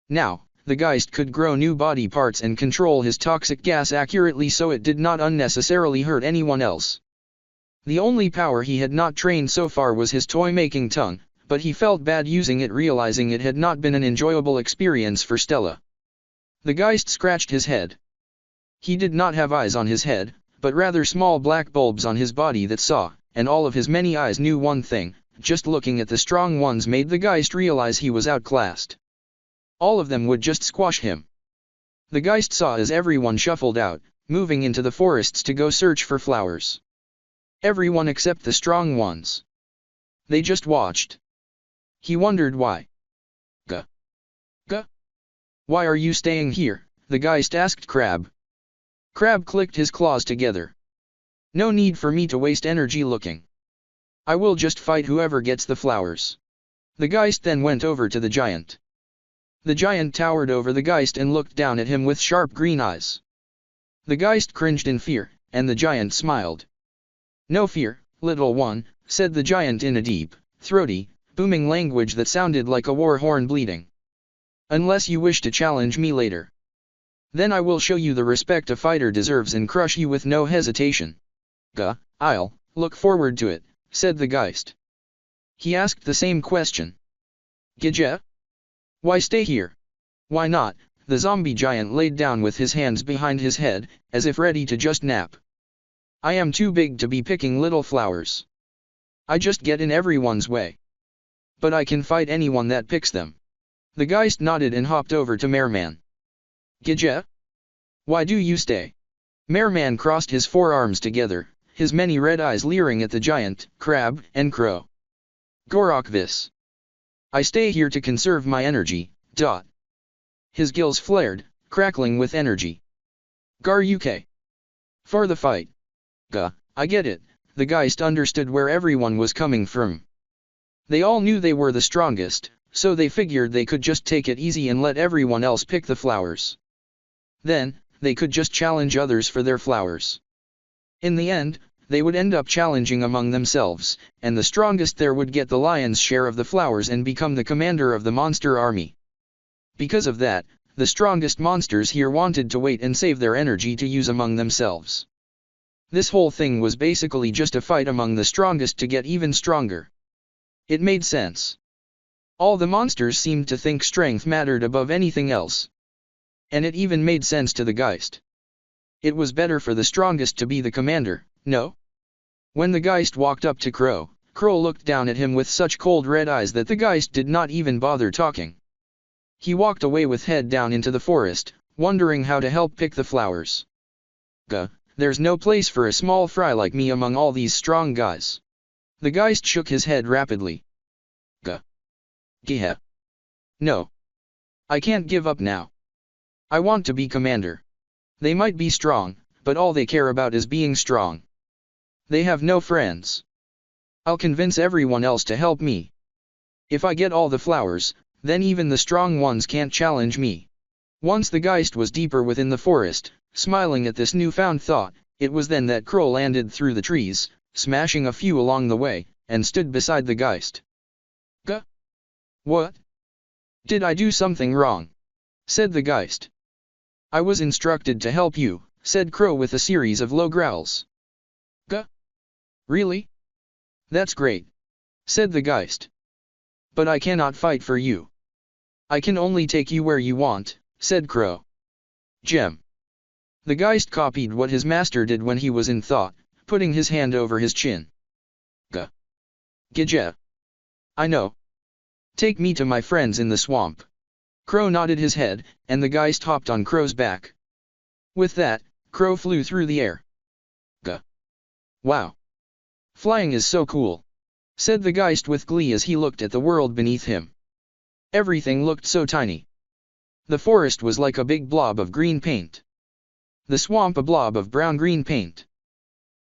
Now, the Geist could grow new body parts and control his toxic gas accurately so it did not unnecessarily hurt anyone else. The only power he had not trained so far was his toy-making tongue, but he felt bad using it, realizing it had not been an enjoyable experience for Stella. The Geist scratched his head. He did not have eyes on his head, but rather small black bulbs on his body that saw, and all of his many eyes knew one thing: just looking at the strong ones made the Geist realize he was outclassed. All of them would just squash him. The Geist saw as everyone shuffled out, moving into the forests to go search for flowers. Everyone except the strong ones. They just watched. He wondered why. Gah. Gah. "Why are you staying here?" the Geist asked Crab. Crab clicked his claws together. "No need for me to waste energy looking. I will just fight whoever gets the flowers." The Geist then went over to the giant. The giant towered over the Geist and looked down at him with sharp green eyes. The Geist cringed in fear, and the giant smiled. "No fear, little one," said the giant in a deep, throaty, booming language that sounded like a war horn bleeding. Unless you wish to challenge me later. Then I will show you the respect a fighter deserves and crush you with no hesitation. I'll look forward to it, said the Geist. He asked the same question. Gija? Why stay here? Why not? The zombie giant laid down with his hands behind his head, as if ready to just nap. I am too big to be picking little flowers. I just get in everyone's way. But I can fight anyone that picks them. The Geist nodded and hopped over to Merman. Gija? Why do you stay? Merman crossed his forearms together, his many red eyes leering at the giant, crab, and crow. Gorokvis. I stay here to conserve my energy. His gills flared, crackling with energy. Gar-UK. For the fight. I get it. The Geist understood where everyone was coming from. They all knew they were the strongest, so they figured they could just take it easy and let everyone else pick the flowers. Then, they could just challenge others for their flowers. In the end, they would end up challenging among themselves, and the strongest there would get the lion's share of the flowers and become the commander of the monster army. Because of that, the strongest monsters here wanted to wait and save their energy to use among themselves. This whole thing was basically just a fight among the strongest to get even stronger. It made sense. All the monsters seemed to think strength mattered above anything else. And it even made sense to the Geist. It was better for the strongest to be the commander, no? When the Geist walked up to Crow, Crow looked down at him with such cold red eyes that the Geist did not even bother talking. He walked away with head down into the forest, wondering how to help pick the flowers. There's no place for a small fry like me among all these strong guys. The Geist shook his head rapidly. Gah. No. I can't give up now. I want to be commander. They might be strong, but all they care about is being strong. They have no friends. I'll convince everyone else to help me. If I get all the flowers, then even the strong ones can't challenge me. Once the Geist was deeper within the forest, smiling at this newfound thought, it was then that Crow landed through the trees, smashing a few along the way, and stood beside the Geist. What? Did I do something wrong? Said the Geist. I was instructed to help you, said Crow with a series of low growls. Really? That's great, said the Geist. But I cannot fight for you. I can only take you where you want, said Crow. Gem. The Geist copied what his master did when he was in thought, putting his hand over his chin. Gija. I know. Take me to my friends in the swamp. Crow nodded his head, and the Geist hopped on Crow's back. With that, Crow flew through the air. Wow. Flying is so cool, said the Geist with glee as he looked at the world beneath him. Everything looked so tiny. The forest was like a big blob of green paint. The swamp a blob of brown-green paint.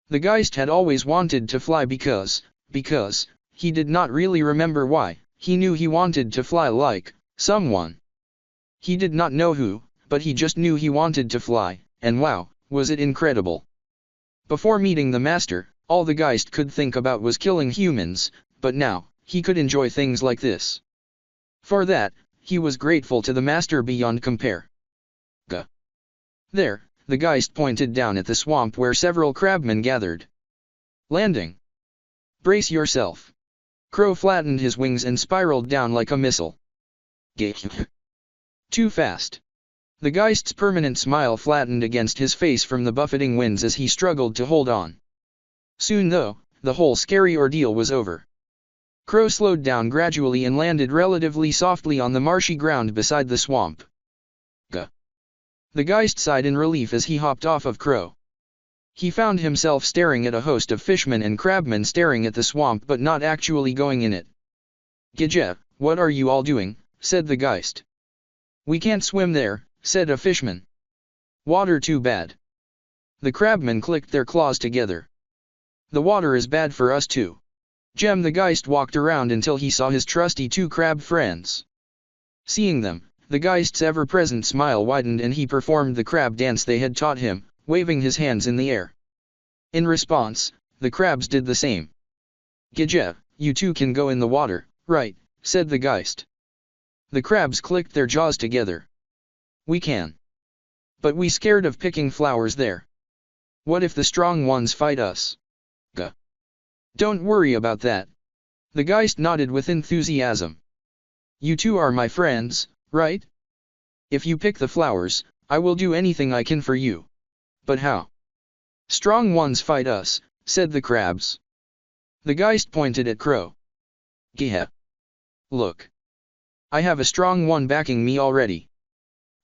The Geist had always wanted to fly because, he did not really remember why. He knew he wanted to fly like someone. He did not know who, but he just knew he wanted to fly, and wow, was it incredible. Before meeting the Master, all the Geist could think about was killing humans, but now, he could enjoy things like this. For that, he was grateful to the Master beyond compare. There, the Geist pointed down at the swamp where several crabmen gathered. Landing. Brace yourself. Crow flattened his wings and spiraled down like a missile. Too fast. The Geist's permanent smile flattened against his face from the buffeting winds as he struggled to hold on. Soon though, the whole scary ordeal was over. Crow slowed down gradually and landed relatively softly on the marshy ground beside the swamp. The Geist sighed in relief as he hopped off of Crow. He found himself staring at a host of fishmen and crabmen staring at the swamp but not actually going in it. Gija, what are you all doing? Said the Geist. We can't swim there, said a fishman. Water too bad. The crabmen clicked their claws together. The water is bad for us too. Gem the Geist walked around until he saw his trusty two crab friends. Seeing them, the Geist's ever-present smile widened and he performed the crab dance they had taught him, waving his hands in the air. In response, the crabs did the same. Gija, you two can go in the water, right, said the Geist. The crabs clicked their jaws together. We can. But we scared of picking flowers there. What if the strong ones fight us? Gah. Don't worry about that. The Geist nodded with enthusiasm. You two are my friends, right? If you pick the flowers, I will do anything I can for you. But how? Strong ones fight us, said the crabs. The Geist pointed at Crow. Gah. Look. I have a strong one backing me already.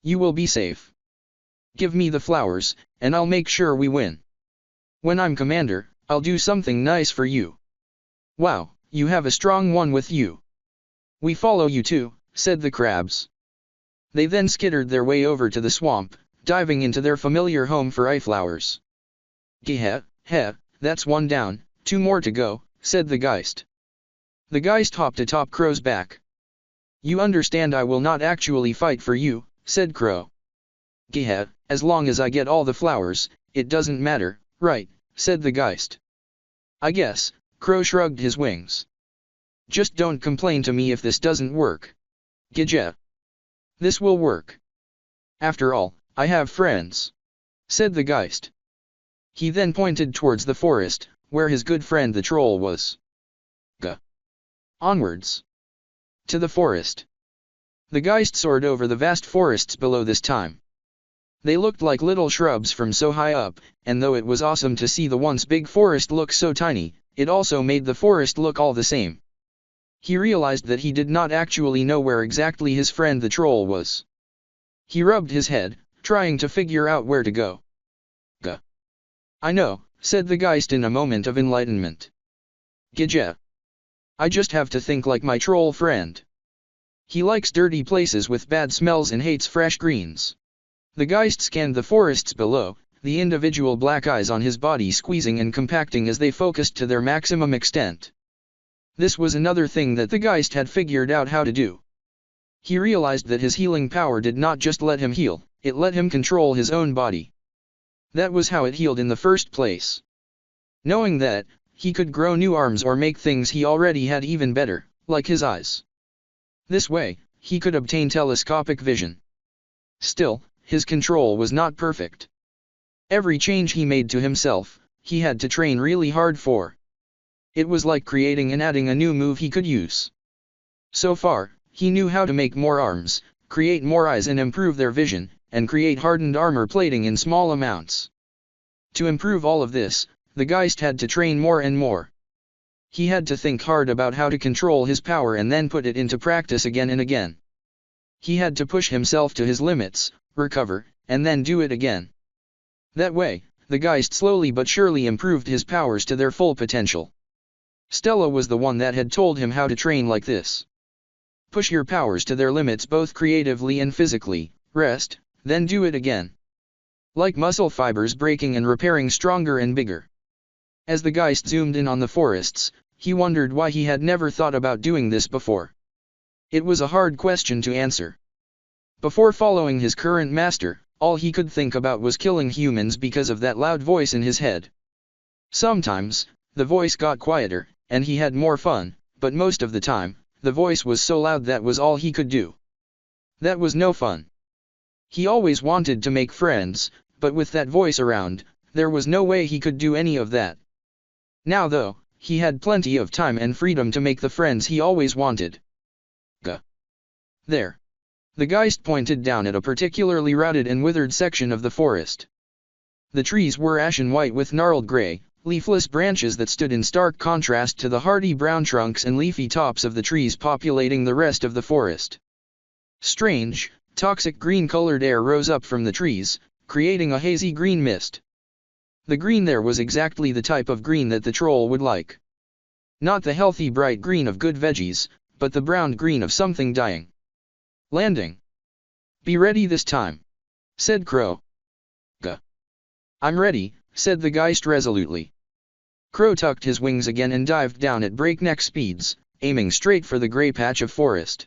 You will be safe. Give me the flowers, and I'll make sure we win. When I'm commander, I'll do something nice for you. Wow, you have a strong one with you. We follow you too, said the crabs. They then skittered their way over to the swamp, diving into their familiar home for eye flowers. Geh, that's one down, 2 more to go, said the Geist. The Geist hopped atop Crow's back. You understand I will not actually fight for you, said Crow. Geh, as long as I get all the flowers, it doesn't matter, right, said the Geist. I guess, Crow shrugged his wings. Just don't complain to me if this doesn't work. Geh. This will work. After all, I have friends, said the Geist. He then pointed towards the forest, where his good friend the troll was. Gah. Onwards. To the forest. The Geist soared over the vast forests below this time. They looked like little shrubs from so high up, and though it was awesome to see the once big forest look so tiny, it also made the forest look all the same. He realized that he did not actually know where exactly his friend the troll was. He rubbed his head, trying to figure out where to go. Gah. I know, said the Geist in a moment of enlightenment. Geh. I just have to think like my troll friend. He likes dirty places with bad smells and hates fresh greens. The Geist scanned the forests below, the individual black eyes on his body squeezing and compacting as they focused to their maximum extent. This was another thing that the Geist had figured out how to do. He realized that his healing power did not just let him heal, it let him control his own body. That was how it healed in the first place. Knowing that, he could grow new arms or make things he already had even better, like his eyes. This way, he could obtain telescopic vision. Still, his control was not perfect. Every change he made to himself, he had to train really hard for. It was like creating and adding a new move he could use. So far, he knew how to make more arms, create more eyes and improve their vision, and create hardened armor plating in small amounts. To improve all of this, the Geist had to train more and more. He had to think hard about how to control his power and then put it into practice again and again. He had to push himself to his limits, recover, and then do it again. That way, the Geist slowly but surely improved his powers to their full potential. Stella was the one that had told him how to train like this. Push your powers to their limits both creatively and physically, rest, then do it again. Like muscle fibers breaking and repairing stronger and bigger. As the Geist zoomed in on the forests, he wondered why he had never thought about doing this before. It was a hard question to answer. Before following his current master, all he could think about was killing humans because of that loud voice in his head. Sometimes, the voice got quieter, and he had more fun, but most of the time, the voice was so loud that was all he could do. That was no fun. He always wanted to make friends, but with that voice around, there was no way he could do any of that. Now though, he had plenty of time and freedom to make the friends he always wanted. Gah. There. The Geist pointed down at a particularly rotted and withered section of the forest. The trees were ashen white with gnarled gray, leafless branches that stood in stark contrast to the hardy brown trunks and leafy tops of the trees populating the rest of the forest. Strange, toxic green-colored air rose up from the trees, creating a hazy green mist. The green there was exactly the type of green that the troll would like. Not the healthy bright green of good veggies, but the brown green of something dying. Landing. Be ready this time, said Crow. Gah. I'm ready, said the Geist resolutely. Crow tucked his wings again and dived down at breakneck speeds, aiming straight for the gray patch of forest.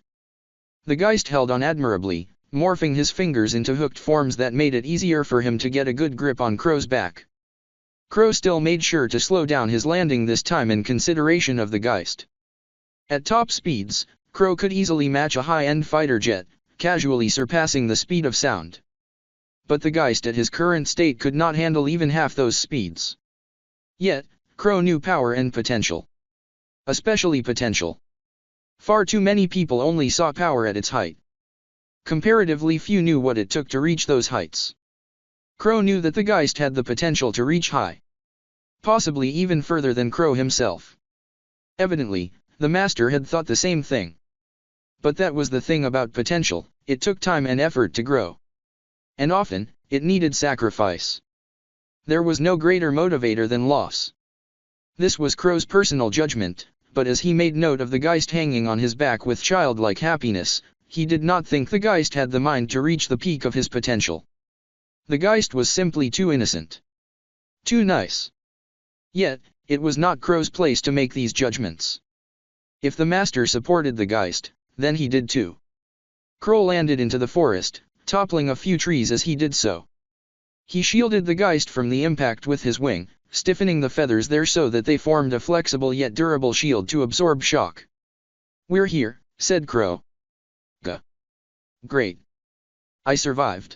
The Geist held on admirably, morphing his fingers into hooked forms that made it easier for him to get a good grip on Crow's back. Crow still made sure to slow down his landing this time in consideration of the Geist. At top speeds, Crow could easily match a high-end fighter jet, casually surpassing the speed of sound. But the Geist at his current state could not handle even half those speeds. Yet, Crow knew power and potential. Especially potential. Far too many people only saw power at its height. Comparatively few knew what it took to reach those heights. Crow knew that the Geist had the potential to reach high. Possibly even further than Crow himself. Evidently, the Master had thought the same thing. But that was the thing about potential, it took time and effort to grow. And often, it needed sacrifice. There was no greater motivator than loss. This was Crow's personal judgment, but as he made note of the Geist hanging on his back with childlike happiness, he did not think the Geist had the mind to reach the peak of his potential. The Geist was simply too innocent. Too nice. Yet, it was not Crow's place to make these judgments. If the Master supported the Geist, then he did too. Crow landed into the forest, toppling a few trees as he did so. He shielded the Geist from the impact with his wing, stiffening the feathers there so that they formed a flexible yet durable shield to absorb shock. "We're here," said Crow. "Gah. Great. I survived."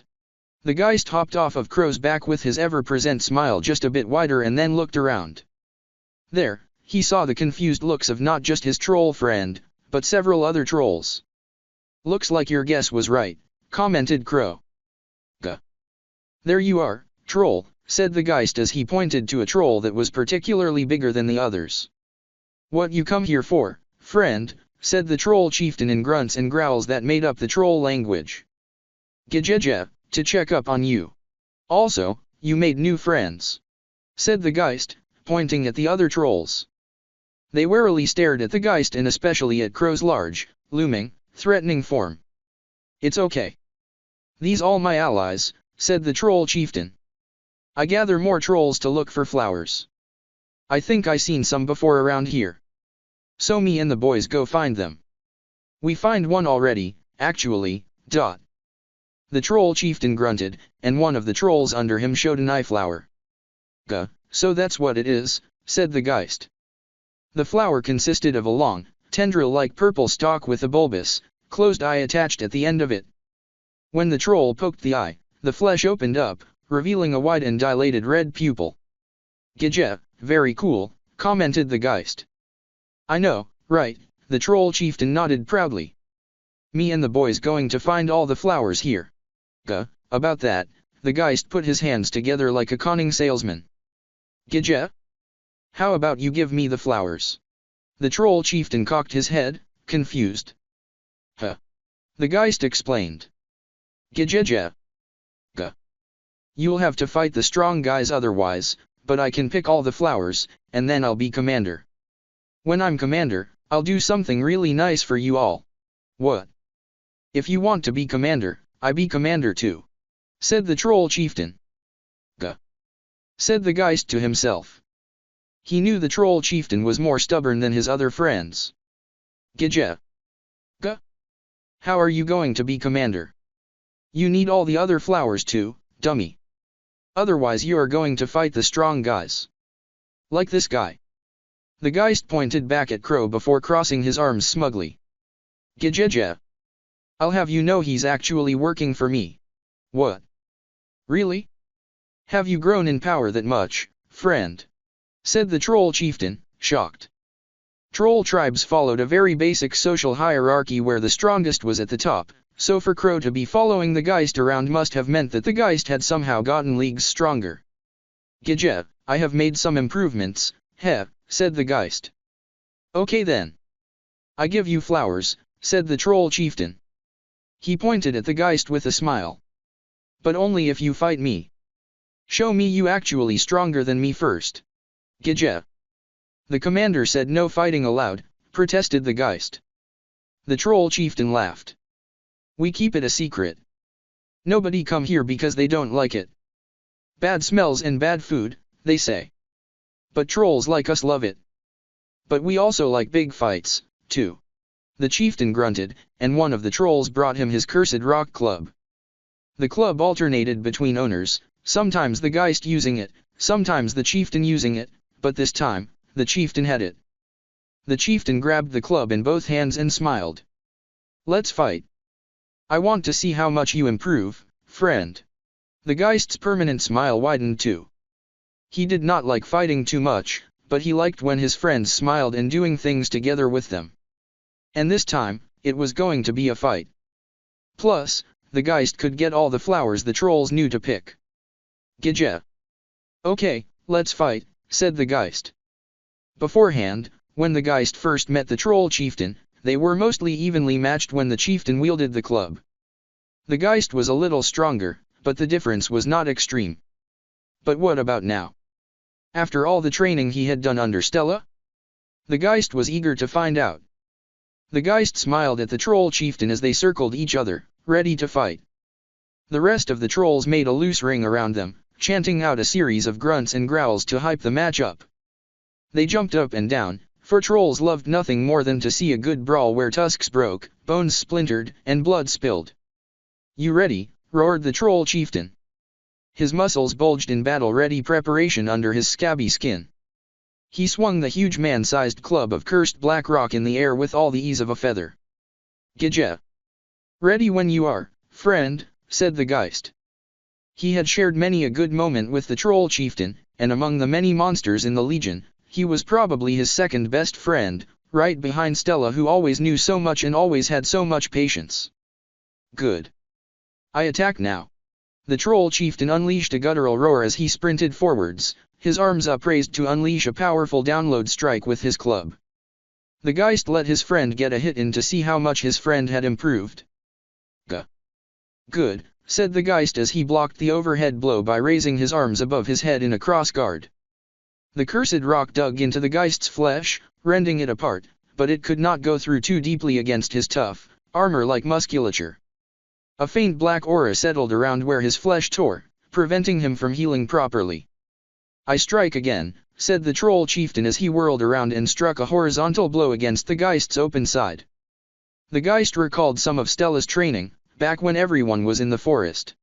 The Geist hopped off of Crow's back with his ever-present smile just a bit wider and then looked around. There, he saw the confused looks of not just his troll friend, but several other trolls. "Looks like your guess was right," commented Crow. "Gah. There you are, troll," said the Geist as he pointed to a troll that was particularly bigger than the others. "What you come here for, friend?" said the troll chieftain in grunts and growls that made up the troll language. "Gajeja, to check up on you. Also, you made new friends," said the Geist, pointing at the other trolls. They warily stared at the Geist and especially at Crow's large, looming, threatening form. "It's okay. These all my allies," said the troll chieftain. "I gather more trolls to look for flowers. I think I seen some before around here. So me and the boys go find them. We find one already, actually, dot." The troll chieftain grunted, and one of the trolls under him showed an eye flower. "Gah, so that's what it is," said the Geist. The flower consisted of a long, tendril-like purple stalk with a bulbous, closed eye attached at the end of it. When the troll poked the eye, the flesh opened up, revealing a wide and dilated red pupil. "Gajeja, very cool," commented the Geist. "I know, right," the troll chieftain nodded proudly. "Me and the boys going to find all the flowers here." "Gah, about that," the Geist put his hands together like a conning salesman. "Gajeja? How about you give me the flowers?" The troll chieftain cocked his head, confused. "Huh." The Geist explained. "Gajeja. Gah. You'll have to fight the strong guys otherwise, but I can pick all the flowers, and then I'll be commander. When I'm commander, I'll do something really nice for you all." "What?" "If you want to be commander, I be commander too," said the troll chieftain. "Gah," said the Geist to himself. He knew the troll chieftain was more stubborn than his other friends. "Gajeja. Gah. How are you going to be commander? You need all the other flowers too, dummy. Otherwise you are going to fight the strong guys. Like this guy." The Geist pointed back at Crow before crossing his arms smugly. "Gajeja. I'll have you know he's actually working for me." "What? Really? Have you grown in power that much, friend?" said the troll chieftain, shocked. Troll tribes followed a very basic social hierarchy where the strongest was at the top, so for Crow to be following the Geist around must have meant that the Geist had somehow gotten leagues stronger. "Gajeja, I have made some improvements, heh," said the Geist. "Okay then. I give you flowers," said the troll chieftain. He pointed at the Geist with a smile. "But only if you fight me. Show me you actually stronger than me first." "Gajeja." The commander said no fighting allowed, protested the Geist. The troll chieftain laughed. "We keep it a secret. Nobody come here because they don't like it. Bad smells and bad food, they say. But trolls like us love it. But we also like big fights, too." The chieftain grunted, and one of the trolls brought him his cursed rock club. The club alternated between owners, sometimes the Geist using it, sometimes the chieftain using it, but this time, the chieftain had it. The chieftain grabbed the club in both hands and smiled. Let's fight. I want to see how much you improve, friend. The Geist's permanent smile widened too. He did not like fighting too much, but he liked when his friends smiled and doing things together with them. And this time, it was going to be a fight. Plus, the Geist could get all the flowers the trolls knew to pick. Gidja. Okay, let's fight, said the Geist. Beforehand, when the Geist first met the troll chieftain, they were mostly evenly matched when the chieftain wielded the club. The Geist was a little stronger, but the difference was not extreme. But what about now? After all the training he had done under Stella? The Geist was eager to find out. The Geist smiled at the troll chieftain as they circled each other, ready to fight. The rest of the trolls made a loose ring around them, chanting out a series of grunts and growls to hype the match up. They jumped up and down, for trolls loved nothing more than to see a good brawl where tusks broke, bones splintered, and blood spilled. You ready? Roared the troll chieftain. His muscles bulged in battle-ready preparation under his scabby skin. He swung the huge man-sized club of cursed black rock in the air with all the ease of a feather. Gidja. Ready when you are, friend, said the Geist. He had shared many a good moment with the troll chieftain, and among the many monsters in the Legion, he was probably his second best friend, right behind Stella, who always knew so much and always had so much patience. Good. I attack now. The troll chieftain unleashed a guttural roar as he sprinted forwards, his arms upraised to unleash a powerful download strike with his club. The Geist let his friend get a hit in to see how much his friend had improved. Gah. Good, said the Geist as he blocked the overhead blow by raising his arms above his head in a cross guard. The cursed rock dug into the Geist's flesh, rending it apart, but it could not go through too deeply against his tough, armor-like musculature. A faint black aura settled around where his flesh tore, preventing him from healing properly. I strike again, said the troll chieftain as he whirled around and struck a horizontal blow against the Geist's open side. The Geist recalled some of Stella's training, back when everyone was in the forest.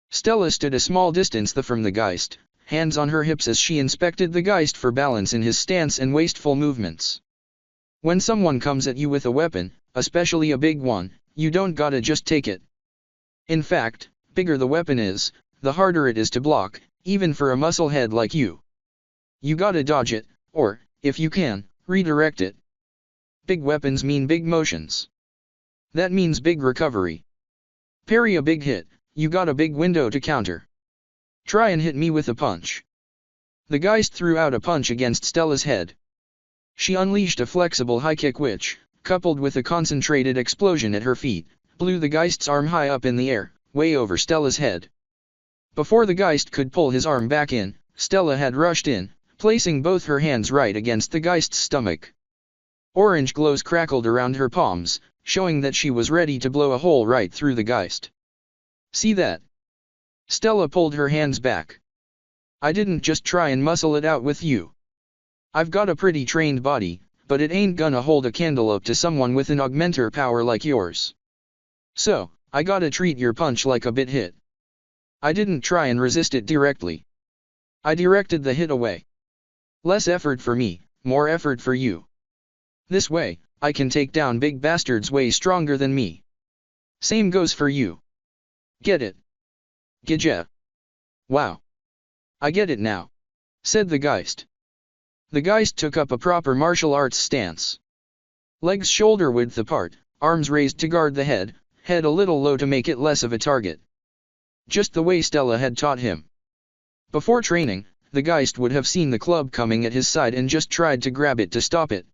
Stella stood a small distance from the Geist, hands on her hips as she inspected the Geist for balance in his stance and wasteful movements. When someone comes at you with a weapon, especially a big one, you don't gotta just take it. In fact, bigger the weapon is, the harder it is to block, even for a musclehead like you. You gotta dodge it, or, if you can, redirect it. Big weapons mean big motions. That means big recovery. Parry a big hit, you got a big window to counter. Try and hit me with a punch. The Geist threw out a punch against Stella's head. She unleashed a flexible high kick which, coupled with a concentrated explosion at her feet, blew the Geist's arm high up in the air, way over Stella's head. Before the Geist could pull his arm back in, Stella had rushed in, placing both her hands right against the Geist's stomach. Orange glows crackled around her palms, showing that she was ready to blow a hole right through the Geist. See that? Stella pulled her hands back. I didn't just try and muscle it out with you. I've got a pretty trained body, but it ain't gonna hold a candle up to someone with an augmenter power like yours. So, I gotta treat your punch like a bit hit. I didn't try and resist it directly. I directed the hit away. Less effort for me, more effort for you. This way, I can take down big bastards way stronger than me. Same goes for you. Get it? Gidja. Wow. I get it now, said the Geist. The Geist took up a proper martial arts stance. Legs shoulder width apart, arms raised to guard the head a little low to make it less of a target. Just the way Stella had taught him. Before training, the Geist would have seen the club coming at his side and just tried to grab it to stop it.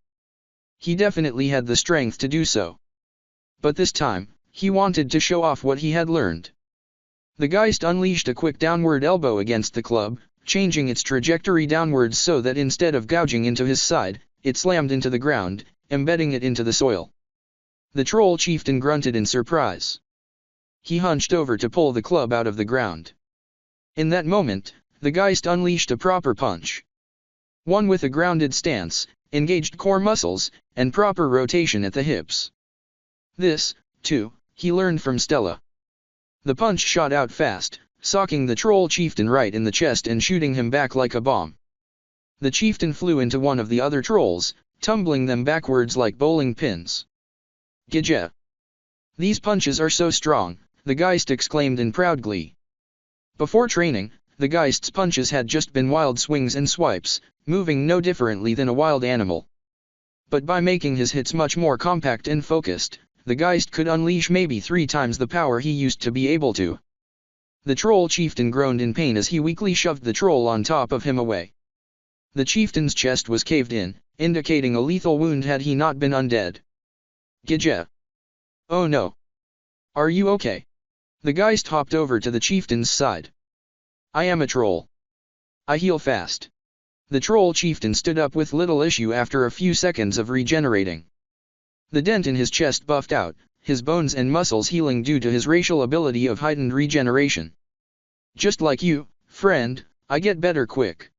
He definitely had the strength to do so. But this time, he wanted to show off what he had learned. The Geist unleashed a quick downward elbow against the club, changing its trajectory downwards so that instead of gouging into his side, it slammed into the ground, embedding it into the soil. The troll chieftain grunted in surprise. He hunched over to pull the club out of the ground. In that moment, the Geist unleashed a proper punch. One with a grounded stance, engaged core muscles, and proper rotation at the hips. This, too, he learned from Stella. The punch shot out fast, socking the troll chieftain right in the chest and shooting him back like a bomb. The chieftain flew into one of the other trolls, tumbling them backwards like bowling pins. Gidja. These punches are so strong, the Geist exclaimed in proud glee. Before training, the Geist's punches had just been wild swings and swipes, moving no differently than a wild animal. But by making his hits much more compact and focused, the Geist could unleash maybe 3 times the power he used to be able to. The troll chieftain groaned in pain as he weakly shoved the troll on top of him away. The chieftain's chest was caved in, indicating a lethal wound had he not been undead. Gidja. Oh no. Are you okay? The Geist hopped over to the chieftain's side. I am a troll. I heal fast. The troll chieftain stood up with little issue after a few seconds of regenerating. The dent in his chest buffed out, his bones and muscles healing due to his racial ability of heightened regeneration. Just like you, friend, I get better quick.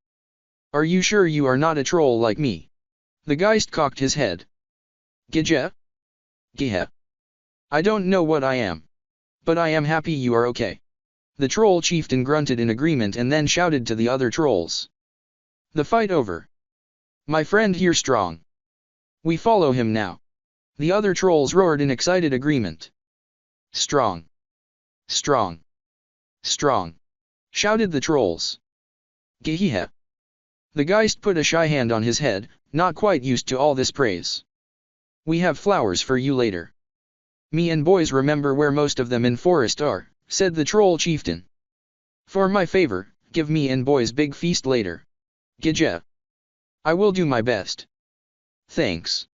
Are you sure you are not a troll like me? The Geist cocked his head. Gidja? Giha. I don't know what I am. But I am happy you are okay. The troll chieftain grunted in agreement and then shouted to the other trolls. The fight over. My friend here strong. We follow him now. The other trolls roared in excited agreement. Strong. Strong. Strong. Shouted the trolls. Gehiha. The Geist put a shy hand on his head, not quite used to all this praise. We have flowers for you later. Me and boys remember where most of them in forest are, said the troll chieftain. For my favor, give me and boys big feast later. Gidja. I will do my best. Thanks.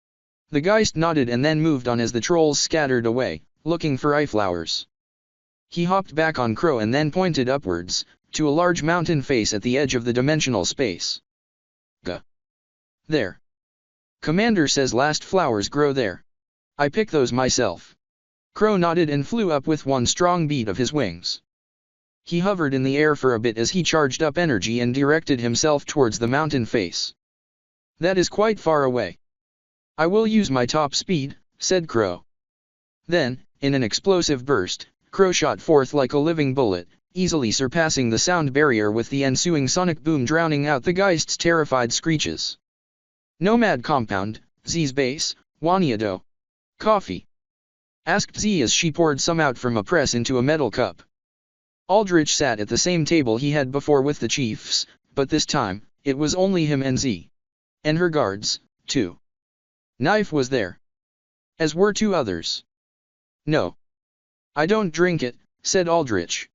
The Geist nodded and then moved on as the trolls scattered away, looking for eye flowers. He hopped back on Crow and then pointed upwards, to a large mountain face at the edge of the dimensional space. Gah. There. Commander says last flowers grow there. I pick those myself. Crow nodded and flew up with one strong beat of his wings. He hovered in the air for a bit as he charged up energy and directed himself towards the mountain face. That is quite far away. I will use my top speed, said Crow. Then, in an explosive burst, Crow shot forth like a living bullet, easily surpassing the sound barrier with the ensuing sonic boom drowning out the Geist's terrified screeches. Nomad Compound, Z's base, Waniado. Coffee? Asked Z as she poured some out from a press into a metal cup. Aldrich sat at the same table he had before with the chiefs, but this time, it was only him and Z. And her guards, too. Knife was there. As were 2 others. No. I don't drink it, said Aldrich.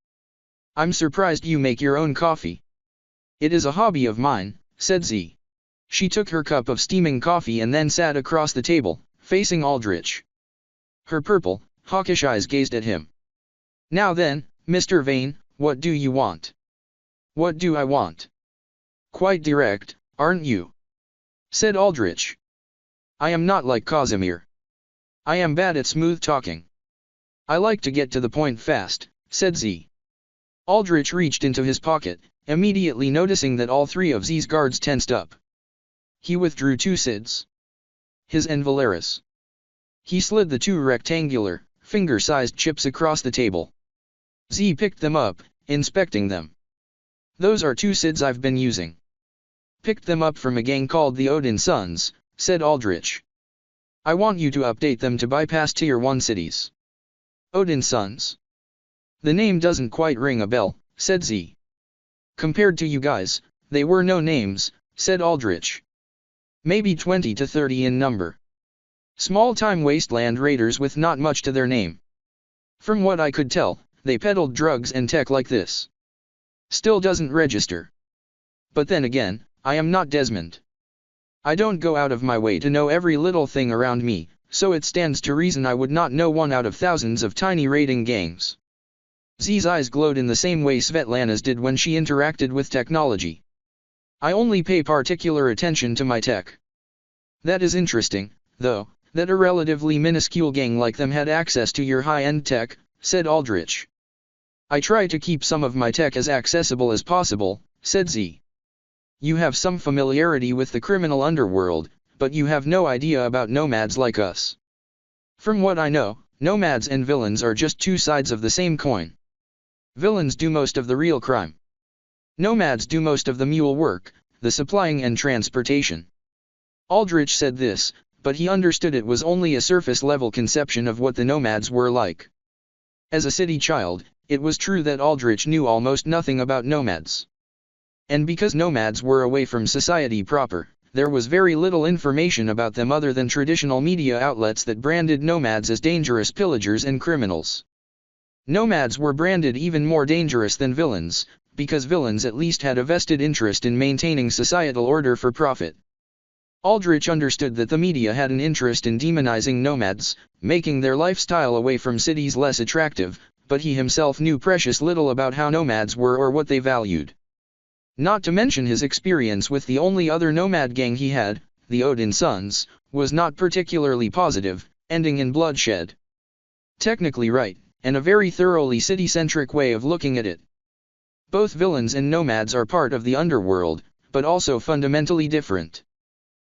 I'm surprised you make your own coffee. It is a hobby of mine, said Z. She took her cup of steaming coffee and then sat across the table, facing Aldrich. Her purple, hawkish eyes gazed at him. Now then, Mr. Vane, what do you want? What do I want? Quite direct, aren't you? Said Aldrich. I am not like Casimir. I am bad at smooth talking. I like to get to the point fast, said Z. Aldrich reached into his pocket, immediately noticing that all 3 of Z's guards tensed up. He withdrew 2 SIDs. His and Valera's. He slid the 2 rectangular, finger-sized chips across the table. Z picked them up, inspecting them. Those are 2 SIDs I've been using. Picked them up from a gang called the Odin Sons, said Aldrich. I want you to update them to bypass Tier 1 cities. Odin Sons. The name doesn't quite ring a bell, said Z. Compared to you guys, they were no names, said Aldrich. Maybe 20 to 30 in number. Small-time wasteland raiders with not much to their name. From what I could tell, they peddled drugs and tech like this. Still doesn't register. But then again, I am not Desmond. I don't go out of my way to know every little thing around me, so it stands to reason I would not know one out of thousands of tiny raiding gangs. Z's eyes glowed in the same way Svetlana's did when she interacted with technology. I only pay particular attention to my tech. That is interesting, though, that a relatively minuscule gang like them had access to your high-end tech, said Aldrich. I try to keep some of my tech as accessible as possible, said Z. You have some familiarity with the criminal underworld, but you have no idea about nomads like us. From what I know, nomads and villains are just 2 sides of the same coin. Villains do most of the real crime. Nomads do most of the mule work, the supplying and transportation. Aldrich said this, but he understood it was only a surface-level conception of what the nomads were like. As a city child, it was true that Aldrich knew almost nothing about nomads. And because nomads were away from society proper, there was very little information about them other than traditional media outlets that branded nomads as dangerous pillagers and criminals. Nomads were branded even more dangerous than villains, because villains at least had a vested interest in maintaining societal order for profit. Aldrich understood that the media had an interest in demonizing nomads, making their lifestyle away from cities less attractive, but he himself knew precious little about how nomads were or what they valued. Not to mention his experience with the only other nomad gang he had, the Odin Sons, was not particularly positive, ending in bloodshed. Technically right, and a very thoroughly city-centric way of looking at it. Both villains and nomads are part of the underworld, but also fundamentally different.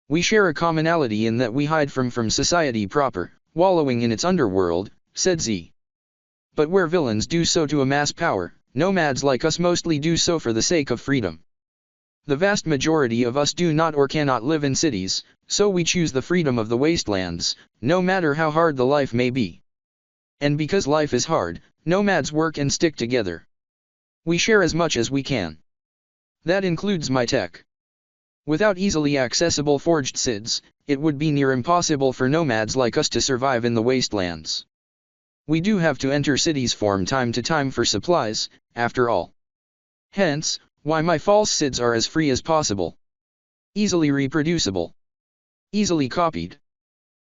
We share a commonality in that we hide from society proper, wallowing in its underworld, said Z. But where villains do so to amass power, nomads like us mostly do so for the sake of freedom. The vast majority of us do not or cannot live in cities, so we choose the freedom of the wastelands, no matter how hard the life may be. And because life is hard, nomads work and stick together. We share as much as we can. That includes my tech. Without easily accessible forged SIDs, it would be near impossible for nomads like us to survive in the wastelands. We do have to enter cities from time to time for supplies, after all. Hence, why my false SIDs are as free as possible. Easily reproducible. Easily copied.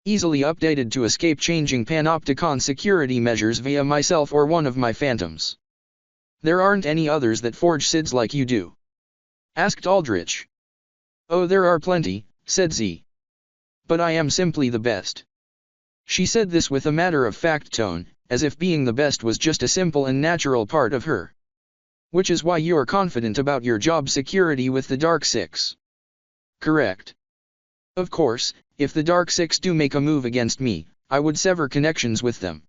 Easily updated to escape changing panopticon security measures via myself or one of my phantoms. There aren't any others that forge SIDs like you do? Asked Aldrich. Oh, there are plenty, said Z. But I am simply the best. She said this with a matter-of-fact tone, as if being the best was just a simple and natural part of her. Which is why you're confident about your job security with the Dark Six. Correct. Of course, if the Dark Six do make a move against me, I would sever connections with them.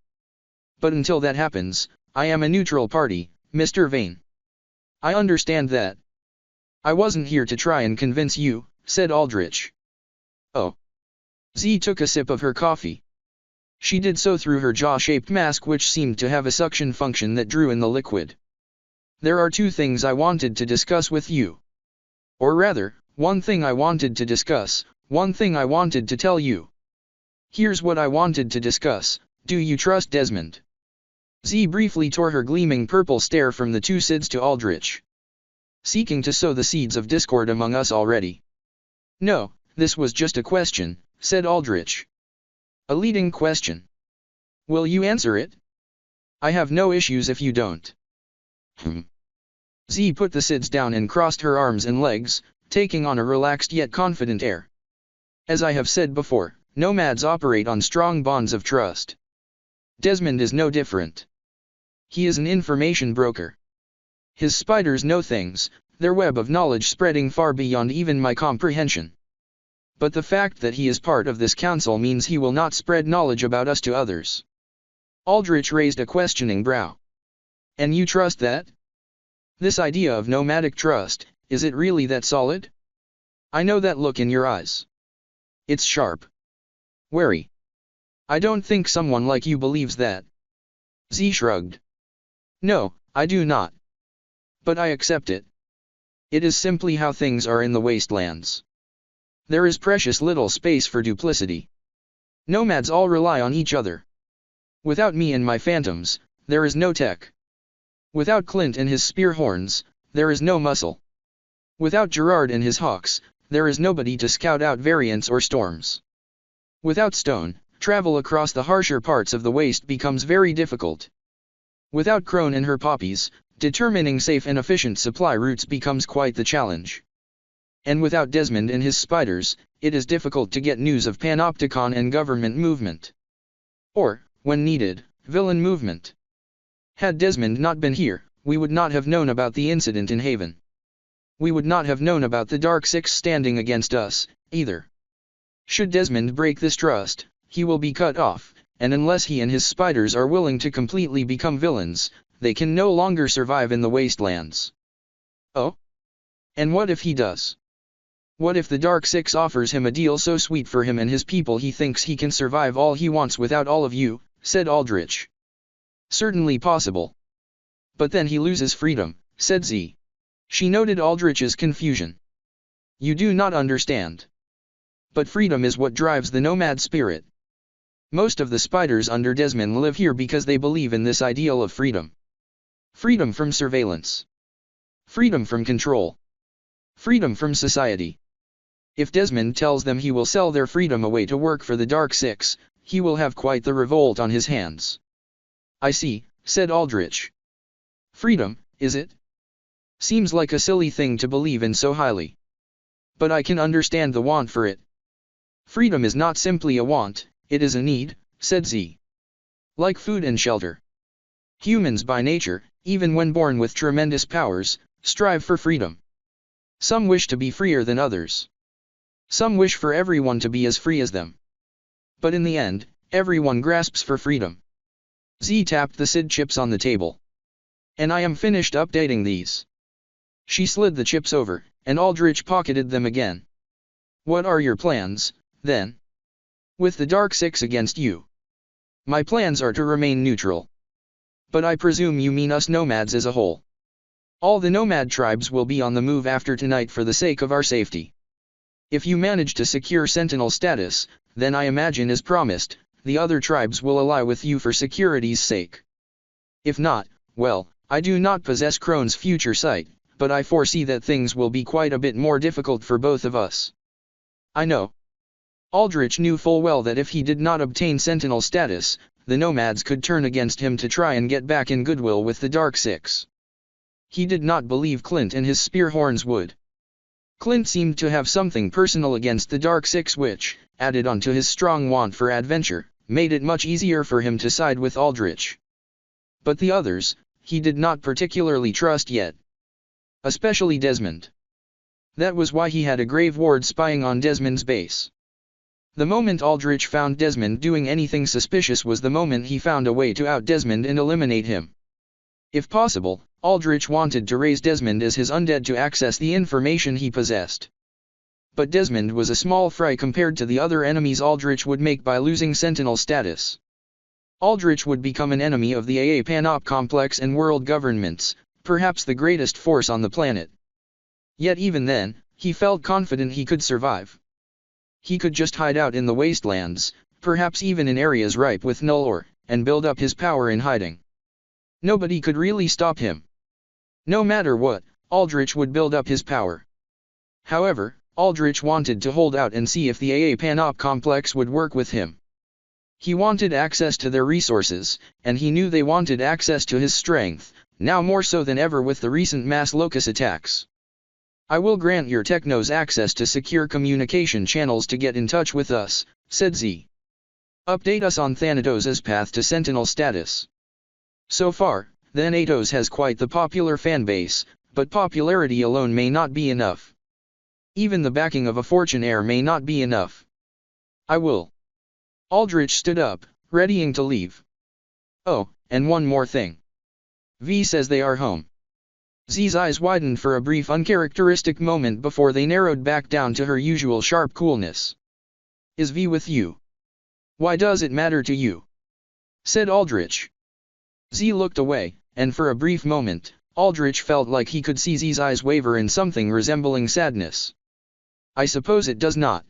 But until that happens, I am a neutral party, Mr. Vane. I understand that. I wasn't here to try and convince you, said Aldrich. Oh. Z took a sip of her coffee. She did so through her jaw-shaped mask, which seemed to have a suction function that drew in the liquid. There are two things I wanted to discuss with you. Or rather, one thing I wanted to discuss, one thing I wanted to tell you. Here's what I wanted to discuss. Do you trust Desmond? Z briefly tore her gleaming purple stare from the two SIDs to Aldrich. Seeking to sow the seeds of discord among us already. No, this was just a question, said Aldrich. A leading question. Will you answer it? I have no issues if you don't. Z put the SIDs down and crossed her arms and legs, taking on a relaxed yet confident air. As I have said before, nomads operate on strong bonds of trust. Desmond is no different. He is an information broker. His spiders know things, their web of knowledge spreading far beyond even my comprehension. But the fact that he is part of this council means he will not spread knowledge about us to others. Aldrich raised a questioning brow. And you trust that? This idea of nomadic trust, is it really that solid? I know that look in your eyes. It's sharp. Wary. I don't think someone like you believes that. Z shrugged. No, I do not. But I accept it. It is simply how things are in the wastelands. There is precious little space for duplicity. Nomads all rely on each other. Without me and my phantoms, there is no tech. Without Clint and his spear horns, there is no muscle. Without Gerard and his hawks, there is nobody to scout out variants or storms. Without stone, travel across the harsher parts of the waste becomes very difficult. Without Crone and her poppies, determining safe and efficient supply routes becomes quite the challenge. And without Desmond and his spiders, it is difficult to get news of panopticon and government movement. Or, when needed, villain movement. Had Desmond not been here, we would not have known about the incident in Haven. We would not have known about the Dark Six standing against us, either. Should Desmond break this trust, he will be cut off, and unless he and his spiders are willing to completely become villains, they can no longer survive in the wastelands. Oh? And what if he does? What if the Dark Six offers him a deal so sweet for him and his people he thinks he can survive all he wants without all of you, said Aldrich. Certainly possible. But then he loses freedom, said Z. She noted Aldrich's confusion. You do not understand. But freedom is what drives the nomad spirit. Most of the spiders under Desmond live here because they believe in this ideal of freedom. Freedom from surveillance. Freedom from control. Freedom from society. If Desmond tells them he will sell their freedom away to work for the Dark Six, he will have quite the revolt on his hands. I see, said Aldrich. Freedom, is it? Seems like a silly thing to believe in so highly. But I can understand the want for it. Freedom is not simply a want, it is a need, said Z. Like food and shelter. Humans by nature, even when born with tremendous powers, strive for freedom. Some wish to be freer than others. Some wish for everyone to be as free as them. But in the end, everyone grasps for freedom. Z tapped the SID chips on the table. And I am finished updating these. She slid the chips over, and Aldrich pocketed them again. What are your plans, then? With the Dark Six against you. My plans are to remain neutral. But I presume you mean us nomads as a whole. All the nomad tribes will be on the move after tonight for the sake of our safety. If you manage to secure Sentinel status, then I imagine as promised, the other tribes will ally with you for security's sake. If not, well, I do not possess Crone's future sight, but I foresee that things will be quite a bit more difficult for both of us. I know. Aldrich knew full well that if he did not obtain Sentinel status, the nomads could turn against him to try and get back in goodwill with the Dark Six. He did not believe Clint and his spearhorns would. Clint seemed to have something personal against the Dark Six which, added on to his strong want for adventure, made it much easier for him to side with Aldrich. But the others, he did not particularly trust yet. Especially Desmond. That was why he had a grave ward spying on Desmond's base. The moment Aldrich found Desmond doing anything suspicious was the moment he found a way to out Desmond and eliminate him. If possible, Aldrich wanted to raise Desmond as his undead to access the information he possessed. But Desmond was a small fry compared to the other enemies Aldrich would make by losing Sentinel status. Aldrich would become an enemy of the AA Panop complex and world governments, perhaps the greatest force on the planet. Yet even then, he felt confident he could survive. He could just hide out in the wastelands, perhaps even in areas ripe with null ore, and build up his power in hiding. Nobody could really stop him. No matter what, Aldrich would build up his power. However, Aldrich wanted to hold out and see if the AA Panop complex would work with him. He wanted access to their resources, and he knew they wanted access to his strength, now more so than ever with the recent mass locus attacks. I will grant your technos access to secure communication channels to get in touch with us, said Z. Update us on Thanatos' path to Sentinel status. So far, Thanatos has quite the popular fanbase, but popularity alone may not be enough. Even the backing of a fortune heir may not be enough. I will. Aldrich stood up, readying to leave. Oh, and one more thing. V says they are home. Z's eyes widened for a brief uncharacteristic moment before they narrowed back down to her usual sharp coolness. Is V with you? Why does it matter to you? Said Aldrich. Z looked away, and for a brief moment, Aldrich felt like he could see Z's eyes waver in something resembling sadness. I suppose it does not.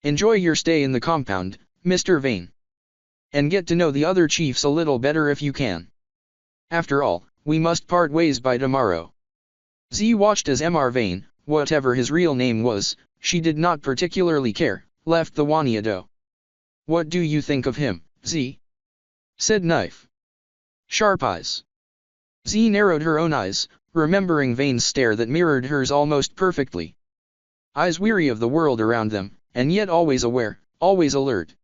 Enjoy your stay in the compound, Mr. Vane. And get to know the other chiefs a little better if you can. After all, we must part ways by tomorrow. Z watched as Mr. Vane, whatever his real name was, she did not particularly care, left the Waniado. What do you think of him, Z? Said Knife. Sharp eyes. Z narrowed her own eyes, remembering Vane's stare that mirrored hers almost perfectly. Eyes weary of the world around them, and yet always aware, always alert.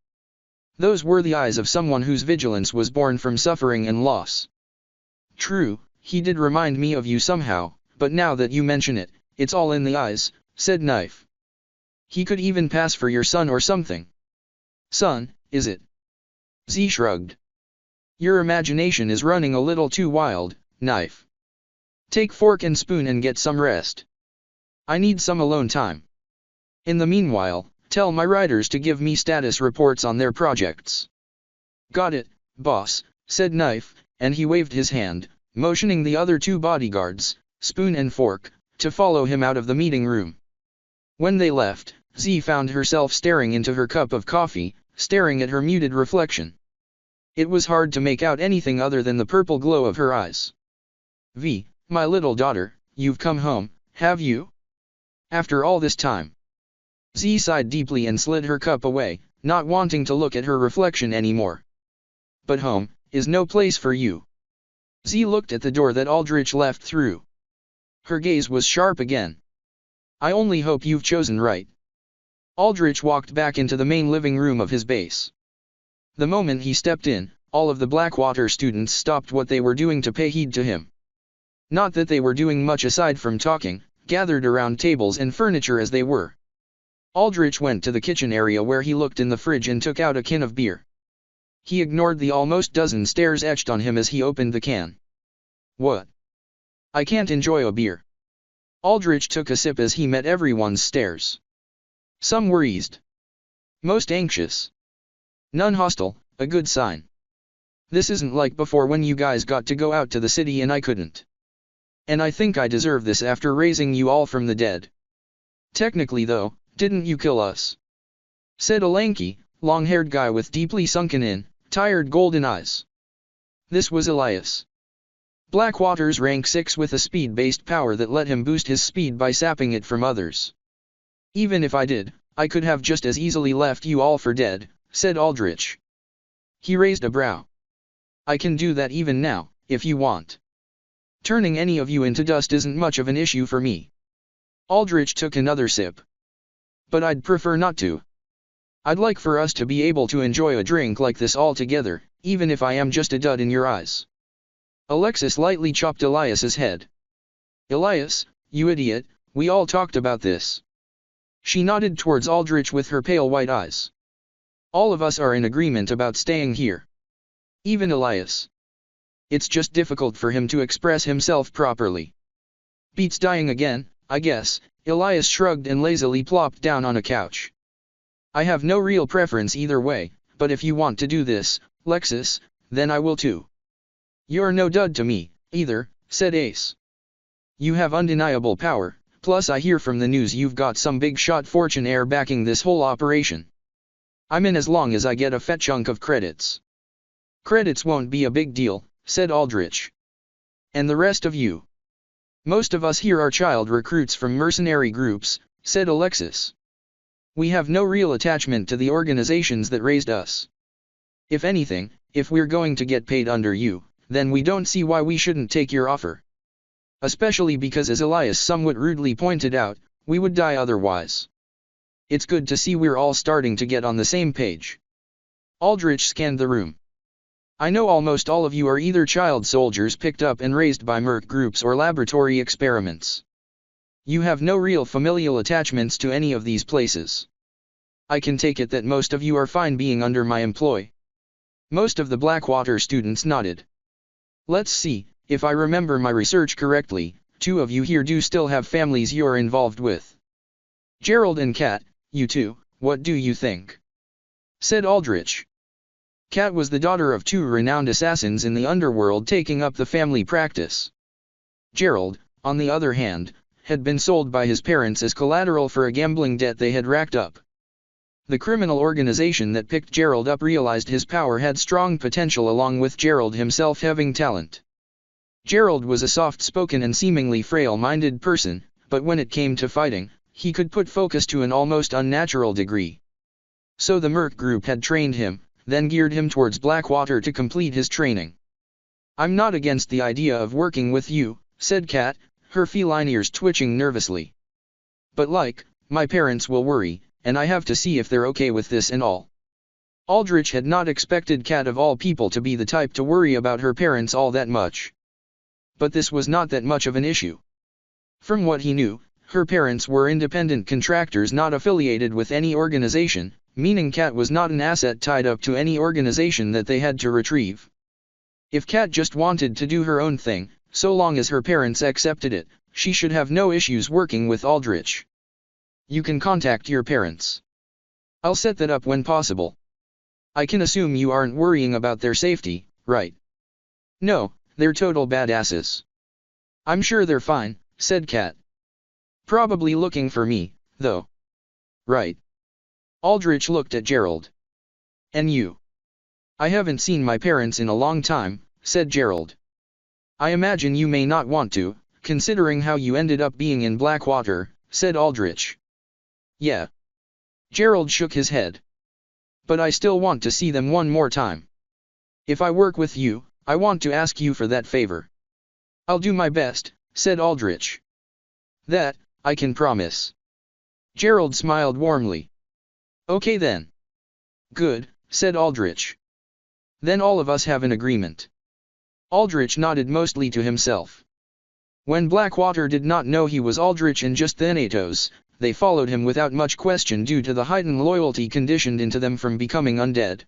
Those were the eyes of someone whose vigilance was born from suffering and loss. True, he did remind me of you somehow, but now that you mention it, it's all in the eyes, said Knife. He could even pass for your son or something. Son, is it? Z shrugged. Your imagination is running a little too wild, Knife. Take fork and spoon and get some rest. I need some alone time. In the meanwhile, tell my writers to give me status reports on their projects. Got it, boss, said Knife, and he waved his hand, motioning the other two bodyguards, Spoon and Fork, to follow him out of the meeting room. When they left, Z found herself staring into her cup of coffee, staring at her muted reflection. It was hard to make out anything other than the purple glow of her eyes. V, my little daughter, you've come home, have you? After all this time. Z sighed deeply and slid her cup away, not wanting to look at her reflection anymore. But home is no place for you. Z looked at the door that Aldrich left through. Her gaze was sharp again. I only hope you've chosen right. Aldrich walked back into the main living room of his base. The moment he stepped in, all of the Blackwater students stopped what they were doing to pay heed to him. Not that they were doing much aside from talking, gathered around tables and furniture as they were. Aldrich went to the kitchen area where he looked in the fridge and took out a can of beer. He ignored the almost dozen stares etched on him as he opened the can. What? I can't enjoy a beer. Aldrich took a sip as he met everyone's stares. Some were eased. Most anxious. None hostile, a good sign. This isn't like before when you guys got to go out to the city and I couldn't. And I think I deserve this after raising you all from the dead. Technically though, didn't you kill us? Said a lanky, long-haired guy with deeply sunken-in, tired golden eyes. This was Elias. Blackwater's rank 6 with a speed-based power that let him boost his speed by sapping it from others. Even if I did, I could have just as easily left you all for dead, said Aldrich. He raised a brow. I can do that even now, if you want. Turning any of you into dust isn't much of an issue for me. Aldrich took another sip. But I'd prefer not to. I'd like for us to be able to enjoy a drink like this all together, even if I am just a dud in your eyes. Alexis lightly chopped Elias's head. Elias, you idiot, we all talked about this. She nodded towards Aldrich with her pale white eyes. All of us are in agreement about staying here. Even Elias. It's just difficult for him to express himself properly. Beats dying again, I guess, Elias shrugged and lazily plopped down on a couch. I have no real preference either way, but if you want to do this, Lexus, then I will too. You're no dud to me, either, said Ace. You have undeniable power, plus I hear from the news you've got some big shot fortune heir backing this whole operation. I'm in as long as I get a fat chunk of credits. Credits won't be a big deal, said Aldrich. And the rest of you? Most of us here are child recruits from mercenary groups, said Alexis. We have no real attachment to the organizations that raised us. If anything, if we're going to get paid under you, then we don't see why we shouldn't take your offer. Especially because, as Elias somewhat rudely pointed out, we would die otherwise. It's good to see we're all starting to get on the same page. Aldrich scanned the room. I know almost all of you are either child soldiers picked up and raised by merc groups or laboratory experiments. You have no real familial attachments to any of these places. I can take it that most of you are fine being under my employ. Most of the Blackwater students nodded. Let's see, if I remember my research correctly, 2 of you here do still have families you're involved with. Gerald and Kat, you two, what do you think? Said Aldrich. Kat was the daughter of 2 renowned assassins in the underworld taking up the family practice. Gerald, on the other hand, had been sold by his parents as collateral for a gambling debt they had racked up. The criminal organization that picked Gerald up realized his power had strong potential along with Gerald himself having talent. Gerald was a soft-spoken and seemingly frail-minded person, but when it came to fighting, he could put focus to an almost unnatural degree. So the merc group had trained him, then geared him towards Blackwater to complete his training. I'm not against the idea of working with you, said Kat, her feline ears twitching nervously. But my parents will worry, and I have to see if they're okay with this and all. Aldrich had not expected Kat of all people to be the type to worry about her parents all that much. But this was not that much of an issue. From what he knew, her parents were independent contractors not affiliated with any organization, meaning Kat was not an asset tied up to any organization that they had to retrieve. If Kat just wanted to do her own thing, so long as her parents accepted it, she should have no issues working with Aldrich. You can contact your parents. I'll set that up when possible. I can assume you aren't worrying about their safety, right? No, they're total badasses. I'm sure they're fine, said Kat. Probably looking for me, though. Right. Aldrich looked at Gerald. And you? I haven't seen my parents in a long time, said Gerald. I imagine you may not want to, considering how you ended up being in Blackwater, said Aldrich. Yeah. Gerald shook his head. But I still want to see them one more time. If I work with you, I want to ask you for that favor. I'll do my best, said Aldrich. That, I can promise. Gerald smiled warmly. Okay then. Good, said Aldrich. Then all of us have an agreement. Aldrich nodded mostly to himself. When Blackwater did not know he was Aldrich and just Thanatos, they followed him without much question due to the heightened loyalty conditioned into them from becoming undead.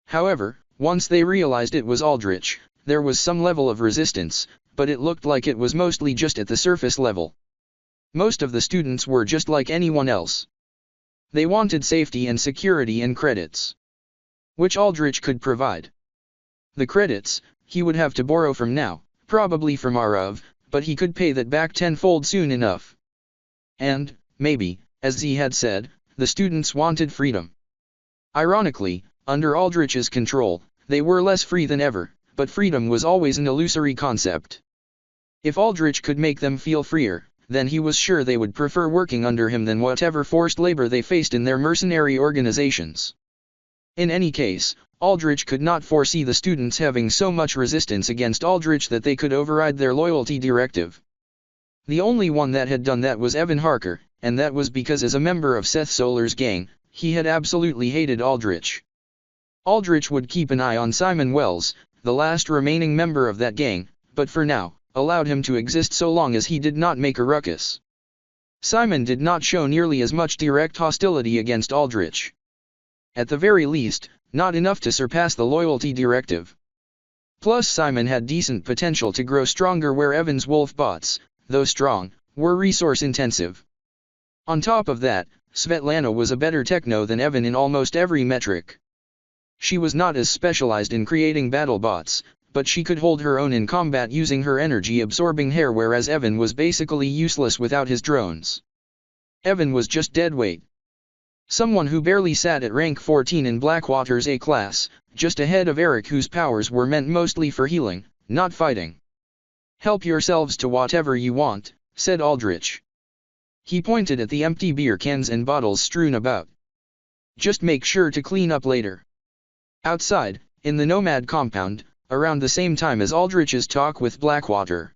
However, once they realized it was Aldrich, there was some level of resistance, but it looked like it was mostly just at the surface level. Most of the students were just like anyone else. They wanted safety and security and credits, which Aldrich could provide. The credits, he would have to borrow from now, probably from Arav, but he could pay that back tenfold soon enough. And, maybe, as Z had said, the students wanted freedom. Ironically, under Aldrich's control, they were less free than ever, but freedom was always an illusory concept. If Aldrich could make them feel freer, then he was sure they would prefer working under him than whatever forced labor they faced in their mercenary organizations. In any case, Aldrich could not foresee the students having so much resistance against Aldrich that they could override their loyalty directive. The only one that had done that was Evan Harker, and that was because as a member of Seth Solar's gang, he had absolutely hated Aldrich. Aldrich would keep an eye on Simon Wells, the last remaining member of that gang, but for now, allowed him to exist so long as he did not make a ruckus. Simon did not show nearly as much direct hostility against Aldrich. At the very least, not enough to surpass the loyalty directive. Plus Simon had decent potential to grow stronger where Evan's wolf bots, though strong, were resource-intensive. On top of that, Svetlana was a better techno than Evan in almost every metric. She was not as specialized in creating battle bots, but she could hold her own in combat using her energy-absorbing hair, whereas Evan was basically useless without his drones. Evan was just deadweight. Someone who barely sat at rank 14 in Blackwater's A class, just ahead of Eric, whose powers were meant mostly for healing, not fighting. Help yourselves to whatever you want, said Aldrich. He pointed at the empty beer cans and bottles strewn about. Just make sure to clean up later. Outside, in the Nomad compound, around the same time as Aldrich's talk with Blackwater,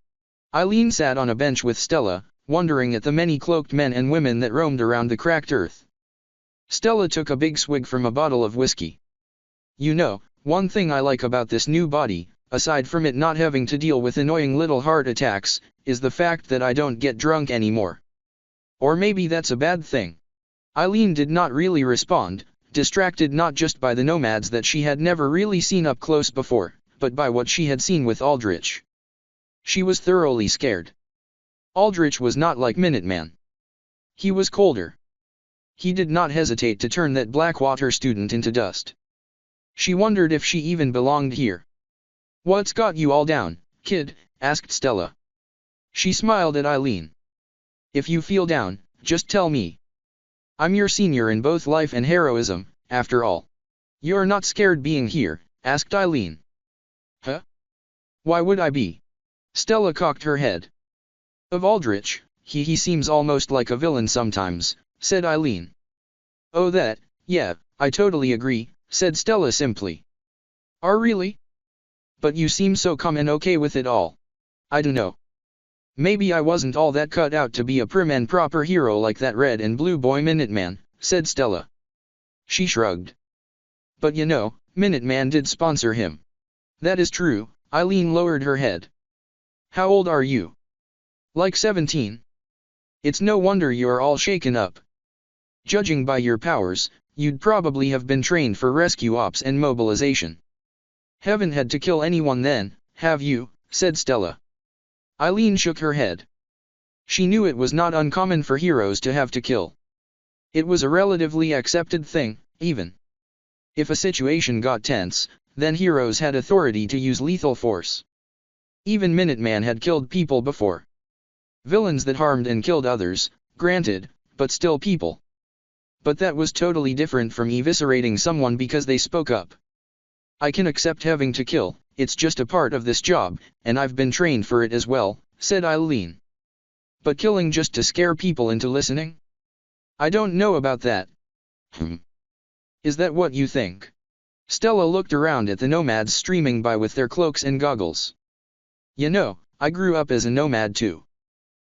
Eileen sat on a bench with Stella, wondering at the many cloaked men and women that roamed around the cracked earth. Stella took a big swig from a bottle of whiskey. You know, one thing I like about this new body, aside from it not having to deal with annoying little heart attacks, is the fact that I don't get drunk anymore. Or maybe that's a bad thing. Eileen did not really respond, distracted not just by the nomads that she had never really seen up close before, but by what she had seen with Aldrich. She was thoroughly scared. Aldrich was not like Minuteman. He was colder. He did not hesitate to turn that Blackwater student into dust. She wondered if she even belonged here. "What's got you all down, kid?" asked Stella. She smiled at Eileen. "If you feel down, just tell me. I'm your senior in both life and heroism, after all." "You're not scared being here?" asked Eileen. "Huh? Why would I be?" Stella cocked her head. "Of Aldrich, he seems almost like a villain sometimes," said Eileen. "Oh that, yeah, I totally agree," said Stella simply. "Are really? But you seem so calm and okay with it all. I dunno. Maybe I wasn't all that cut out to be a prim and proper hero like that red and blue boy Minuteman," said Stella. She shrugged. "But you know, Minuteman did sponsor him." "That is true." Eileen lowered her head. "How old are you?" "Like 17. It's no wonder you're all shaken up. Judging by your powers, you'd probably have been trained for rescue ops and mobilization." "Haven't had to kill anyone then, have you?" said Stella. Eileen shook her head. She knew it was not uncommon for heroes to have to kill. It was a relatively accepted thing, even. If a situation got tense, then heroes had authority to use lethal force. Even Minuteman had killed people before. Villains that harmed and killed others, granted, but still people. But that was totally different from eviscerating someone because they spoke up. I can accept having to kill, it's just a part of this job, and I've been trained for it as well, said Eileen. But killing just to scare people into listening? I don't know about that. Is that what you think? Stella looked around at the nomads streaming by with their cloaks and goggles. You know, I grew up as a nomad too.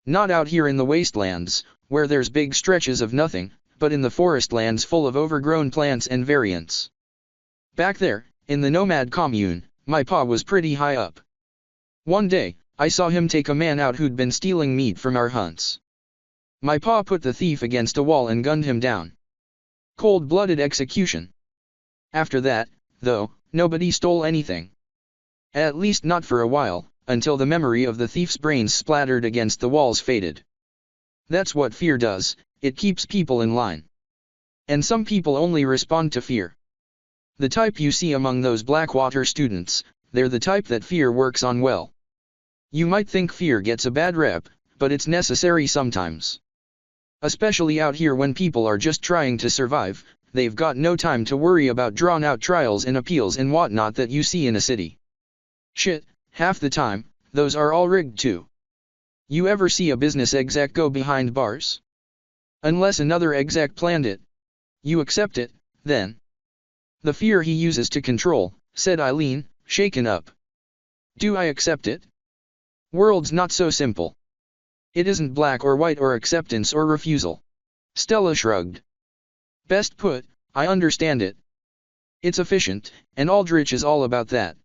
Not out here in the wastelands, where there's big stretches of nothing, but in the forest lands full of overgrown plants and variants. Back there, in the nomad commune, my pa was pretty high up. One day, I saw him take a man out who'd been stealing meat from our hunts. My pa put the thief against a wall and gunned him down. Cold-blooded execution. After that, though, nobody stole anything. At least not for a while, until the memory of the thief's brains splattered against the walls faded. That's what fear does, it keeps people in line. And some people only respond to fear. The type you see among those Blackwater students, they're the type that fear works on well. You might think fear gets a bad rep, but it's necessary sometimes. Especially out here when people are just trying to survive, they've got no time to worry about drawn-out trials and appeals and whatnot that you see in a city. Shit, half the time, those are all rigged too. You ever see a business exec go behind bars? Unless another exec planned it. You accept it, then. The fear he uses to control, said Eileen, shaken up. Do I accept it? World's not so simple. It isn't black or white or acceptance or refusal. Stella shrugged. Best put, I understand it. It's efficient, and Aldrich is all about that.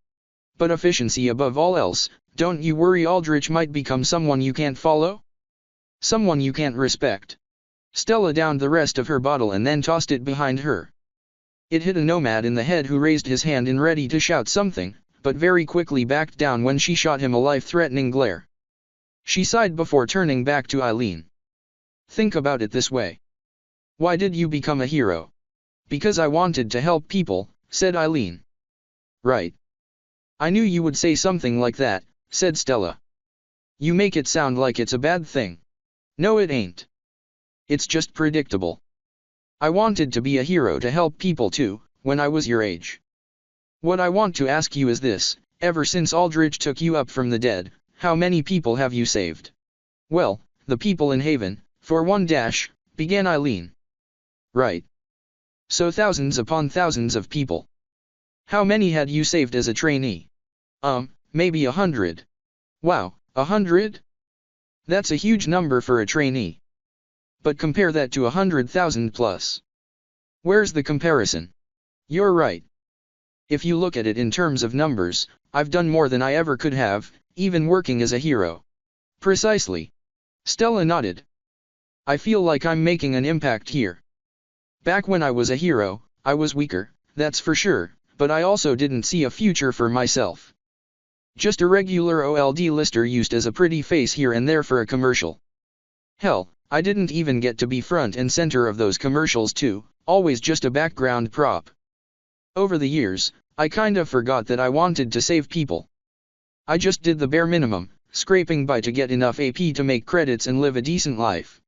But efficiency above all else, don't you worry Aldrich might become someone you can't follow? Someone you can't respect. Stella downed the rest of her bottle and then tossed it behind her. It hit a nomad in the head who raised his hand in ready to shout something, but very quickly backed down when she shot him a life-threatening glare. She sighed before turning back to Eileen. Think about it this way. Why did you become a hero? Because I wanted to help people, said Eileen. Right. I knew you would say something like that, said Stella. You make it sound like it's a bad thing. No, it ain't. It's just predictable. I wanted to be a hero to help people too, when I was your age. What I want to ask you is this, ever since Aldrich took you up from the dead, how many people have you saved? Well, the people in Haven, for one dash, began Eileen. Right. So thousands upon thousands of people. How many had you saved as a trainee? Maybe 100. Wow, 100? That's a huge number for a trainee. But compare that to 100,000 plus. Where's the comparison? You're right. If you look at it in terms of numbers, I've done more than I ever could have, even working as a hero. Precisely. Stella nodded. I feel like I'm making an impact here. Back when I was a hero, I was weaker, that's for sure, but I also didn't see a future for myself. Just a regular OLD lister used as a pretty face here and there for a commercial. Hell, I didn't even get to be front and center of those commercials too, always just a background prop. Over the years, I kinda forgot that I wanted to save people. I just did the bare minimum, scraping by to get enough AP to make credits and live a decent life.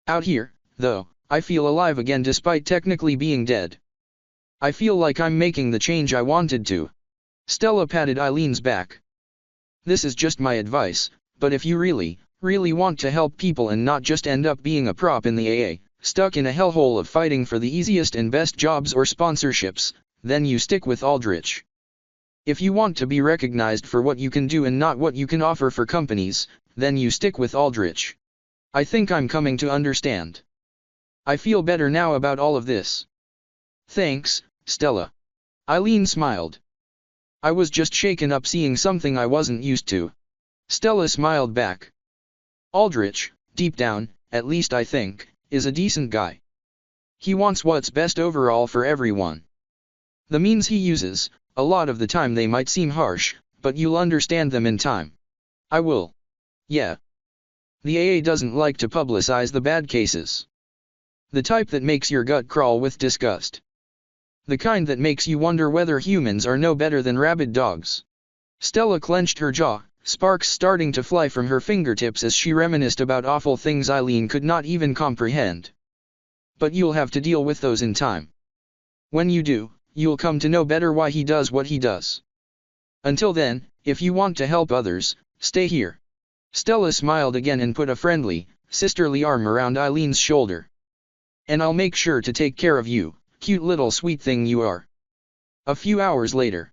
Out here, though, I feel alive again despite technically being dead. I feel like I'm making the change I wanted to. Stella patted Eileen's back. This is just my advice, but if you really want to help people and not just end up being a prop in the AA, stuck in a hellhole of fighting for the easiest and best jobs or sponsorships, then you stick with Aldrich. If you want to be recognized for what you can do and not what you can offer for companies, then you stick with Aldrich. I think I'm coming to understand. I feel better now about all of this. Thanks, Stella. Eileen smiled. I was just shaken up seeing something I wasn't used to. Stella smiled back. Aldrich, deep down, at least I think, is a decent guy. He wants what's best overall for everyone. The means he uses, a lot of the time they might seem harsh, but you'll understand them in time. I will. Yeah. The AA doesn't like to publicize the bad cases. The type that makes your gut crawl with disgust. The kind that makes you wonder whether humans are no better than rabid dogs. Stella clenched her jaw, sparks starting to fly from her fingertips as she reminisced about awful things Eileen could not even comprehend. But you'll have to deal with those in time. When you do, you'll come to know better why he does what he does. Until then, if you want to help others, stay here. Stella smiled again and put a friendly, sisterly arm around Eileen's shoulder. And I'll make sure to take care of you, cute little sweet thing you are. A few hours later,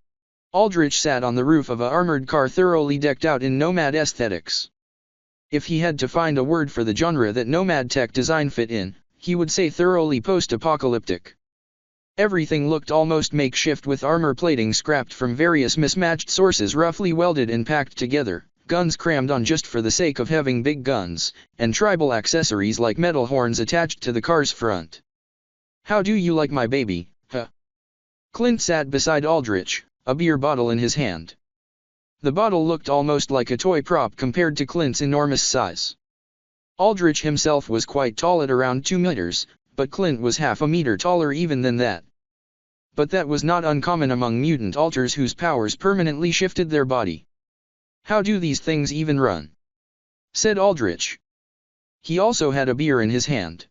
Aldrich sat on the roof of a armored car thoroughly decked out in nomad aesthetics. If he had to find a word for the genre that nomad tech design fit in, he would say thoroughly post-apocalyptic. Everything looked almost makeshift with armor plating scrapped from various mismatched sources roughly welded and packed together, guns crammed on just for the sake of having big guns, and tribal accessories like metal horns attached to the car's front. How do you like my baby, huh? Clint sat beside Aldrich, a beer bottle in his hand. The bottle looked almost like a toy prop compared to Clint's enormous size. Aldrich himself was quite tall at around 2 meters, but Clint was half a meter taller even than that. But that was not uncommon among mutant alters whose powers permanently shifted their body. How do these things even run? Said Aldrich. He also had a beer in his hand.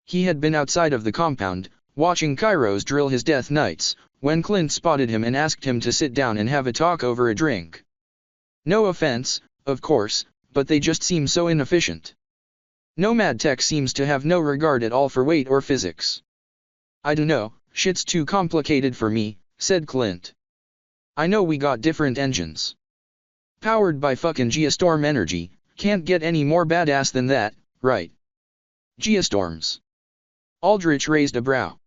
He had been outside of the compound, watching Kairos drill his death knights, when Clint spotted him and asked him to sit down and have a talk over a drink. No offense, of course, but they just seem so inefficient. Nomad tech seems to have no regard at all for weight or physics. I dunno, shit's too complicated for me, said Clint. I know we got different engines. Powered by fucking geostorm energy, can't get any more badass than that, right? Geostorms. Aldrich raised a brow.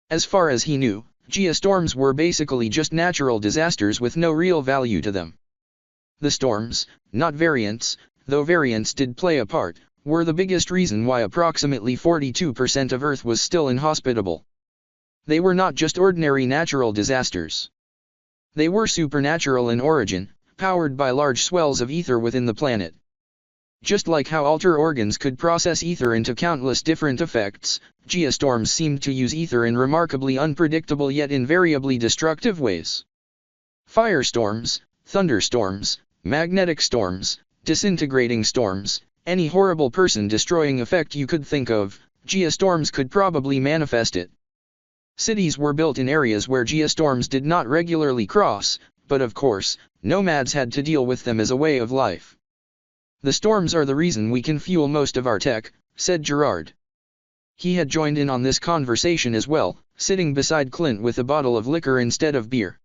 As far as he knew, geostorms were basically just natural disasters with no real value to them. The storms, not variants, though variants did play a part, were the biggest reason why approximately 42% of Earth was still inhospitable. They were not just ordinary natural disasters. They were supernatural in origin, powered by large swells of ether within the planet. Just like how alter organs could process ether into countless different effects, geostorms seemed to use ether in remarkably unpredictable yet invariably destructive ways. Firestorms, thunderstorms, magnetic storms, disintegrating storms, any horrible person-destroying effect you could think of, geostorms could probably manifest it. Cities were built in areas where geostorms did not regularly cross, but of course, nomads had to deal with them as a way of life. The storms are the reason we can fuel most of our tech, said Gerard. He had joined in on this conversation as well, sitting beside Clint with a bottle of liquor instead of beer.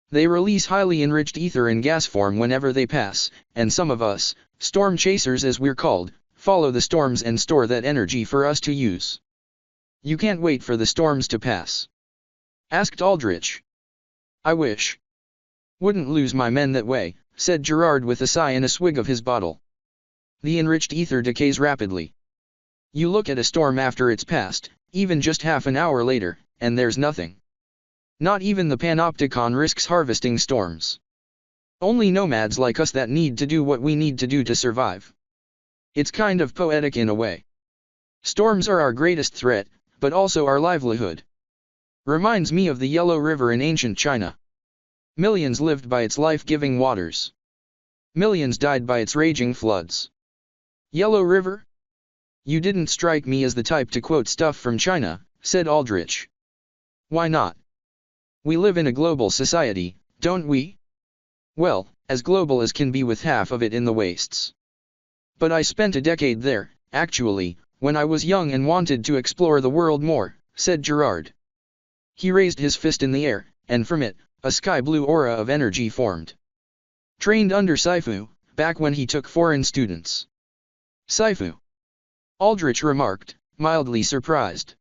They release highly enriched ether in gas form whenever they pass, and some of us, storm chasers as we're called, follow the storms and store that energy for us to use. You can't wait for the storms to pass? Asked Aldrich. I wish. Wouldn't lose my men that way, said Gerard with a sigh and a swig of his bottle. The enriched ether decays rapidly. You look at a storm after it's passed, even just half an hour later, and there's nothing. Not even the panopticon risks harvesting storms. Only nomads like us that need to do what we need to do to survive. It's kind of poetic in a way. Storms are our greatest threat, but also our livelihood. Reminds me of the Yellow River in ancient China. Millions lived by its life-giving waters. Millions died by its raging floods. Yellow River? You didn't strike me as the type to quote stuff from China, said Aldrich. Why not? We live in a global society, don't we? Well, as global as can be with half of it in the wastes. But I spent a decade there, actually, when I was young and wanted to explore the world more, said Gerard. He raised his fist in the air, and from it, a sky-blue aura of energy formed. Trained under Saifu, back when he took foreign students. Saifu? Aldrich remarked, mildly surprised.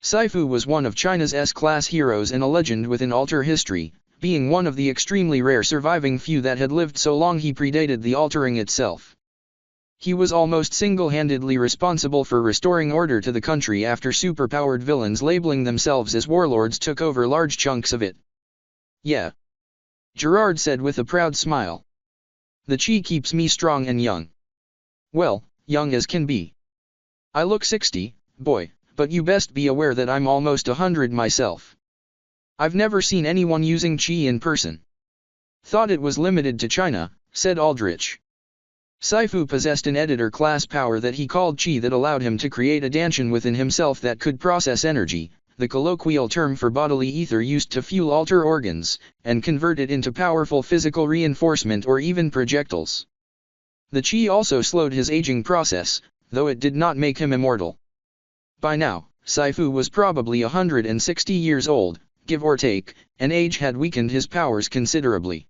Saifu was one of China's S-class heroes and a legend within alter history, being one of the extremely rare surviving few that had lived so long he predated the altering itself. He was almost single-handedly responsible for restoring order to the country after superpowered villains labeling themselves as warlords took over large chunks of it. Yeah. Gerard said with a proud smile. The chi keeps me strong and young. Well, young as can be. I look 60, boy, but you best be aware that I'm almost 100 myself. I've never seen anyone using qi in person. Thought it was limited to China, said Aldrich. Saifu possessed an editor-class power that he called qi that allowed him to create a danshan within himself that could process energy, the colloquial term for bodily ether used to fuel alter organs, and convert it into powerful physical reinforcement or even projectiles. The qi also slowed his aging process, though it did not make him immortal. By now, Saifu was probably 160 years old, give or take, and age had weakened his powers considerably.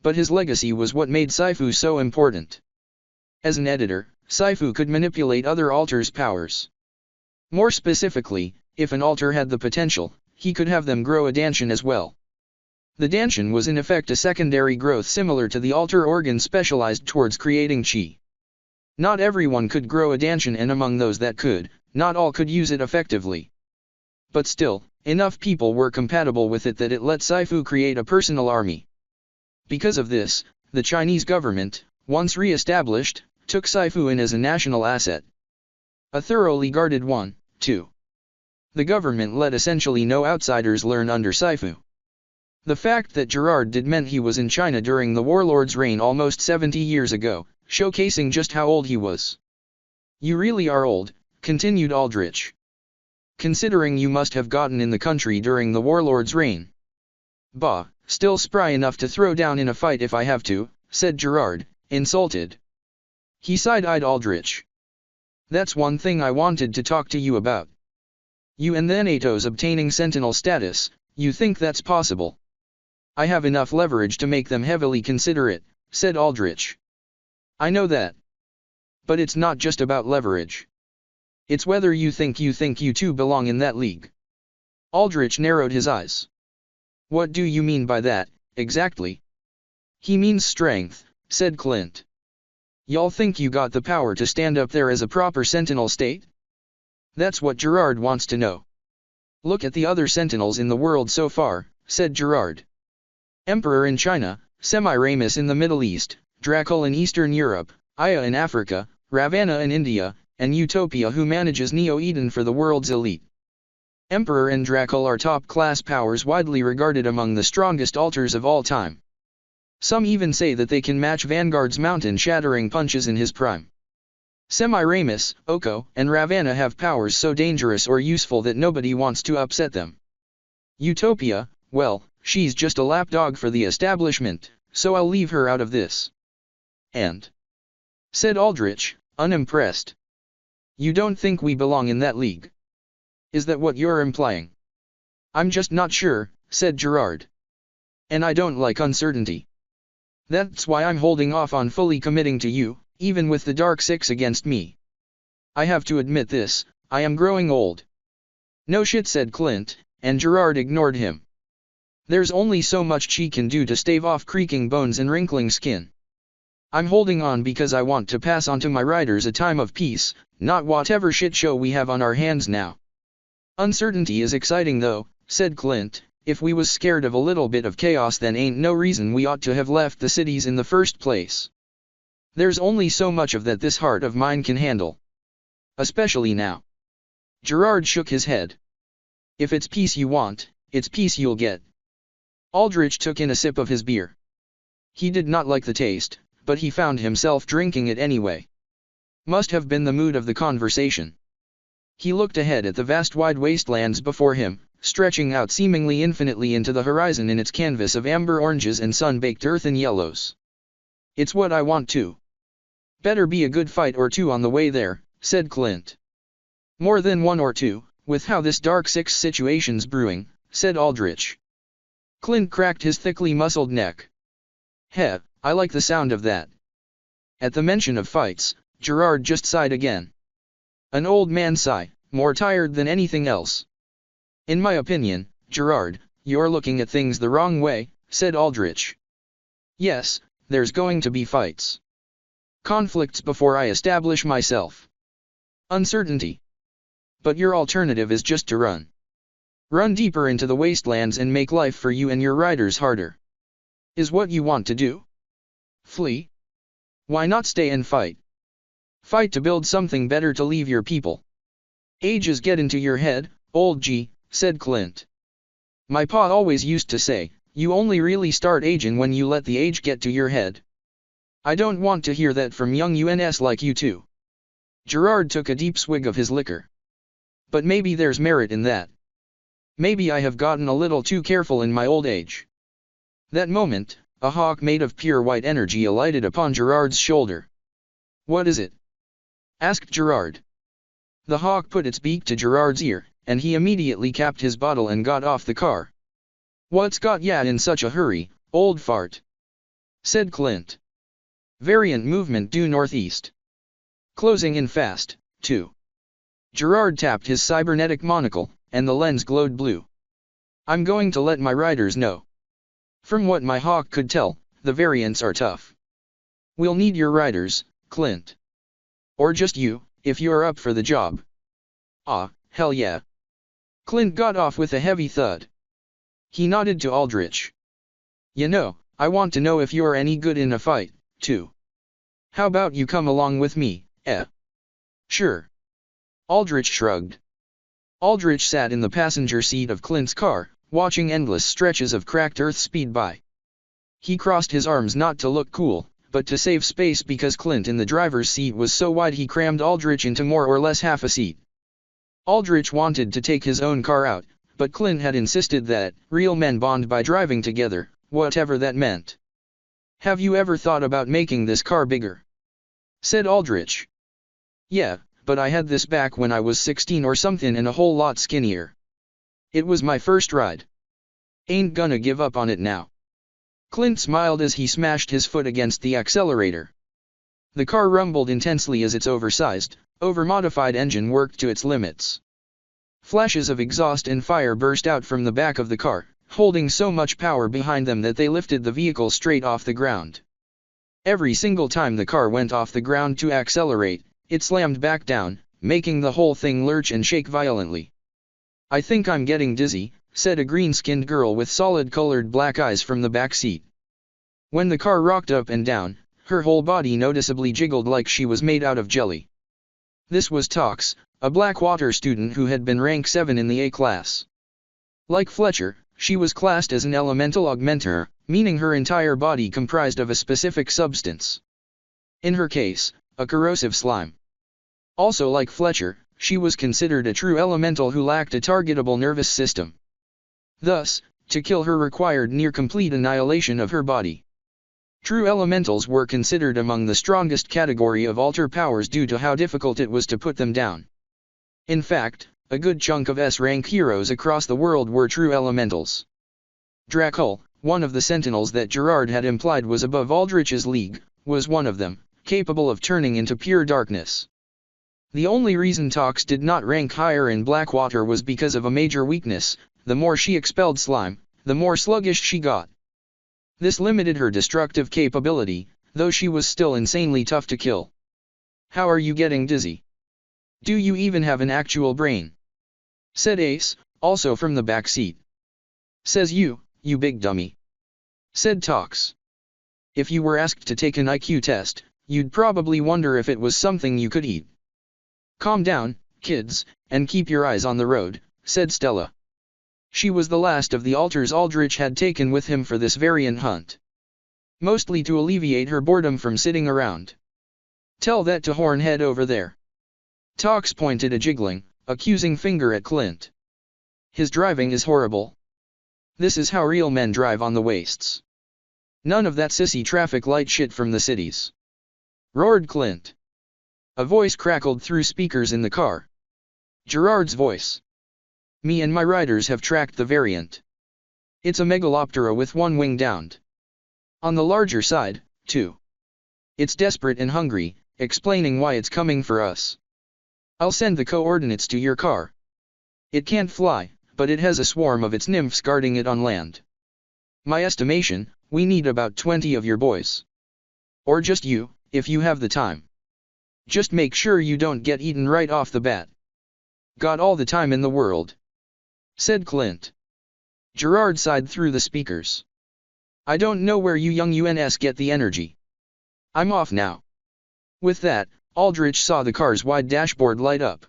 But his legacy was what made Saifu so important. As an editor, Saifu could manipulate other alters' powers. More specifically, if an alter had the potential, he could have them grow a danshan as well. The danshan was in effect a secondary growth similar to the alter organ specialized towards creating qi. Not everyone could grow a danshan, and among those that could, not all could use it effectively. But still, enough people were compatible with it that it let Saifu create a personal army. Because of this, the Chinese government, once re-established, took Saifu in as a national asset. A thoroughly guarded one, too. The government let essentially no outsiders learn under Saifu. The fact that Gerard did meant he was in China during the warlord's reign almost 70 years ago, showcasing just how old he was. You really are old, continued Aldrich. Considering you must have gotten in the country during the warlord's reign. Bah, still spry enough to throw down in a fight if I have to, said Gerard, insulted. He side-eyed Aldrich. That's one thing I wanted to talk to you about. You and the NATO's obtaining Sentinel status, you think that's possible? I have enough leverage to make them heavily consider it, said Aldrich. I know that. But it's not just about leverage. It's whether you think you two belong in that league. Aldrich narrowed his eyes. What do you mean by that, exactly? He means strength, said Clint. Y'all think you got the power to stand up there as a proper Sentinel state? That's what Gerard wants to know. Look at the other Sentinels in the world so far, said Gerard. Emperor in China, Semiramis in the Middle East, Dracul in Eastern Europe, Aya in Africa, Ravana in India, and Utopia who manages Neo-Eden for the world's elite. Emperor and Dracul are top-class powers widely regarded among the strongest alters of all time. Some even say that they can match Vanguard's mountain-shattering punches in his prime. Semiramis, Oko, and Ravana have powers so dangerous or useful that nobody wants to upset them. Utopia, well, she's just a lapdog for the establishment, so I'll leave her out of this. And? Said Aldrich, unimpressed. You don't think we belong in that league? Is that what you're implying? I'm just not sure, said Gerard. And I don't like uncertainty. That's why I'm holding off on fully committing to you, even with the Dark Six against me. I have to admit this, I am growing old. No shit, said Clint, and Gerard ignored him. There's only so much qi can do to stave off creaking bones and wrinkling skin. I'm holding on because I want to pass on to my riders a time of peace, not whatever shit show we have on our hands now. Uncertainty is exciting though, said Clint. If we was scared of a little bit of chaos then ain't no reason we ought to have left the cities in the first place. There's only so much of that this heart of mine can handle. Especially now. Gerard shook his head. If it's peace you want, it's peace you'll get. Aldrich took in a sip of his beer. He did not like the taste, but he found himself drinking it anyway. Must have been the mood of the conversation. He looked ahead at the vast wide wastelands before him, stretching out seemingly infinitely into the horizon in its canvas of amber oranges and sun-baked earthen yellows. It's what I want too. Better be a good fight or two on the way there, said Clint. More than one or two, with how this Dark Six situation's brewing, said Aldrich. Clint cracked his thickly muscled neck. Heh, I like the sound of that. At the mention of fights, Gerard just sighed again. An old man sigh, more tired than anything else. In my opinion, Gerard, you're looking at things the wrong way, said Aldrich. Yes, there's going to be fights. Conflicts before I establish myself. Uncertainty. But your alternative is just to run. Run deeper into the wastelands and make life for you and your riders harder. Is what you want to do? Flee? Why not stay and fight? Fight to build something better to leave your people. Ages get into your head, old G, said Clint. My pa always used to say, you only really start aging when you let the age get to your head. I don't want to hear that from young UNS like you two. Gerard took a deep swig of his liquor. But maybe there's merit in that. Maybe I have gotten a little too careful in my old age. That moment, a hawk made of pure white energy alighted upon Gerard's shoulder. What is it? Asked Gerard. The hawk put its beak to Gerard's ear, and he immediately capped his bottle and got off the car. What's got ya in such a hurry, old fart? Said Clint. Variant movement due northeast. Closing in fast, too. Gerard tapped his cybernetic monocle, and the lens glowed blue. I'm going to let my riders know. From what my hawk could tell, the variants are tough. We'll need your riders, Clint. Or just you, if you're up for the job. Ah, hell yeah. Clint got off with a heavy thud. He nodded to Aldrich. You know, I want to know if you're any good in a fight, too. How about you come along with me, eh? Sure. Aldrich shrugged. Aldrich sat in the passenger seat of Clint's car, watching endless stretches of cracked earth speed by. He crossed his arms not to look cool, but to save space because Clint in the driver's seat was so wide he crammed Aldrich into more or less half a seat. Aldrich wanted to take his own car out, but Clint had insisted that real men bond by driving together, whatever that meant. Have you ever thought about making this car bigger? Said Aldrich. Yeah, but I had this back when I was 16 or something and a whole lot skinnier. It was my first ride. Ain't gonna give up on it now. Clint smiled as he smashed his foot against the accelerator. The car rumbled intensely as its oversized, over-modified engine worked to its limits. Flashes of exhaust and fire burst out from the back of the car, holding so much power behind them that they lifted the vehicle straight off the ground. Every single time the car went off the ground to accelerate, it slammed back down, making the whole thing lurch and shake violently. I think I'm getting dizzy, said a green-skinned girl with solid-colored black eyes from the back seat. When the car rocked up and down, her whole body noticeably jiggled like she was made out of jelly. This was Tox, a Blackwater student who had been rank 7 in the A class. Like Fletcher, she was classed as an elemental augmenter, meaning her entire body comprised of a specific substance. In her case, a corrosive slime. Also like Fletcher, she was considered a true elemental who lacked a targetable nervous system. Thus, to kill her required near-complete annihilation of her body. True elementals were considered among the strongest category of alter powers due to how difficult it was to put them down. In fact, a good chunk of S-rank heroes across the world were true elementals. Dracul, one of the sentinels that Gerard had implied was above Aldrich's league, was one of them, capable of turning into pure darkness. The only reason Tox did not rank higher in Blackwater was because of a major weakness: the more she expelled slime, the more sluggish she got. This limited her destructive capability, though she was still insanely tough to kill. How are you getting dizzy? Do you even have an actual brain? Said Ace, also from the back seat. Says you big dummy. Said Tox. If you were asked to take an IQ test, you'd probably wonder if it was something you could eat. Calm down, kids, and keep your eyes on the road, said Stella. She was the last of the alters Aldrich had taken with him for this variant hunt. Mostly to alleviate her boredom from sitting around. Tell that to Hornhead over there. Tox pointed a jiggling, accusing finger at Clint. His driving is horrible. This is how real men drive on the wastes. None of that sissy traffic light shit from the cities. Roared Clint. A voice crackled through speakers in the car. Gerard's voice. Me and my riders have tracked the variant. It's a megaloptera with one wing downed. On the larger side, too. It's desperate and hungry, explaining why it's coming for us. I'll send the coordinates to your car. It can't fly, but it has a swarm of its nymphs guarding it on land. My estimation, we need about 20 of your boys. Or just you, if you have the time. Just make sure you don't get eaten right off the bat. Got all the time in the world. Said Clint. Gerard sighed through the speakers. I don't know where you young UNS get the energy. I'm off now. With that, Aldrich saw the car's wide dashboard light up.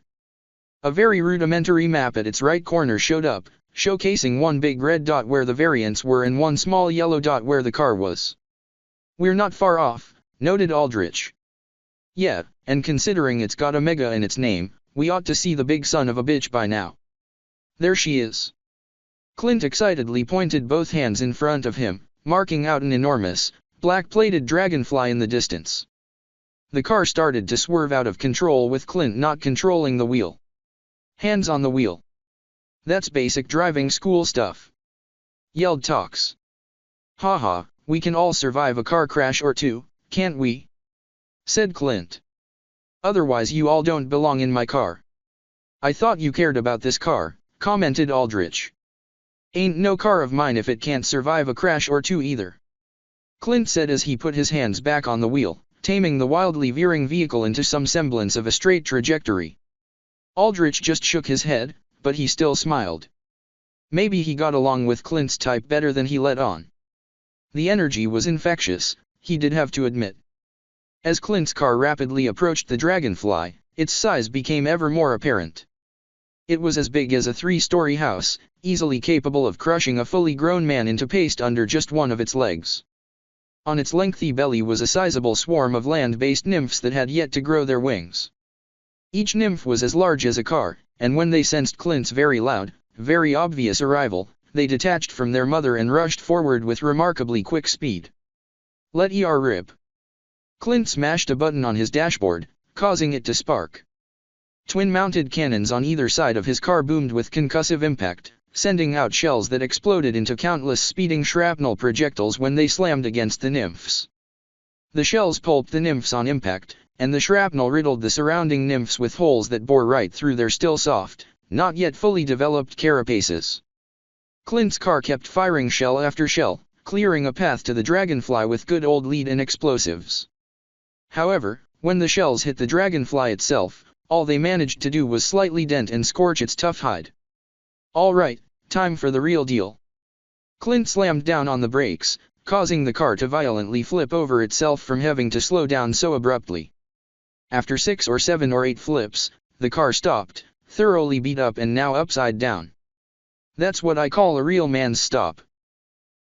A very rudimentary map at its right corner showed up, showcasing one big red dot where the variants were and one small yellow dot where the car was. "We're not far off," noted Aldrich. "Yeah, and considering it's got Omega in its name, we ought to see the big son of a bitch by now. There she is." Clint excitedly pointed both hands in front of him, marking out an enormous, black-plated dragonfly in the distance. The car started to swerve out of control with Clint not controlling the wheel. "Hands on the wheel. That's basic driving school stuff," yelled Tox. "Haha, we can all survive a car crash or two, can't we?" said Clint. "Otherwise you all don't belong in my car." "I thought you cared about this car," commented Aldrich. "Ain't no car of mine if it can't survive a crash or two either," Clint said as he put his hands back on the wheel, taming the wildly veering vehicle into some semblance of a straight trajectory. Aldrich just shook his head, but he still smiled. Maybe he got along with Clint's type better than he let on. The energy was infectious, he did have to admit. As Clint's car rapidly approached the dragonfly, its size became ever more apparent. It was as big as a 3-story house, easily capable of crushing a fully grown man into paste under just one of its legs. On its lengthy belly was a sizable swarm of land-based nymphs that had yet to grow their wings. Each nymph was as large as a car, and when they sensed Clint's very loud, very obvious arrival, they detached from their mother and rushed forward with remarkably quick speed. "Let er rip." Clint smashed a button on his dashboard, causing it to spark. Twin-mounted cannons on either side of his car boomed with concussive impact, sending out shells that exploded into countless speeding shrapnel projectiles when they slammed against the nymphs. The shells pulped the nymphs on impact, and the shrapnel riddled the surrounding nymphs with holes that bore right through their still soft, not yet fully developed carapaces. Clint's car kept firing shell after shell, clearing a path to the dragonfly with good old lead-in explosives. However, when the shells hit the dragonfly itself, all they managed to do was slightly dent and scorch its tough hide. "All right, time for the real deal." Clint slammed down on the brakes, causing the car to violently flip over itself from having to slow down so abruptly. After 6 or 7 or 8 flips, the car stopped, thoroughly beat up and now upside down. "That's what I call a real man's stop."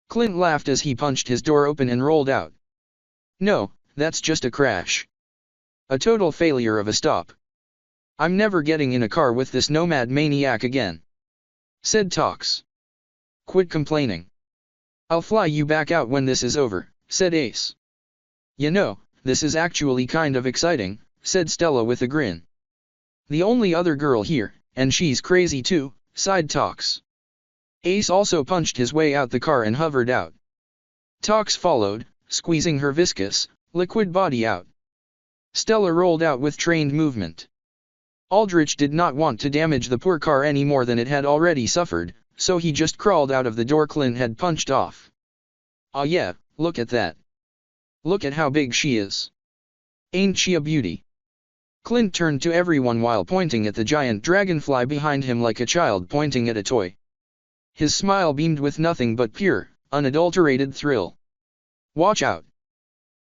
Clint laughed as he punched his door open and rolled out. "No, that's just a crash. A total failure of a stop. I'm never getting in a car with this nomad maniac again," said Tox. "Quit complaining. I'll fly you back out when this is over," said Ace. "You know, this is actually kind of exciting," said Stella with a grin. "The only other girl here, and she's crazy too," sighed Tox. Ace also punched his way out the car and hovered out. Tox followed, squeezing her viscous, liquid body out. Stella rolled out with trained movement. Aldrich did not want to damage the poor car any more than it had already suffered, so he just crawled out of the door Clint had punched off. "Ah yeah, look at that. Look at how big she is. Ain't she a beauty?" Clint turned to everyone while pointing at the giant dragonfly behind him like a child pointing at a toy. His smile beamed with nothing but pure, unadulterated thrill. "Watch out,"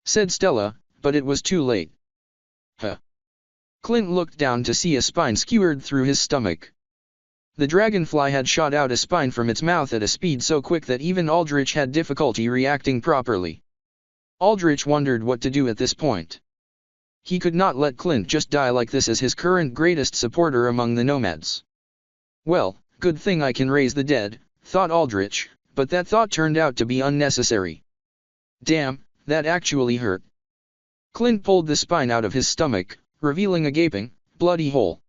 said Stella, but it was too late. Huh. Clint looked down to see a spine skewered through his stomach. The dragonfly had shot out a spine from its mouth at a speed so quick that even Aldrich had difficulty reacting properly. Aldrich wondered what to do at this point. He could not let Clint just die like this as his current greatest supporter among the nomads. "Well, good thing I can raise the dead," thought Aldrich, but that thought turned out to be unnecessary. "Damn, that actually hurt." Clint pulled the spine out of his stomach, revealing a gaping, bloody hole.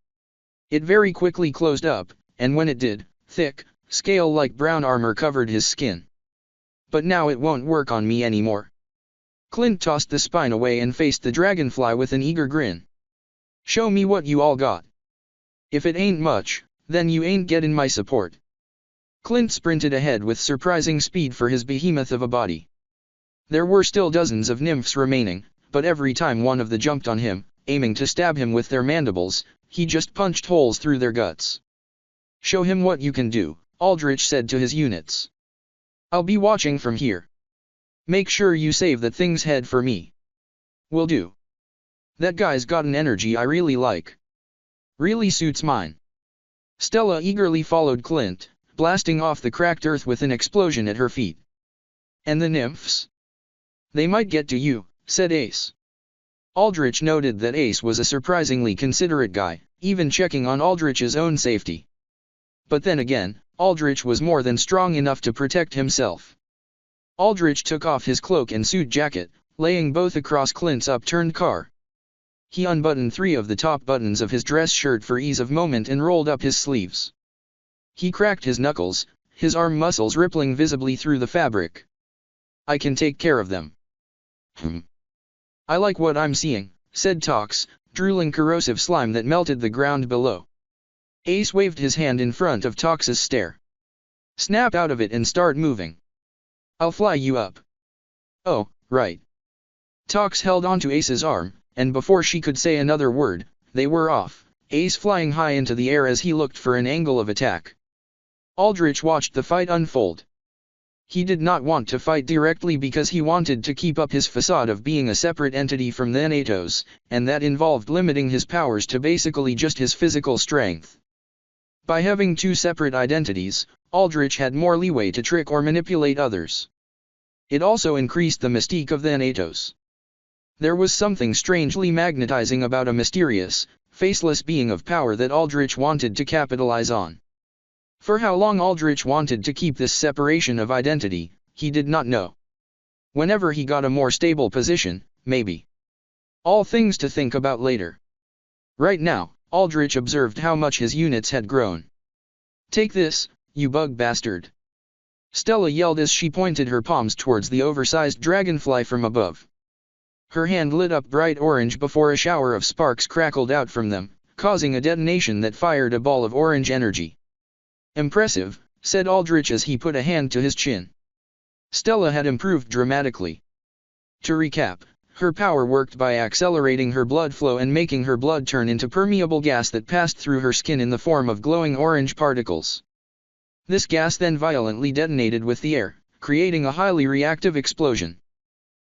It very quickly closed up, and when it did, thick, scale-like brown armor covered his skin. "But now it won't work on me anymore." Clint tossed the spine away and faced the dragonfly with an eager grin. "Show me what you all got. If it ain't much, then you ain't getting my support." Clint sprinted ahead with surprising speed for his behemoth of a body. There were still dozens of nymphs remaining, but every time one of them jumped on him, aiming to stab him with their mandibles, he just punched holes through their guts. "Show him what you can do," Aldrich said to his units. "I'll be watching from here. Make sure you save that thing's head for me." "Will do. That guy's got an energy I really like. Really suits mine." Stella eagerly followed Clint, blasting off the cracked earth with an explosion at her feet. And the nymphs? They might get to you, said Ace. Aldrich noted that Ace was a surprisingly considerate guy, even checking on Aldrich's own safety. But then again, Aldrich was more than strong enough to protect himself. Aldrich took off his cloak and suit jacket, laying both across Clint's upturned car. He unbuttoned 3 of the top buttons of his dress shirt for ease of movement and rolled up his sleeves. He cracked his knuckles, his arm muscles rippling visibly through the fabric. I can take care of them. I like what I'm seeing, said Tox, drooling corrosive slime that melted the ground below. Ace waved his hand in front of Tox's stare. Snap out of it and start moving. I'll fly you up. Oh, right. Tox held onto Ace's arm, and before she could say another word, they were off, Ace flying high into the air as he looked for an angle of attack. Aldrich watched the fight unfold. He did not want to fight directly because he wanted to keep up his facade of being a separate entity from the Thanatos, and that involved limiting his powers to basically just his physical strength. By having 2 separate identities, Aldrich had more leeway to trick or manipulate others. It also increased the mystique of the Thanatos. There was something strangely magnetizing about a mysterious, faceless being of power that Aldrich wanted to capitalize on. For how long Aldrich wanted to keep this separation of identity, he did not know. Whenever he got a more stable position, maybe. All things to think about later. Right now, Aldrich observed how much his units had grown. Take this, you bug bastard. Stella yelled as she pointed her palms towards the oversized dragonfly from above. Her hand lit up bright orange before a shower of sparks crackled out from them, causing a detonation that fired a ball of orange energy. Impressive, said Aldrich as he put a hand to his chin. Stella had improved dramatically. To recap, her power worked by accelerating her blood flow and making her blood turn into permeable gas that passed through her skin in the form of glowing orange particles. This gas then violently detonated with the air, creating a highly reactive explosion.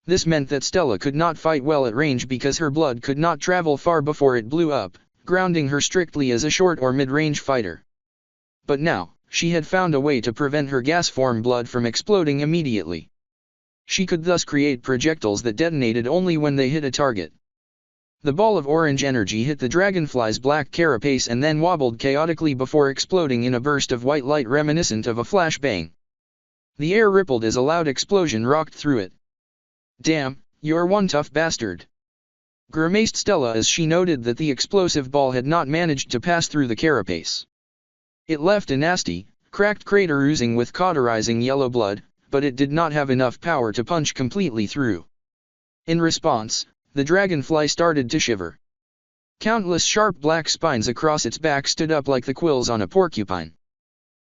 This meant that Stella could not fight well at range because her blood could not travel far before it blew up, grounding her strictly as a short or mid-range fighter. But now, she had found a way to prevent her gas-form blood from exploding immediately. She could thus create projectiles that detonated only when they hit a target. The ball of orange energy hit the dragonfly's black carapace and then wobbled chaotically before exploding in a burst of white light reminiscent of a flashbang. The air rippled as a loud explosion rocked through it. Damn, you're one tough bastard. Grimaced Stella as she noted that the explosive ball had not managed to pass through the carapace. It left a nasty, cracked crater oozing with cauterizing yellow blood, but it did not have enough power to punch completely through. In response, the dragonfly started to shiver. Countless sharp black spines across its back stood up like the quills on a porcupine.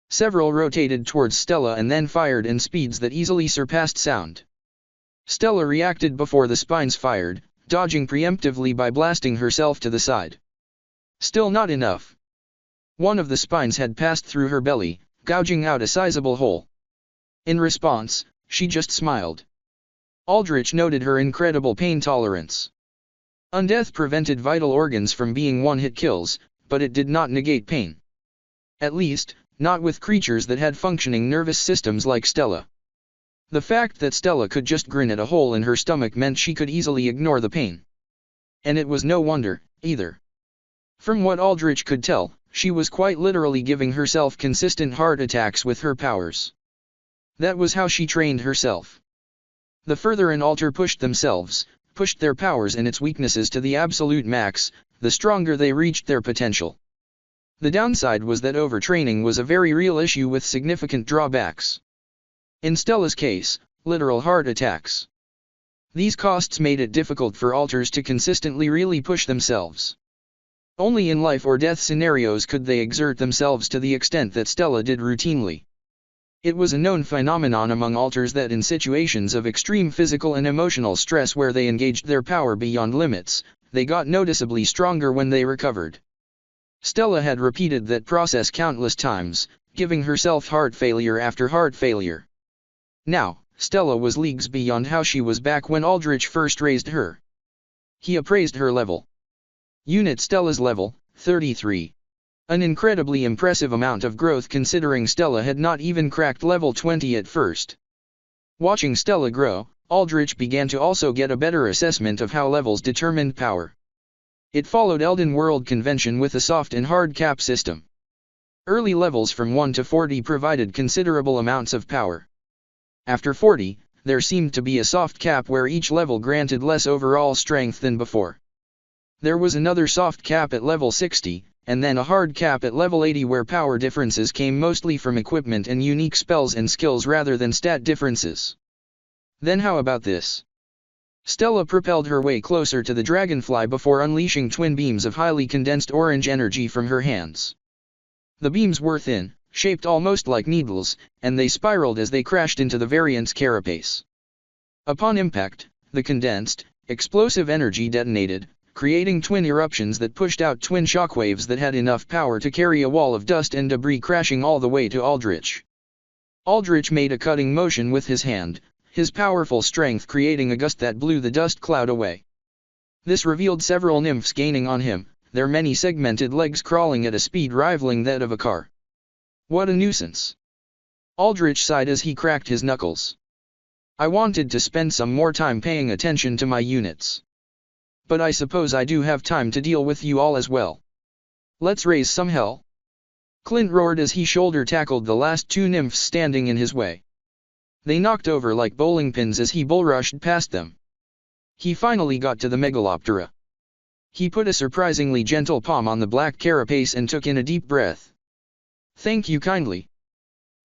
Several rotated towards Stella and then fired in speeds that easily surpassed sound. Stella reacted before the spines fired, dodging preemptively by blasting herself to the side. Still not enough. One of the spines had passed through her belly, gouging out a sizable hole. In response, she just smiled. Aldrich noted her incredible pain tolerance. Undeath prevented vital organs from being one-hit kills, but it did not negate pain. At least, not with creatures that had functioning nervous systems like Stella. The fact that Stella could just grin at a hole in her stomach meant she could easily ignore the pain. And it was no wonder, either. From what Aldrich could tell, she was quite literally giving herself consistent heart attacks with her powers. That was how she trained herself. The further an alter pushed themselves, pushed their powers and its weaknesses to the absolute max, the stronger they reached their potential. The downside was that overtraining was a very real issue with significant drawbacks. In Stella's case, literal heart attacks. These costs made it difficult for alters to consistently really push themselves. Only in life or death scenarios could they exert themselves to the extent that Stella did routinely. It was a known phenomenon among alters that in situations of extreme physical and emotional stress where they engaged their power beyond limits, they got noticeably stronger when they recovered. Stella had repeated that process countless times, giving herself heart failure after heart failure. Now, Stella was leagues beyond how she was back when Aldrich first raised her. He appraised her level. Unit Stella's level, 33. An incredibly impressive amount of growth considering Stella had not even cracked level 20 at first. Watching Stella grow, Aldrich began to also get a better assessment of how levels determined power. It followed Elden World convention with a soft and hard cap system. Early levels from 1 to 40 provided considerable amounts of power. After 40, there seemed to be a soft cap where each level granted less overall strength than before. There was another soft cap at level 60, and then a hard cap at level 80 where power differences came mostly from equipment and unique spells and skills rather than stat differences. Then how about this? Stella propelled her way closer to the dragonfly before unleashing twin beams of highly condensed orange energy from her hands. The beams were thin, shaped almost like needles, and they spiraled as they crashed into the variant's carapace. Upon impact, the condensed, explosive energy detonated, creating twin eruptions that pushed out twin shockwaves that had enough power to carry a wall of dust and debris crashing all the way to Aldrich. Aldrich made a cutting motion with his hand, his powerful strength creating a gust that blew the dust cloud away. This revealed several nymphs gaining on him, their many segmented legs crawling at a speed rivaling that of a car. What a nuisance! Aldrich sighed as he cracked his knuckles. I wanted to spend some more time paying attention to my units. But I suppose I do have time to deal with you all as well. Let's raise some hell. Clint roared as he shoulder-tackled the last two nymphs standing in his way. They knocked over like bowling pins as he bull-rushed past them. He finally got to the Megaloptera. He put a surprisingly gentle palm on the black carapace and took in a deep breath. Thank you kindly.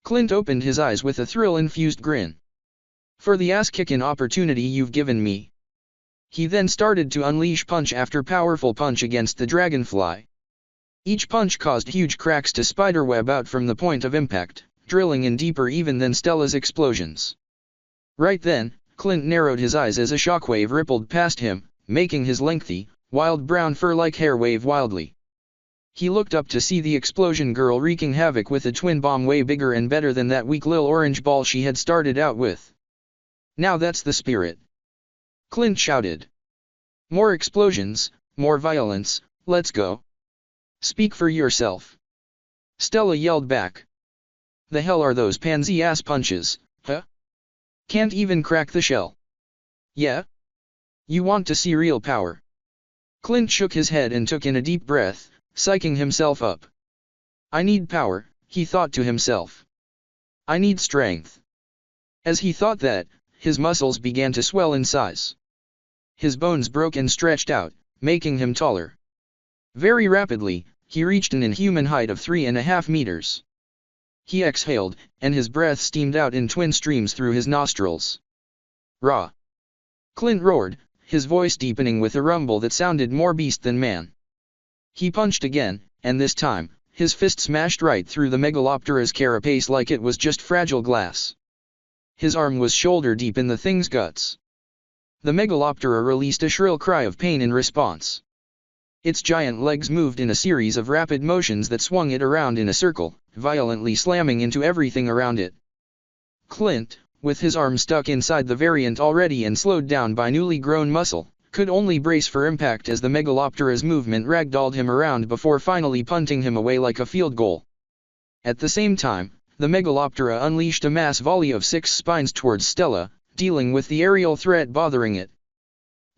Clint opened his eyes with a thrill-infused grin. For the ass-kicking opportunity you've given me. He then started to unleash punch after powerful punch against the dragonfly. Each punch caused huge cracks to spiderweb out from the point of impact, drilling in deeper even than Stella's explosions. Right then, Clint narrowed his eyes as a shockwave rippled past him, making his lengthy, wild brown fur-like hair wave wildly. He looked up to see the explosion girl wreaking havoc with a twin bomb way bigger and better than that weak lil orange ball she had started out with. Now that's the spirit. Clint shouted. More explosions, more violence, let's go. Speak for yourself. Stella yelled back. The hell are those pansy-ass punches, huh? Can't even crack the shell. Yeah? You want to see real power? Clint shook his head and took in a deep breath, psyching himself up. I need power, he thought to himself. I need strength. As he thought that, his muscles began to swell in size. His bones broke and stretched out, making him taller. Very rapidly, he reached an inhuman height of 3.5 meters. He exhaled, and his breath steamed out in twin streams through his nostrils. Rah! Clint roared, his voice deepening with a rumble that sounded more beast than man. He punched again, and this time, his fist smashed right through the Megaloptera's carapace like it was just fragile glass. His arm was shoulder deep in the thing's guts. The Megaloptera released a shrill cry of pain in response. Its giant legs moved in a series of rapid motions that swung it around in a circle, violently slamming into everything around it. Clint, with his arm stuck inside the variant already and slowed down by newly grown muscle, could only brace for impact as the Megaloptera's movement ragdolled him around before finally punting him away like a field goal. At the same time, the Megaloptera unleashed a mass volley of 6 spines towards Stella, dealing with the aerial threat bothering it.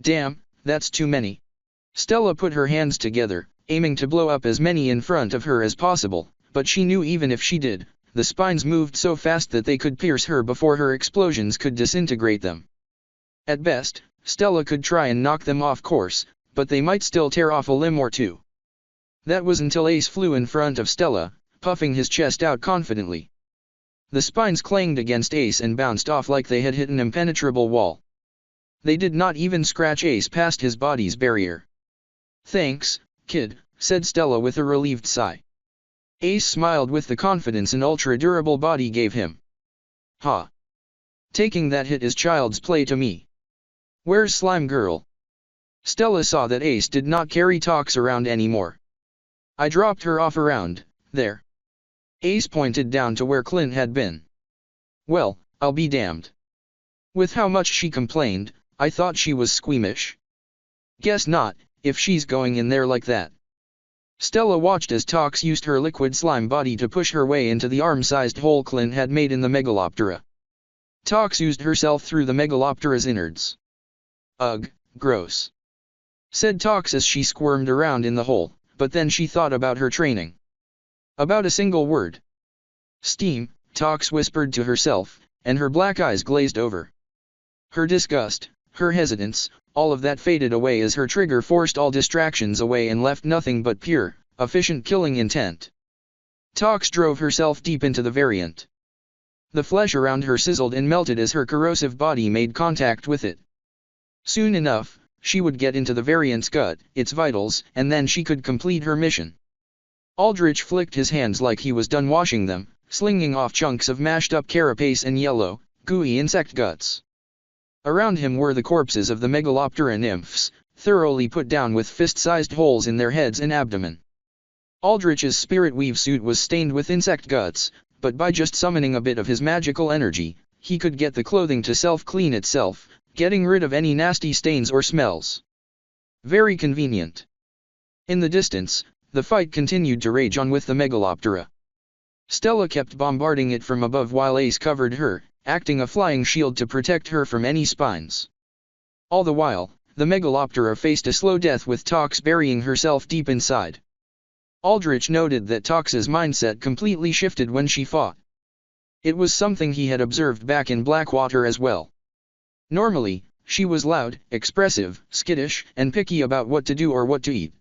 Damn, that's too many. Stella put her hands together, aiming to blow up as many in front of her as possible, but she knew even if she did, the spines moved so fast that they could pierce her before her explosions could disintegrate them. At best, Stella could try and knock them off course, but they might still tear off a limb or two. That was until Ace flew in front of Stella, puffing his chest out confidently. The spines clanged against Ace and bounced off like they had hit an impenetrable wall. They did not even scratch Ace past his body's barrier. Thanks, kid, said Stella with a relieved sigh. Ace smiled with the confidence an ultra-durable body gave him. Ha! Taking that hit is child's play to me. Where's Slime Girl? Stella saw that Ace did not carry talks around anymore. I dropped her off around there. Ace pointed down to where Clint had been. Well, I'll be damned. With how much she complained, I thought she was squeamish. Guess not, if she's going in there like that. Stella watched as Tox used her liquid slime body to push her way into the arm-sized hole Clint had made in the Megaloptera. Tox oozed herself through the Megaloptera's innards. "Ugh, gross," said Tox as she squirmed around in the hole, but then she thought about her training. About a single word. "Steam," Tox whispered to herself, and her black eyes glazed over. Her disgust, her hesitance, all of that faded away as her trigger forced all distractions away and left nothing but pure, efficient killing intent. Tox drove herself deep into the variant. The flesh around her sizzled and melted as her corrosive body made contact with it. Soon enough, she would get into the variant's gut, its vitals, and then she could complete her mission. Aldrich flicked his hands like he was done washing them, slinging off chunks of mashed-up carapace and yellow, gooey insect guts. Around him were the corpses of the Megaloptera nymphs, thoroughly put down with fist-sized holes in their heads and abdomen. Aldrich's spirit weave suit was stained with insect guts, but by just summoning a bit of his magical energy, he could get the clothing to self-clean itself, getting rid of any nasty stains or smells. Very convenient. In the distance, the fight continued to rage on with the Megaloptera. Stella kept bombarding it from above while Ace covered her, acting a flying shield to protect her from any spines. All the while, the Megaloptera faced a slow death with Tox burying herself deep inside. Aldrich noted that Tox's mindset completely shifted when she fought. It was something he had observed back in Blackwater as well. Normally, she was loud, expressive, skittish, and picky about what to do or what to eat.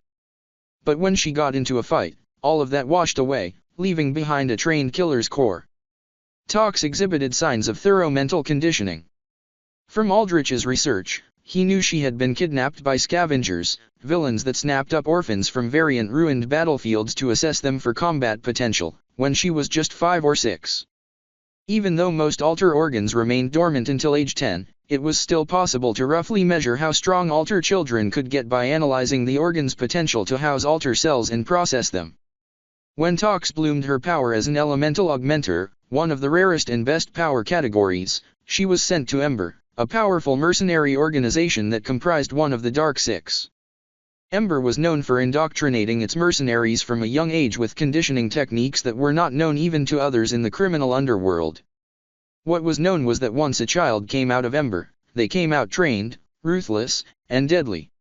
But when she got into a fight, all of that washed away, leaving behind a trained killer's core. Tox exhibited signs of thorough mental conditioning. From Aldrich's research, he knew she had been kidnapped by scavengers, villains that snapped up orphans from variant-ruined battlefields to assess them for combat potential, when she was just 5 or 6. Even though most alter organs remained dormant until age 10, it was still possible to roughly measure how strong alter children could get by analyzing the organ's potential to house alter cells and process them. When Tox bloomed her power as an elemental augmenter, one of the rarest and best power categories, she was sent to Ember, a powerful mercenary organization that comprised one of the Dark Six. Ember was known for indoctrinating its mercenaries from a young age with conditioning techniques that were not known even to others in the criminal underworld. What was known was that once a child came out of Ember, they came out trained, ruthless, and deadly.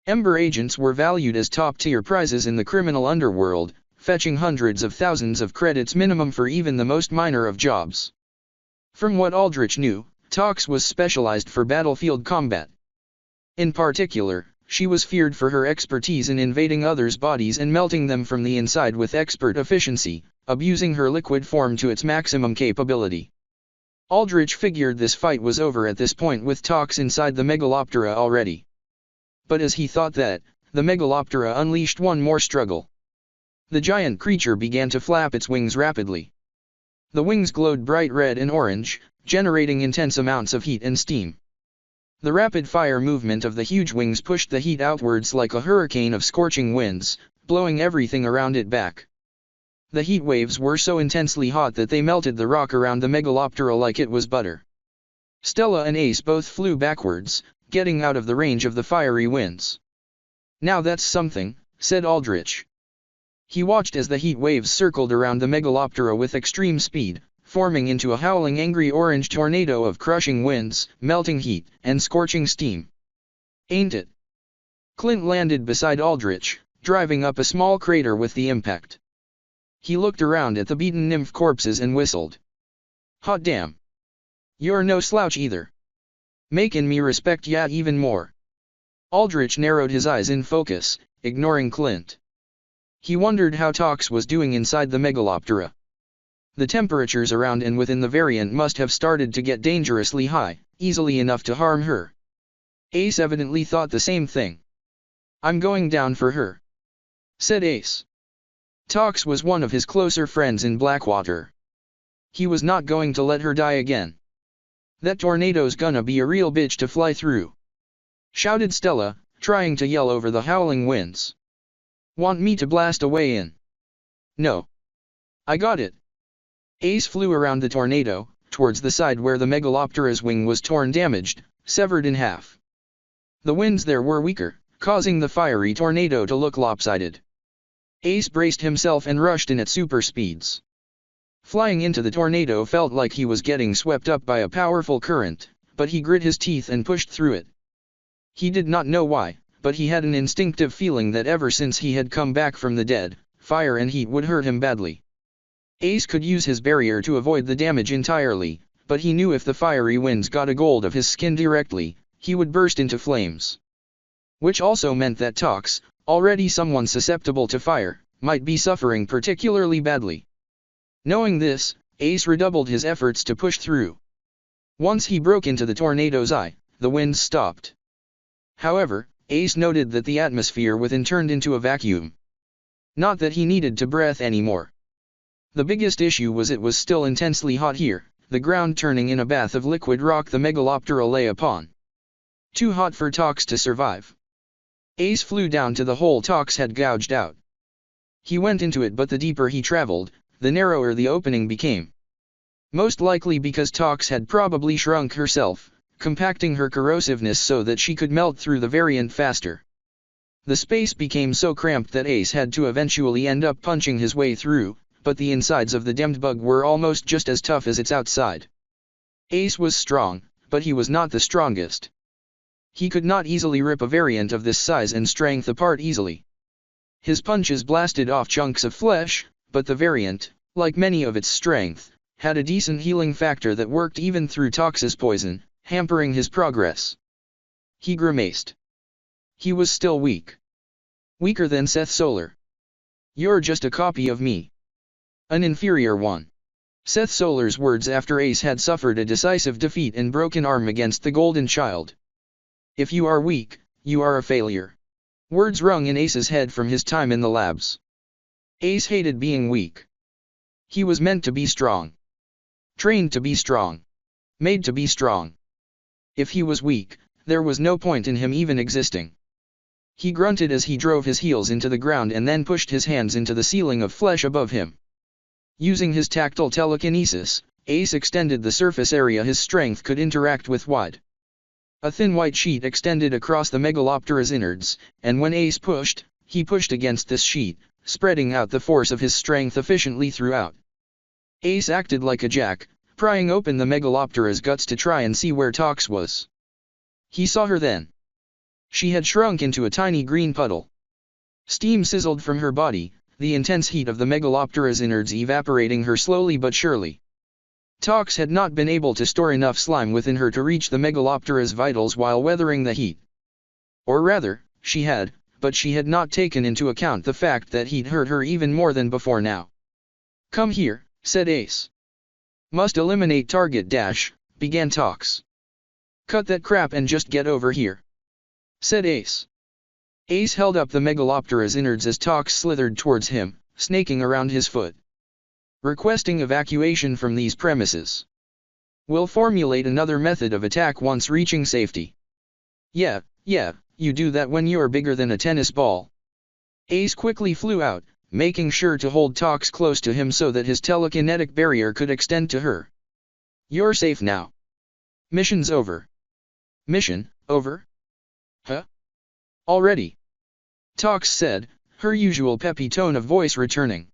Ember agents were valued as top-tier prizes in the criminal underworld, fetching hundreds of thousands of credits minimum for even the most minor of jobs. From what Aldrich knew, Tox was specialized for battlefield combat. In particular, she was feared for her expertise in invading others' bodies and melting them from the inside with expert efficiency, abusing her liquid form to its maximum capability. Aldrich figured this fight was over at this point with Tox inside the Megaloptera already. But as he thought that, the Megaloptera unleashed one more struggle. The giant creature began to flap its wings rapidly. The wings glowed bright red and orange, generating intense amounts of heat and steam. The rapid-fire movement of the huge wings pushed the heat outwards like a hurricane of scorching winds, blowing everything around it back. The heat waves were so intensely hot that they melted the rock around the Megaloptera like it was butter. Stella and Ace both flew backwards, getting out of the range of the fiery winds. "Now that's something," said Aldrich. He watched as the heat waves circled around the Megaloptera with extreme speed, forming into a howling angry orange tornado of crushing winds, melting heat, and scorching steam. "Ain't it?" Clint landed beside Aldrich, driving up a small crater with the impact. He looked around at the beaten nymph corpses and whistled. "Hot damn. You're no slouch either. Makin' me respect ya even more." Aldrich narrowed his eyes in focus, ignoring Clint. He wondered how Tox was doing inside the Megaloptera. The temperatures around and within the variant must have started to get dangerously high, easily enough to harm her. Ace evidently thought the same thing. "I'm going down for her," said Ace. Tox was one of his closer friends in Blackwater. He was not going to let her die again. "That tornado's gonna be a real bitch to fly through," shouted Stella, trying to yell over the howling winds. "Want me to blast away in?" "No. I got it." Ace flew around the tornado, towards the side where the Megaloptera's wing was torn damaged, severed in half. The winds there were weaker, causing the fiery tornado to look lopsided. Ace braced himself and rushed in at super speeds. Flying into the tornado felt like he was getting swept up by a powerful current, but he grit his teeth and pushed through it. He did not know why, but he had an instinctive feeling that ever since he had come back from the dead, fire and heat would hurt him badly. Ace could use his barrier to avoid the damage entirely, but he knew if the fiery winds got a hold of his skin directly, he would burst into flames. Which also meant that Tox, already someone susceptible to fire, might be suffering particularly badly. Knowing this, Ace redoubled his efforts to push through. Once he broke into the tornado's eye, the winds stopped. However, Ace noted that the atmosphere within turned into a vacuum. Not that he needed to breathe anymore. The biggest issue was it was still intensely hot here, the ground turning in a bath of liquid rock the Megaloptera lay upon. Too hot for Tox to survive. Ace flew down to the hole Tox had gouged out. He went into it, but the deeper he traveled, the narrower the opening became. Most likely because Tox had probably shrunk herself, compacting her corrosiveness so that she could melt through the variant faster. The space became so cramped that Ace had to eventually end up punching his way through, but the insides of the demmed bug were almost just as tough as its outside. Ace was strong, but he was not the strongest. He could not easily rip a variant of this size and strength apart easily. His punches blasted off chunks of flesh, but the variant, like many of its strength, had a decent healing factor that worked even through Tox's poison, hampering his progress. He grimaced. He was still weak. Weaker than Seth Solar. "You're just a copy of me. An inferior one." Seth Solar's words after Ace had suffered a decisive defeat and broken arm against the Golden Child. "If you are weak, you are a failure." Words rung in Ace's head from his time in the labs. Ace hated being weak. He was meant to be strong. Trained to be strong. Made to be strong. If he was weak, there was no point in him even existing. He grunted as he drove his heels into the ground and then pushed his hands into the ceiling of flesh above him. Using his tactile telekinesis, Ace extended the surface area his strength could interact with wide. A thin white sheet extended across the Megaloptera's innards, and when Ace pushed, he pushed against this sheet, spreading out the force of his strength efficiently throughout. Ace acted like a jack, prying open the Megaloptera's guts to try and see where Tox was. He saw her then. She had shrunk into a tiny green puddle. Steam sizzled from her body, the intense heat of the Megaloptera's innards evaporating her slowly but surely. Tox had not been able to store enough slime within her to reach the Megaloptera's vitals while weathering the heat. Or rather, she had, but she had not taken into account the fact that he'd hurt her even more than before now. "Come here," said Ace. "Must eliminate target dash," began Tox. "Cut that crap and just get over here," said Ace. Ace held up the Megaloptera's innards as Tox slithered towards him, snaking around his foot. "Requesting evacuation from these premises. We'll formulate another method of attack once reaching safety." Yeah, you do that when you're bigger than a tennis ball." Ace quickly flew out, making sure to hold Tox close to him so that his telekinetic barrier could extend to her. "You're safe now. Mission's over." "Mission, over? Huh? Already?" Tox said, her usual peppy tone of voice returning.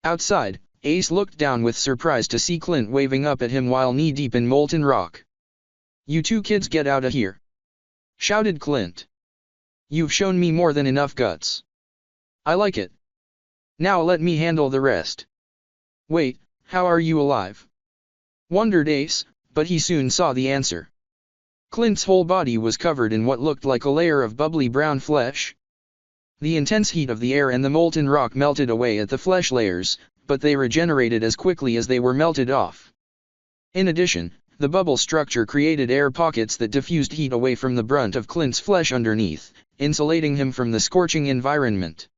Outside, Ace looked down with surprise to see Clint waving up at him while knee-deep in molten rock. "You two kids get out of here!" shouted Clint. "You've shown me more than enough guts. I like it. Now let me handle the rest." "Wait, how are you alive?" wondered Ace, but he soon saw the answer. Clint's whole body was covered in what looked like a layer of bubbly brown flesh. The intense heat of the air and the molten rock melted away at the flesh layers, but they regenerated as quickly as they were melted off. In addition, the bubble structure created air pockets that diffused heat away from the brunt of Clint's flesh underneath, insulating him from the scorching environment.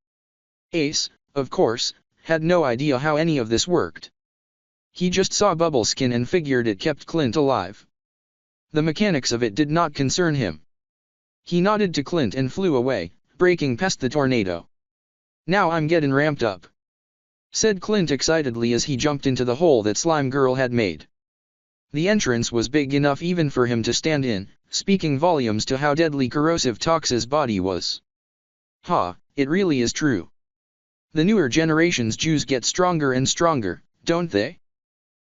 Ace, of course, had no idea how any of this worked. He just saw bubble skin and figured it kept Clint alive. The mechanics of it did not concern him. He nodded to Clint and flew away, breaking past the tornado. "Now I'm getting ramped up," said Clint excitedly as he jumped into the hole that Slime Girl had made. The entrance was big enough even for him to stand in, speaking volumes to how deadly corrosive Tox's body was. "Ha, it really is true." The newer generation's Jews get stronger and stronger, don't they?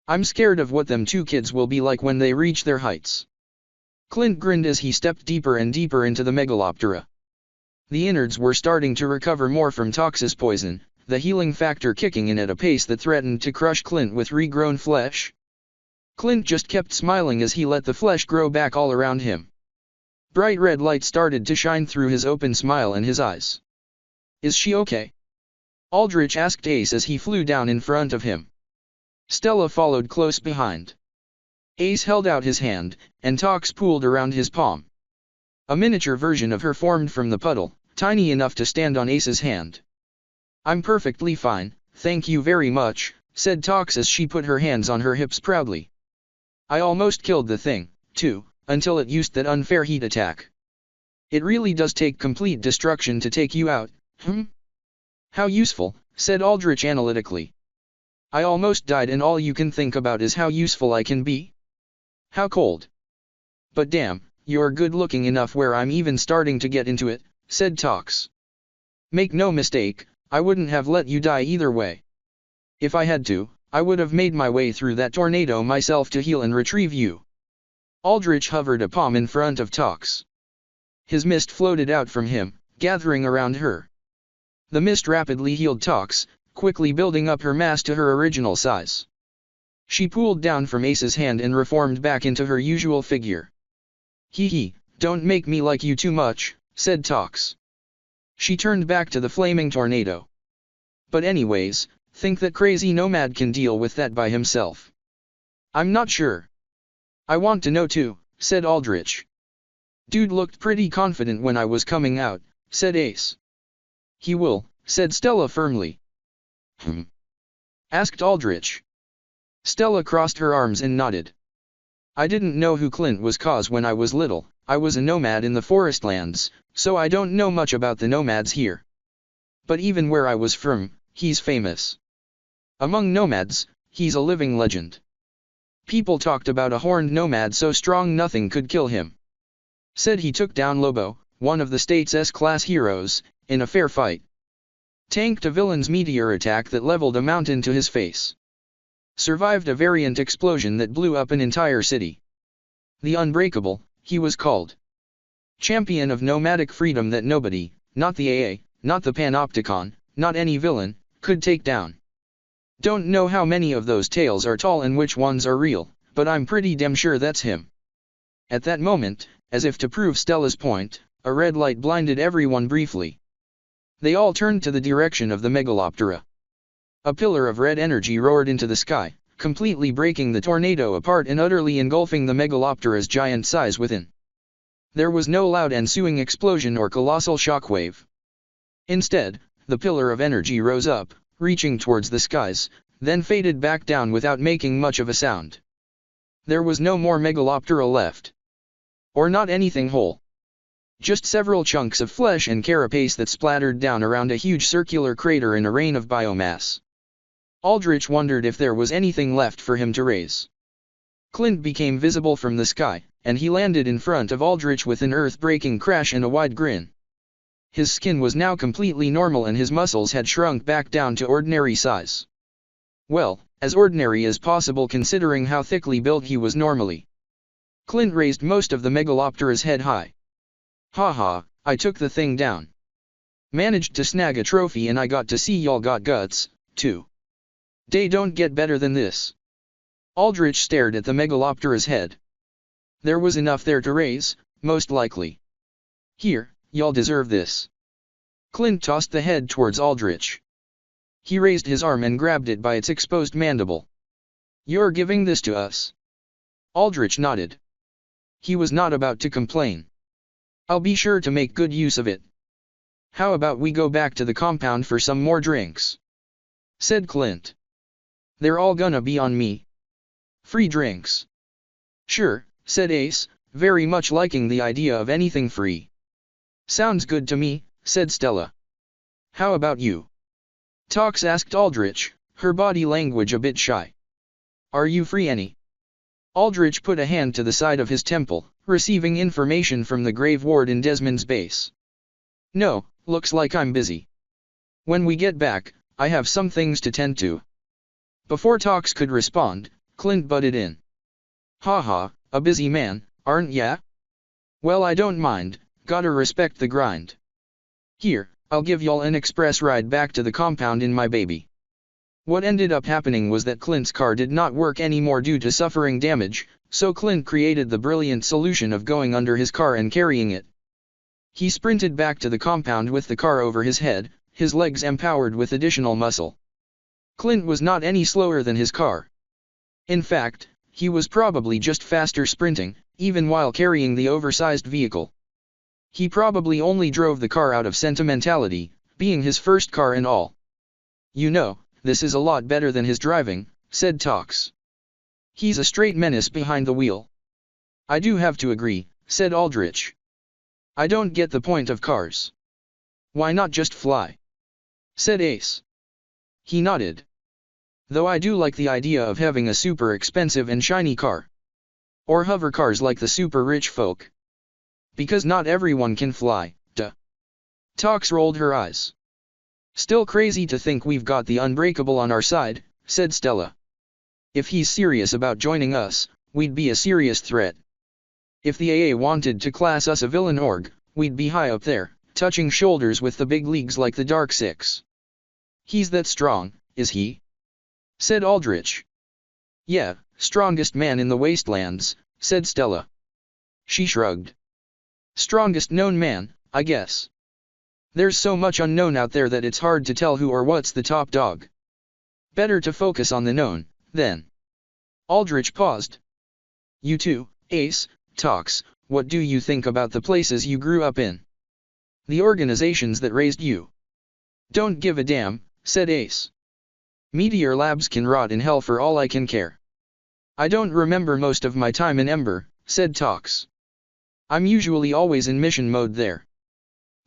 I'm scared of what them two kids will be like when they reach their heights. Clint grinned as he stepped deeper and deeper into the Megaloptera. The innards were starting to recover more from Tox's poison, the healing factor kicking in at a pace that threatened to crush Clint with regrown flesh. Clint just kept smiling as he let the flesh grow back all around him. Bright red light started to shine through his open smile and his eyes. "Is she okay?" Aldrich asked Ace as he flew down in front of him. Stella followed close behind. Ace held out his hand, and Tox pooled around his palm. A miniature version of her formed from the puddle, tiny enough to stand on Ace's hand. "I'm perfectly fine, thank you very much," said Tox as she put her hands on her hips proudly. "I almost killed the thing, too, until it used that unfair heat attack. It really does take complete destruction to take you out, How useful," said Aldrich analytically. "I almost died and all you can think about is how useful I can be? How cold. But damn, you're good looking enough where I'm even starting to get into it," said Tox. "Make no mistake, I wouldn't have let you die either way. If I had to, I would have made my way through that tornado myself to heal and retrieve you." Aldrich hovered a palm in front of Tox. His mist floated out from him, gathering around her. The mist rapidly healed Tox, quickly building up her mass to her original size. She pooled down from Ace's hand and reformed back into her usual figure. "Hee, don't make me like you too much," said Tox. She turned back to the flaming tornado. "But anyways, think that crazy nomad can deal with that by himself?" "I'm not sure." "I want to know too," said Aldrich. "Dude looked pretty confident when I was coming out," said Ace. "He will," said Stella firmly. Asked Aldrich. Stella crossed her arms and nodded. "I didn't know who Clint was 'cause when I was little, I was a nomad in the forestlands, so I don't know much about the nomads here. But even where I was from, he's famous. Among nomads, he's a living legend. People talked about a horned nomad so strong nothing could kill him. Said he took down Lobo, one of the state's S-class heroes, in a fair fight. Tanked a villain's meteor attack that leveled a mountain to his face. Survived a variant explosion that blew up an entire city. The Unbreakable, he was called. Champion of nomadic freedom that nobody, not the AA, not the Panopticon, not any villain, could take down. Don't know how many of those tales are tall and which ones are real, but I'm pretty damn sure that's him." At that moment, as if to prove Stella's point, a red light blinded everyone briefly. They all turned to the direction of the Megaloptera. A pillar of red energy roared into the sky, completely breaking the tornado apart and utterly engulfing the Megaloptera's giant size within. There was no loud ensuing explosion or colossal shockwave. Instead, the pillar of energy rose up, reaching towards the skies, then faded back down without making much of a sound. There was no more Megaloptera left. Or not anything whole. Just several chunks of flesh and carapace that splattered down around a huge circular crater in a rain of biomass. Aldrich wondered if there was anything left for him to raise. Clint became visible from the sky, and he landed in front of Aldrich with an earth-breaking crash and a wide grin. His skin was now completely normal and his muscles had shrunk back down to ordinary size. Well, as ordinary as possible considering how thickly built he was normally. Clint raised most of the Megaloptera's head high. "Haha, I took the thing down. Managed to snag a trophy and I got to see y'all got guts, too. They don't get better than this." Aldrich stared at the Megaloptera's head. There was enough there to raise, most likely. "Here, y'all deserve this." Clint tossed the head towards Aldrich. He raised his arm and grabbed it by its exposed mandible. "You're giving this to us?" Aldrich nodded. He was not about to complain. "I'll be sure to make good use of it. How about we go back to the compound for some more drinks?" said Clint. "They're all gonna be on me. Free drinks." "Sure," said Ace, very much liking the idea of anything free. "Sounds good to me," said Stella. "How about you?" Tox asked Aldrich, her body language a bit shy. "Are you free any?" Aldrich put a hand to the side of his temple, receiving information from the grave ward in Desmond's base. "No, looks like I'm busy." When we get back, I have some things to tend to. Before Tox could respond, Clint butted in. Haha, a busy man, aren't ya? Well, I don't mind, gotta respect the grind. Here, I'll give y'all an express ride back to the compound in my baby. What ended up happening was that Clint's car did not work anymore due to suffering damage, so Clint created the brilliant solution of going under his car and carrying it. He sprinted back to the compound with the car over his head, his legs empowered with additional muscle. Clint was not any slower than his car. In fact, he was probably just faster sprinting, even while carrying the oversized vehicle. He probably only drove the car out of sentimentality, being his first car and all. You know, this is a lot better than his driving, said Tox. He's a straight menace behind the wheel. I do have to agree, said Aldrich. I don't get the point of cars. Why not just fly? Said Ace. He nodded. Though I do like the idea of having a super expensive and shiny car. Or hover cars like the super rich folk. Because not everyone can fly, duh. Tox rolled her eyes. Still crazy to think we've got the Unbreakable on our side, said Stella. If he's serious about joining us, we'd be a serious threat. If the AA wanted to class us a villain org, we'd be high up there, touching shoulders with the big leagues like the Dark Six. He's that strong, is he? Said Aldrich. Yeah, strongest man in the wastelands, said Stella. She shrugged. Strongest known man, I guess. There's so much unknown out there that it's hard to tell who or what's the top dog. Better to focus on the known, then. Aldrich paused. You two, Ace, Tox, what do you think about the places you grew up in? The organizations that raised you? Don't give a damn, said Ace. Meteor Labs can rot in hell for all I can care. I don't remember most of my time in Ember, said Tox. I'm usually always in mission mode there.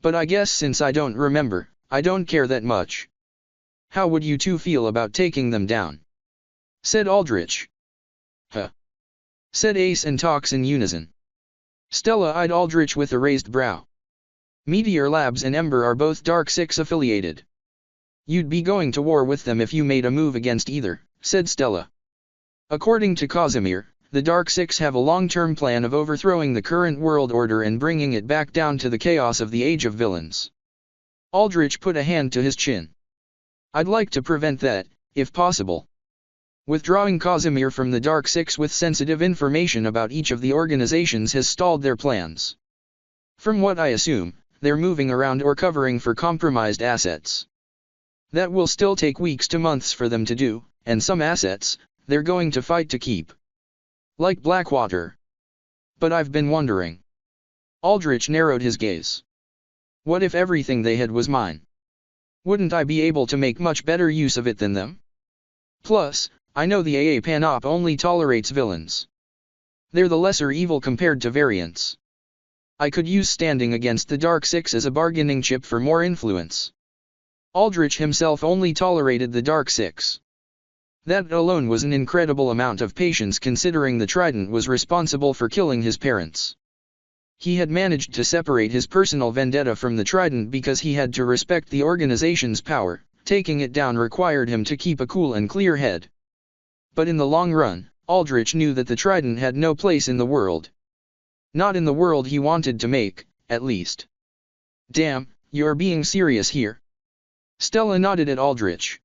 But I guess since I don't remember, I don't care that much. How would you two feel about taking them down? Said Aldrich. Huh. Said Ace and Tox in unison. Stella eyed Aldrich with a raised brow. Meteor Labs and Ember are both Dark Six affiliated. You'd be going to war with them if you made a move against either, said Stella. According to Casimir, the Dark Six have a long-term plan of overthrowing the current world order and bringing it back down to the chaos of the Age of Villains. Aldrich put a hand to his chin. I'd like to prevent that, if possible. Withdrawing Casimir from the Dark Six with sensitive information about each of the organizations has stalled their plans. From what I assume, they're moving around or covering for compromised assets. That will still take weeks to months for them to do, and some assets, they're going to fight to keep. Like Blackwater. But I've been wondering. Aldrich narrowed his gaze. What if everything they had was mine? Wouldn't I be able to make much better use of it than them? Plus, I know the AA Panop only tolerates villains. They're the lesser evil compared to variants. I could use standing against the Dark Six as a bargaining chip for more influence. Aldrich himself only tolerated the Dark Six. That alone was an incredible amount of patience considering the Trident was responsible for killing his parents. He had managed to separate his personal vendetta from the Trident because he had to respect the organization's power. Taking it down required him to keep a cool and clear head. But in the long run, Aldrich knew that the Trident had no place in the world. Not in the world he wanted to make, at least. Damn, you're being serious here. Stella nodded at Aldrich.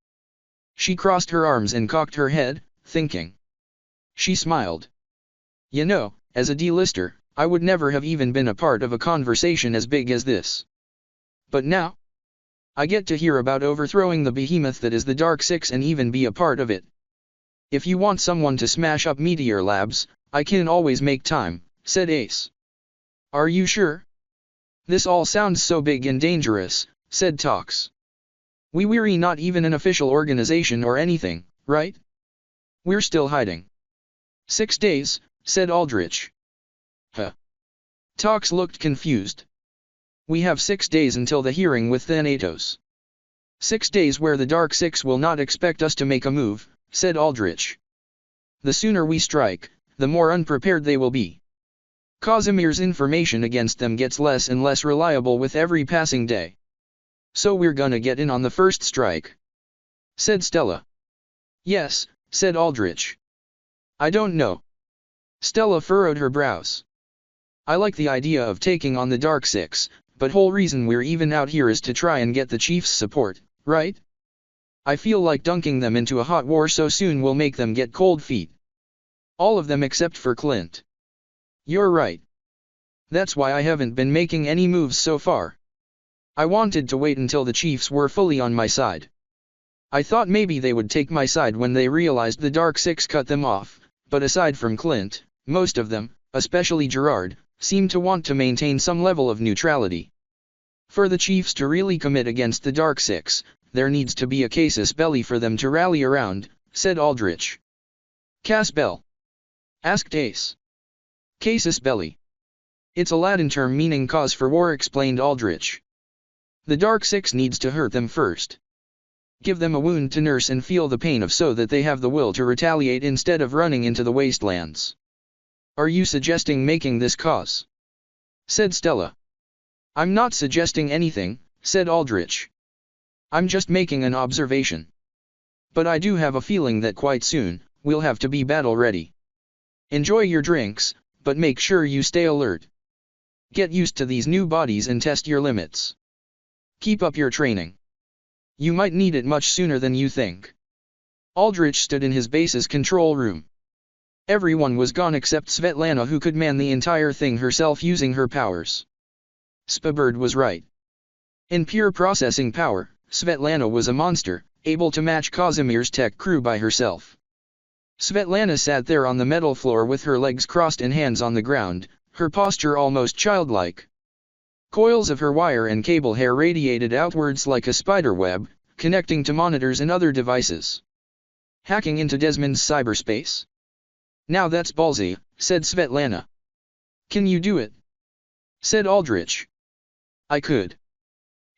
She crossed her arms and cocked her head, thinking. She smiled. You know, as a D-lister, I would never have even been a part of a conversation as big as this. But now? I get to hear about overthrowing the behemoth that is the Dark Six and even be a part of it. If you want someone to smash up Meteor Labs, I can always make time, said Ace. Are you sure? This all sounds so big and dangerous, said Tox. We're not even an official organization or anything, right? We're still hiding. 6 days, said Aldrich. Huh. Tox looked confused. We have 6 days until the hearing with Thanatos. 6 days where the Dark Six will not expect us to make a move, said Aldrich. The sooner we strike, the more unprepared they will be. Casimir's information against them gets less and less reliable with every passing day. So we're gonna get in on the first strike, said Stella. Yes, said Aldrich. I don't know. Stella furrowed her brows. I like the idea of taking on the Dark Six, but whole reason we're even out here is to try and get the Chief's support, right? I feel like dunking them into a hot war so soon will make them get cold feet. All of them except for Clint. You're right. That's why I haven't been making any moves so far. I wanted to wait until the Chiefs were fully on my side. I thought maybe they would take my side when they realized the Dark Six cut them off, but aside from Clint, most of them, especially Gerard, seem to want to maintain some level of neutrality. For the Chiefs to really commit against the Dark Six, there needs to be a casus belli for them to rally around, said Aldrich. Cas bell? Asked Ace. Casus belli. It's a Latin term meaning cause for war, explained Aldrich. The Dark Six needs to hurt them first. Give them a wound to nurse and feel the pain of so that they have the will to retaliate instead of running into the wastelands. Are you suggesting making this cause? Said Stella. I'm not suggesting anything, said Aldrich. I'm just making an observation. But I do have a feeling that quite soon, we'll have to be battle ready. Enjoy your drinks, but make sure you stay alert. Get used to these new bodies and test your limits. Keep up your training. You might need it much sooner than you think. Aldrich stood in his base's control room. Everyone was gone except Svetlana, who could man the entire thing herself using her powers. Spabird was right. In pure processing power, Svetlana was a monster, able to match Casimir's tech crew by herself. Svetlana sat there on the metal floor with her legs crossed and hands on the ground, her posture almost childlike. Coils of her wire and cable hair radiated outwards like a spider web, connecting to monitors and other devices. Hacking into Desmond's cyberspace? Now that's ballsy, said Svetlana. Can you do it? Said Aldrich. I could.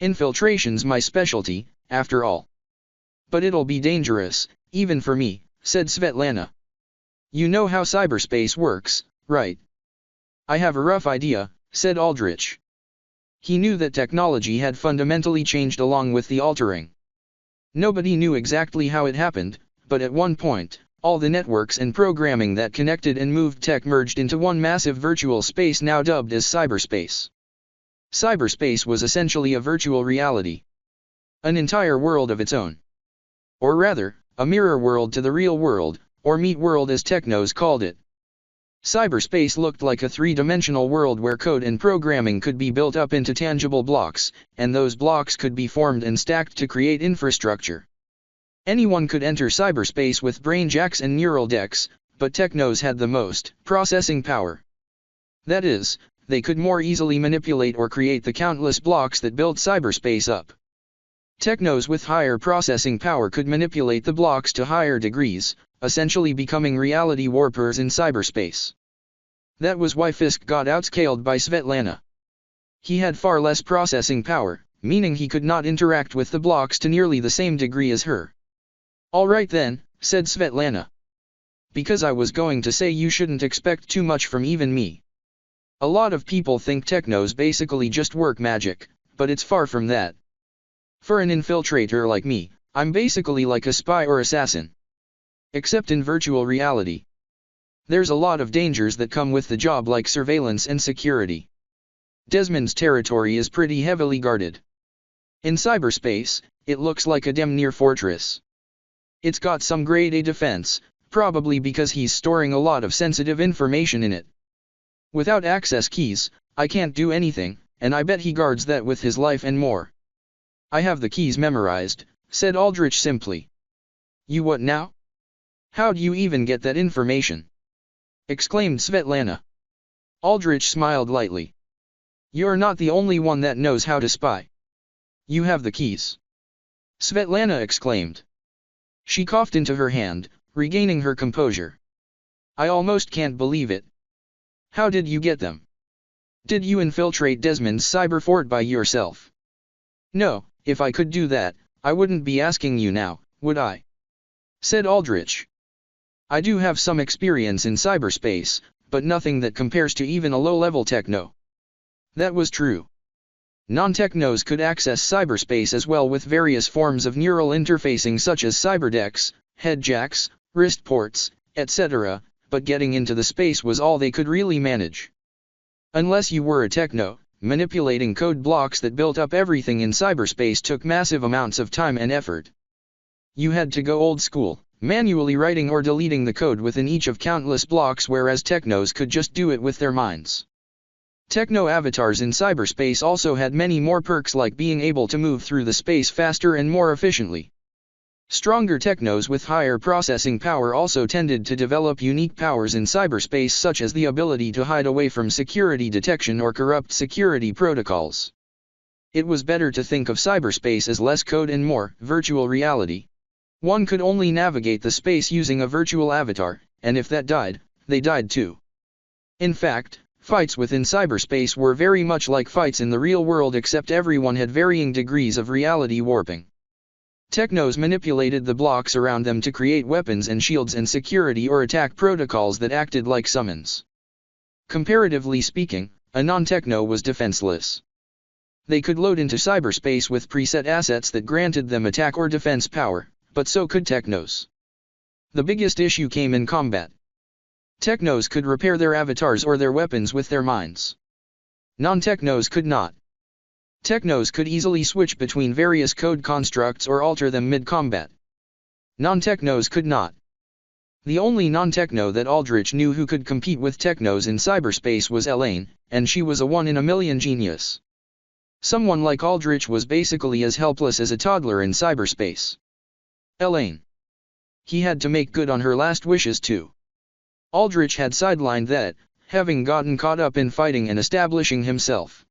Infiltration's my specialty, after all. But it'll be dangerous, even for me, said Svetlana. You know how cyberspace works, right? I have a rough idea, said Aldrich. He knew that technology had fundamentally changed along with the altering. Nobody knew exactly how it happened, but at one point, all the networks and programming that connected and moved tech merged into one massive virtual space now dubbed as cyberspace. Cyberspace was essentially a virtual reality. An entire world of its own. Or rather, a mirror world to the real world, or meat world as technos called it. Cyberspace looked like a three-dimensional world where code and programming could be built up into tangible blocks, and those blocks could be formed and stacked to create infrastructure. Anyone could enter cyberspace with brain jacks and neural decks, but technos had the most processing power. That is, they could more easily manipulate or create the countless blocks that built cyberspace up. Technos with higher processing power could manipulate the blocks to higher degrees, essentially becoming reality warpers in cyberspace. That was why Fisk got outscaled by Svetlana. He had far less processing power, meaning he could not interact with the blocks to nearly the same degree as her. All right then, said Svetlana. Because I was going to say you shouldn't expect too much from even me. A lot of people think technos basically just work magic, but it's far from that. For an infiltrator like me, I'm basically like a spy or assassin. Except in virtual reality. There's a lot of dangers that come with the job, like surveillance and security. Desmond's territory is pretty heavily guarded. In cyberspace, it looks like a damn near fortress. It's got some grade A defense, probably because he's storing a lot of sensitive information in it. Without access keys, I can't do anything, and I bet he guards that with his life and more. I have the keys memorized, said Aldrich simply. You what now? How'd you even get that information? Exclaimed Svetlana. Aldrich smiled lightly. You're not the only one that knows how to spy. You have the keys. Svetlana exclaimed. She coughed into her hand, regaining her composure. I almost can't believe it. How did you get them? Did you infiltrate Desmond's cyber fort by yourself? No, if I could do that, I wouldn't be asking you now, would I? Said Aldrich. I do have some experience in cyberspace, but nothing that compares to even a low-level techno. That was true. Non-technos could access cyberspace as well with various forms of neural interfacing such as cyberdecks, head jacks, wrist ports, etc., but getting into the space was all they could really manage. Unless you were a techno, manipulating code blocks that built up everything in cyberspace took massive amounts of time and effort. You had to go old school, manually writing or deleting the code within each of countless blocks, whereas technos could just do it with their minds. Techno avatars in cyberspace also had many more perks, like being able to move through the space faster and more efficiently. Stronger technos with higher processing power also tended to develop unique powers in cyberspace, such as the ability to hide away from security detection or corrupt security protocols. It was better to think of cyberspace as less code and more virtual reality. One could only navigate the space using a virtual avatar, and if that died, they died too. In fact, fights within cyberspace were very much like fights in the real world, except everyone had varying degrees of reality warping. Technos manipulated the blocks around them to create weapons and shields and security or attack protocols that acted like summons. Comparatively speaking, a non-techno was defenseless. They could load into cyberspace with preset assets that granted them attack or defense power, but so could technos. The biggest issue came in combat. Technos could repair their avatars or their weapons with their minds. Non-technos could not. Technos could easily switch between various code constructs or alter them mid-combat. Non-technos could not. The only non-techno that Aldrich knew who could compete with technos in cyberspace was Elaine, and she was a one-in-a-million genius. Someone like Aldrich was basically as helpless as a toddler in cyberspace. Elaine. He had to make good on her last wishes too. Aldrich had sidelined that, having gotten caught up in fighting and establishing himself.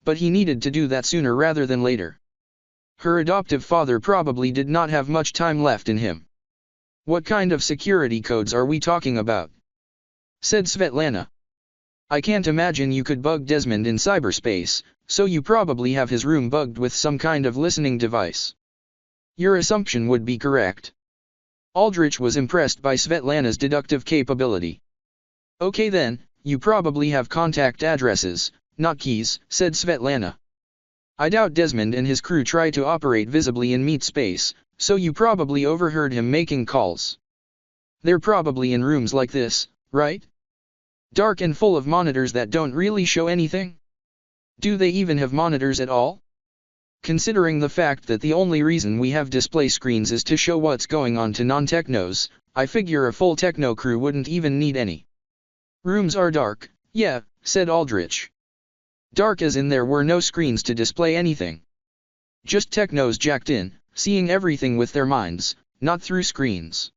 But he needed to do that sooner rather than later. Her adoptive father probably did not have much time left in him. "What kind of security codes are we talking about?" said Svetlana. "I can't imagine you could bug Desmond in cyberspace, so you probably have his room bugged with some kind of listening device." "Your assumption would be correct." Aldrich was impressed by Svetlana's deductive capability. "Okay then, you probably have contact addresses, not keys," said Svetlana. "I doubt Desmond and his crew try to operate visibly in meat space, so you probably overheard him making calls. They're probably in rooms like this, right? Dark and full of monitors that don't really show anything? Do they even have monitors at all? Considering the fact that the only reason we have display screens is to show what's going on to non-technos, I figure a full techno crew wouldn't even need any." "Rooms are dark, yeah," said Aldrich. "Dark as in there were no screens to display anything. Just technos jacked in, seeing everything with their minds, not through screens.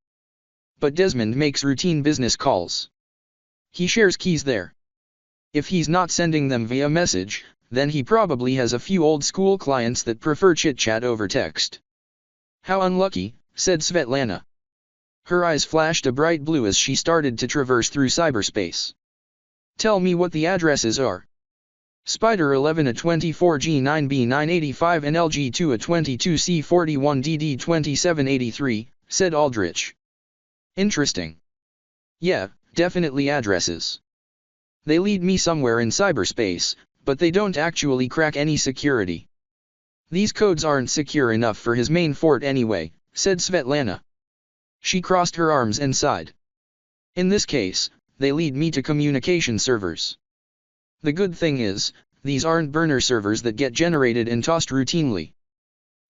But Desmond makes routine business calls. He shares keys there. If he's not sending them via message, then he probably has a few old-school clients that prefer chit-chat over text." "How unlucky," said Svetlana. Her eyes flashed a bright blue as she started to traverse through cyberspace. "Tell me what the addresses are." "Spider 11 a 24G9B 985 and LG2 a 22C41 DD 2783, said Aldrich. "Interesting. Yeah, definitely addresses. They lead me somewhere in cyberspace, but they don't actually crack any security. These codes aren't secure enough for his main fort anyway," said Svetlana. She crossed her arms and sighed. "In this case, they lead me to communication servers. The good thing is, these aren't burner servers that get generated and tossed routinely.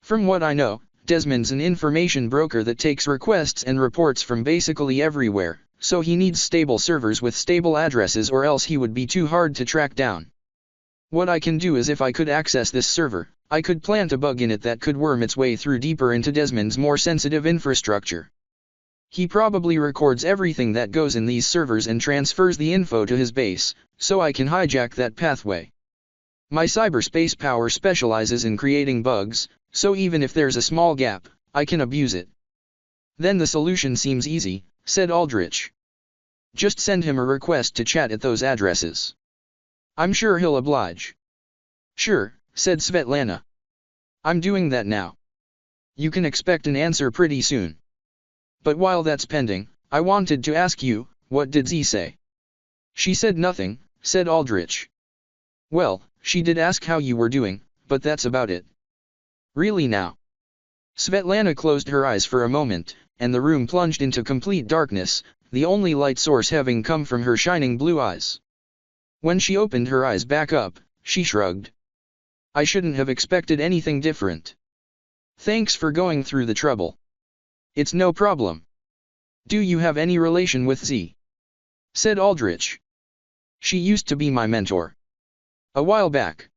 From what I know, Desmond's an information broker that takes requests and reports from basically everywhere, so he needs stable servers with stable addresses, or else he would be too hard to track down. What I can do is, if I could access this server, I could plant a bug in it that could worm its way through deeper into Desmond's more sensitive infrastructure. He probably records everything that goes in these servers and transfers the info to his base, so I can hijack that pathway. My cyberspace power specializes in creating bugs, so even if there's a small gap, I can abuse it." "Then the solution seems easy," said Aldrich. "Just send him a request to chat at those addresses. I'm sure he'll oblige." "Sure," said Svetlana. "I'm doing that now. You can expect an answer pretty soon. But while that's pending, I wanted to ask you, what did Z say?" "She said nothing," said Aldrich. "Well," She did ask how you were doing, but that's about it. Really now? Svetlana closed her eyes for a moment, and the room plunged into complete darkness, the only light source having come from her shining blue eyes. When she opened her eyes back up, she shrugged. I shouldn't have expected anything different. Thanks for going through the trouble. It's no problem. Do you have any relation with Z? Said Aldrich. She used to be my mentor. A while back.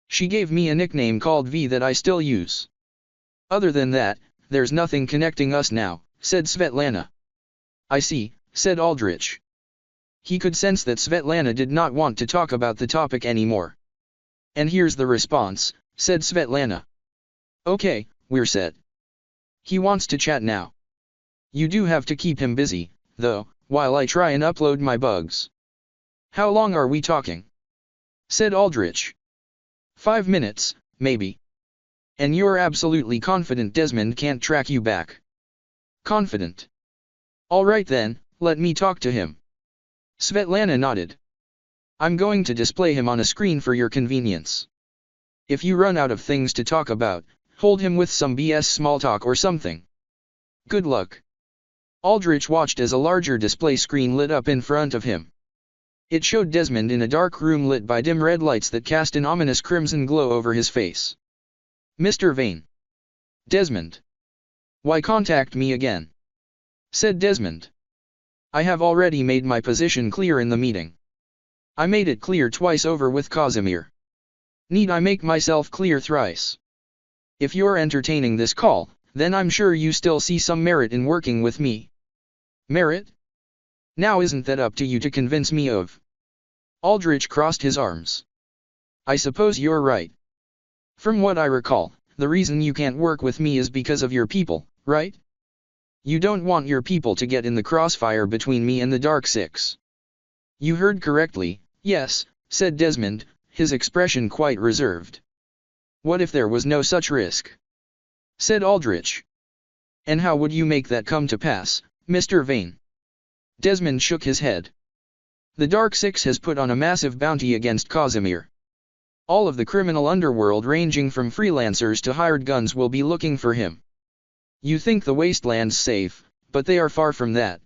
She gave me a nickname called V that I still use. Other than that, there's nothing connecting us now, said Svetlana. I see, said Aldrich. He could sense that Svetlana did not want to talk about the topic anymore. And here's the response, said Svetlana. Okay, we're set. He wants to chat now. You do have to keep him busy, though, while I try and upload my bugs. How long are we talking? Said Aldrich. 5 minutes, maybe. And you're absolutely confident Desmond can't track you back? Confident. All right then, let me talk to him. Svetlana nodded. I'm going to display him on a screen for your convenience. If you run out of things to talk about, hold him with some BS small talk or something. Good luck. Aldrich watched as a larger display screen lit up in front of him. It showed Desmond in a dark room lit by dim red lights that cast an ominous crimson glow over his face. Mr. Vane. Desmond. Why contact me again? Said Desmond. I have already made my position clear in the meeting. I made it clear twice over with Casimir. Need I make myself clear thrice? If you're entertaining this call, then I'm sure you still see some merit in working with me. Merit? Now isn't that up to you to convince me of? Aldrich crossed his arms. I suppose you're right. From what I recall, the reason you can't work with me is because of your people, right? You don't want your people to get in the crossfire between me and the Dark Six. You heard correctly, yes, said Desmond, his expression quite reserved. What if there was no such risk? Said Aldrich. And how would you make that come to pass, Mr. Vane? Desmond shook his head. The Dark Six has put on a massive bounty against Casimir. All of the criminal underworld ranging from freelancers to hired guns will be looking for him. You think the wasteland's safe, but they are far from that.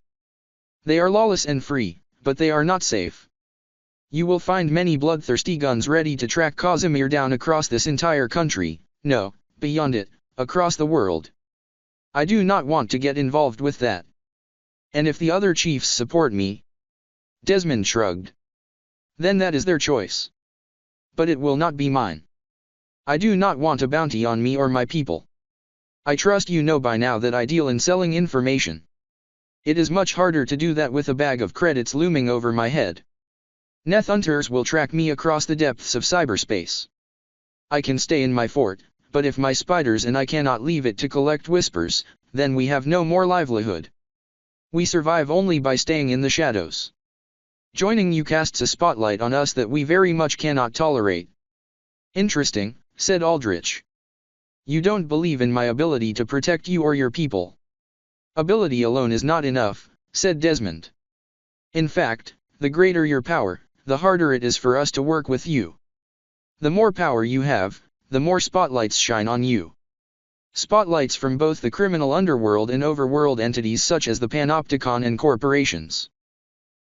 They are lawless and free, but they are not safe. You will find many bloodthirsty guns ready to track Casimir down across this entire country, no, beyond it, across the world. I do not want to get involved with that. And if the other chiefs support me? Desmond shrugged. Then that is their choice. But it will not be mine. I do not want a bounty on me or my people. I trust you know by now that I deal in selling information. It is much harder to do that with a bag of credits looming over my head. Neth hunters will track me across the depths of cyberspace. I can stay in my fort, but if my spiders and I cannot leave it to collect whispers, then we have no more livelihood. We survive only by staying in the shadows. Joining you casts a spotlight on us that we very much cannot tolerate. Interesting, said Aldrich. You don't believe in my ability to protect you or your people. Ability alone is not enough, said Desmond. In fact, the greater your power, the harder it is for us to work with you. The more power you have, the more spotlights shine on you. Spotlights from both the criminal underworld and overworld entities such as the Panopticon and corporations.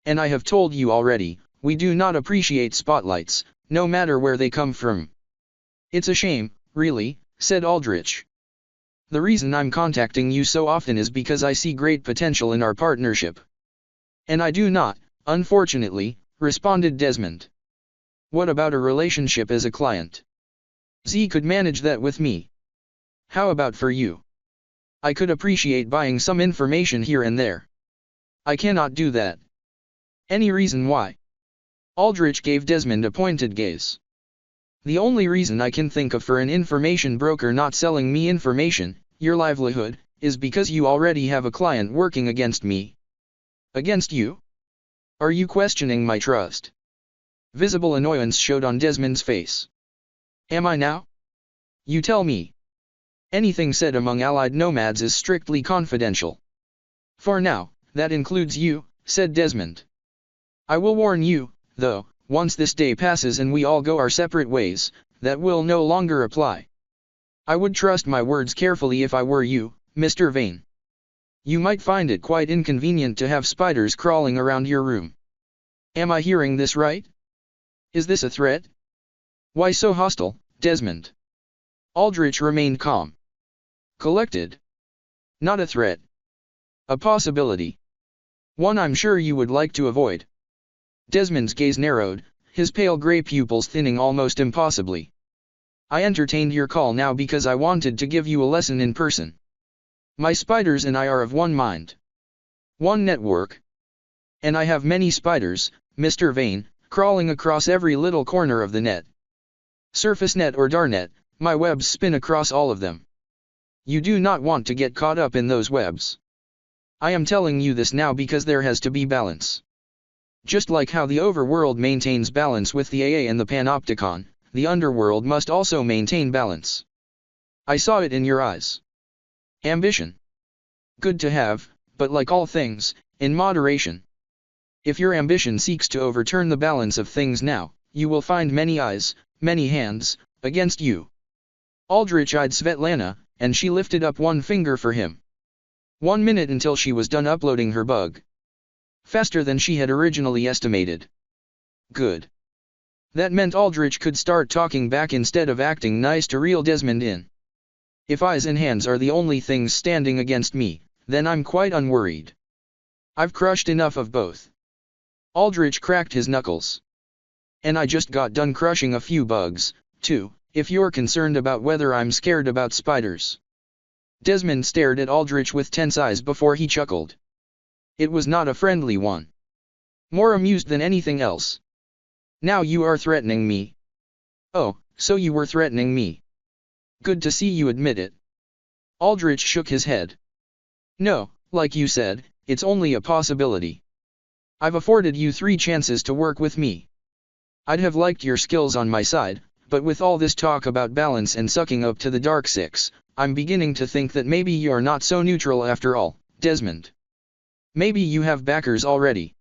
And I have told you already, we do not appreciate spotlights, no matter where they come from. It's a shame, really, said Aldrich. The reason I'm contacting you so often is because I see great potential in our partnership. And I do not, unfortunately, responded Desmond. What about a relationship as a client? Z could manage that with me. How about for you? I could appreciate buying some information here and there. I cannot do that. Any reason why? Aldrich gave Desmond a pointed gaze. The only reason I can think of for an information broker not selling me information, your livelihood, is because you already have a client working against me. Against you? Are you questioning my trust? Visible annoyance showed on Desmond's face. Am I now? You tell me. Anything said among allied nomads is strictly confidential. For now, that includes you, said Desmond. I will warn you, though, once this day passes and we all go our separate ways, that will no longer apply. I would trust my words carefully if I were you, Mr. Vane. You might find it quite inconvenient to have spiders crawling around your room. Am I hearing this right? Is this a threat? Why so hostile, Desmond? Aldrich remained calm. Collected. Not a threat. A possibility. One I'm sure you would like to avoid. Desmond's gaze narrowed, his pale grey pupils thinning almost impossibly. I entertained your call now because I wanted to give you a lesson in person. My spiders and I are of one mind. One network. And I have many spiders, Mr. Vane, crawling across every little corner of the net. Surface net or darnet, my webs spin across all of them. You do not want to get caught up in those webs. I am telling you this now because there has to be balance. Just like how the overworld maintains balance with the AA and the Panopticon, the underworld must also maintain balance. I saw it in your eyes. Ambition. Good to have, but like all things, in moderation. If your ambition seeks to overturn the balance of things now, you will find many eyes, many hands, against you. Aldrich eyed Svetlana, and she lifted up one finger for him. 1 minute until she was done uploading her bug. Faster than she had originally estimated. Good. That meant Aldrich could start talking back instead of acting nice to reel Desmond in. If eyes and hands are the only things standing against me, then I'm quite unworried. I've crushed enough of both. Aldrich cracked his knuckles. And I just got done crushing a few bugs, too, if you're concerned about whether I'm scared about spiders. Desmond stared at Aldrich with tense eyes before he chuckled. It was not a friendly one. More amused than anything else. Now you are threatening me. Oh, so you were threatening me. Good to see you admit it. Aldrich shook his head. No, like you said, it's only a possibility. I've afforded you 3 chances to work with me. I'd have liked your skills on my side, but with all this talk about balance and sucking up to the Dark Six, I'm beginning to think that maybe you're not so neutral after all, Desmond. Maybe you have backers already.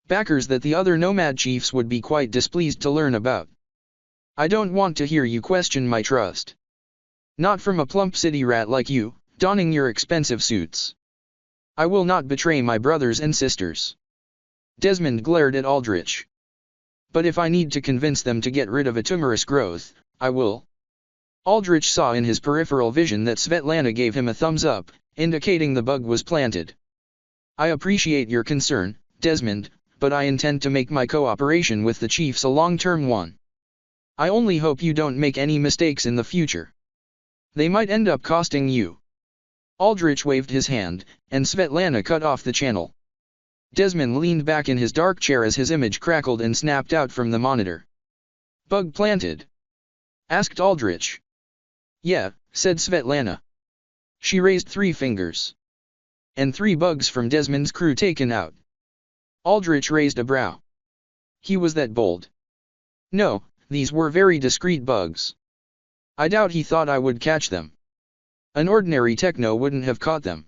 Backers that the other nomad chiefs would be quite displeased to learn about. I don't want to hear you question my trust. Not from a plump city rat like you, donning your expensive suits. I will not betray my brothers and sisters. Desmond glared at Aldrich. But if I need to convince them to get rid of a tumorous growth, I will. Aldrich saw in his peripheral vision that Svetlana gave him a thumbs up, indicating the bug was planted. I appreciate your concern, Desmond, but I intend to make my cooperation with the chiefs a long-term one. I only hope you don't make any mistakes in the future. They might end up costing you. Aldrich waved his hand, and Svetlana cut off the channel. Desmond leaned back in his dark chair as his image crackled and snapped out from the monitor. Bug planted? Asked Aldrich. Yeah, said Svetlana. She raised 3 fingers. And 3 bugs from Desmond's crew taken out. Aldrich raised a brow. He was that bold. No, these were very discreet bugs. I doubt he thought I would catch them. An ordinary techno wouldn't have caught them.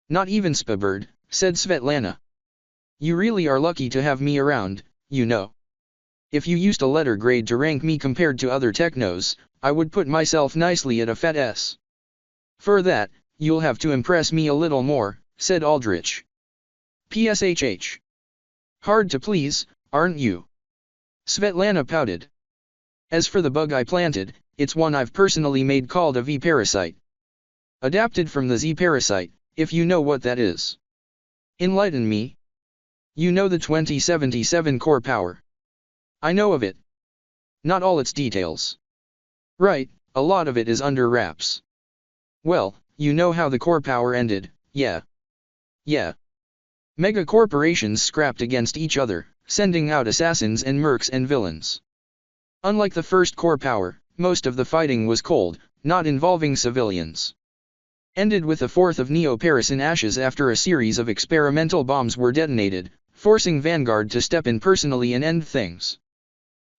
Not even Spabird, said Svetlana. You really are lucky to have me around, you know. If you used a letter grade to rank me compared to other technos, I would put myself nicely at a fat S. For that, you'll have to impress me a little more, said Aldrich. PSHH. Hard to please, aren't you? Svetlana pouted. As for the bug I planted, it's one I've personally made called a V-parasite. Adapted from the Z-parasite, if you know what that is. Enlighten me. You know the 2077 core power. I know of it. Not all its details. Right, a lot of it is under wraps. Well, you know how the core power ended, yeah. Yeah. Mega corporations scrapped against each other, sending out assassins and mercs and villains. Unlike the first core power, most of the fighting was cold, not involving civilians. Ended with a fourth of Neo-Paris in ashes after a series of experimental bombs were detonated, forcing Vanguard to step in personally and end things.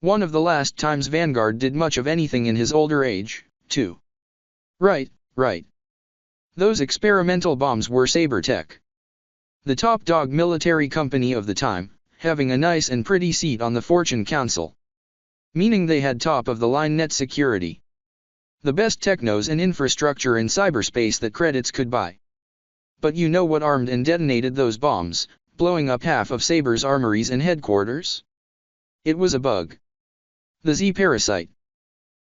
One of the last times Vanguard did much of anything in his older age, too. Right. Those experimental bombs were Saber Tech. The top dog military company of the time, having a nice and pretty seat on the Fortune Council. Meaning they had top-of-the-line net security. The best technos and infrastructure in cyberspace that credits could buy. But you know what armed and detonated those bombs, blowing up half of Saber's armories and headquarters? It was a bug. The Z-parasite.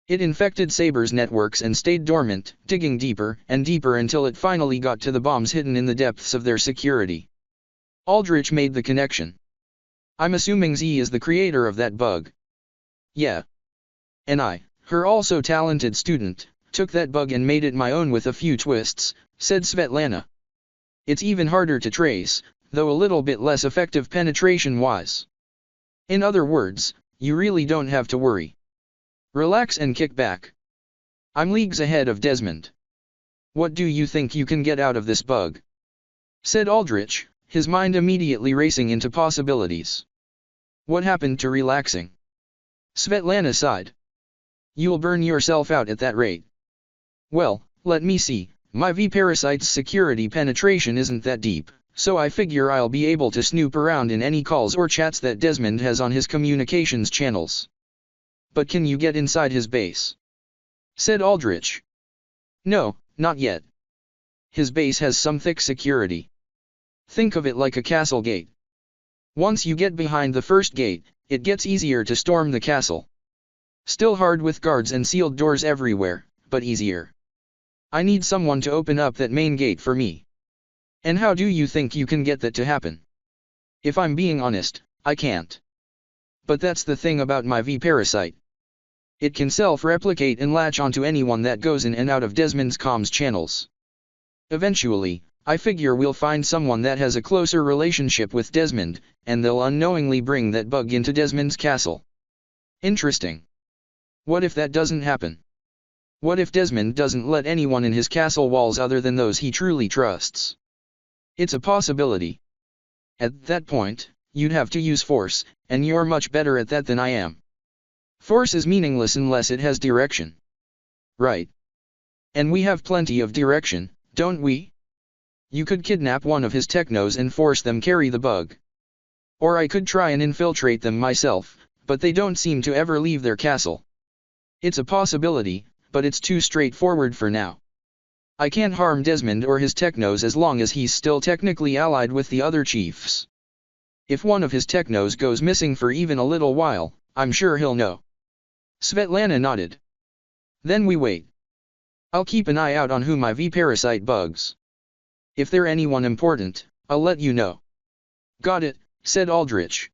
It infected Saber's networks and stayed dormant, digging deeper and deeper until it finally got to the bombs hidden in the depths of their security. Aldrich made the connection. I'm assuming Z is the creator of that bug. Yeah. And I, her also talented student, took that bug and made it my own with a few twists, said Svetlana. It's even harder to trace, though a little bit less effective penetration-wise. In other words, you really don't have to worry. Relax and kick back. I'm leagues ahead of Desmond. What do you think you can get out of this bug? Said Aldrich, his mind immediately racing into possibilities. What happened to relaxing? Svetlana sighed. You'll burn yourself out at that rate. Well, let me see, my V-parasite's security penetration isn't that deep, so I figure I'll be able to snoop around in any calls or chats that Desmond has on his communications channels. But can you get inside his base? Said Aldrich. No, not yet. His base has some thick security. Think of it like a castle gate. Once you get behind the first gate, it gets easier to storm the castle. Still hard with guards and sealed doors everywhere, but easier. I need someone to open up that main gate for me. And how do you think you can get that to happen? If I'm being honest, I can't. But that's the thing about my V-parasite. It can self-replicate and latch onto anyone that goes in and out of Desmond's comms channels. Eventually, I figure we'll find someone that has a closer relationship with Desmond, and they'll unknowingly bring that bug into Desmond's castle. Interesting. What if that doesn't happen? What if Desmond doesn't let anyone in his castle walls other than those he truly trusts? It's a possibility. At that point, you'd have to use force, and you're much better at that than I am. Force is meaningless unless it has direction. Right. And we have plenty of direction, don't we? You could kidnap one of his technos and force them carry the bug. Or I could try and infiltrate them myself, but they don't seem to ever leave their castle. It's a possibility, but it's too straightforward for now. I can't harm Desmond or his technos as long as he's still technically allied with the other chiefs. If one of his technos goes missing for even a little while, I'm sure he'll know. Svetlana nodded. Then we wait. I'll keep an eye out on who my V-parasite bugs. If they're anyone important, I'll let you know. Got it, said Aldrich.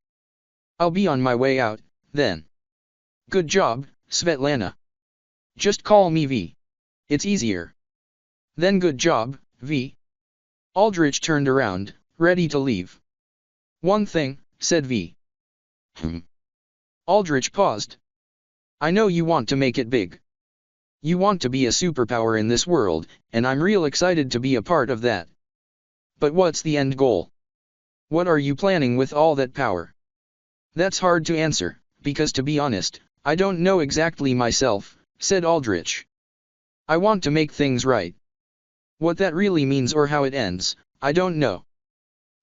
I'll be on my way out, then. Good job, Svetlana. Just call me V. It's easier. Then good job, V. Aldrich turned around, ready to leave. One thing, said V. Aldrich paused. I know you want to make it big. You want to be a superpower in this world, and I'm real excited to be a part of that. But what's the end goal? What are you planning with all that power? That's hard to answer, because to be honest, I don't know exactly myself, said Aldrich. I want to make things right. What that really means or how it ends, I don't know.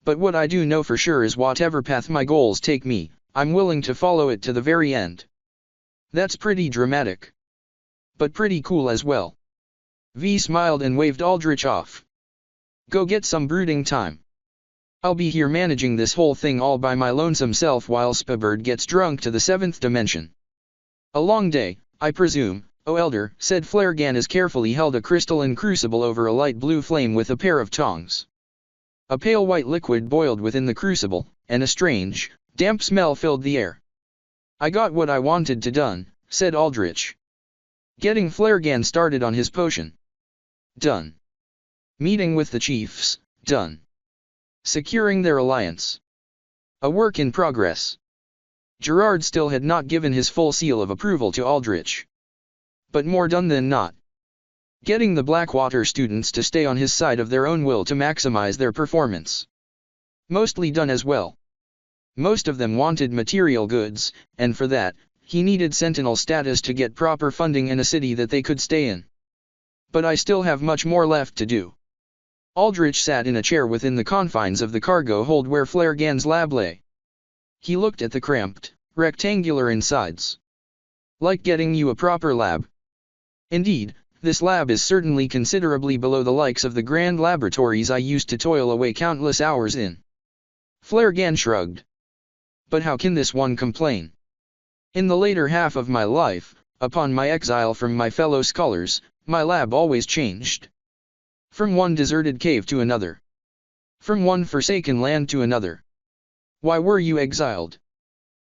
But what I do know for sure is whatever path my goals take me, I'm willing to follow it to the very end. That's pretty dramatic. But pretty cool as well. V smiled and waved Aldrich off. Go get some brooding time. I'll be here managing this whole thing all by my lonesome self while Spabird gets drunk to the 7th dimension. A long day, I presume, O Elder, said Flaregan as carefully held a crystalline crucible over a light blue flame with a pair of tongs. A pale white liquid boiled within the crucible, and a strange, damp smell filled the air. I got what I wanted to done, said Aldrich. Getting Flaregan started on his potion. Done. Meeting with the chiefs, done. Securing their alliance. A work in progress. Gerard still had not given his full seal of approval to Aldrich. But more done than not. Getting the Blackwater students to stay on his side of their own will to maximize their performance. Mostly done as well. Most of them wanted material goods, and for that, he needed Sentinel status to get proper funding in a city that they could stay in. But I still have much more left to do. Aldrich sat in a chair within the confines of the cargo hold where Flaregan's lab lay. He looked at the cramped, rectangular insides. Like getting you a proper lab. Indeed, this lab is certainly considerably below the likes of the grand laboratories I used to toil away countless hours in. Flergan shrugged. But how can this one complain? In the later half of my life, upon my exile from my fellow scholars, my lab always changed. From one deserted cave to another. From one forsaken land to another. Why were you exiled?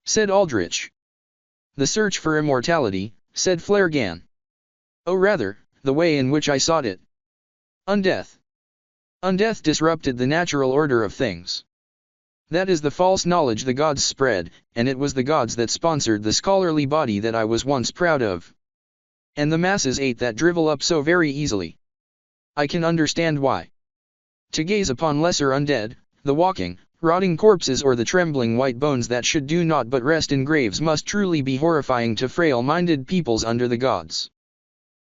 Said Aldrich. The search for immortality, said Flergan. Oh, rather, the way in which I sought it. Undeath. Undeath disrupted the natural order of things. That is the false knowledge the gods spread, and it was the gods that sponsored the scholarly body that I was once proud of. And the masses ate that drivel up so very easily. I can understand why. To gaze upon lesser undead, the walking, rotting corpses or the trembling white bones that should do naught but rest in graves must truly be horrifying to frail-minded peoples under the gods.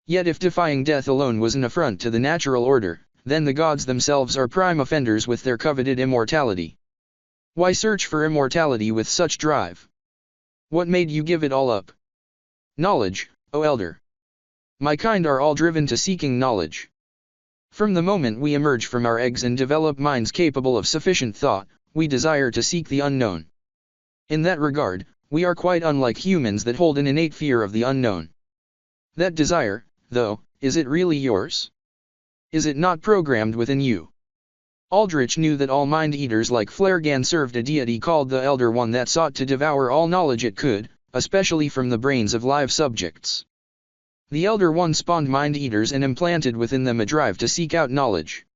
Yet if defying death alone was an affront to the natural order, then the gods themselves are prime offenders with their coveted immortality. Why search for immortality with such drive? What made you give it all up? Knowledge, O elder. My kind are all driven to seeking knowledge. From the moment we emerge from our eggs and develop minds capable of sufficient thought, we desire to seek the unknown. In that regard, we are quite unlike humans that hold an innate fear of the unknown. That desire, though, is it really yours? Is it not programmed within you? Aldrich knew that all mind-eaters like Flergan served a deity called the Elder One that sought to devour all knowledge it could, especially from the brains of live subjects. The Elder One spawned mind-eaters and implanted within them a drive to seek out knowledge.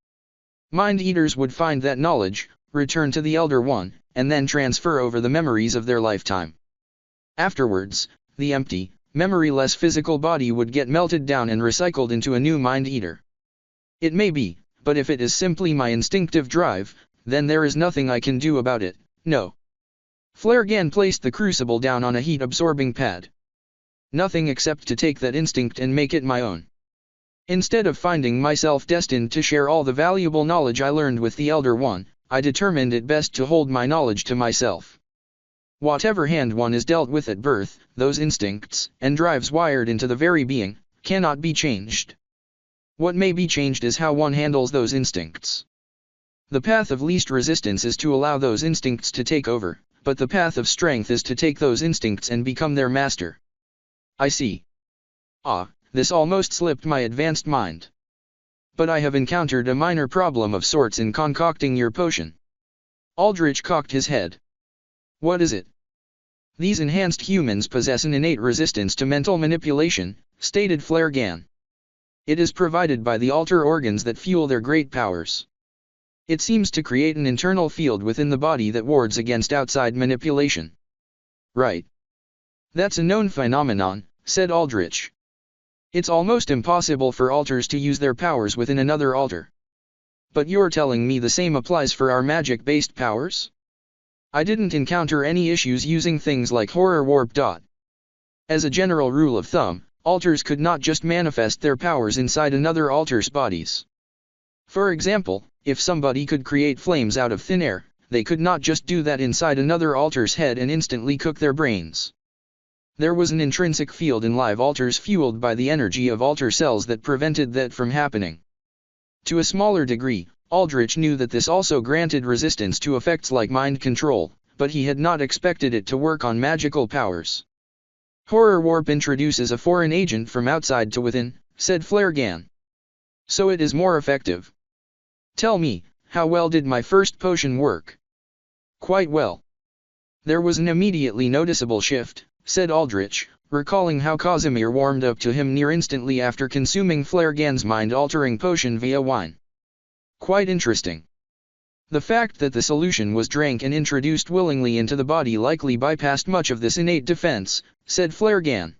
Mind-eaters would find that knowledge, return to the Elder One, and then transfer over the memories of their lifetime. Afterwards, the empty, memory-less physical body would get melted down and recycled into a new mind-eater. It may be, but if it is simply my instinctive drive, then there is nothing I can do about it, no. Flergan placed the crucible down on a heat-absorbing pad. Nothing except to take that instinct and make it my own. Instead of finding myself destined to share all the valuable knowledge I learned with the Elder One, I determined it best to hold my knowledge to myself. Whatever hand one is dealt with at birth, those instincts and drives wired into the very being, cannot be changed. What may be changed is how one handles those instincts. The path of least resistance is to allow those instincts to take over, but the path of strength is to take those instincts and become their master. I see. Ah, this almost slipped my advanced mind. But I have encountered a minor problem of sorts in concocting your potion. Aldrich cocked his head. What is it? These enhanced humans possess an innate resistance to mental manipulation, stated Flergan. It is provided by the alter organs that fuel their great powers. It seems to create an internal field within the body that wards against outside manipulation. Right. That's a known phenomenon, said Aldrich. It's almost impossible for alters to use their powers within another alter. But you're telling me the same applies for our magic-based powers? I didn't encounter any issues using things like horror warp. As a general rule of thumb, alters could not just manifest their powers inside another alter's bodies. For example, if somebody could create flames out of thin air, they could not just do that inside another alter's head and instantly cook their brains. There was an intrinsic field in live alters fueled by the energy of alter cells that prevented that from happening. To a smaller degree, Aldrich knew that this also granted resistance to effects like mind control, but he had not expected it to work on magical powers. Horror warp introduces a foreign agent from outside to within, said Flergan. So it is more effective. Tell me, how well did my first potion work? Quite well. There was an immediately noticeable shift, said Aldrich, recalling how Casimir warmed up to him near instantly after consuming Flergan's mind-altering potion via wine. Quite interesting. The fact that the solution was drank and introduced willingly into the body likely bypassed much of this innate defense, said Flergan.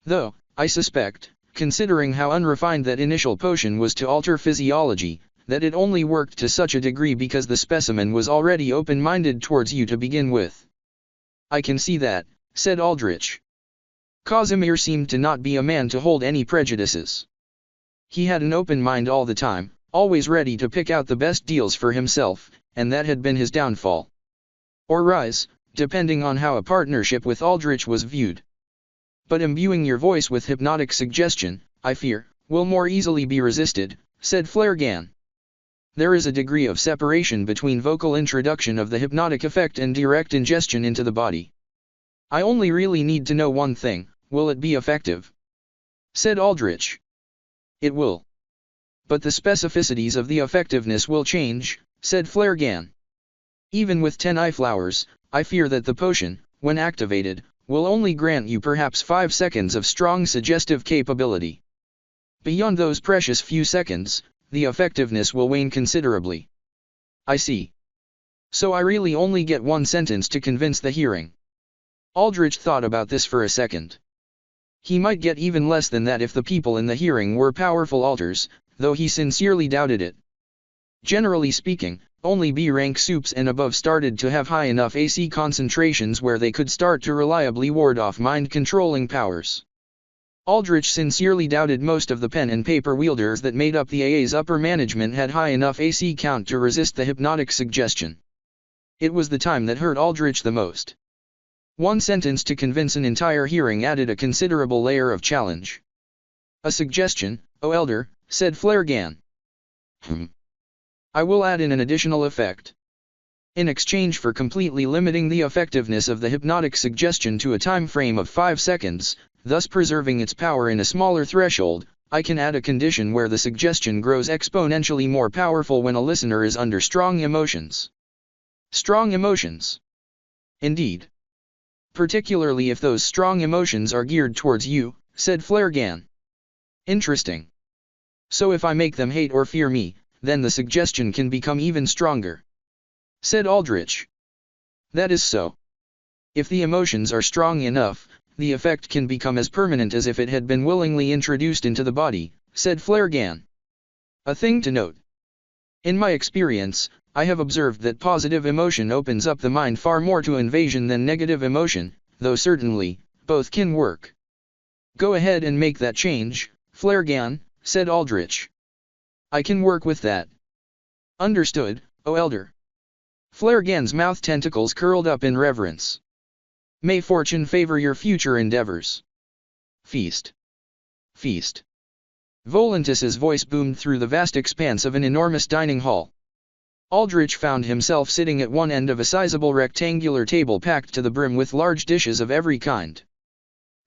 Though, I suspect, considering how unrefined that initial potion was to alter physiology, that it only worked to such a degree because the specimen was already open-minded towards you to begin with. I can see that, said Aldrich. Casimir seemed to not be a man to hold any prejudices. He had an open mind all the time, always ready to pick out the best deals for himself, and that had been his downfall. Or rise, depending on how a partnership with Aldrich was viewed. But imbuing your voice with hypnotic suggestion, I fear, will more easily be resisted, said Flergan. There is a degree of separation between vocal introduction of the hypnotic effect and direct ingestion into the body. I only really need to know one thing: will it be effective? Said Aldrich. It will. But the specificities of the effectiveness will change, said Flergan. Even with 10 eye flowers, I fear that the potion, when activated, will only grant you perhaps 5 seconds of strong suggestive capability. Beyond those precious few seconds, the effectiveness will wane considerably. I see. So I really only get one sentence to convince the hearing. Aldrich thought about this for a second. He might get even less than that if the people in the hearing were powerful alters, though he sincerely doubted it. Generally speaking, only B-rank soups and above started to have high enough AC concentrations where they could start to reliably ward off mind-controlling powers. Aldrich sincerely doubted most of the pen and paper wielders that made up the AA's upper management had high enough AC count to resist the hypnotic suggestion. It was the time that hurt Aldrich the most. One sentence to convince an entire hearing added a considerable layer of challenge. A suggestion, O Elder, said Flergan. I will add in an additional effect. In exchange for completely limiting the effectiveness of the hypnotic suggestion to a time frame of 5 seconds, thus preserving its power in a smaller threshold, I can add a condition where the suggestion grows exponentially more powerful when a listener is under strong emotions. Strong emotions. Indeed. Particularly if those strong emotions are geared towards you, said Flergan. Interesting. So if I make them hate or fear me, then the suggestion can become even stronger. Said Aldrich. That is so. If the emotions are strong enough, the effect can become as permanent as if it had been willingly introduced into the body, said Flergan. A thing to note. In my experience, I have observed that positive emotion opens up the mind far more to invasion than negative emotion, though certainly, both can work. Go ahead and make that change, Flergan, said Aldrich. I can work with that. Understood, O Elder. Flergan's mouth tentacles curled up in reverence. May fortune favor your future endeavors. Feast. Feast. Volantis's voice boomed through the vast expanse of an enormous dining hall. Aldrich found himself sitting at one end of a sizable rectangular table packed to the brim with large dishes of every kind.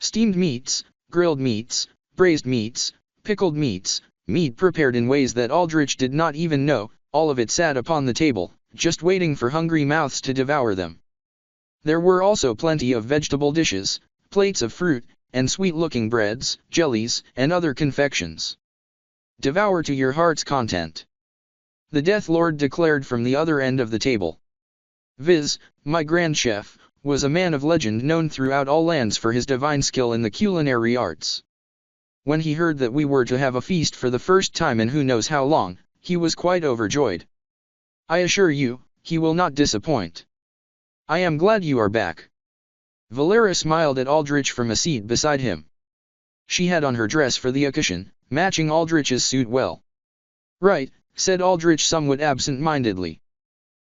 Steamed meats, grilled meats, braised meats, pickled meats, meat prepared in ways that Aldrich did not even know, all of it sat upon the table, just waiting for hungry mouths to devour them. There were also plenty of vegetable dishes, plates of fruit, and sweet-looking breads, jellies, and other confections. Devour to your heart's content. The Death Lord declared from the other end of the table. Viz, my grand chef, was a man of legend known throughout all lands for his divine skill in the culinary arts. When he heard that we were to have a feast for the first time in who knows how long, he was quite overjoyed. I assure you, he will not disappoint. I am glad you are back. Valera smiled at Aldrich from a seat beside him. She had on her dress for the occasion, matching Aldrich's suit well. Right, said Aldrich somewhat absent-mindedly.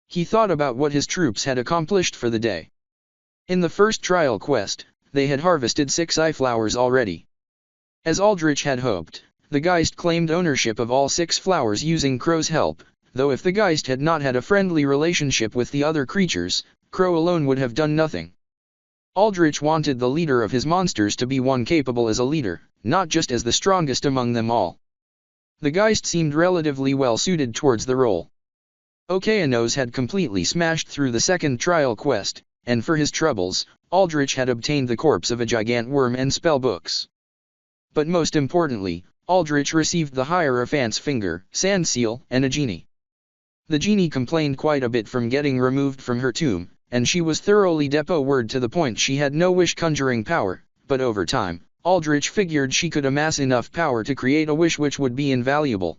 He thought about what his troops had accomplished for the day. In the first trial quest, they had harvested 6 eye flowers already. As Aldrich had hoped, the Geist claimed ownership of all 6 flowers using Crow's help, though if the Geist had not had a friendly relationship with the other creatures, Crow alone would have done nothing. Aldrich wanted the leader of his monsters to be one capable as a leader, not just as the strongest among them all. The Geist seemed relatively well suited towards the role. Okeanos had completely smashed through the second trial quest, and for his troubles, Aldrich had obtained the corpse of a gigant worm and spell books. But most importantly, Aldrich received the Hierophant's finger, sand seal, and a genie. The genie complained quite a bit from getting removed from her tomb, and she was thoroughly depot-word to the point she had no wish-conjuring power, but over time, Aldrich figured she could amass enough power to create a wish which would be invaluable.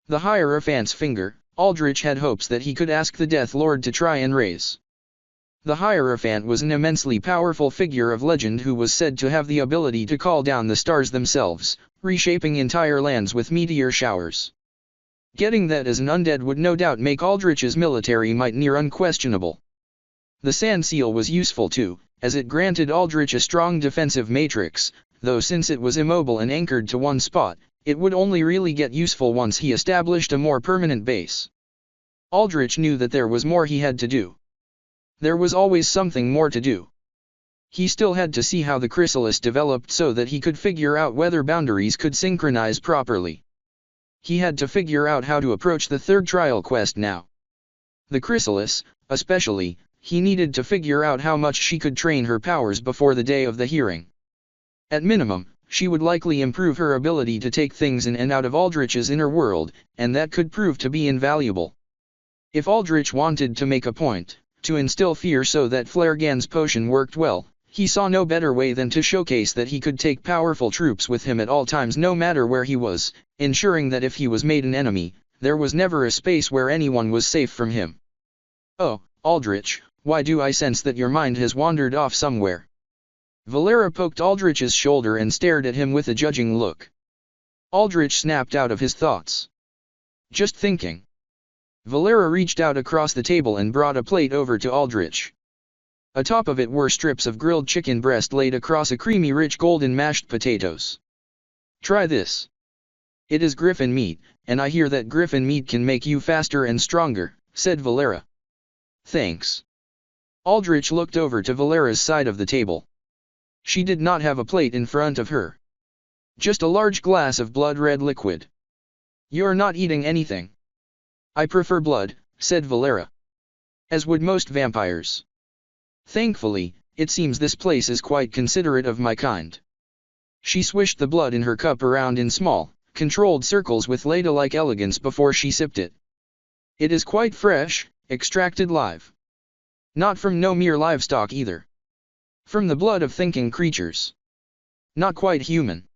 The Hierophant's finger, Aldrich had hopes that he could ask the Death Lord to try and raise. The Hierophant was an immensely powerful figure of legend who was said to have the ability to call down the stars themselves, reshaping entire lands with meteor showers. Getting that as an undead would no doubt make Aldrich's military might near unquestionable. The sand seal was useful too, as it granted Aldrich a strong defensive matrix, though since it was immobile and anchored to one spot, it would only really get useful once he established a more permanent base. Aldrich knew that there was more he had to do. There was always something more to do. He still had to see how the chrysalis developed so that he could figure out whether boundaries could synchronize properly. He had to figure out how to approach the third trial quest now. The chrysalis, especially, he needed to figure out how much she could train her powers before the day of the hearing. At minimum, she would likely improve her ability to take things in and out of Aldrich's inner world, and that could prove to be invaluable. If Aldrich wanted to make a point, to instill fear so that Flaregan's potion worked well, he saw no better way than to showcase that he could take powerful troops with him at all times no matter where he was, ensuring that if he was made an enemy, there was never a space where anyone was safe from him. "Oh, Aldrich, why do I sense that your mind has wandered off somewhere?" Valera poked Aldrich's shoulder and stared at him with a judging look. Aldrich snapped out of his thoughts. "Just thinking." Valera reached out across the table and brought a plate over to Aldrich. Atop of it were strips of grilled chicken breast laid across a creamy rich golden mashed potatoes. "Try this. It is griffin meat, and I hear that griffin meat can make you faster and stronger," said Valera. "Thanks." Aldrich looked over to Valera's side of the table. She did not have a plate in front of her. Just a large glass of blood-red liquid. "You're not eating anything." "I prefer blood," said Valera. "As would most vampires. Thankfully, it seems this place is quite considerate of my kind." She swished the blood in her cup around in small, controlled circles with ladle-like elegance before she sipped it. "It is quite fresh, extracted live. Not from no mere livestock either. From the blood of thinking creatures. Not quite human.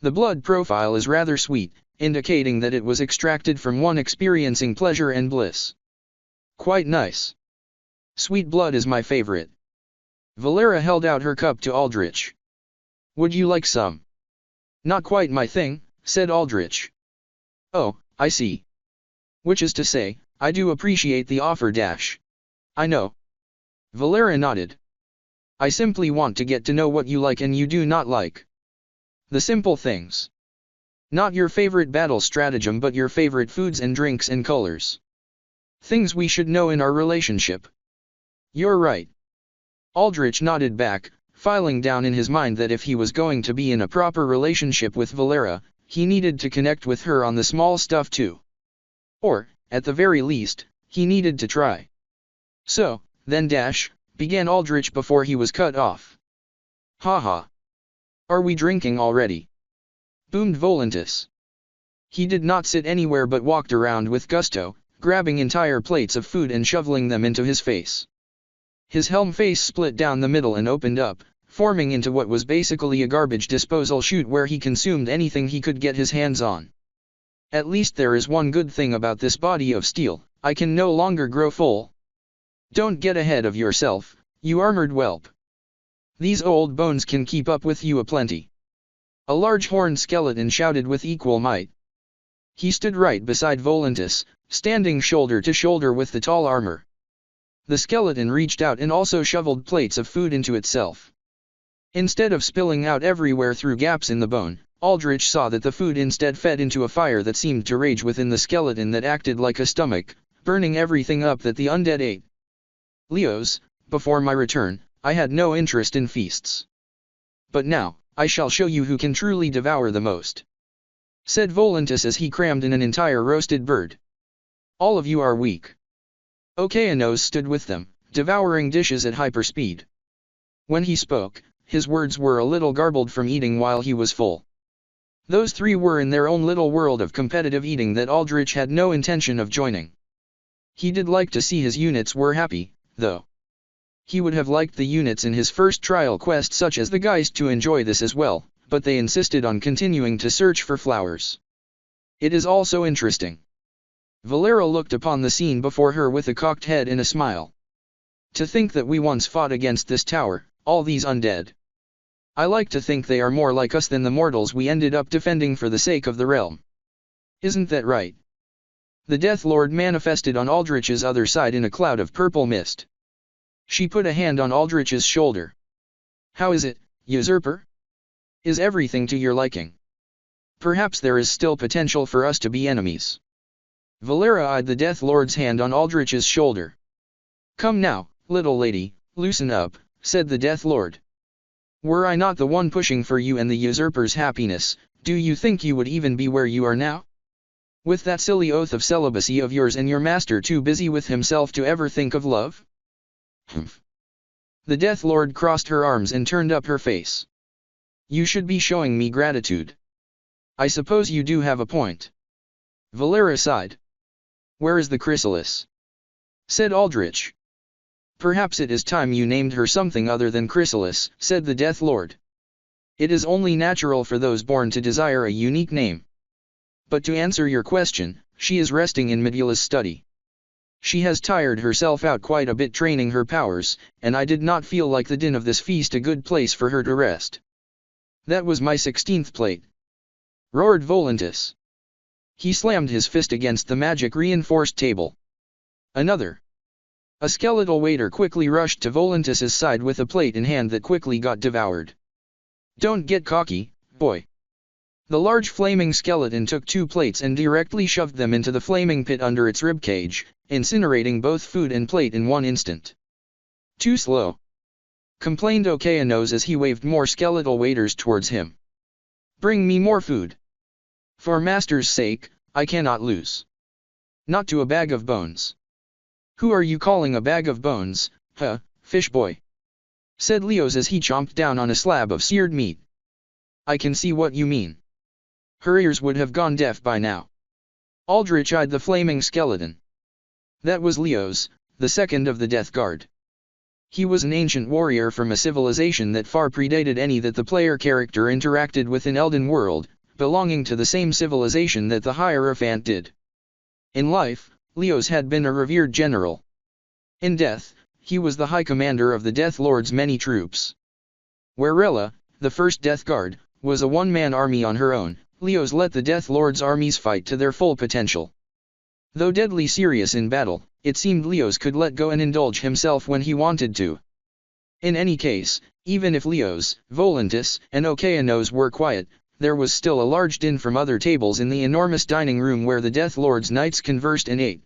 The blood profile is rather sweet, indicating that it was extracted from one experiencing pleasure and bliss. Quite nice. Sweet blood is my favorite." Valera held out her cup to Aldrich. "Would you like some?" "Not quite my thing," said Aldrich. "Oh, I see. Which is to say, I do appreciate the offer dash. I know." Valera nodded. "I simply want to get to know what you like and you do not like. The simple things. Not your favorite battle stratagem but your favorite foods and drinks and colors. Things we should know in our relationship." "You're right." Aldrich nodded back, filing down in his mind that if he was going to be in a proper relationship with Valera, he needed to connect with her on the small stuff too. Or, at the very least, he needed to try. "So, then began Aldrich before he was cut off. "Ha. Are we drinking already?" boomed Volantis. He did not sit anywhere but walked around with gusto, grabbing entire plates of food and shoveling them into his face. His helm face split down the middle and opened up, forming into what was basically a garbage disposal chute where he consumed anything he could get his hands on. "At least there is one good thing about this body of steel, I can no longer grow full." "Don't get ahead of yourself, you armored whelp. These old bones can keep up with you aplenty." A large horned skeleton shouted with equal might. He stood right beside Volantis, standing shoulder to shoulder with the tall armor. The skeleton reached out and also shoveled plates of food into itself. Instead of spilling out everywhere through gaps in the bone, Aldrich saw that the food instead fed into a fire that seemed to rage within the skeleton that acted like a stomach, burning everything up that the undead ate. "Leos, before my return, I had no interest in feasts. But now, I shall show you who can truly devour the most," said Volantis as he crammed in an entire roasted bird. "All of you are weak." Okeanos stood with them, devouring dishes at hyperspeed. When he spoke, his words were a little garbled from eating while he was full. Those three were in their own little world of competitive eating that Aldrich had no intention of joining. He did like to see his units were happy, though. He would have liked the units in his first trial quest such as the Geist to enjoy this as well, but they insisted on continuing to search for flowers. "It is all so interesting." Valera looked upon the scene before her with a cocked head and a smile. "To think that we once fought against this tower, all these undead. I like to think they are more like us than the mortals we ended up defending for the sake of the realm. Isn't that right?" The Death Lord manifested on Aldrich's other side in a cloud of purple mist. She put a hand on Aldrich's shoulder. How is it, usurper? Is everything to your liking? Perhaps there is still potential for us to be enemies. Valera eyed the Death Lord's hand on Aldrich's shoulder. Come now, little lady, loosen up, said the Death Lord. Were I not the one pushing for you and the usurper's happiness, do you think you would even be where you are now? With that silly oath of celibacy of yours and your master too busy with himself to ever think of love? Humph. The Death Lord crossed her arms and turned up her face. You should be showing me gratitude. I suppose you do have a point. Valera sighed. Where is the chrysalis? Said Aldrich. Perhaps it is time you named her something other than chrysalis, said the Death Lord. It is only natural for those born to desire a unique name. But to answer your question, she is resting in Medula's study. She has tired herself out quite a bit training her powers, and I did not feel like the din of this feast a good place for her to rest. That was my 16th plate, roared Volantis. He slammed his fist against the magic-reinforced table. Another. A skeletal waiter quickly rushed to Volantis's side with a plate in hand that quickly got devoured. Don't get cocky, boy. The large flaming skeleton took 2 plates and directly shoved them into the flaming pit under its ribcage, incinerating both food and plate in one instant. Too slow, complained Okeanos as he waved more skeletal waiters towards him. Bring me more food. For master's sake, I cannot lose. Not to a bag of bones. Who are you calling a bag of bones, huh, fish boy? Said Leos as he chomped down on a slab of seared meat. I can see what you mean. Her ears would have gone deaf by now. Aldrich eyed the flaming skeleton. That was Leos, the second of the Death Guard. He was an ancient warrior from a civilization that far predated any that the player character interacted with in Elden World, belonging to the same civilization that the Hierophant did. In life, Leos had been a revered general. In death, he was the High Commander of the Death Lord's many troops. Where Rella, the first Death Guard, was a one-man army on her own, Leos let the Death Lord's armies fight to their full potential. Though deadly serious in battle, it seemed Leos could let go and indulge himself when he wanted to. In any case, even if Leos, Volantis, and Okeanos were quiet, there was still a large din from other tables in the enormous dining room where the Death Lord's knights conversed and ate.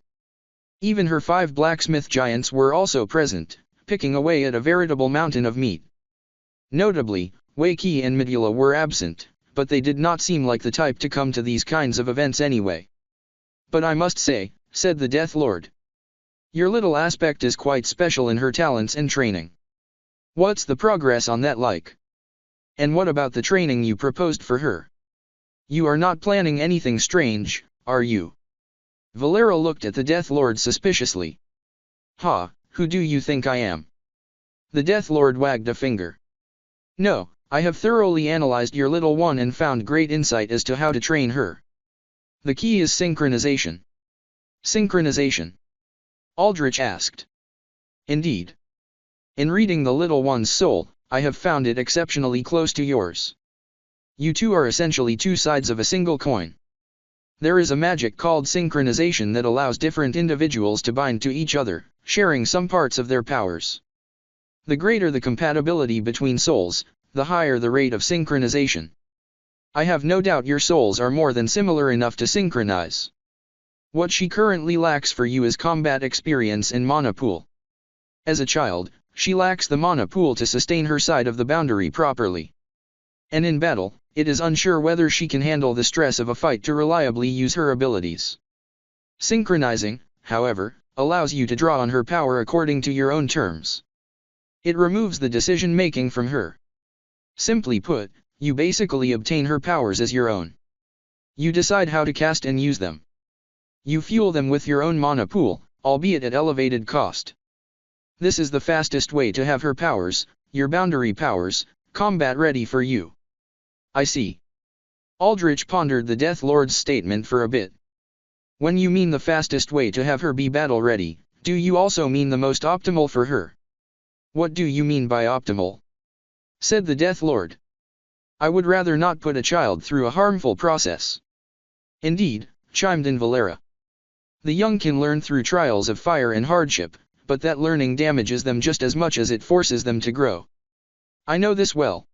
Even her 5 blacksmith giants were also present, picking away at a veritable mountain of meat. Notably, Wei Qi and Medula were absent, but they did not seem like the type to come to these kinds of events anyway. But I must say, said the Death Lord, your little aspect is quite special in her talents and training. What's the progress on that like? And what about the training you proposed for her? You are not planning anything strange, are you? Valera looked at the Death Lord suspiciously. Ha, who do you think I am? The Death Lord wagged a finger. No, I have thoroughly analyzed your little one and found great insight as to how to train her. The key is synchronization. Synchronization? Aldrich asked. Indeed. In reading the little one's soul, I have found it exceptionally close to yours. You two are essentially 2 sides of a single coin. There is a magic called synchronization that allows different individuals to bind to each other, sharing some parts of their powers. The greater the compatibility between souls, the higher the rate of synchronization. I have no doubt your souls are more than similar enough to synchronize. What she currently lacks for you is combat experience and mana pool. As a child, she lacks the mana pool to sustain her side of the boundary properly. And in battle, it is unsure whether she can handle the stress of a fight to reliably use her abilities. Synchronizing, however, allows you to draw on her power according to your own terms. It removes the decision-making from her. Simply put, you basically obtain her powers as your own. You decide how to cast and use them. You fuel them with your own mana pool, albeit at elevated cost. This is the fastest way to have her powers, your boundary powers, combat ready for you. I see. Aldrich pondered the Death Lord's statement for a bit. When you mean the fastest way to have her be battle ready, do you also mean the most optimal for her? What do you mean by optimal? Said the Death Lord. I would rather not put a child through a harmful process. Indeed, chimed in Valera. The young can learn through trials of fire and hardship, but that learning damages them just as much as it forces them to grow. I know this well.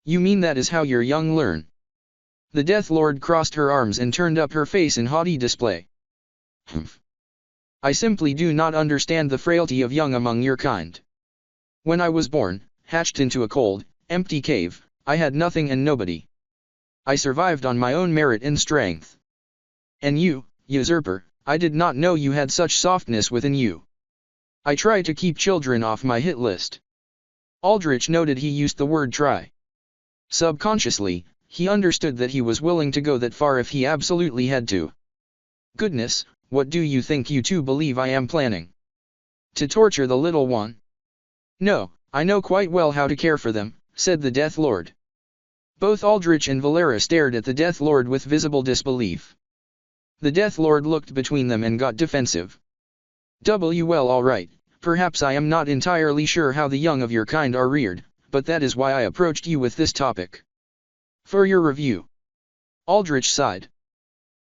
You mean that is how your young learn? The Death Lord crossed her arms and turned up her face in haughty display. Humph. I simply do not understand the frailty of young among your kind. When I was born, hatched into a cold, empty cave, I had nothing and nobody. I survived on my own merit and strength. And you, usurper, I did not know you had such softness within you. I try to keep children off my hit list. Aldrich noted he used the word try. Subconsciously, he understood that he was willing to go that far if he absolutely had to. Goodness, what do you think you two believe I am planning? To torture the little one? No, I know quite well how to care for them, said the Death Lord. Both Aldrich and Valera stared at the Death Lord with visible disbelief. The Death Lord looked between them and got defensive. Well, all right, perhaps I am not entirely sure how the young of your kind are reared, but that is why I approached you with this topic. For your review. Aldrich sighed.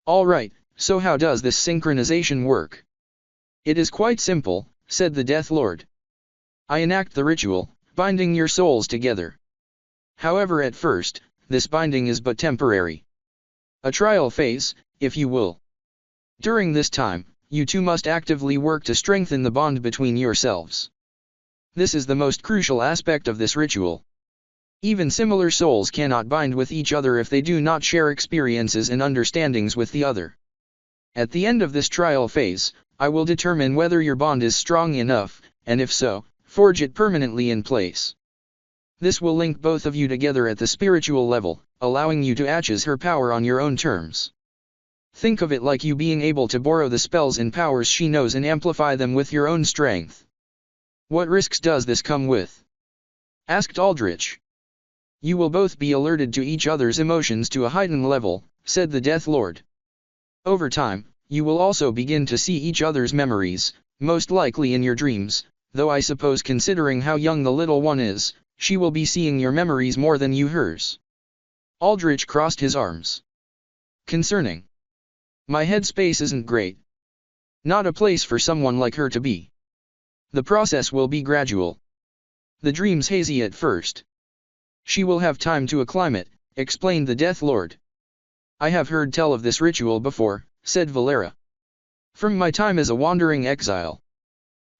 All right, so how does this synchronization work? It is quite simple, said the Death Lord. I enact the ritual, binding your souls together. However, at first, this binding is but temporary. A trial phase, if you will. During this time, you two must actively work to strengthen the bond between yourselves. This is the most crucial aspect of this ritual. Even similar souls cannot bind with each other if they do not share experiences and understandings with the other. At the end of this trial phase, I will determine whether your bond is strong enough, and if so, forge it permanently in place. This will link both of you together at the spiritual level, allowing you to access her power on your own terms. Think of it like you being able to borrow the spells and powers she knows and amplify them with your own strength. What risks does this come with? Asked Aldrich. You will both be alerted to each other's emotions to a heightened level, said the Death Lord. Over time, you will also begin to see each other's memories, most likely in your dreams, though I suppose considering how young the little one is, she will be seeing your memories more than you hers. Aldrich crossed his arms. Concerning. My headspace isn't great. Not a place for someone like her to be. The process will be gradual. The dream's hazy at first. She will have time to acclimate, explained the Death Lord. I have heard tell of this ritual before, said Valera. From my time as a wandering exile.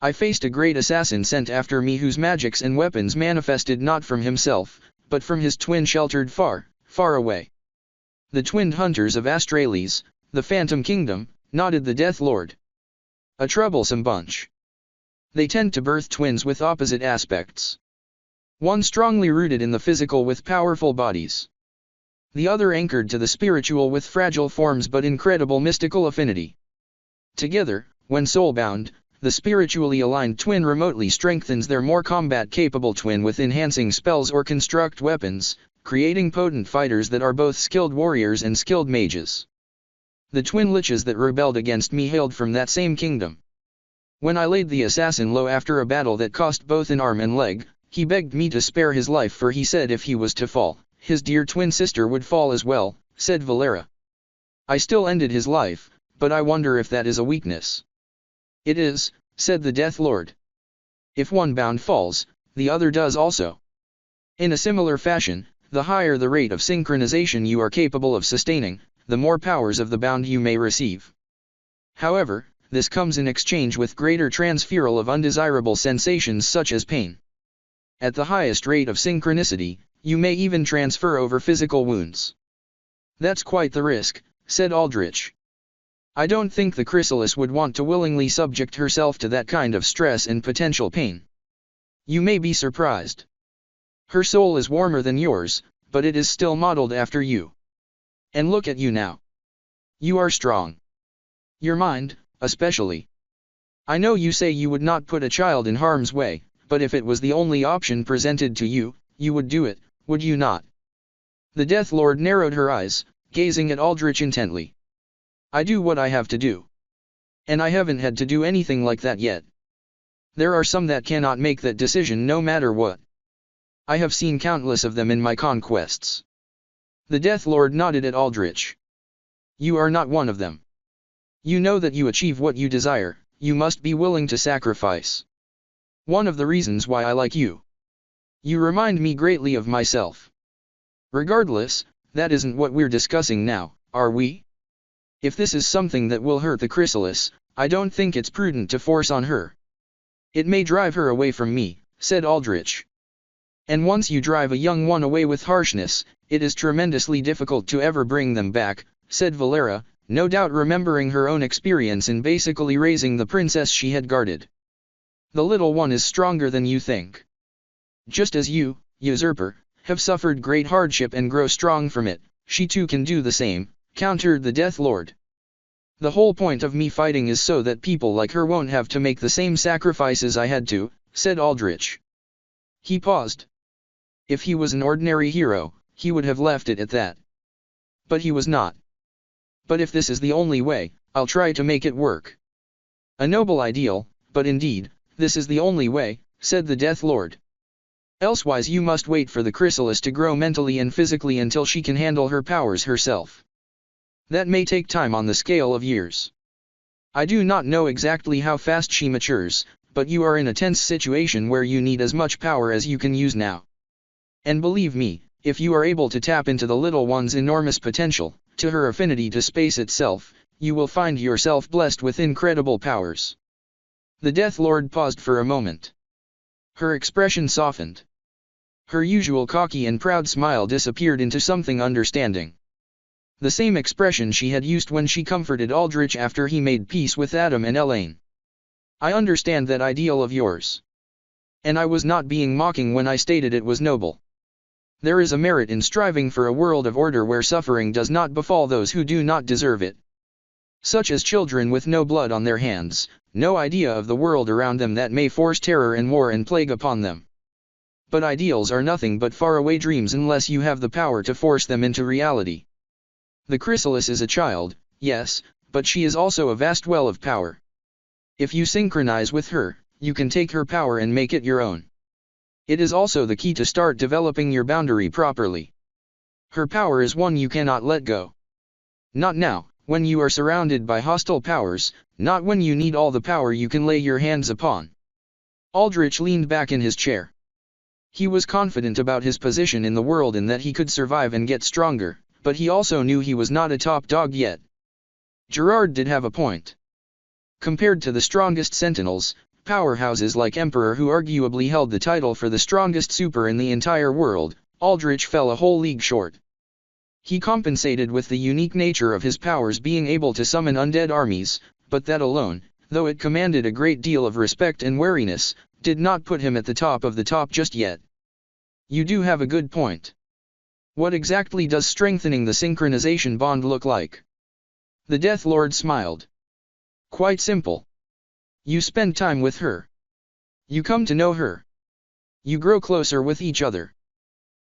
I faced a great assassin sent after me whose magics and weapons manifested not from himself, but from his twin sheltered far, far away. The twinned hunters of Astralis, the Phantom Kingdom, nodded the Death Lord. A troublesome bunch. They tend to birth twins with opposite aspects. One strongly rooted in the physical with powerful bodies. The other anchored to the spiritual with fragile forms but incredible mystical affinity. Together, when soul-bound, the spiritually aligned twin remotely strengthens their more combat-capable twin with enhancing spells or construct weapons, creating potent fighters that are both skilled warriors and skilled mages. The twin liches that rebelled against me hailed from that same kingdom. When I laid the assassin low after a battle that cost both an arm and leg, he begged me to spare his life, for he said if he was to fall, his dear twin sister would fall as well, said Valera. I still ended his life, but I wonder if that is a weakness. It is, said the Death Lord. If one bound falls, the other does also. In a similar fashion, the higher the rate of synchronization you are capable of sustaining, the more powers of the bound you may receive. However, this comes in exchange with greater transferal of undesirable sensations such as pain. At the highest rate of synchronicity, you may even transfer over physical wounds. That's quite the risk, said Aldrich. I don't think the chrysalis would want to willingly subject herself to that kind of stress and potential pain. You may be surprised. Her soul is warmer than yours, but it is still modeled after you. And look at you now. You are strong. Your mind, especially. I know you say you would not put a child in harm's way, but if it was the only option presented to you, you would do it, would you not? The Death Lord narrowed her eyes, gazing at Aldrich intently. I do what I have to do. And I haven't had to do anything like that yet. There are some that cannot make that decision no matter what. I have seen countless of them in my conquests. The Death Lord nodded at Aldrich. You are not one of them. You know that you achieve what you desire, you must be willing to sacrifice. One of the reasons why I like you. You remind me greatly of myself. Regardless, that isn't what we're discussing now, are we? If this is something that will hurt the chrysalis, I don't think it's prudent to force on her. It may drive her away from me, said Aldrich. And once you drive a young one away with harshness, it is tremendously difficult to ever bring them back, said Valera, no doubt remembering her own experience in basically raising the princess she had guarded. The little one is stronger than you think. Just as you, usurper, have suffered great hardship and grow strong from it, she too can do the same, countered the Death Lord. The whole point of me fighting is so that people like her won't have to make the same sacrifices I had to, said Aldrich. He paused. If he was an ordinary hero, he would have left it at that. But he was not. But if this is the only way, I'll try to make it work. A noble ideal, but indeed, this is the only way, said the Death Lord. Elsewise you must wait for the chrysalis to grow mentally and physically until she can handle her powers herself. That may take time on the scale of years. I do not know exactly how fast she matures, but you are in a tense situation where you need as much power as you can use now. And believe me, if you are able to tap into the little one's enormous potential, to her affinity to space itself, you will find yourself blessed with incredible powers. The Death Lord paused for a moment. Her expression softened. Her usual cocky and proud smile disappeared into something understanding. The same expression she had used when she comforted Aldrich after he made peace with Adam and Elaine. I understand that ideal of yours. And I was not being mocking when I stated it was noble. There is a merit in striving for a world of order where suffering does not befall those who do not deserve it. Such as children with no blood on their hands, no idea of the world around them that may force terror and war and plague upon them. But ideals are nothing but faraway dreams unless you have the power to force them into reality. The chrysalis is a child, yes, but she is also a vast well of power. If you synchronize with her, you can take her power and make it your own. It is also the key to start developing your boundary properly. Her power is one you cannot let go. Not now, when you are surrounded by hostile powers, not when you need all the power you can lay your hands upon. Aldrich leaned back in his chair. He was confident about his position in the world and that he could survive and get stronger, but he also knew he was not a top dog yet. Gerard did have a point. Compared to the strongest sentinels, powerhouses like Emperor who arguably held the title for the strongest super in the entire world, Aldrich fell a whole league short. He compensated with the unique nature of his powers being able to summon undead armies, but that alone, though it commanded a great deal of respect and wariness, did not put him at the top of the top just yet. You do have a good point. What exactly does strengthening the synchronization bond look like? The Death Lord smiled. Quite simple. You spend time with her. You come to know her. You grow closer with each other.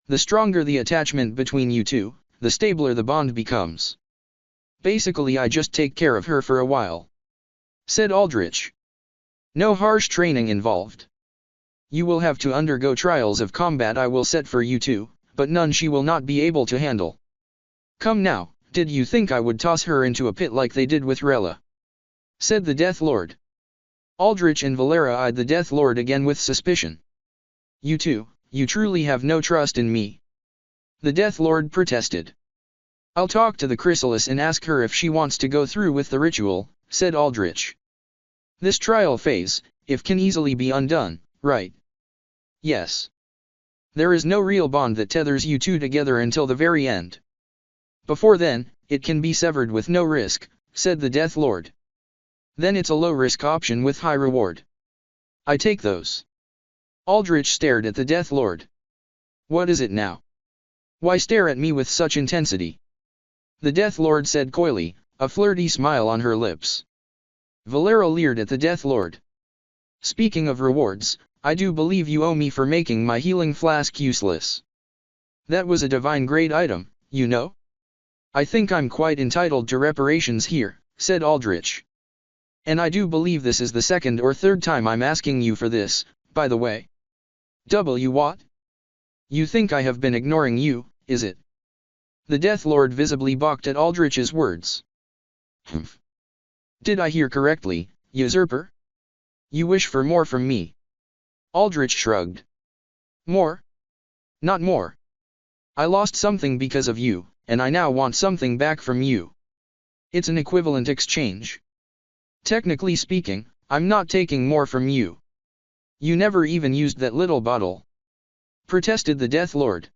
The stronger the attachment between you two, the stabler the bond becomes. Basically I just take care of her for a while, said Aldrich. No harsh training involved. You will have to undergo trials of combat I will set for you two, but none she will not be able to handle. Come now, did you think I would toss her into a pit like they did with Rella? Said the Death Lord. Aldrich and Valera eyed the Death Lord again with suspicion. You two, you truly have no trust in me. The Death Lord protested. I'll talk to the chrysalis and ask her if she wants to go through with the ritual, said Aldrich. This trial phase, if can easily be undone, right? Yes. There is no real bond that tethers you two together until the very end. Before then, it can be severed with no risk, said the Death Lord. Then it's a low-risk option with high reward. I take those. Aldrich stared at the Death Lord. What is it now? Why stare at me with such intensity? The Death Lord said coyly, a flirty smile on her lips. Valera leered at the Death Lord. Speaking of rewards, I do believe you owe me for making my healing flask useless. That was a divine grade item, you know? I think I'm quite entitled to reparations here, said Aldrich. And I do believe this is the second or third time I'm asking you for this, by the way. What? You think I have been ignoring you, is it? The Death Lord visibly balked at Aldrich's words. Humph. Did I hear correctly, usurper? You wish for more from me. Aldrich shrugged. More? Not more. I lost something because of you, and I now want something back from you. It's an equivalent exchange. Technically speaking, I'm not taking more from you. You never even used that little bottle, protested the Death Lord.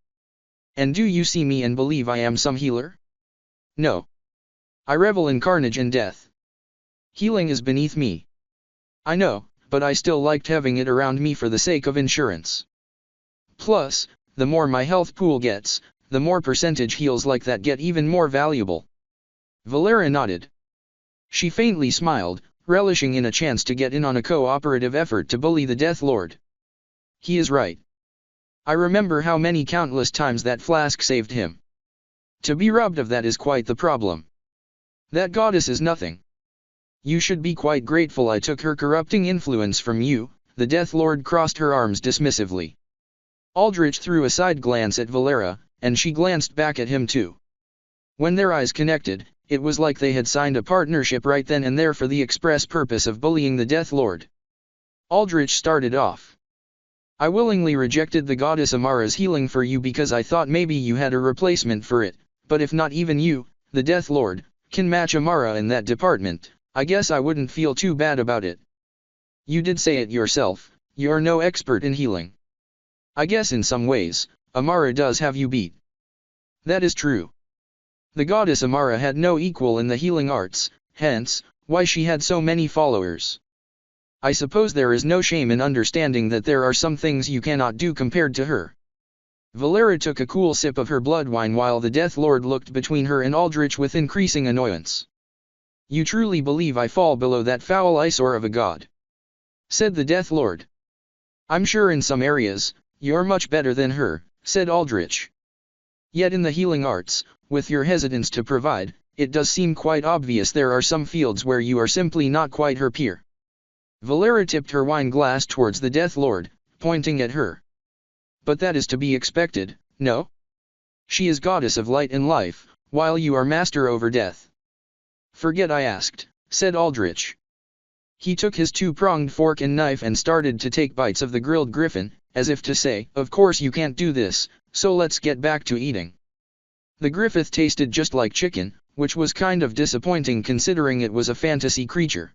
And do you see me and believe I am some healer? No. I revel in carnage and death. Healing is beneath me. I know, but I still liked having it around me for the sake of insurance. Plus, the more my health pool gets, the more percentage heals like that get even more valuable. Valera nodded. She faintly smiled, relishing in a chance to get in on a cooperative effort to bully the Death Lord. He is right. I remember how many countless times that flask saved him. To be robbed of that is quite the problem. That goddess is nothing. You should be quite grateful I took her corrupting influence from you. The Death Lord crossed her arms dismissively. Aldrich threw a side glance at Valera, and she glanced back at him too. When their eyes connected, it was like they had signed a partnership right then and there for the express purpose of bullying the Death Lord. Aldrich started off. I willingly rejected the goddess Amara's healing for you because I thought maybe you had a replacement for it, but if not even you, the Death Lord, can match Amara in that department, I guess I wouldn't feel too bad about it. You did say it yourself, you're no expert in healing. I guess in some ways, Amara does have you beat. That is true. The goddess Amara had no equal in the healing arts, hence, why she had so many followers. I suppose there is no shame in understanding that there are some things you cannot do compared to her. Valera took a cool sip of her blood wine while the Death Lord looked between her and Aldrich with increasing annoyance. You truly believe I fall below that foul eyesore of a god? Said the Death Lord. I'm sure in some areas, you're much better than her, said Aldrich. Yet in the healing arts, with your hesitance to provide, it does seem quite obvious there are some fields where you are simply not quite her peer. Valera tipped her wine glass towards the Death Lord, pointing at her. But that is to be expected, no? She is goddess of light and life, while you are master over death. Forget I asked, said Aldrich. He took his two-pronged fork and knife and started to take bites of the grilled griffin, as if to say, of course you can't do this, so let's get back to eating. The griffith tasted just like chicken, which was kind of disappointing considering it was a fantasy creature.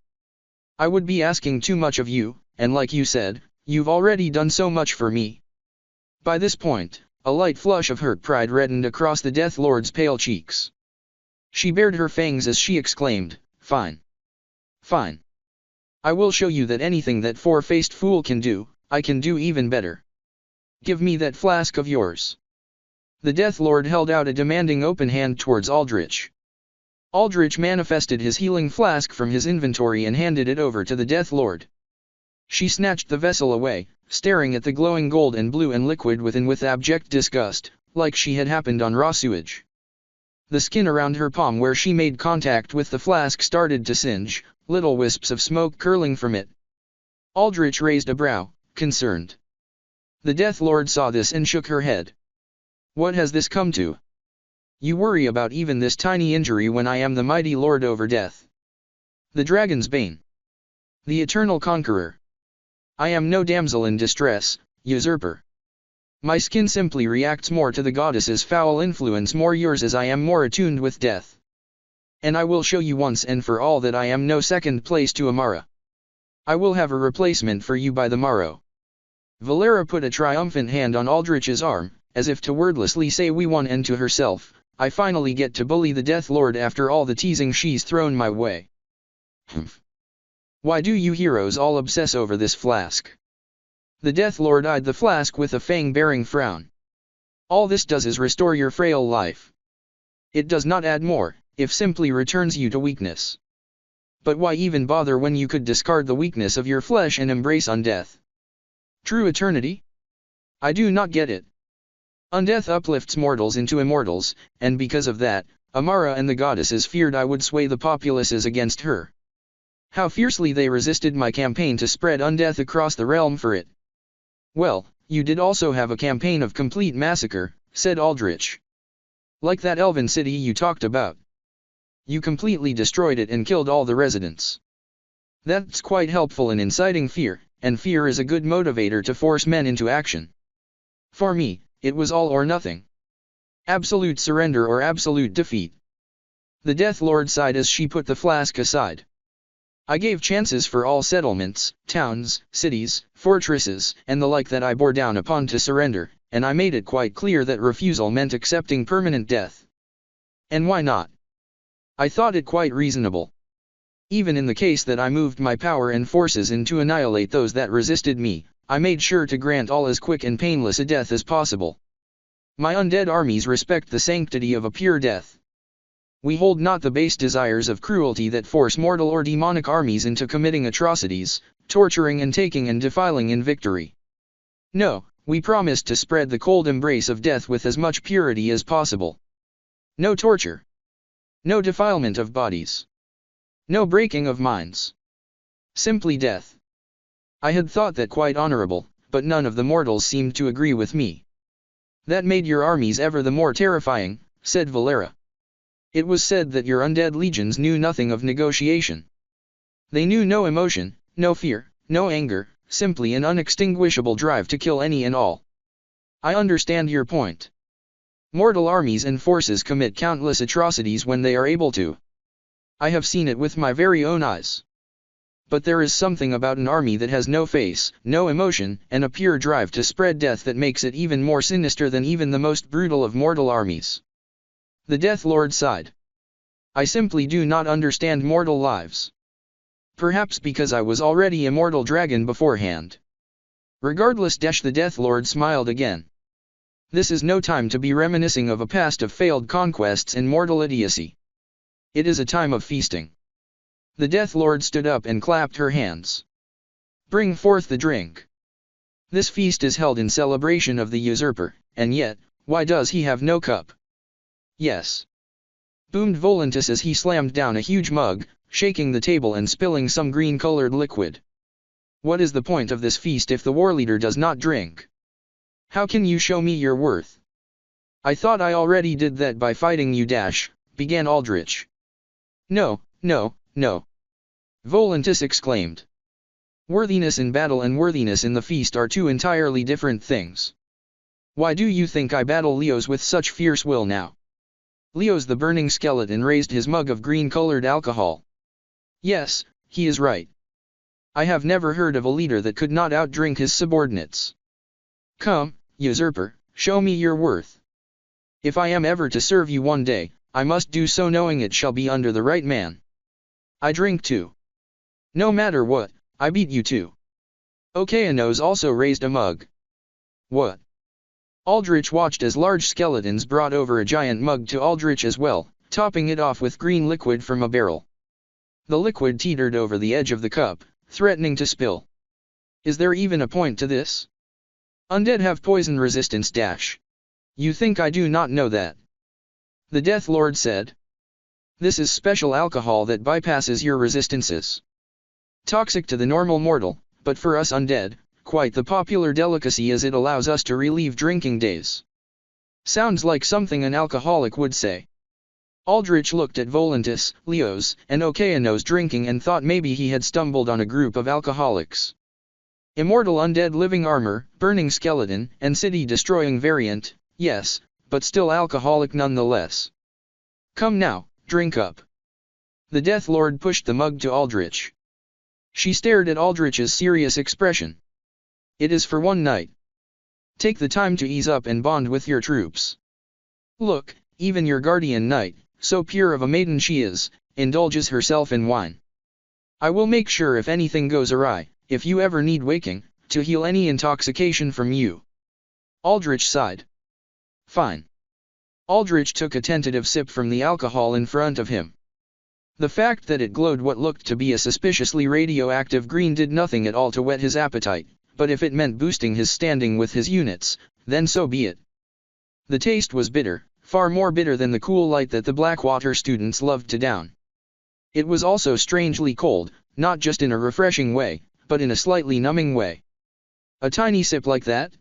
I would be asking too much of you, and like you said, you've already done so much for me. By this point, a light flush of hurt pride reddened across the Death Lord's pale cheeks. She bared her fangs as she exclaimed, Fine. Fine. I will show you that anything that four-faced fool can do, I can do even better. Give me that flask of yours. The Death Lord held out a demanding open hand towards Aldrich. Aldrich manifested his healing flask from his inventory and handed it over to the Death Lord. She snatched the vessel away, staring at the glowing gold and blue and liquid within with abject disgust, like she had happened on raw sewage. The skin around her palm where she made contact with the flask started to singe, little wisps of smoke curling from it. Aldrich raised a brow, concerned. The Death Lord saw this and shook her head. What has this come to? You worry about even this tiny injury when I am the mighty lord over death. The dragon's bane. The eternal conqueror. I am no damsel in distress, usurper. My skin simply reacts more to the goddess's foul influence, more yours as I am more attuned with death. And I will show you once and for all that I am no second place to Amara. I will have a replacement for you by the morrow. Valera put a triumphant hand on Aldrich's arm, as if to wordlessly say we won, and to herself, I finally get to bully the Death Lord after all the teasing she's thrown my way. Humph. Why do you heroes all obsess over this flask? The Death Lord eyed the flask with a fang-bearing frown. All this does is restore your frail life. It does not add more, if simply returns you to weakness. But why even bother when you could discard the weakness of your flesh and embrace undeath? True eternity? I do not get it. Undeath uplifts mortals into immortals, and because of that, Amara and the goddesses feared I would sway the populaces against her. How fiercely they resisted my campaign to spread undeath across the realm for it. Well, you did also have a campaign of complete massacre, said Aldrich. Like that elven city you talked about. You completely destroyed it and killed all the residents. That's quite helpful in inciting fear, and fear is a good motivator to force men into action. For me, it was all or nothing. Absolute surrender or absolute defeat. The Death Lord sighed as she put the flask aside. I gave chances for all settlements, towns, cities, fortresses, and the like that I bore down upon to surrender, and I made it quite clear that refusal meant accepting permanent death. And why not? I thought it quite reasonable. Even in the case that I moved my power and forces in to annihilate those that resisted me, I made sure to grant all as quick and painless a death as possible. My undead armies respect the sanctity of a pure death. We hold not the base desires of cruelty that force mortal or demonic armies into committing atrocities, torturing and taking and defiling in victory. No, we promise to spread the cold embrace of death with as much purity as possible. No torture. No defilement of bodies. No breaking of minds. Simply death. I had thought that quite honorable, but none of the mortals seemed to agree with me. That made your armies ever the more terrifying, said Valera. It was said that your undead legions knew nothing of negotiation. They knew no emotion, no fear, no anger, simply an unextinguishable drive to kill any and all. I understand your point. Mortal armies and forces commit countless atrocities when they are able to. I have seen it with my very own eyes. But there is something about an army that has no face, no emotion, and a pure drive to spread death that makes it even more sinister than even the most brutal of mortal armies. The Death Lord sighed. I simply do not understand mortal lives. Perhaps because I was already a mortal dragon beforehand. Regardless, the Death Lord smiled again. This is no time to be reminiscing of a past of failed conquests and mortal idiocy. It is a time of feasting. The Death Lord stood up and clapped her hands. Bring forth the drink. This feast is held in celebration of the usurper, and yet, why does he have no cup? Yes. Boomed Volantis as he slammed down a huge mug, shaking the table and spilling some green-colored liquid. What is the point of this feast if the war leader does not drink? How can you show me your worth? I thought I already did that by fighting you, began Aldrich. No, no, no. Volantis exclaimed. Worthiness in battle and worthiness in the feast are two entirely different things. Why do you think I battle Leos with such fierce will now? Leos the burning skeleton raised his mug of green-colored alcohol. Yes, he is right. I have never heard of a leader that could not outdrink his subordinates. Come, usurper, show me your worth. If I am ever to serve you one day, I must do so knowing it shall be under the right man. I drink too. No matter what, I beat you too. Okeanos also raised a mug. What? Aldrich watched as large skeletons brought over a giant mug to Aldrich as well, topping it off with green liquid from a barrel. The liquid teetered over the edge of the cup, threatening to spill. Is there even a point to this? Undead have poison resistance. You think I do not know that? The Death Lord said. This is special alcohol that bypasses your resistances. Toxic to the normal mortal, but for us undead, quite the popular delicacy as it allows us to relieve drinking days. Sounds like something an alcoholic would say. Aldrich looked at Volantis, Leos, and Okeanos drinking and thought maybe he had stumbled on a group of alcoholics. Immortal undead living armor, burning skeleton, and city-destroying variant, yes, but still alcoholic nonetheless. Come now, drink up. The Death Lord pushed the mug to Aldrich. She stared at Aldrich's serious expression. It is for one night. Take the time to ease up and bond with your troops. Look, even your guardian knight, so pure of a maiden she is, indulges herself in wine. I will make sure if anything goes awry, if you ever need waking, to heal any intoxication from you. Aldrich sighed. Fine. Aldrich took a tentative sip from the alcohol in front of him. The fact that it glowed what looked to be a suspiciously radioactive green did nothing at all to whet his appetite, but if it meant boosting his standing with his units, then so be it. The taste was bitter, far more bitter than the cool light that the Blackwater students loved to down. It was also strangely cold, not just in a refreshing way, but in a slightly numbing way. A tiny sip like that?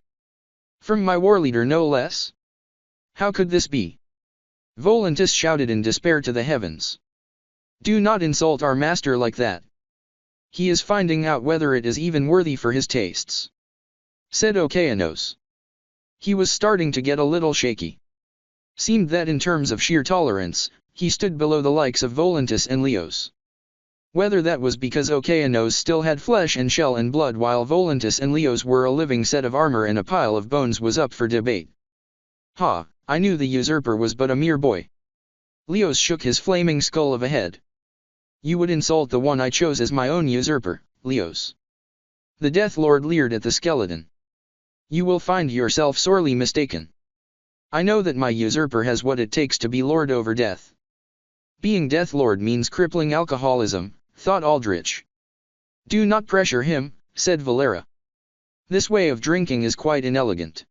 From my war leader no less? How could this be? Volantis shouted in despair to the heavens. Do not insult our master like that. He is finding out whether it is even worthy for his tastes, said Okeanos. He was starting to get a little shaky. Seemed that in terms of sheer tolerance, he stood below the likes of Volantis and Leos. Whether that was because Okeanos still had flesh and shell and blood while Volantis and Leos were a living set of armor and a pile of bones was up for debate. Ha, I knew the usurper was but a mere boy. Leos shook his flaming skull of a head. You would insult the one I chose as my own usurper, Leos. The Death Lord leered at the skeleton. You will find yourself sorely mistaken. I know that my usurper has what it takes to be lord over death. Being Death Lord means crippling alcoholism, thought Aldrich. Do not pressure him, said Valera. This way of drinking is quite inelegant.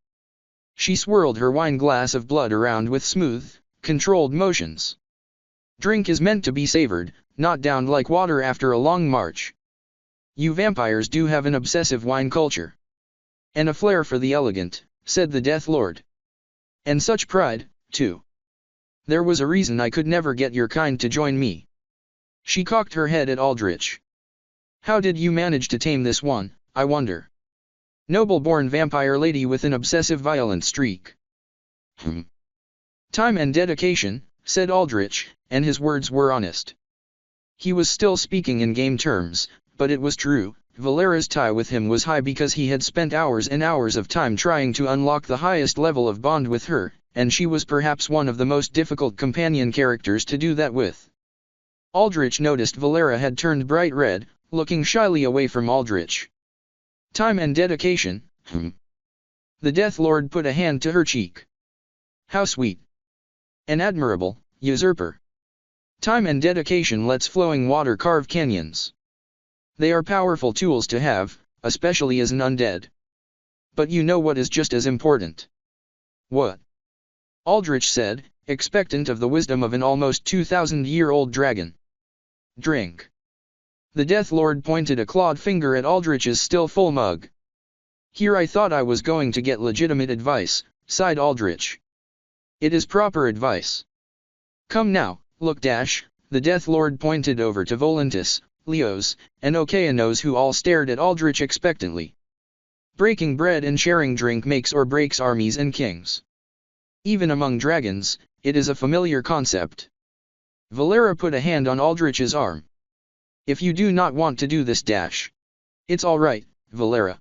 She swirled her wine glass of blood around with smooth, controlled motions. Drink is meant to be savored, not downed like water after a long march. You vampires do have an obsessive wine culture. And a flair for the elegant, said the Death Lord. And such pride, too. There was a reason I could never get your kind to join me. She cocked her head at Aldrich. How did you manage to tame this one, I wonder? Noble-born vampire lady with an obsessive violent streak. Time and dedication, said Aldrich, and his words were honest. He was still speaking in game terms, but it was true. Valera's tie with him was high because he had spent hours and hours of time trying to unlock the highest level of bond with her, and she was perhaps one of the most difficult companion characters to do that with. Aldrich noticed Valera had turned bright red, looking shyly away from Aldrich. Time and dedication, The Death Lord put a hand to her cheek. How sweet. An admirable usurper. Time and dedication lets flowing water carve canyons. They are powerful tools to have, especially as an undead. But you know what is just as important. What? Aldrich said, expectant of the wisdom of an almost 2,000-year-old dragon. Drink. The Death Lord pointed a clawed finger at Aldrich's still full mug. Here I thought I was going to get legitimate advice, sighed Aldrich. It is proper advice. Come now, look dash, the Death Lord pointed over to Volantis, Leos, and Okeanos who all stared at Aldrich expectantly. Breaking bread and sharing drink makes or breaks armies and kings. Even among dragons, it is a familiar concept. Valera put a hand on Aldrich's arm. If you do not want to do this dash. It's all right, Valera.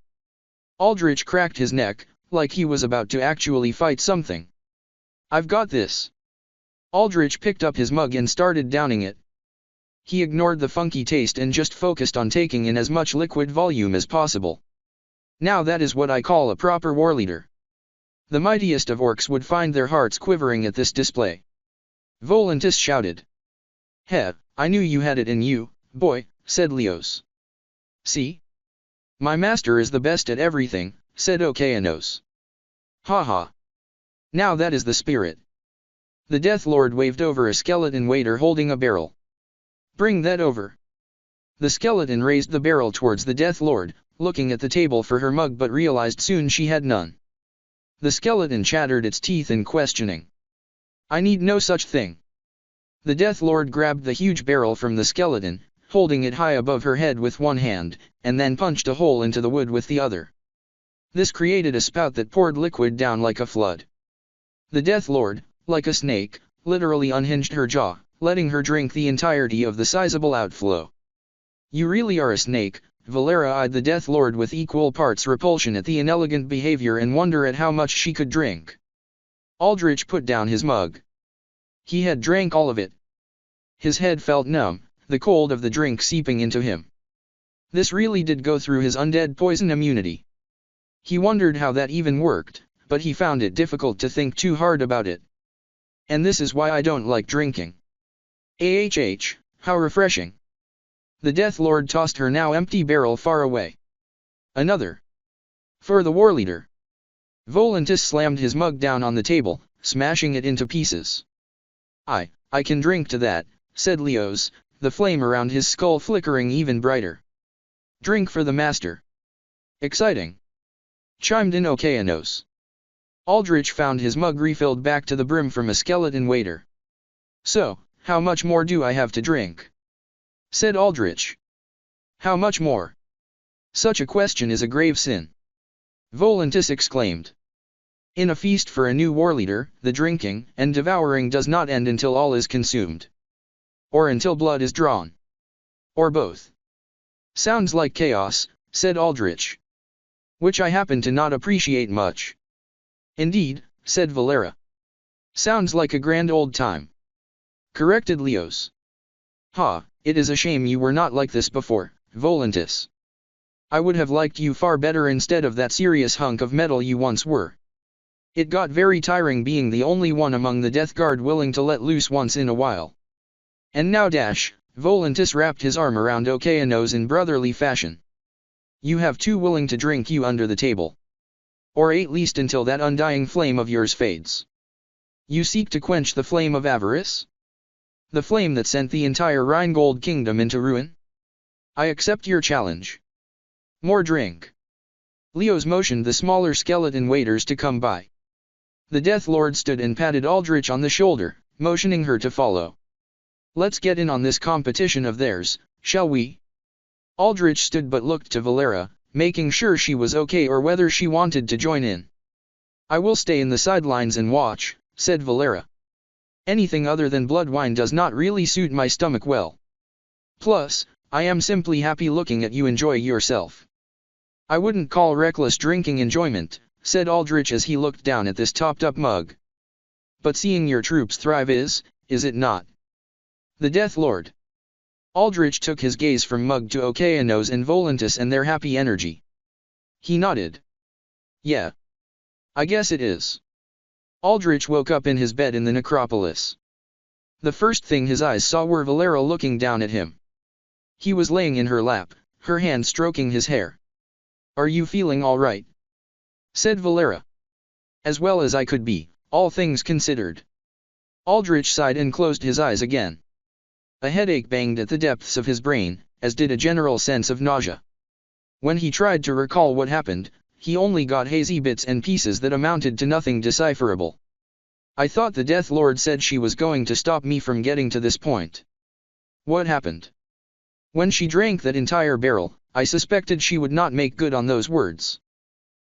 Aldrich cracked his neck, like he was about to actually fight something. I've got this. Aldrich picked up his mug and started downing it. He ignored the funky taste and just focused on taking in as much liquid volume as possible. Now that is what I call a proper warleader. The mightiest of orcs would find their hearts quivering at this display. Volantis shouted. Heh, I knew you had it in you, boy, said Leos. See? My master is the best at everything, said Okeanos. Ha ha. Now that is the spirit. The Death Lord waved over a skeleton waiter holding a barrel. Bring that over. The skeleton raised the barrel towards the Death Lord, looking at the table for her mug but realized soon she had none. The skeleton chattered its teeth in questioning. I need no such thing. The Death Lord grabbed the huge barrel from the skeleton, holding it high above her head with one hand, and then punched a hole into the wood with the other. This created a spout that poured liquid down like a flood. The Death Lord, like a snake, literally unhinged her jaw, letting her drink the entirety of the sizable outflow. You really are a snake, Valera eyed the Death Lord with equal parts repulsion at the inelegant behavior and wonder at how much she could drink. Aldrich put down his mug. He had drank all of it. His head felt numb, the cold of the drink seeping into him. This really did go through his undead poison immunity. He wondered how that even worked, but he found it difficult to think too hard about it. And this is why I don't like drinking. How refreshing. The Death Lord tossed her now empty barrel far away. Another. For the warleader. Volantis slammed his mug down on the table, smashing it into pieces. I can drink to that, said Leos, the flame around his skull flickering even brighter. Drink for the master. Exciting. Chimed in Okeanos. Aldrich found his mug refilled back to the brim from a skeleton waiter. So, how much more do I have to drink? Said Aldrich. How much more? Such a question is a grave sin. Volantis exclaimed. In a feast for a new warleader, the drinking and devouring does not end until all is consumed. Or until blood is drawn. Or both. Sounds like chaos, said Aldrich. Which I happen to not appreciate much. Indeed, said Valera. Sounds like a grand old time. Corrected Leos. Ha, it is a shame you were not like this before, Volantis. I would have liked you far better instead of that serious hunk of metal you once were. It got very tiring being the only one among the Death Guard willing to let loose once in a while. And now Volantis wrapped his arm around Okeanos in brotherly fashion. You have two willing to drink you under the table. Or at least until that undying flame of yours fades. You seek to quench the flame of avarice? The flame that sent the entire Rheingold kingdom into ruin? I accept your challenge. More drink. Leos motioned the smaller skeleton waiters to come by. The Death Lord stood and patted Aldrich on the shoulder, motioning her to follow. Let's get in on this competition of theirs, shall we? Aldrich stood but looked to Valera, making sure she was okay or whether she wanted to join in. I will stay in the sidelines and watch, said Valera. Anything other than blood wine does not really suit my stomach well. Plus, I am simply happy looking at you enjoy yourself. I wouldn't call reckless drinking enjoyment, said Aldrich as he looked down at this topped-up mug. But seeing your troops thrive is it not? The Death Lord. Aldrich took his gaze from Mug to Okeanos and Volantis and their happy energy. He nodded. Yeah. I guess it is. Aldrich woke up in his bed in the necropolis. The first thing his eyes saw were Valera looking down at him. He was laying in her lap, her hand stroking his hair. Are you feeling all right? Said Valera. As well as I could be, all things considered. Aldrich sighed and closed his eyes again. A headache banged at the depths of his brain, as did a general sense of nausea. When he tried to recall what happened, he only got hazy bits and pieces that amounted to nothing decipherable. I thought the Death Lord said she was going to stop me from getting to this point. What happened? When she drank that entire barrel, I suspected she would not make good on those words.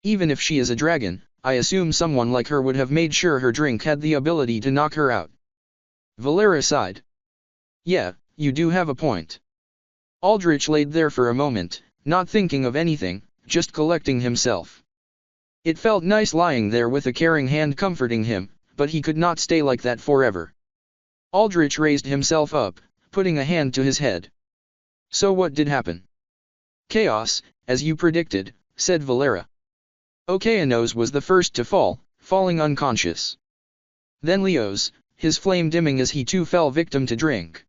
Even if she is a dragon, I assume someone like her would have made sure her drink had the ability to knock her out. Valera sighed. Yeah, you do have a point. Aldrich laid there for a moment, not thinking of anything, just collecting himself. It felt nice lying there with a caring hand comforting him, but he could not stay like that forever. Aldrich raised himself up, putting a hand to his head. So what did happen? Chaos, as you predicted, said Valera. Okeanos was the first to fall, falling unconscious. Then Leos, his flame dimming as he too fell victim to drink.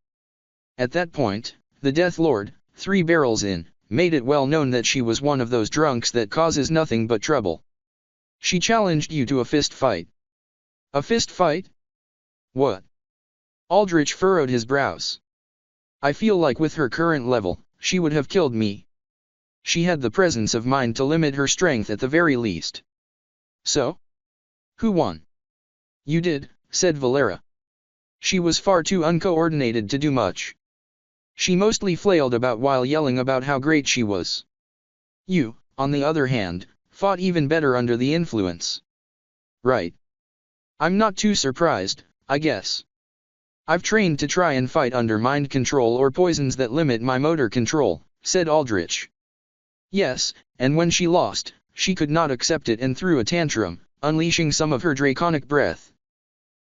At that point, the Death Lord, 3 barrels in, made it well known that she was one of those drunks that causes nothing but trouble. She challenged you to a fist fight. A fist fight? What? Aldrich furrowed his brows. I feel like with her current level, she would have killed me. She had the presence of mind to limit her strength at the very least. So? Who won? You did, said Valera. She was far too uncoordinated to do much. She mostly flailed about while yelling about how great she was. You, on the other hand, fought even better under the influence. Right. I'm not too surprised, I guess. I've trained to try and fight under mind control or poisons that limit my motor control, said Aldrich. Yes, and when she lost, she could not accept it and threw a tantrum, unleashing some of her draconic breath.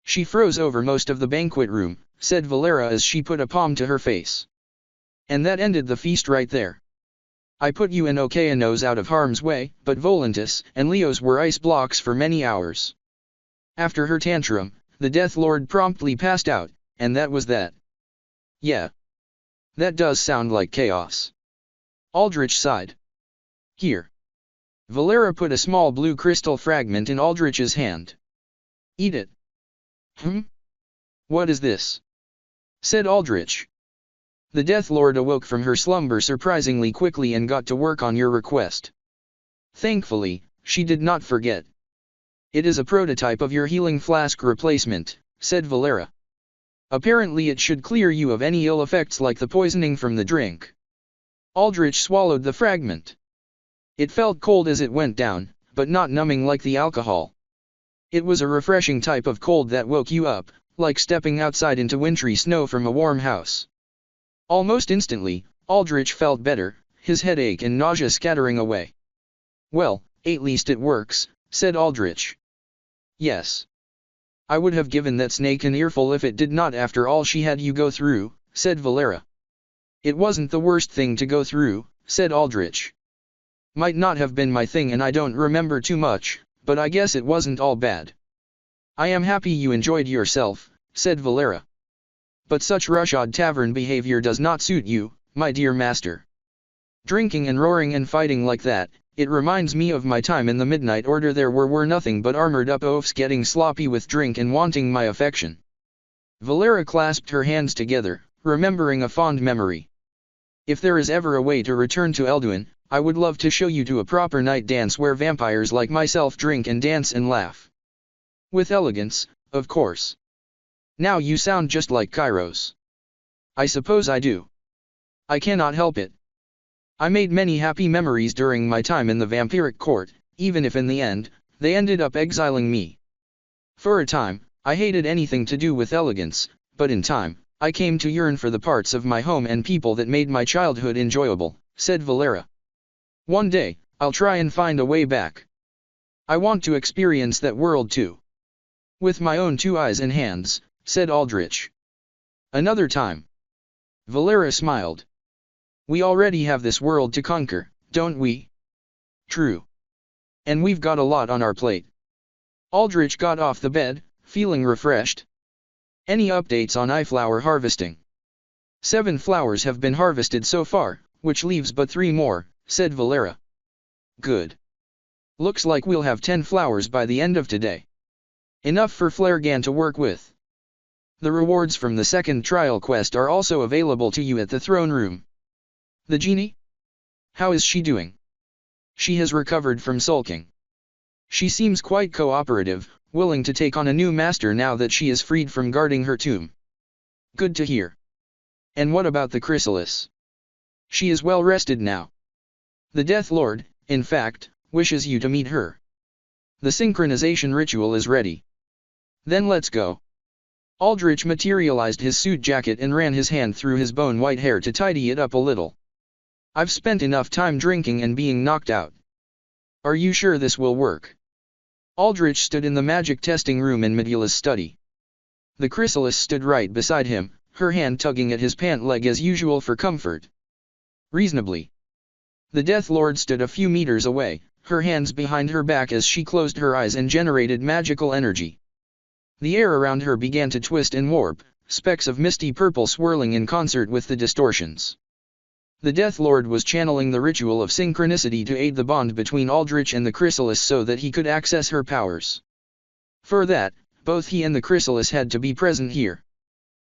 She froze over most of the banquet room, said Valera as she put a palm to her face. And that ended the feast right there. I put you and Okeanos out of harm's way, but Volantis and Leos were ice blocks for many hours. After her tantrum, the Death Lord promptly passed out, and that was that. Yeah. That does sound like chaos. Aldrich sighed. Here. Valera put a small blue crystal fragment in Aldrich's hand. Eat it. What is this? Said Aldrich. The Death Lord awoke from her slumber surprisingly quickly and got to work on your request. Thankfully, she did not forget. It is a prototype of your healing flask replacement, said Valera. Apparently it should clear you of any ill effects like the poisoning from the drink. Aldrich swallowed the fragment. It felt cold as it went down, but not numbing like the alcohol. It was a refreshing type of cold that woke you up, like stepping outside into wintry snow from a warm house. Almost instantly, Aldrich felt better, his headache and nausea scattering away. "Well, at least it works," said Aldrich. "Yes. I would have given that snake an earful if it did not after all she had you go through," said Valera. "It wasn't the worst thing to go through," said Aldrich. "Might not have been my thing and I don't remember too much, but I guess it wasn't all bad." "I am happy you enjoyed yourself," said Valera. "But such roughshod tavern behavior does not suit you, my dear master. Drinking and roaring and fighting like that, it reminds me of my time in the Midnight Order. There were nothing but armored up oafs getting sloppy with drink and wanting my affection." Valera clasped her hands together, remembering a fond memory. "If there is ever a way to return to Elduin, I would love to show you to a proper night dance where vampires like myself drink and dance and laugh. With elegance, of course. Now you sound just like Kairos." "I suppose I do. I cannot help it. I made many happy memories during my time in the vampiric court, even if in the end, they ended up exiling me. For a time, I hated anything to do with elegance, but in time, I came to yearn for the parts of my home and people that made my childhood enjoyable," said Valera. "One day, I'll try and find a way back. I want to experience that world too. With my own two eyes and hands," said Aldrich. "Another time." Valera smiled. "We already have this world to conquer, don't we?" "True. And we've got a lot on our plate." Aldrich got off the bed, feeling refreshed. "Any updates on flower harvesting?" 7 flowers have been harvested so far, which leaves but 3 more, said Valera. "Good. Looks like we'll have 10 flowers by the end of today. Enough for Flaregan to work with. The rewards from the second trial quest are also available to you at the throne room." "The genie? How is she doing?" "She has recovered from sulking. She seems quite cooperative, willing to take on a new master now that she is freed from guarding her tomb." "Good to hear. And what about the chrysalis?" "She is well rested now. The Death Lord, in fact, wishes you to meet her. The synchronization ritual is ready." "Then let's go." Aldrich materialized his suit jacket and ran his hand through his bone-white hair to tidy it up a little. "I've spent enough time drinking and being knocked out. Are you sure this will work?" Aldrich stood in the magic testing room in Medula's study. The chrysalis stood right beside him, her hand tugging at his pant leg as usual for comfort. "Reasonably." The Death Lord stood a few meters away, her hands behind her back as she closed her eyes and generated magical energy. The air around her began to twist and warp, specks of misty purple swirling in concert with the distortions. The Death Lord was channeling the ritual of synchronicity to aid the bond between Aldrich and the chrysalis so that he could access her powers. For that, both he and the chrysalis had to be present here.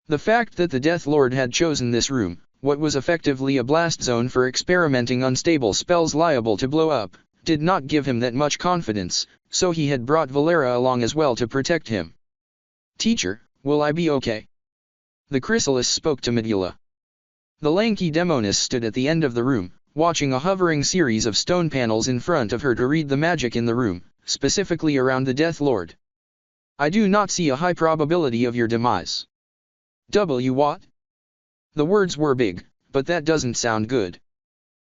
The fact that the Death Lord had chosen this room, what was effectively a blast zone for experimenting unstable spells liable to blow up, did not give him that much confidence, so he had brought Valera along as well to protect him. "Teacher, will I be okay?" The chrysalis spoke to Medula. The lanky demoness stood at the end of the room, watching a hovering series of stone panels in front of her to read the magic in the room, specifically around the Death Lord. "I do not see a high probability of your demise." What? The words were big, but that doesn't sound good.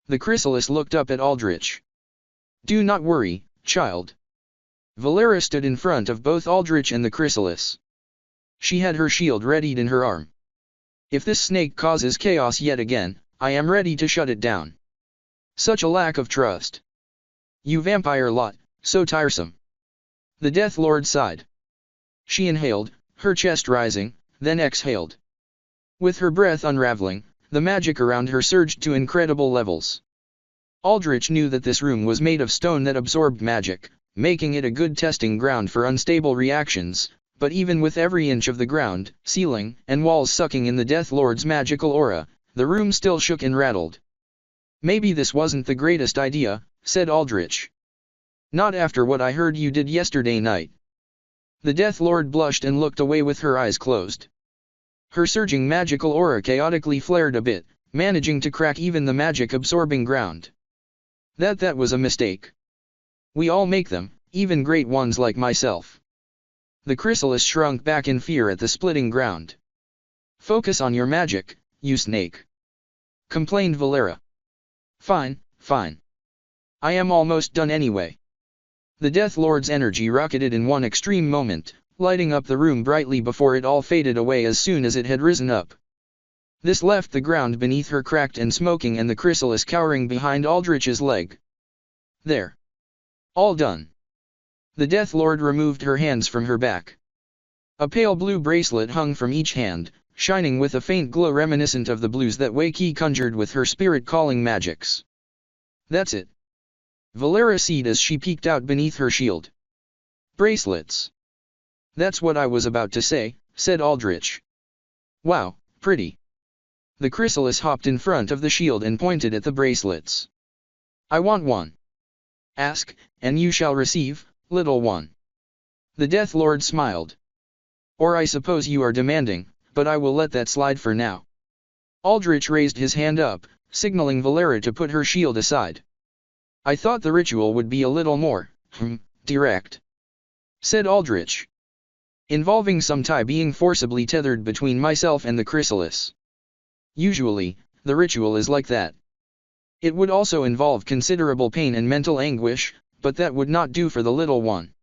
The chrysalis looked up at Aldrich. "Do not worry, child." Valera stood in front of both Aldrich and the chrysalis. She had her shield readied in her arm. "If this snake causes chaos yet again, I am ready to shut it down. Such a lack of trust. You vampire lot, so tiresome." The Death Lord sighed. She inhaled, her chest rising, then exhaled. With her breath unraveling, the magic around her surged to incredible levels. Aldrich knew that this room was made of stone that absorbed magic, making it a good testing ground for unstable reactions, but even with every inch of the ground, ceiling, and walls sucking in the Death Lord's magical aura, the room still shook and rattled. "Maybe this wasn't the greatest idea," said Aldrich. "Not after what I heard you did yesterday night." The Death Lord blushed and looked away with her eyes closed. Her surging magical aura chaotically flared a bit, managing to crack even the magic-absorbing ground. That was a mistake. We all make them, even great ones like myself. The chrysalis shrunk back in fear at the splitting ground. Focus on your magic, you snake, complained Valera. Fine, fine. I am almost done anyway. The Death Lord's energy rocketed in one extreme moment, lighting up the room brightly before it all faded away as soon as it had risen up. This left the ground beneath her cracked and smoking and the chrysalis cowering behind Aldrich's leg. There. All done. The Death Lord removed her hands from her back. A pale blue bracelet hung from each hand, shining with a faint glow reminiscent of the blues that Wei Qi conjured with her spirit-calling magics. That's it. Valera sighed as she peeked out beneath her shield. Bracelets. That's what I was about to say, said Aldrich. Wow, pretty. The chrysalis hopped in front of the shield and pointed at the bracelets. I want one. Ask, and you shall receive, little one. The Death Lord smiled. Or I suppose you are demanding, but I will let that slide for now. Aldrich raised his hand up, signaling Valera to put her shield aside. I thought the ritual would be a little more, direct, said Aldrich. Involving some tie being forcibly tethered between myself and the chrysalis. Usually, the ritual is like that. It would also involve considerable pain and mental anguish, but that would not do for the little one.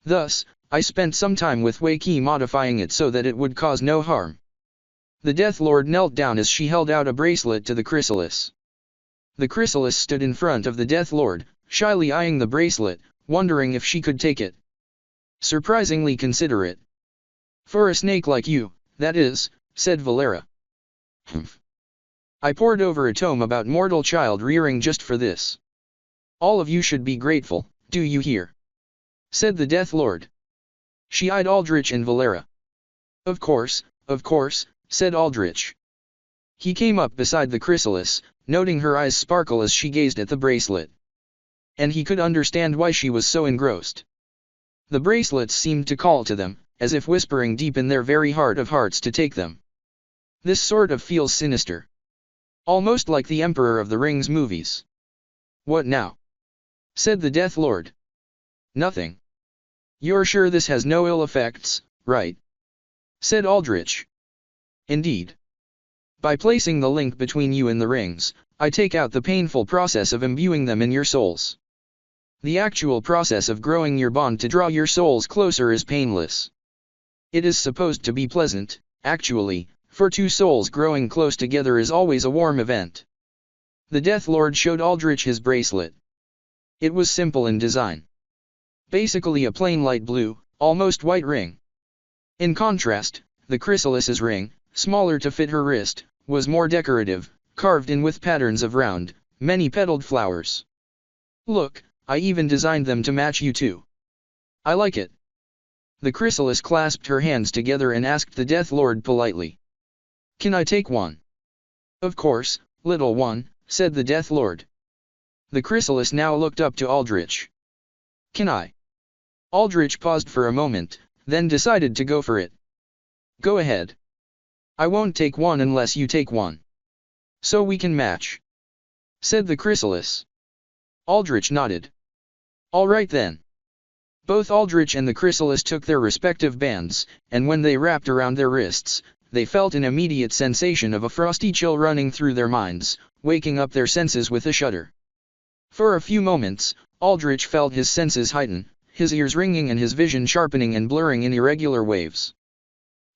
Thus, I spent some time with Wei Qi modifying it so that it would cause no harm. The Death Lord knelt down as she held out a bracelet to the chrysalis. The chrysalis stood in front of the Death Lord, shyly eyeing the bracelet, wondering if she could take it. Surprisingly considerate. For a snake like you, that is, said Valera. Humph. I pored over a tome about mortal child rearing just for this. All of you should be grateful, do you hear? Said the Death Lord. She eyed Aldrich and Valera. Of course, said Aldrich. He came up beside the chrysalis, noting her eyes sparkle as she gazed at the bracelet. And he could understand why she was so engrossed. The bracelets seemed to call to them, as if whispering deep in their very heart of hearts to take them. This sort of feels sinister. Almost like the Emperor of the Rings movies. What now? Said the Death Lord. Nothing. You're sure this has no ill effects, right? Said Aldrich. Indeed. By placing the link between you and the rings, I take out the painful process of imbuing them in your souls. The actual process of growing your bond to draw your souls closer is painless. It is supposed to be pleasant, actually, for two souls growing close together is always a warm event. The Death Lord showed Aldrich his bracelet. It was simple in design. Basically a plain light blue, almost white ring. In contrast, the chrysalis's ring, smaller to fit her wrist, was more decorative, carved in with patterns of round, many-petaled flowers. Look, I even designed them to match you too. I like it. The chrysalis clasped her hands together and asked the Death Lord politely. Can I take one? Of course, little one, said the Death Lord. The chrysalis now looked up to Aldrich. Can I? Aldrich paused for a moment, then decided to go for it. Go ahead. I won't take one unless you take one. So we can match, said the chrysalis. Aldrich nodded. All right then. Both Aldrich and the chrysalis took their respective bands, and when they wrapped around their wrists, they felt an immediate sensation of a frosty chill running through their minds, waking up their senses with a shudder. For a few moments, Aldrich felt his senses heighten, his ears ringing and his vision sharpening and blurring in irregular waves.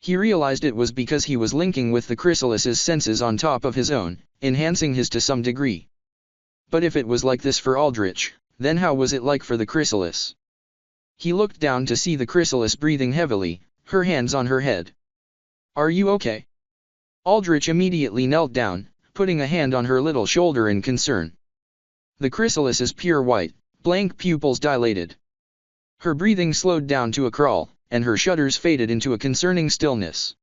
He realized it was because he was linking with the chrysalis's senses on top of his own, enhancing his to some degree. But if it was like this for Aldrich, then how was it like for the chrysalis? He looked down to see the chrysalis breathing heavily, her hands on her head. Are you okay? Aldrich immediately knelt down, putting a hand on her little shoulder in concern. The chrysalis's pure white, blank pupils dilated. Her breathing slowed down to a crawl, and her shudders faded into a concerning stillness.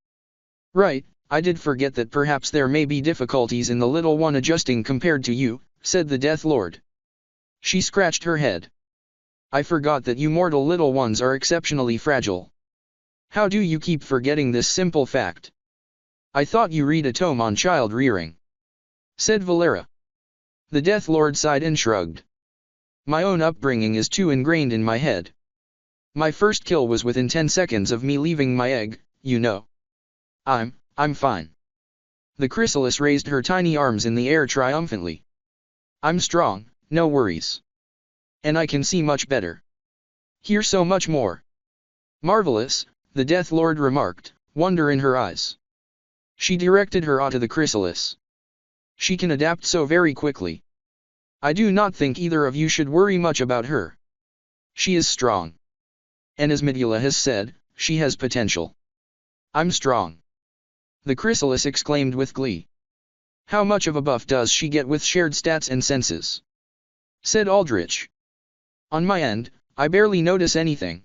Right, I did forget that perhaps there may be difficulties in the little one adjusting compared to you, said the Death Lord. She scratched her head. I forgot that you mortal little ones are exceptionally fragile. How do you keep forgetting this simple fact? I thought you read a tome on child rearing. said Valera. The Death Lord sighed and shrugged. My own upbringing is too ingrained in my head. My first kill was within 10 seconds of me leaving my egg, you know. I'm fine. The chrysalis raised her tiny arms in the air triumphantly. I'm strong, no worries. And I can see much better. Hear so much more. Marvelous, the Death Lord remarked, wonder in her eyes. She directed her eye to the chrysalis. She can adapt so very quickly. I do not think either of you should worry much about her. She is strong. And as Medula has said, she has potential. I'm strong. The chrysalis exclaimed with glee. How much of a buff does she get with shared stats and senses? Said Aldrich. On my end, I barely notice anything.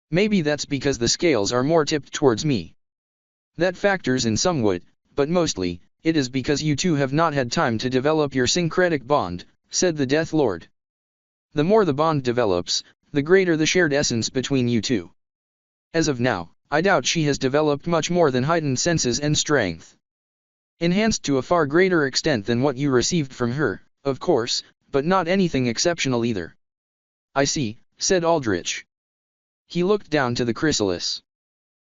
Maybe that's because the scales are more tipped towards me. That factors in somewhat, but mostly, it is because you two have not had time to develop your syncretic bond, said the Death Lord. The more the bond develops, the greater the shared essence between you two. As of now, I doubt she has developed much more than heightened senses and strength. Enhanced to a far greater extent than what you received from her, of course, but not anything exceptional either. I see, said Aldrich. He looked down to the chrysalis.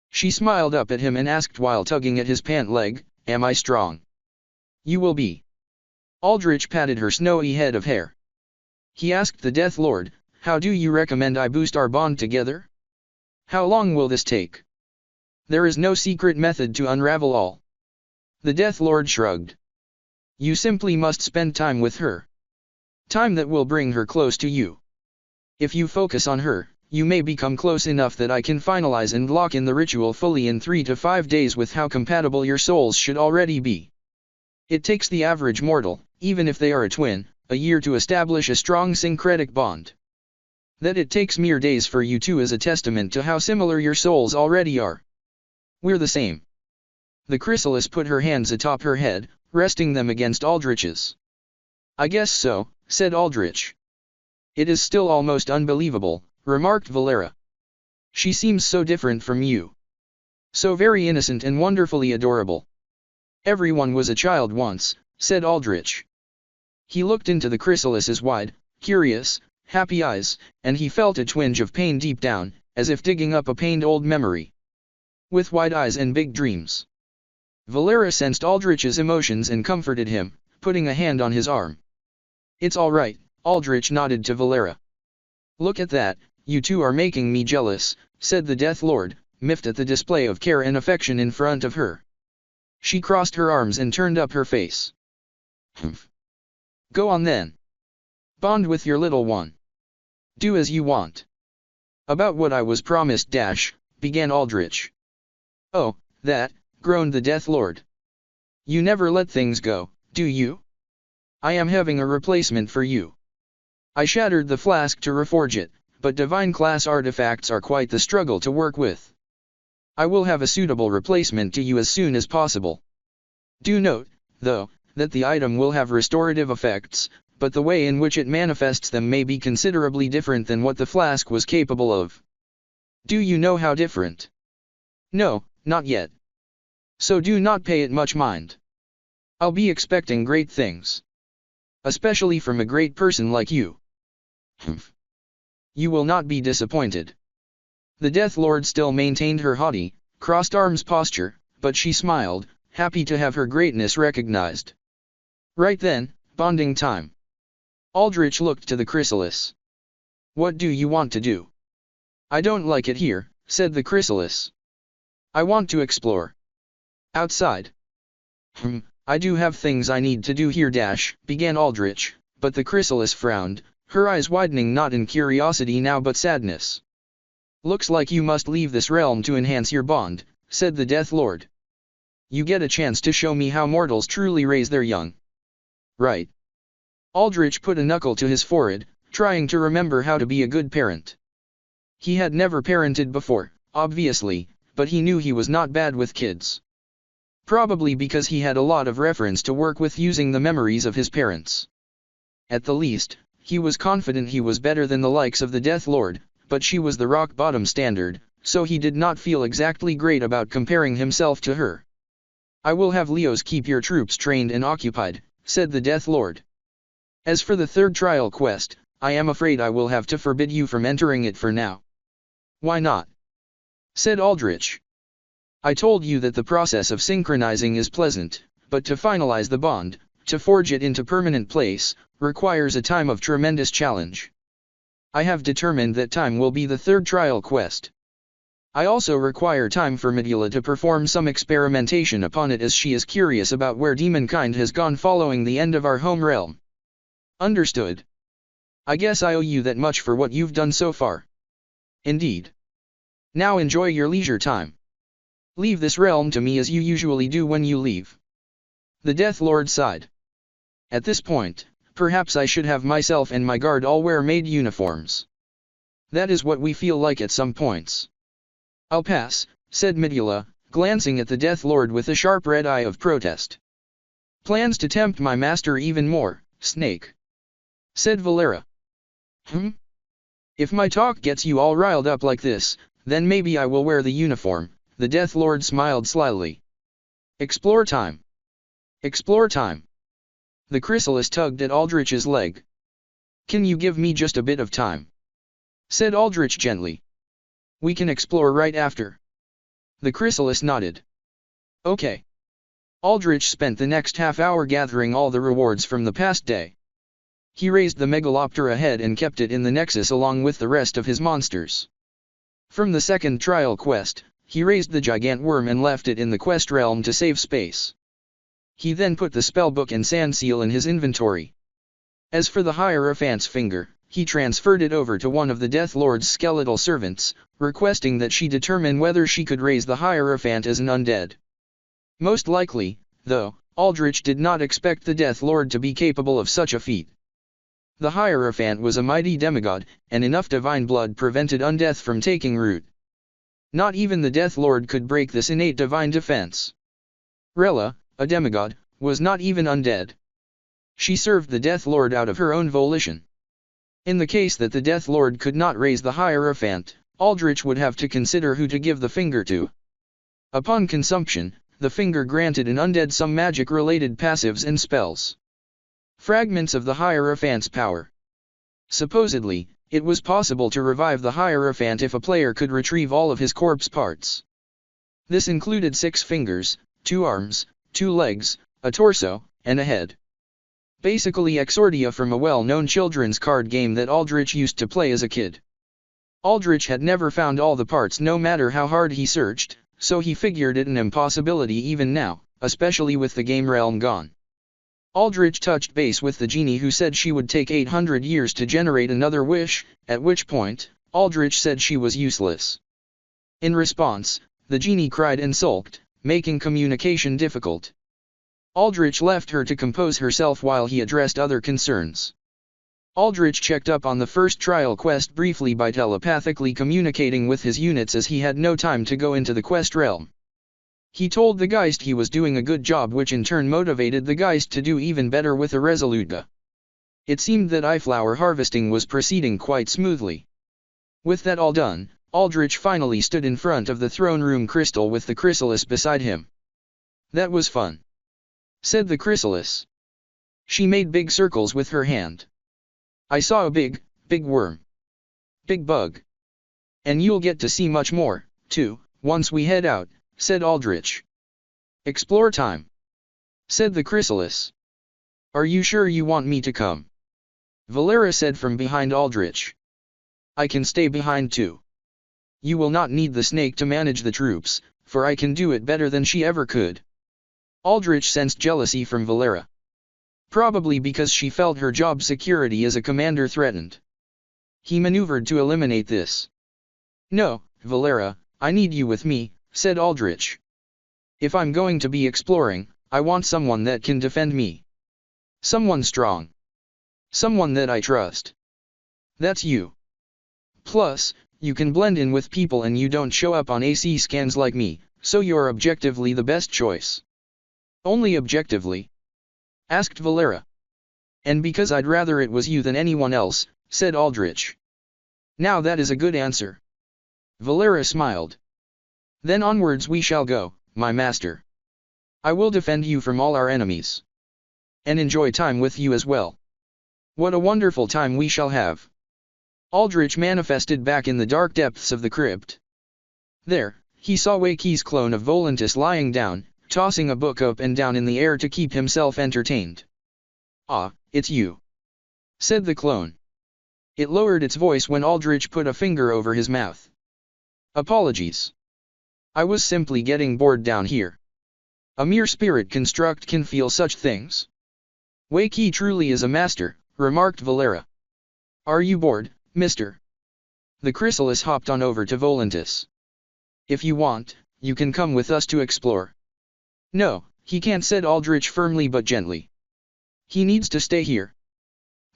She smiled up at him and asked while tugging at his pant leg, am I strong? You will be. Aldrich patted her snowy head of hair. He asked the Death Lord, how do you recommend I boost our bond together? How long will this take? There is no secret method to unravel all. The Death Lord shrugged. You simply must spend time with her. Time that will bring her close to you. If you focus on her, you may become close enough that I can finalize and lock in the ritual fully in 3 to 5 days with how compatible your souls should already be. It takes the average mortal, even if they are a twin, a year to establish a strong syncretic bond. That it takes mere days for you two is a testament to how similar your souls already are. We're the same. The chrysalis put her hands atop her head, resting them against Aldrich's. I guess so, said Aldrich. It is still almost unbelievable, remarked Valera. She seems so different from you. So very innocent and wonderfully adorable. Everyone was a child once, said Aldrich. He looked into the chrysalis's wide, curious, happy eyes, and he felt a twinge of pain deep down, as if digging up a pained old memory. With wide eyes and big dreams. Valera sensed Aldrich's emotions and comforted him, putting a hand on his arm. It's all right, Aldrich nodded to Valera. Look at that, you two are making me jealous, said the Death Lord, miffed at the display of care and affection in front of her. She crossed her arms and turned up her face. Humph. Go on then. Bond with your little one. Do as you want. About what I was promised began Aldrich. Oh, that, groaned the Death Lord. You never let things go, do you? I am having a replacement for you. I shattered the flask to reforge it, but divine class artifacts are quite the struggle to work with. I will have a suitable replacement to you as soon as possible. Do note, though, that the item will have restorative effects, but the way in which it manifests them may be considerably different than what the flask was capable of. Do you know how different? No, not yet. So do not pay it much mind. I'll be expecting great things. Especially from a great person like you. Humph. You will not be disappointed. The Death Lord still maintained her haughty, crossed arms posture, but she smiled, happy to have her greatness recognized. Right then, bonding time. Aldrich looked to the chrysalis. What do you want to do? I don't like it here, said the chrysalis. I want to explore. Outside. I do have things I need to do here began Aldrich, but the chrysalis frowned, her eyes widening not in curiosity now but sadness. Looks like you must leave this realm to enhance your bond, said the Death Lord. You get a chance to show me how mortals truly raise their young. Right. Aldrich put a knuckle to his forehead, trying to remember how to be a good parent. He had never parented before, obviously, but he knew he was not bad with kids. Probably because he had a lot of reference to work with using the memories of his parents. At the least, he was confident he was better than the likes of the Death Lord, but she was the rock-bottom standard, so he did not feel exactly great about comparing himself to her. I will have Leos keep your troops trained and occupied, said the Death Lord. As for the third trial quest, I am afraid I will have to forbid you from entering it for now. Why not? Said Aldrich. I told you that the process of synchronizing is pleasant, but to finalize the bond, to forge it into permanent place, requires a time of tremendous challenge. I have determined that time will be the third trial quest. I also require time for Medulla to perform some experimentation upon it, as she is curious about where demonkind has gone following the end of our home realm. Understood. I guess I owe you that much for what you've done so far. Indeed. Now enjoy your leisure time. Leave this realm to me as you usually do when you leave. The Death Lord sighed. At this point, perhaps I should have myself and my guard all wear maid uniforms. That is what we feel like at some points. I'll pass, said Medulla, glancing at the Death Lord with a sharp red eye of protest. Plans to tempt my master even more, Snake? Said Valera. If my talk gets you all riled up like this, then maybe I will wear the uniform, the Death Lord smiled slyly. Explore time. Explore time. The chrysalis tugged at Aldrich's leg. Can you give me just a bit of time? Said Aldrich gently. We can explore right after. The chrysalis nodded. Okay. Aldrich spent the next half hour gathering all the rewards from the past day. He raised the Megaloptera head and kept it in the Nexus along with the rest of his monsters. From the second trial quest, he raised the Gigant Worm and left it in the quest realm to save space. He then put the spellbook and sand seal in his inventory. As for the Hierophant's finger, he transferred it over to one of the Death Lord's skeletal servants, requesting that she determine whether she could raise the Hierophant as an undead. Most likely, though, Aldrich did not expect the Death Lord to be capable of such a feat. The Hierophant was a mighty demigod, and enough divine blood prevented undeath from taking root. Not even the Death Lord could break this innate divine defense. Rella, a demigod, was not even undead. She served the Death Lord out of her own volition. In the case that the Death Lord could not raise the Hierophant, Aldrich would have to consider who to give the finger to. Upon consumption, the finger granted an undead some magic-related passives and spells. Fragments of the Hierophant's power. Supposedly, it was possible to revive the Hierophant if a player could retrieve all of his corpse parts. This included 6 fingers, 2 arms, 2 legs, a torso, and a head. Basically Exordia from a well-known children's card game that Aldrich used to play as a kid. Aldrich had never found all the parts no matter how hard he searched, so he figured it an impossibility even now, especially with the game realm gone. Aldrich touched base with the genie, who said she would take 800 years to generate another wish, at which point, Aldrich said she was useless. In response, the genie cried and sulked, making communication difficult. Aldrich left her to compose herself while he addressed other concerns. Aldrich checked up on the first trial quest briefly by telepathically communicating with his units, as he had no time to go into the quest realm. He told the Geist he was doing a good job, which in turn motivated the Geist to do even better with a Resoluta. It seemed that Eyeflower harvesting was proceeding quite smoothly. With that all done, Aldrich finally stood in front of the throne room crystal with the chrysalis beside him. That was fun, said the chrysalis. She made big circles with her hand. I saw a big worm. Big bug. And you'll get to see much more, too, once we head out, said Aldrich. Explore time, said the chrysalis. Are you sure you want me to come? Valera said from behind Aldrich. I can stay behind too. You will not need the snake to manage the troops, for I can do it better than she ever could. Aldrich sensed jealousy from Valera. Probably because she felt her job security as a commander threatened. He maneuvered to eliminate this. No, Valera, I need you with me, said Aldrich. If I'm going to be exploring, I want someone that can defend me. Someone strong. Someone that I trust. That's you. Plus, you can blend in with people and you don't show up on AC scans like me, so you're objectively the best choice. Only objectively? Asked Valera. And because I'd rather it was you than anyone else, said Aldrich. Now that is a good answer. Valera smiled. Then onwards we shall go, my master. I will defend you from all our enemies. and enjoy time with you as well. What a wonderful time we shall have. Aldrich manifested back in the dark depths of the crypt. There, he saw Wakey's clone of Volantis lying down, tossing a book up and down in the air to keep himself entertained. "Ah, it's you," said the clone. It lowered its voice when Aldrich put a finger over his mouth. "Apologies. I was simply getting bored down here. A mere spirit construct can feel such things." "Wakey truly is a master," remarked Valera. "Are you bored, mister?" The chrysalis hopped on over to Volantis. "If you want, you can come with us to explore." "No, he can't," said Aldrich firmly but gently. "He needs to stay here."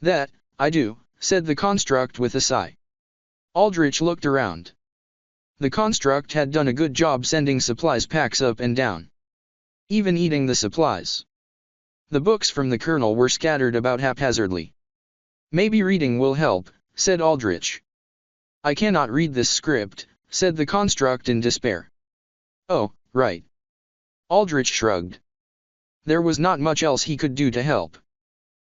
"That, I do," said the construct with a sigh. Aldrich looked around. The construct had done a good job sending supplies packs up and down. Even eating the supplies. The books from the colonel were scattered about haphazardly. "Maybe reading will help," said Aldrich. "I cannot read this script," said the construct in despair. "Oh, right." Aldrich shrugged. There was not much else he could do to help.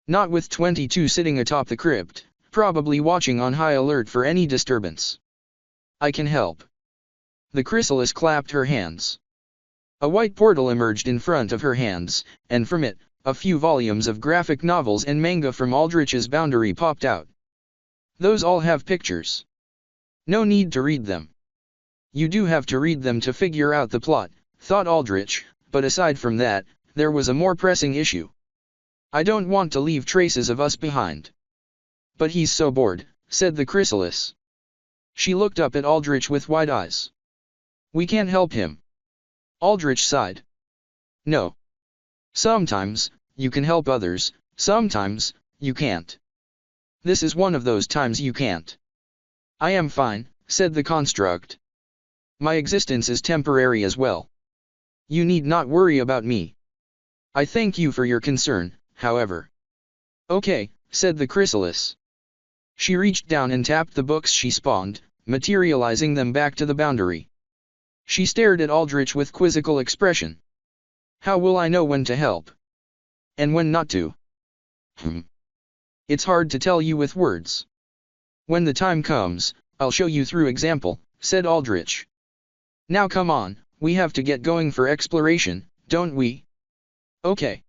Not with 22 sitting atop the crypt, probably watching on high alert for any disturbance. "I can help." The chrysalis clapped her hands. A white portal emerged in front of her hands, and from it, a few volumes of graphic novels and manga from Aldrich's boundary popped out. "Those all have pictures. No need to read them." "You do have to read them to figure out the plot," thought Aldrich, but aside from that, there was a more pressing issue. "I don't want to leave traces of us behind." "But he's so bored," said the chrysalis. She looked up at Aldrich with wide eyes. "We can't help him." Aldrich sighed. "No. Sometimes, you can help others, sometimes, you can't. This is one of those times you can't." "I am fine," said the construct. "My existence is temporary as well. You need not worry about me. I thank you for your concern, however." "Okay," said the chrysalis. She reached down and tapped the books she spawned, materializing them back to the boundary. She stared at Aldrich with quizzical expression. "How will I know when to help? And when not to?" "It's hard to tell you with words. When the time comes, I'll show you through example," said Aldrich. "Now come on, we have to get going for exploration, don't we?" "Okay."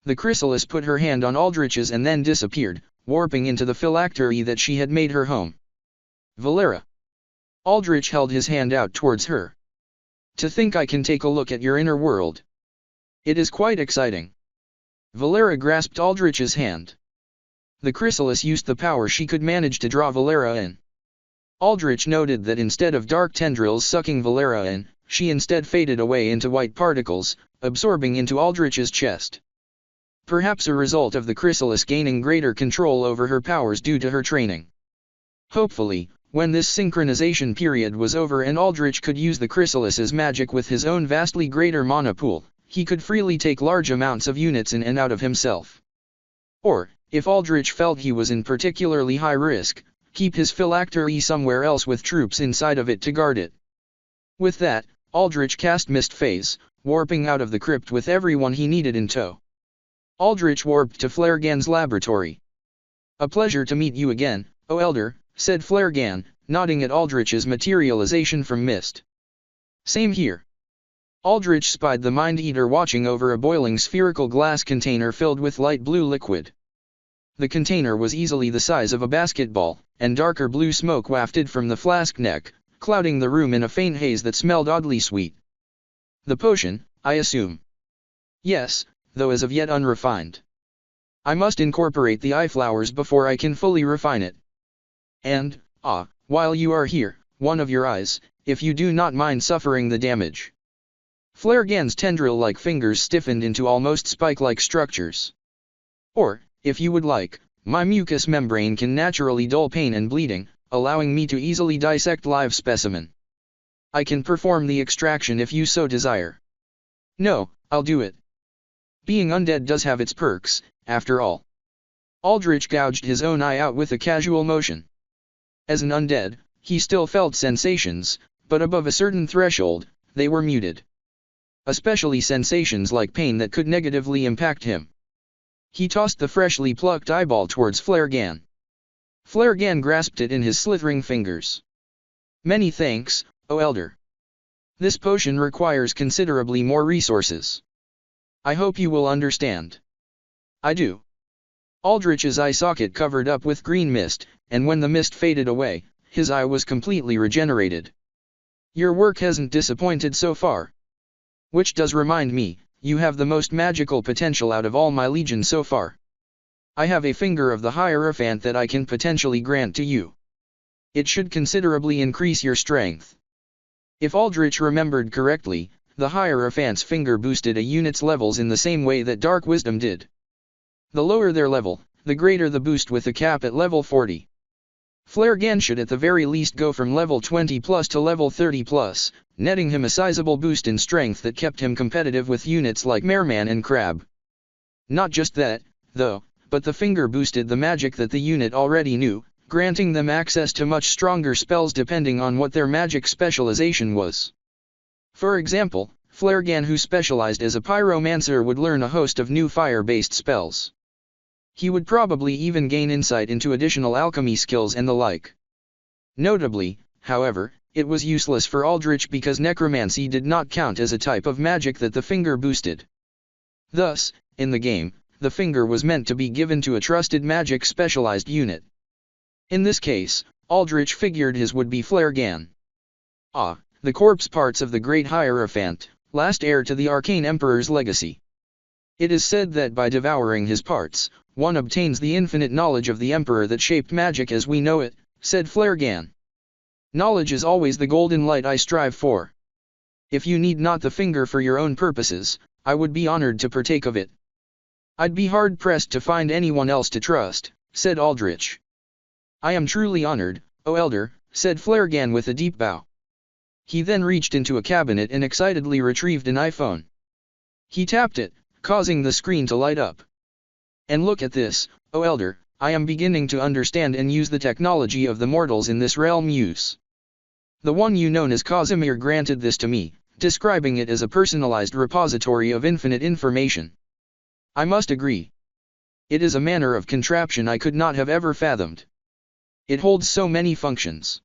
The chrysalis put her hand on Aldrich's and then disappeared, warping into the phylactery that she had made her home. "Valera." Aldrich held his hand out towards her. "To think I can take a look at your inner world. It is quite exciting." Valera grasped Aldrich's hand. The chrysalis used the power she could manage to draw Valera in. Aldrich noted that instead of dark tendrils sucking Valera in, she instead faded away into white particles, absorbing into Aldrich's chest. Perhaps a result of the chrysalis gaining greater control over her powers due to her training. Hopefully, when this synchronization period was over and Aldrich could use the chrysalis's magic with his own vastly greater mana pool, he could freely take large amounts of units in and out of himself. Or, if Aldrich felt he was in particularly high risk, keep his phylactery somewhere else with troops inside of it to guard it. With that, Aldrich cast Mist Phase, warping out of the crypt with everyone he needed in tow. Aldrich warped to Flaregan's laboratory. "A pleasure to meet you again, O Elder," said Flaregan, nodding at Aldrich's materialization from mist. "Same here." Aldrich spied the Mind-Eater watching over a boiling spherical glass container filled with light blue liquid. The container was easily the size of a basketball, and darker blue smoke wafted from the flask neck, clouding the room in a faint haze that smelled oddly sweet. "The potion, I assume?" "Yes, though as of yet unrefined. I must incorporate the eye flowers before I can fully refine it. And, while you are here, one of your eyes, if you do not mind suffering the damage." Flaregan's tendril-like fingers stiffened into almost spike-like structures. "Or, if you would like, my mucous membrane can naturally dull pain and bleeding, allowing me to easily dissect live specimen. I can perform the extraction if you so desire." "No, I'll do it. Being undead does have its perks, after all." Aldrich gouged his own eye out with a casual motion. As an undead, he still felt sensations, but above a certain threshold, they were muted. Especially sensations like pain that could negatively impact him. He tossed the freshly plucked eyeball towards Flaregan. Flaregan grasped it in his slithering fingers. Many thanks, O Elder. This potion requires considerably more resources. I hope you will understand. I do. Aldrich's eye socket covered up with green mist, and when the mist faded away, his eye was completely regenerated. Your work hasn't disappointed so far. Which does remind me, you have the most magical potential out of all my legion so far. I have a finger of the Hierophant that I can potentially grant to you. It should considerably increase your strength. If Aldrich remembered correctly, the Hierophant's finger boosted a unit's levels in the same way that Dark Wisdom did. The lower their level, the greater the boost, with a cap at level 40. Flaregan should at the very least go from level 20 plus to level 30 plus, netting him a sizable boost in strength that kept him competitive with units like Merman and Crab. Not just that, though, but the finger boosted the magic that the unit already knew, granting them access to much stronger spells depending on what their magic specialization was. For example, Flaregan, who specialized as a pyromancer, would learn a host of new fire-based spells. He would probably even gain insight into additional alchemy skills and the like. Notably, however, it was useless for Aldrich because necromancy did not count as a type of magic that the finger boosted. Thus, in the game, the finger was meant to be given to a trusted magic specialized unit. In this case, Aldrich figured his would be Flaregan. Ah, the corpse parts of the great Hierophant, last heir to the Arcane Emperor's legacy. It is said that by devouring his parts, one obtains the infinite knowledge of the Emperor that shaped magic as we know it, said Flaregan. Knowledge is always the golden light I strive for. If you need not the finger for your own purposes, I would be honored to partake of it. I'd be hard-pressed to find anyone else to trust, said Aldrich. I am truly honored, O Elder, said Flaregan with a deep bow. He then reached into a cabinet and excitedly retrieved an iPhone. He tapped it, causing the screen to light up. And look at this, O Elder, I am beginning to understand and use the technology of the mortals in this realm use. The one you known as Casimir granted this to me, describing it as a personalized repository of infinite information. I must agree. It is a manner of contraption I could not have ever fathomed. It holds so many functions.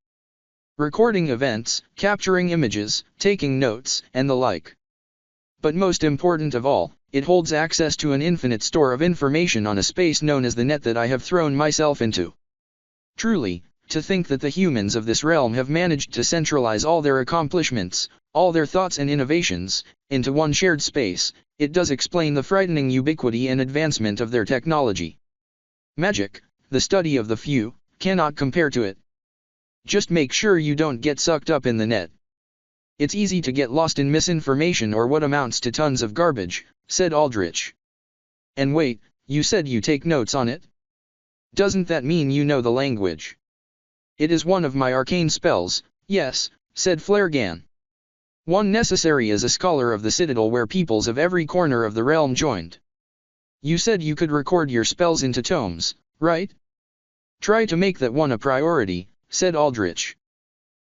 Recording events, capturing images, taking notes, and the like. But most important of all, it holds access to an infinite store of information on a space known as the net that I have thrown myself into. Truly, to think that the humans of this realm have managed to centralize all their accomplishments, all their thoughts and innovations, into one shared space, it does explain the frightening ubiquity and advancement of their technology. Magic, the study of the few, cannot compare to it. Just make sure you don't get sucked up in the net. It's easy to get lost in misinformation or what amounts to tons of garbage, said Aldrich. And wait, you said you take notes on it? Doesn't that mean you know the language? It is one of my arcane spells, yes, said Flaregan. One necessary as a scholar of the Citadel where peoples of every corner of the realm joined. You said you could record your spells into tomes, right? Try to make that one a priority, said Aldrich.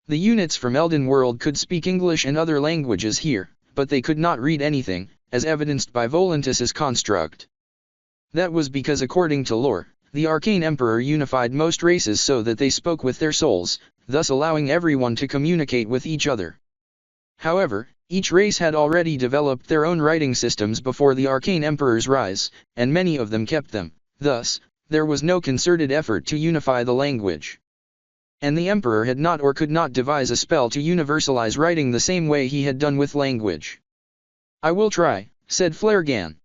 The units from Elden World could speak English and other languages here, but they could not read anything, as evidenced by Volantis's construct. That was because according to lore, the Arcane Emperor unified most races so that they spoke with their souls, thus allowing everyone to communicate with each other. However, each race had already developed their own writing systems before the Arcane Emperor's rise, and many of them kept them, thus, there was no concerted effort to unify the language. And the Emperor had not or could not devise a spell to universalize writing the same way he had done with language. I will try, said Flaregan.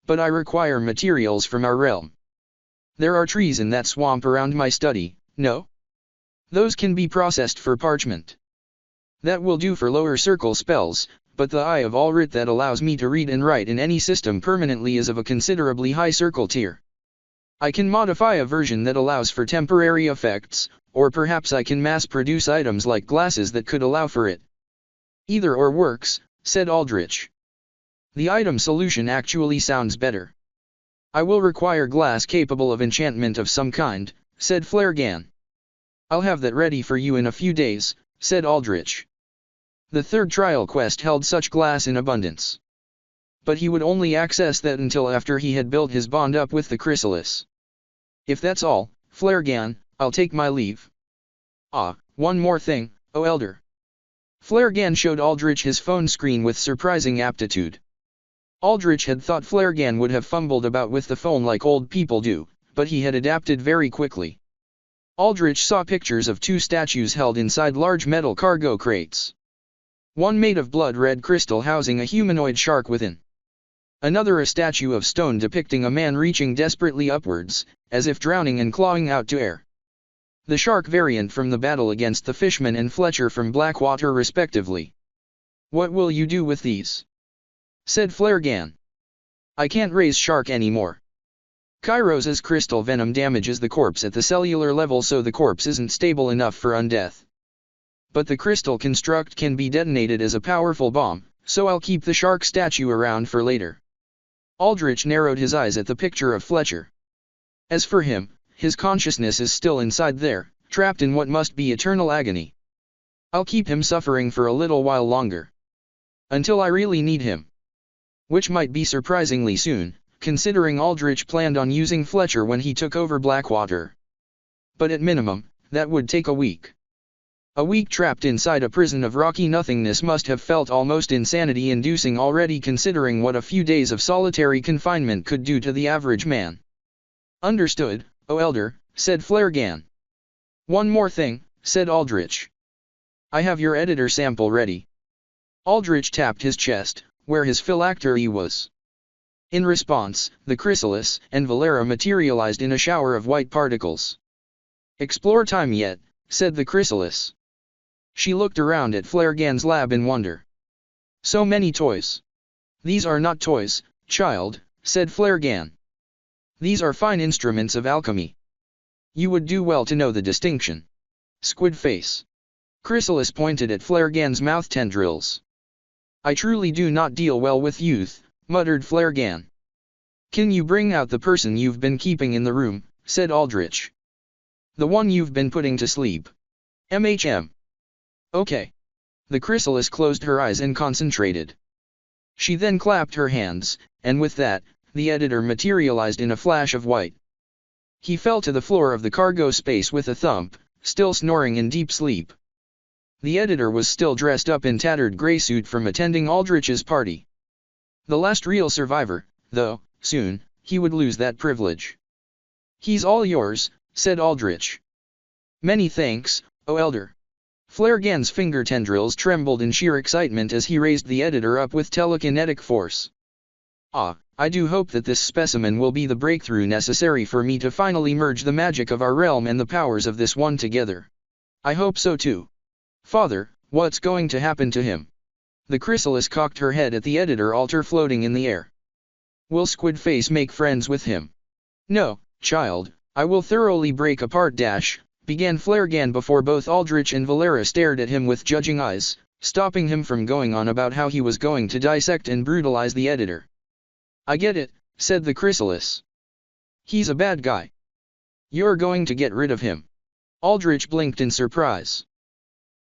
But I require materials from our realm. There are trees in that swamp around my study, no? Those can be processed for parchment. That will do for lower circle spells, but the Eye of Alrit that allows me to read and write in any system permanently is of a considerably high circle tier. I can modify a version that allows for temporary effects, or perhaps I can mass-produce items like glasses that could allow for it. Either or works, said Aldrich. The item solution actually sounds better. I will require glass capable of enchantment of some kind, said Flaregan. I'll have that ready for you in a few days, said Aldrich. The third trial quest held such glass in abundance. but he would only access that until after he had built his bond up with the chrysalis. If that's all, Flaregan, I'll take my leave. Ah, one more thing, O Elder. Flaregan showed Aldrich his phone screen with surprising aptitude. Aldrich had thought Flaregan would have fumbled about with the phone like old people do, but he had adapted very quickly. Aldrich saw pictures of two statues held inside large metal cargo crates. One made of blood-red crystal housing a humanoid shark within. Another a statue of stone depicting a man reaching desperately upwards, as if drowning and clawing out to air. The shark variant from the battle against the Fishman and Fletcher from Blackwater respectively. What will you do with these? Said Flaregan. I can't raise shark anymore. Kairos' crystal venom damages the corpse at the cellular level, so the corpse isn't stable enough for undeath. But the crystal construct can be detonated as a powerful bomb, so I'll keep the shark statue around for later. Aldrich narrowed his eyes at the picture of Fletcher. As for him, his consciousness is still inside there, trapped in what must be eternal agony. I'll keep him suffering for a little while longer. Until I really need him. Which might be surprisingly soon, considering Aldrich planned on using Fletcher when he took over Blackwater. But at minimum, that would take a week. A week trapped inside a prison of rocky nothingness must have felt almost insanity-inducing already, considering what a few days of solitary confinement could do to the average man. Understood, O Elder, said Flaregan. One more thing, said Aldrich. I have your editor sample ready. Aldrich tapped his chest, where his phylactery was. In response, the chrysalis and Valera materialized in a shower of white particles. Explore time yet, said the chrysalis. She looked around at Flaregan's lab in wonder. So many toys. These are not toys, child, said Flaregan. These are fine instruments of alchemy. You would do well to know the distinction. Squid face. Chrysalis pointed at Flaregan's mouth tendrils. I truly do not deal well with youth, muttered Flaregan. Can you bring out the person you've been keeping in the room, said Aldrich. The one you've been putting to sleep. Okay. The chrysalis closed her eyes and concentrated. She then clapped her hands, and with that, the editor materialized in a flash of white. He fell to the floor of the cargo space with a thump, still snoring in deep sleep. The editor was still dressed up in tattered gray suit from attending Aldrich's party. The last real survivor, though, soon, he would lose that privilege. He's all yours, said Aldrich. Many thanks, O Elder. Flaregan's finger tendrils trembled in sheer excitement as he raised the editor up with telekinetic force. Ah, I do hope that this specimen will be the breakthrough necessary for me to finally merge the magic of our realm and the powers of this one together. I hope so too. Father, what's going to happen to him? The chrysalis cocked her head at the editor altar floating in the air. Will Squidface make friends with him? No, child, I will thoroughly break apart began Flaregan before both Aldrich and Valera stared at him with judging eyes, stopping him from going on about how he was going to dissect and brutalize the editor. I get it, said the chrysalis. He's a bad guy. You're going to get rid of him. Aldrich blinked in surprise.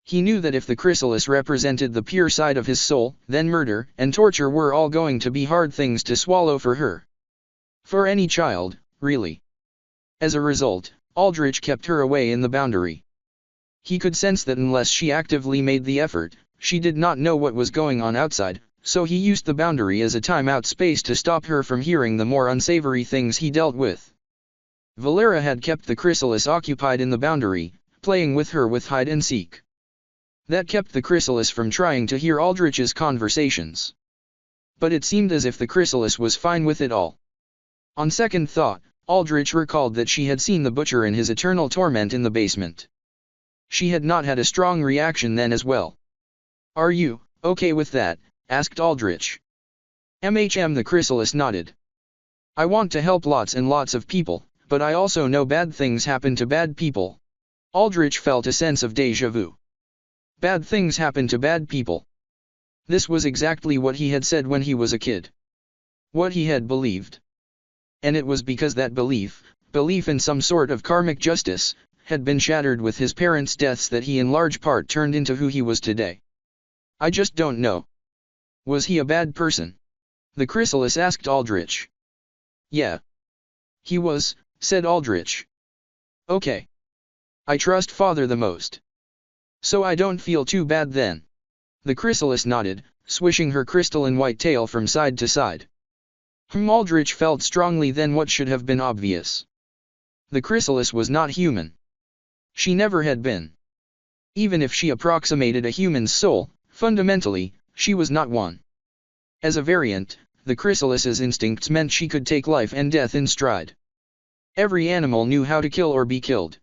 He knew that if the chrysalis represented the pure side of his soul, then murder and torture were all going to be hard things to swallow for her. For any child, really. As a result, Aldrich kept her away in the boundary. He could sense that unless she actively made the effort, she did not know what was going on outside, so he used the boundary as a timeout space to stop her from hearing the more unsavory things he dealt with. Valera had kept the chrysalis occupied in the boundary, playing with her with hide and seek. That kept the chrysalis from trying to hear Aldrich's conversations. But it seemed as if the chrysalis was fine with it all. On second thought, Aldrich recalled that she had seen the butcher in his eternal torment in the basement. She had not had a strong reaction then as well. Are you okay with that? Asked Aldrich. The chrysalis nodded. I want to help lots and lots of people, but I also know bad things happen to bad people. Aldrich felt a sense of déjà vu. Bad things happen to bad people. This was exactly what he had said when he was a kid. What he had believed. And it was because that belief in some sort of karmic justice, had been shattered with his parents' deaths that he in large part turned into who he was today. I just don't know. Was he a bad person? The chrysalis asked Aldrich. Yeah. He was, said Aldrich. Okay. I trust father the most. So I don't feel too bad then. The chrysalis nodded, swishing her crystalline white tail from side to side. Aldrich felt strongly then what should have been obvious. The chrysalis was not human. She never had been. Even if she approximated a human's soul, fundamentally, she was not one. As a variant, the chrysalis's instincts meant she could take life and death in stride. Every animal knew how to kill or be killed.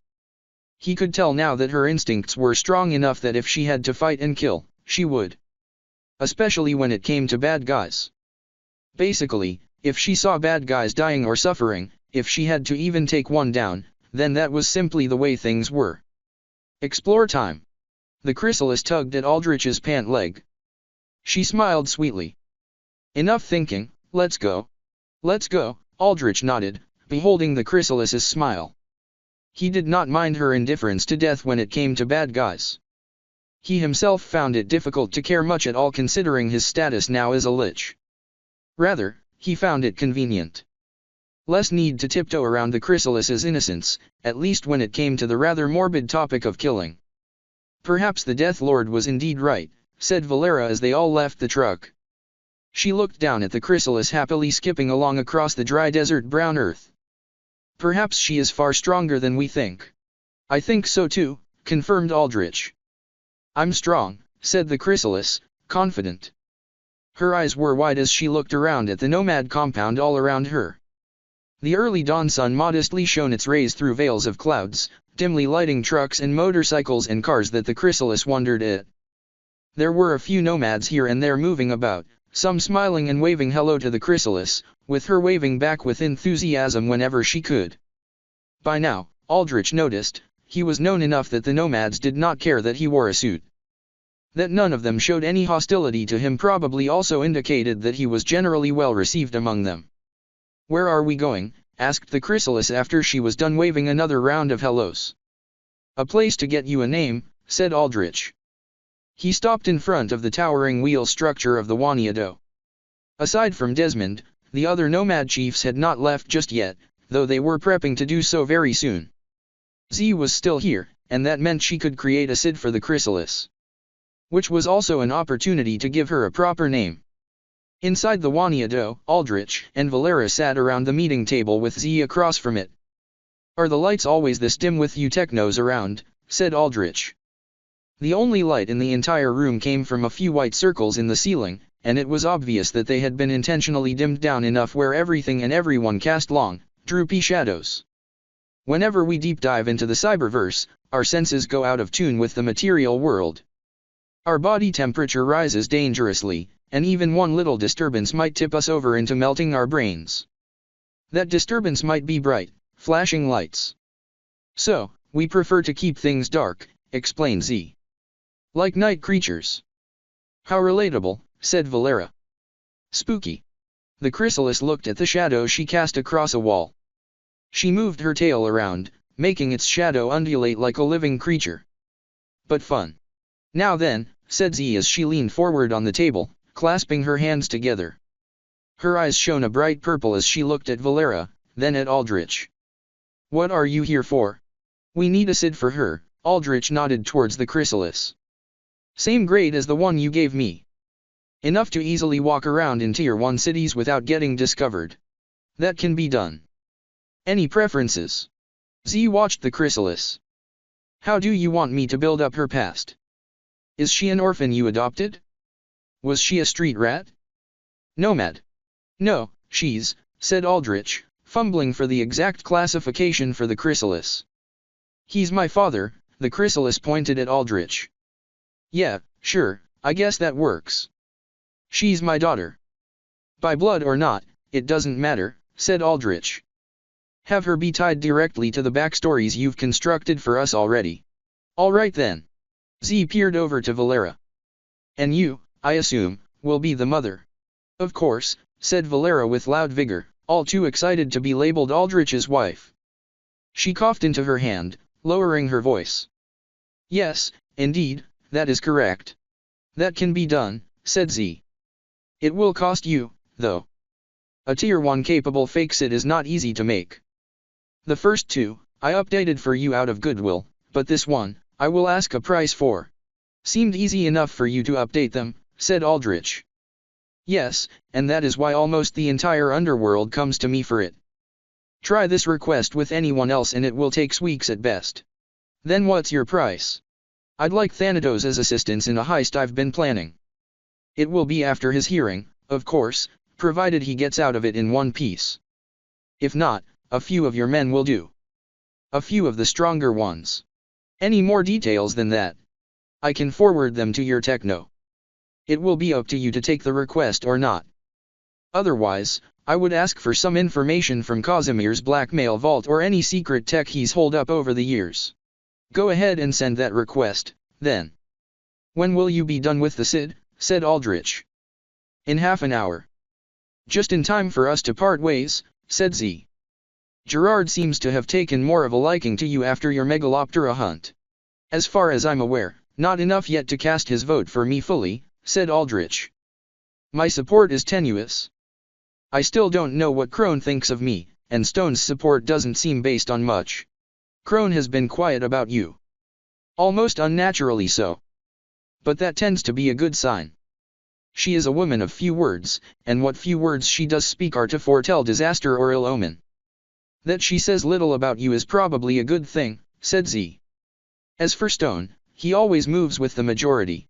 He could tell now that her instincts were strong enough that if she had to fight and kill, she would. Especially when it came to bad guys. Basically, if she saw bad guys dying or suffering, if she had to even take one down, then that was simply the way things were. Explore time. The chrysalis tugged at Aldrich's pant leg. She smiled sweetly. Enough thinking, let's go. Let's go, Aldrich nodded, beholding the chrysalis's smile. He did not mind her indifference to death when it came to bad guys. He himself found it difficult to care much at all considering his status now as a lich. Rather, he found it convenient. Less need to tiptoe around the chrysalis's innocence, at least when it came to the rather morbid topic of killing. Perhaps the Death Lord was indeed right, said Valera as they all left the truck. She looked down at the chrysalis happily skipping along across the dry desert brown earth. Perhaps she is far stronger than we think. I think so too, confirmed Aldrich. I'm strong, said the chrysalis, confident. Her eyes were wide as she looked around at the nomad compound all around her. The early dawn sun modestly shone its rays through veils of clouds, dimly lighting trucks and motorcycles and cars that the chrysalis wondered at. There were a few nomads here and there moving about, some smiling and waving hello to the chrysalis, with her waving back with enthusiasm whenever she could. By now, Aldrich noticed, he was known enough that the nomads did not care that he wore a suit. That none of them showed any hostility to him probably also indicated that he was generally well received among them. Where are we going? Asked the chrysalis after she was done waving another round of hellos. A place to get you a name, said Aldrich. He stopped in front of the towering wheel structure of the Waniado. Aside from Desmond, the other nomad chiefs had not left just yet, though they were prepping to do so very soon. Z was still here, and that meant she could create a SID for the chrysalis. Which was also an opportunity to give her a proper name. Inside the Waniado, Aldrich and Valera sat around the meeting table with Z across from it. Are the lights always this dim with you technos around? Said Aldrich. The only light in the entire room came from a few white circles in the ceiling, and it was obvious that they had been intentionally dimmed down enough where everything and everyone cast long, droopy shadows. Whenever we deep dive into the cyberverse, our senses go out of tune with the material world. Our body temperature rises dangerously, and even one little disturbance might tip us over into melting our brains. That disturbance might be bright, flashing lights. So, we prefer to keep things dark, explained Z. Like night creatures. How relatable, said Valera. Spooky. The chrysalis looked at the shadow she cast across a wall. She moved her tail around, making its shadow undulate like a living creature. But fun. Now then, said Z as she leaned forward on the table, clasping her hands together. Her eyes shone a bright purple as she looked at Valera, then at Aldrich. What are you here for? We need a SID for her, Aldrich nodded towards the chrysalis. Same grade as the one you gave me. Enough to easily walk around in Tier 1 cities without getting discovered. That can be done. Any preferences? Z watched the chrysalis. How do you want me to build up her past? Is she an orphan you adopted? Was she a street rat? Nomad? No, she's, said Aldrich, fumbling for the exact classification for the chrysalis. He's my father, the chrysalis pointed at Aldrich. Yeah, sure, I guess that works. She's my daughter. By blood or not, it doesn't matter, said Aldrich. Have her be tied directly to the backstories you've constructed for us already. All right then. Z peered over to Valera. And you, I assume, will be the mother. Of course, said Valera with loud vigor, all too excited to be labeled Aldrich's wife. She coughed into her hand, lowering her voice. Yes, indeed, that is correct. That can be done, said Z. It will cost you, though. A Tier 1 capable fake SID is not easy to make. The first two, I updated for you out of goodwill, but this one, I will ask a price for. Seemed easy enough for you to update them, said Aldrich. Yes, and that is why almost the entire underworld comes to me for it. Try this request with anyone else and it will take weeks at best. Then what's your price? I'd like Thanatos as assistance in a heist I've been planning. It will be after his hearing, of course, provided he gets out of it in one piece. If not, a few of your men will do. A few of the stronger ones. Any more details than that? I can forward them to your techno. It will be up to you to take the request or not. Otherwise, I would ask for some information from Casimir's blackmail vault or any secret tech he's holed up over the years. Go ahead and send that request, then. When will you be done with the SID? Said Aldrich. In half an hour. Just in time for us to part ways, said Z. Gerard seems to have taken more of a liking to you after your Megaloptera hunt. As far as I'm aware, not enough yet to cast his vote for me fully, said Aldrich. My support is tenuous. I still don't know what Crone thinks of me, and Stone's support doesn't seem based on much. Crone has been quiet about you. Almost unnaturally so. But that tends to be a good sign. She is a woman of few words, and what few words she does speak are to foretell disaster or ill omen. That she says little about you is probably a good thing, said Z. As for Stone, he always moves with the majority.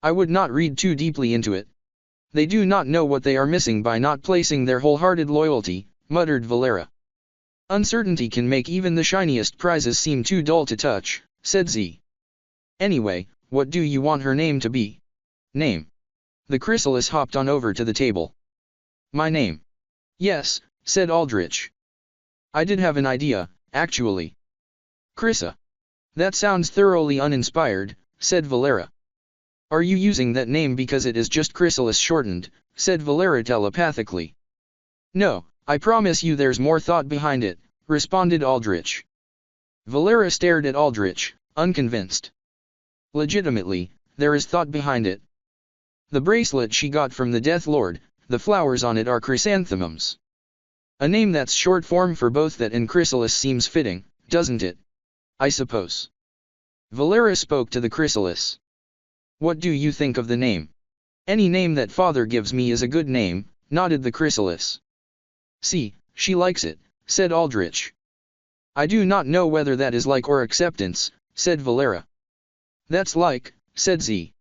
I would not read too deeply into it. They do not know what they are missing by not placing their wholehearted loyalty, muttered Valera. Uncertainty can make even the shiniest prizes seem too dull to touch, said Z. Anyway, what do you want her name to be? Name. The chrysalis hopped on over to the table. My name. Yes, said Aldrich. I did have an idea, actually. Chrysa. That sounds thoroughly uninspired, said Valera. Are you using that name because it is just chrysalis shortened, said Valera telepathically. No, I promise you there's more thought behind it, responded Aldrich. Valera stared at Aldrich, unconvinced. Legitimately, there is thought behind it. The bracelet she got from the Death Lord, the flowers on it are chrysanthemums. A name that's short form for both that and chrysalis seems fitting, doesn't it? I suppose. Valera spoke to the chrysalis. What do you think of the name? Any name that father gives me is a good name, nodded the chrysalis. See, she likes it, said Aldrich. I do not know whether that is like or acceptance, said Valera. That's like, said Z.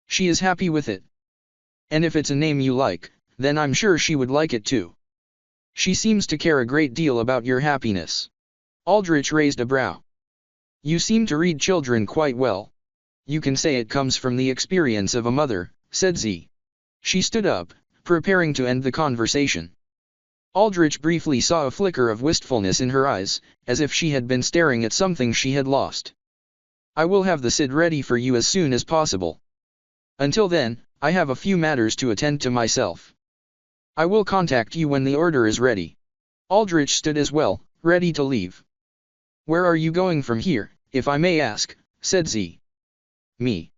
She is happy with it. And if it's a name you like, then I'm sure she would like it too. She seems to care a great deal about your happiness. Aldrich raised a brow. You seem to read children quite well. You can say it comes from the experience of a mother, said Z. She stood up, preparing to end the conversation. Aldrich briefly saw a flicker of wistfulness in her eyes, as if she had been staring at something she had lost. I will have the SID ready for you as soon as possible. Until then, I have a few matters to attend to myself. I will contact you when the order is ready. Aldrich stood as well, ready to leave. Where are you going from here, if I may ask, said Z. Me.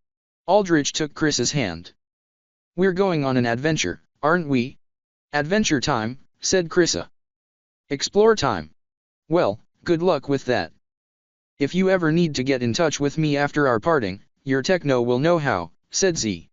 Aldrich took Chris's hand. We're going on an adventure, aren't we? Adventure time, said Chrissa. Explore time. Well, good luck with that. If you ever need to get in touch with me after our parting, your techno will know how, said Z.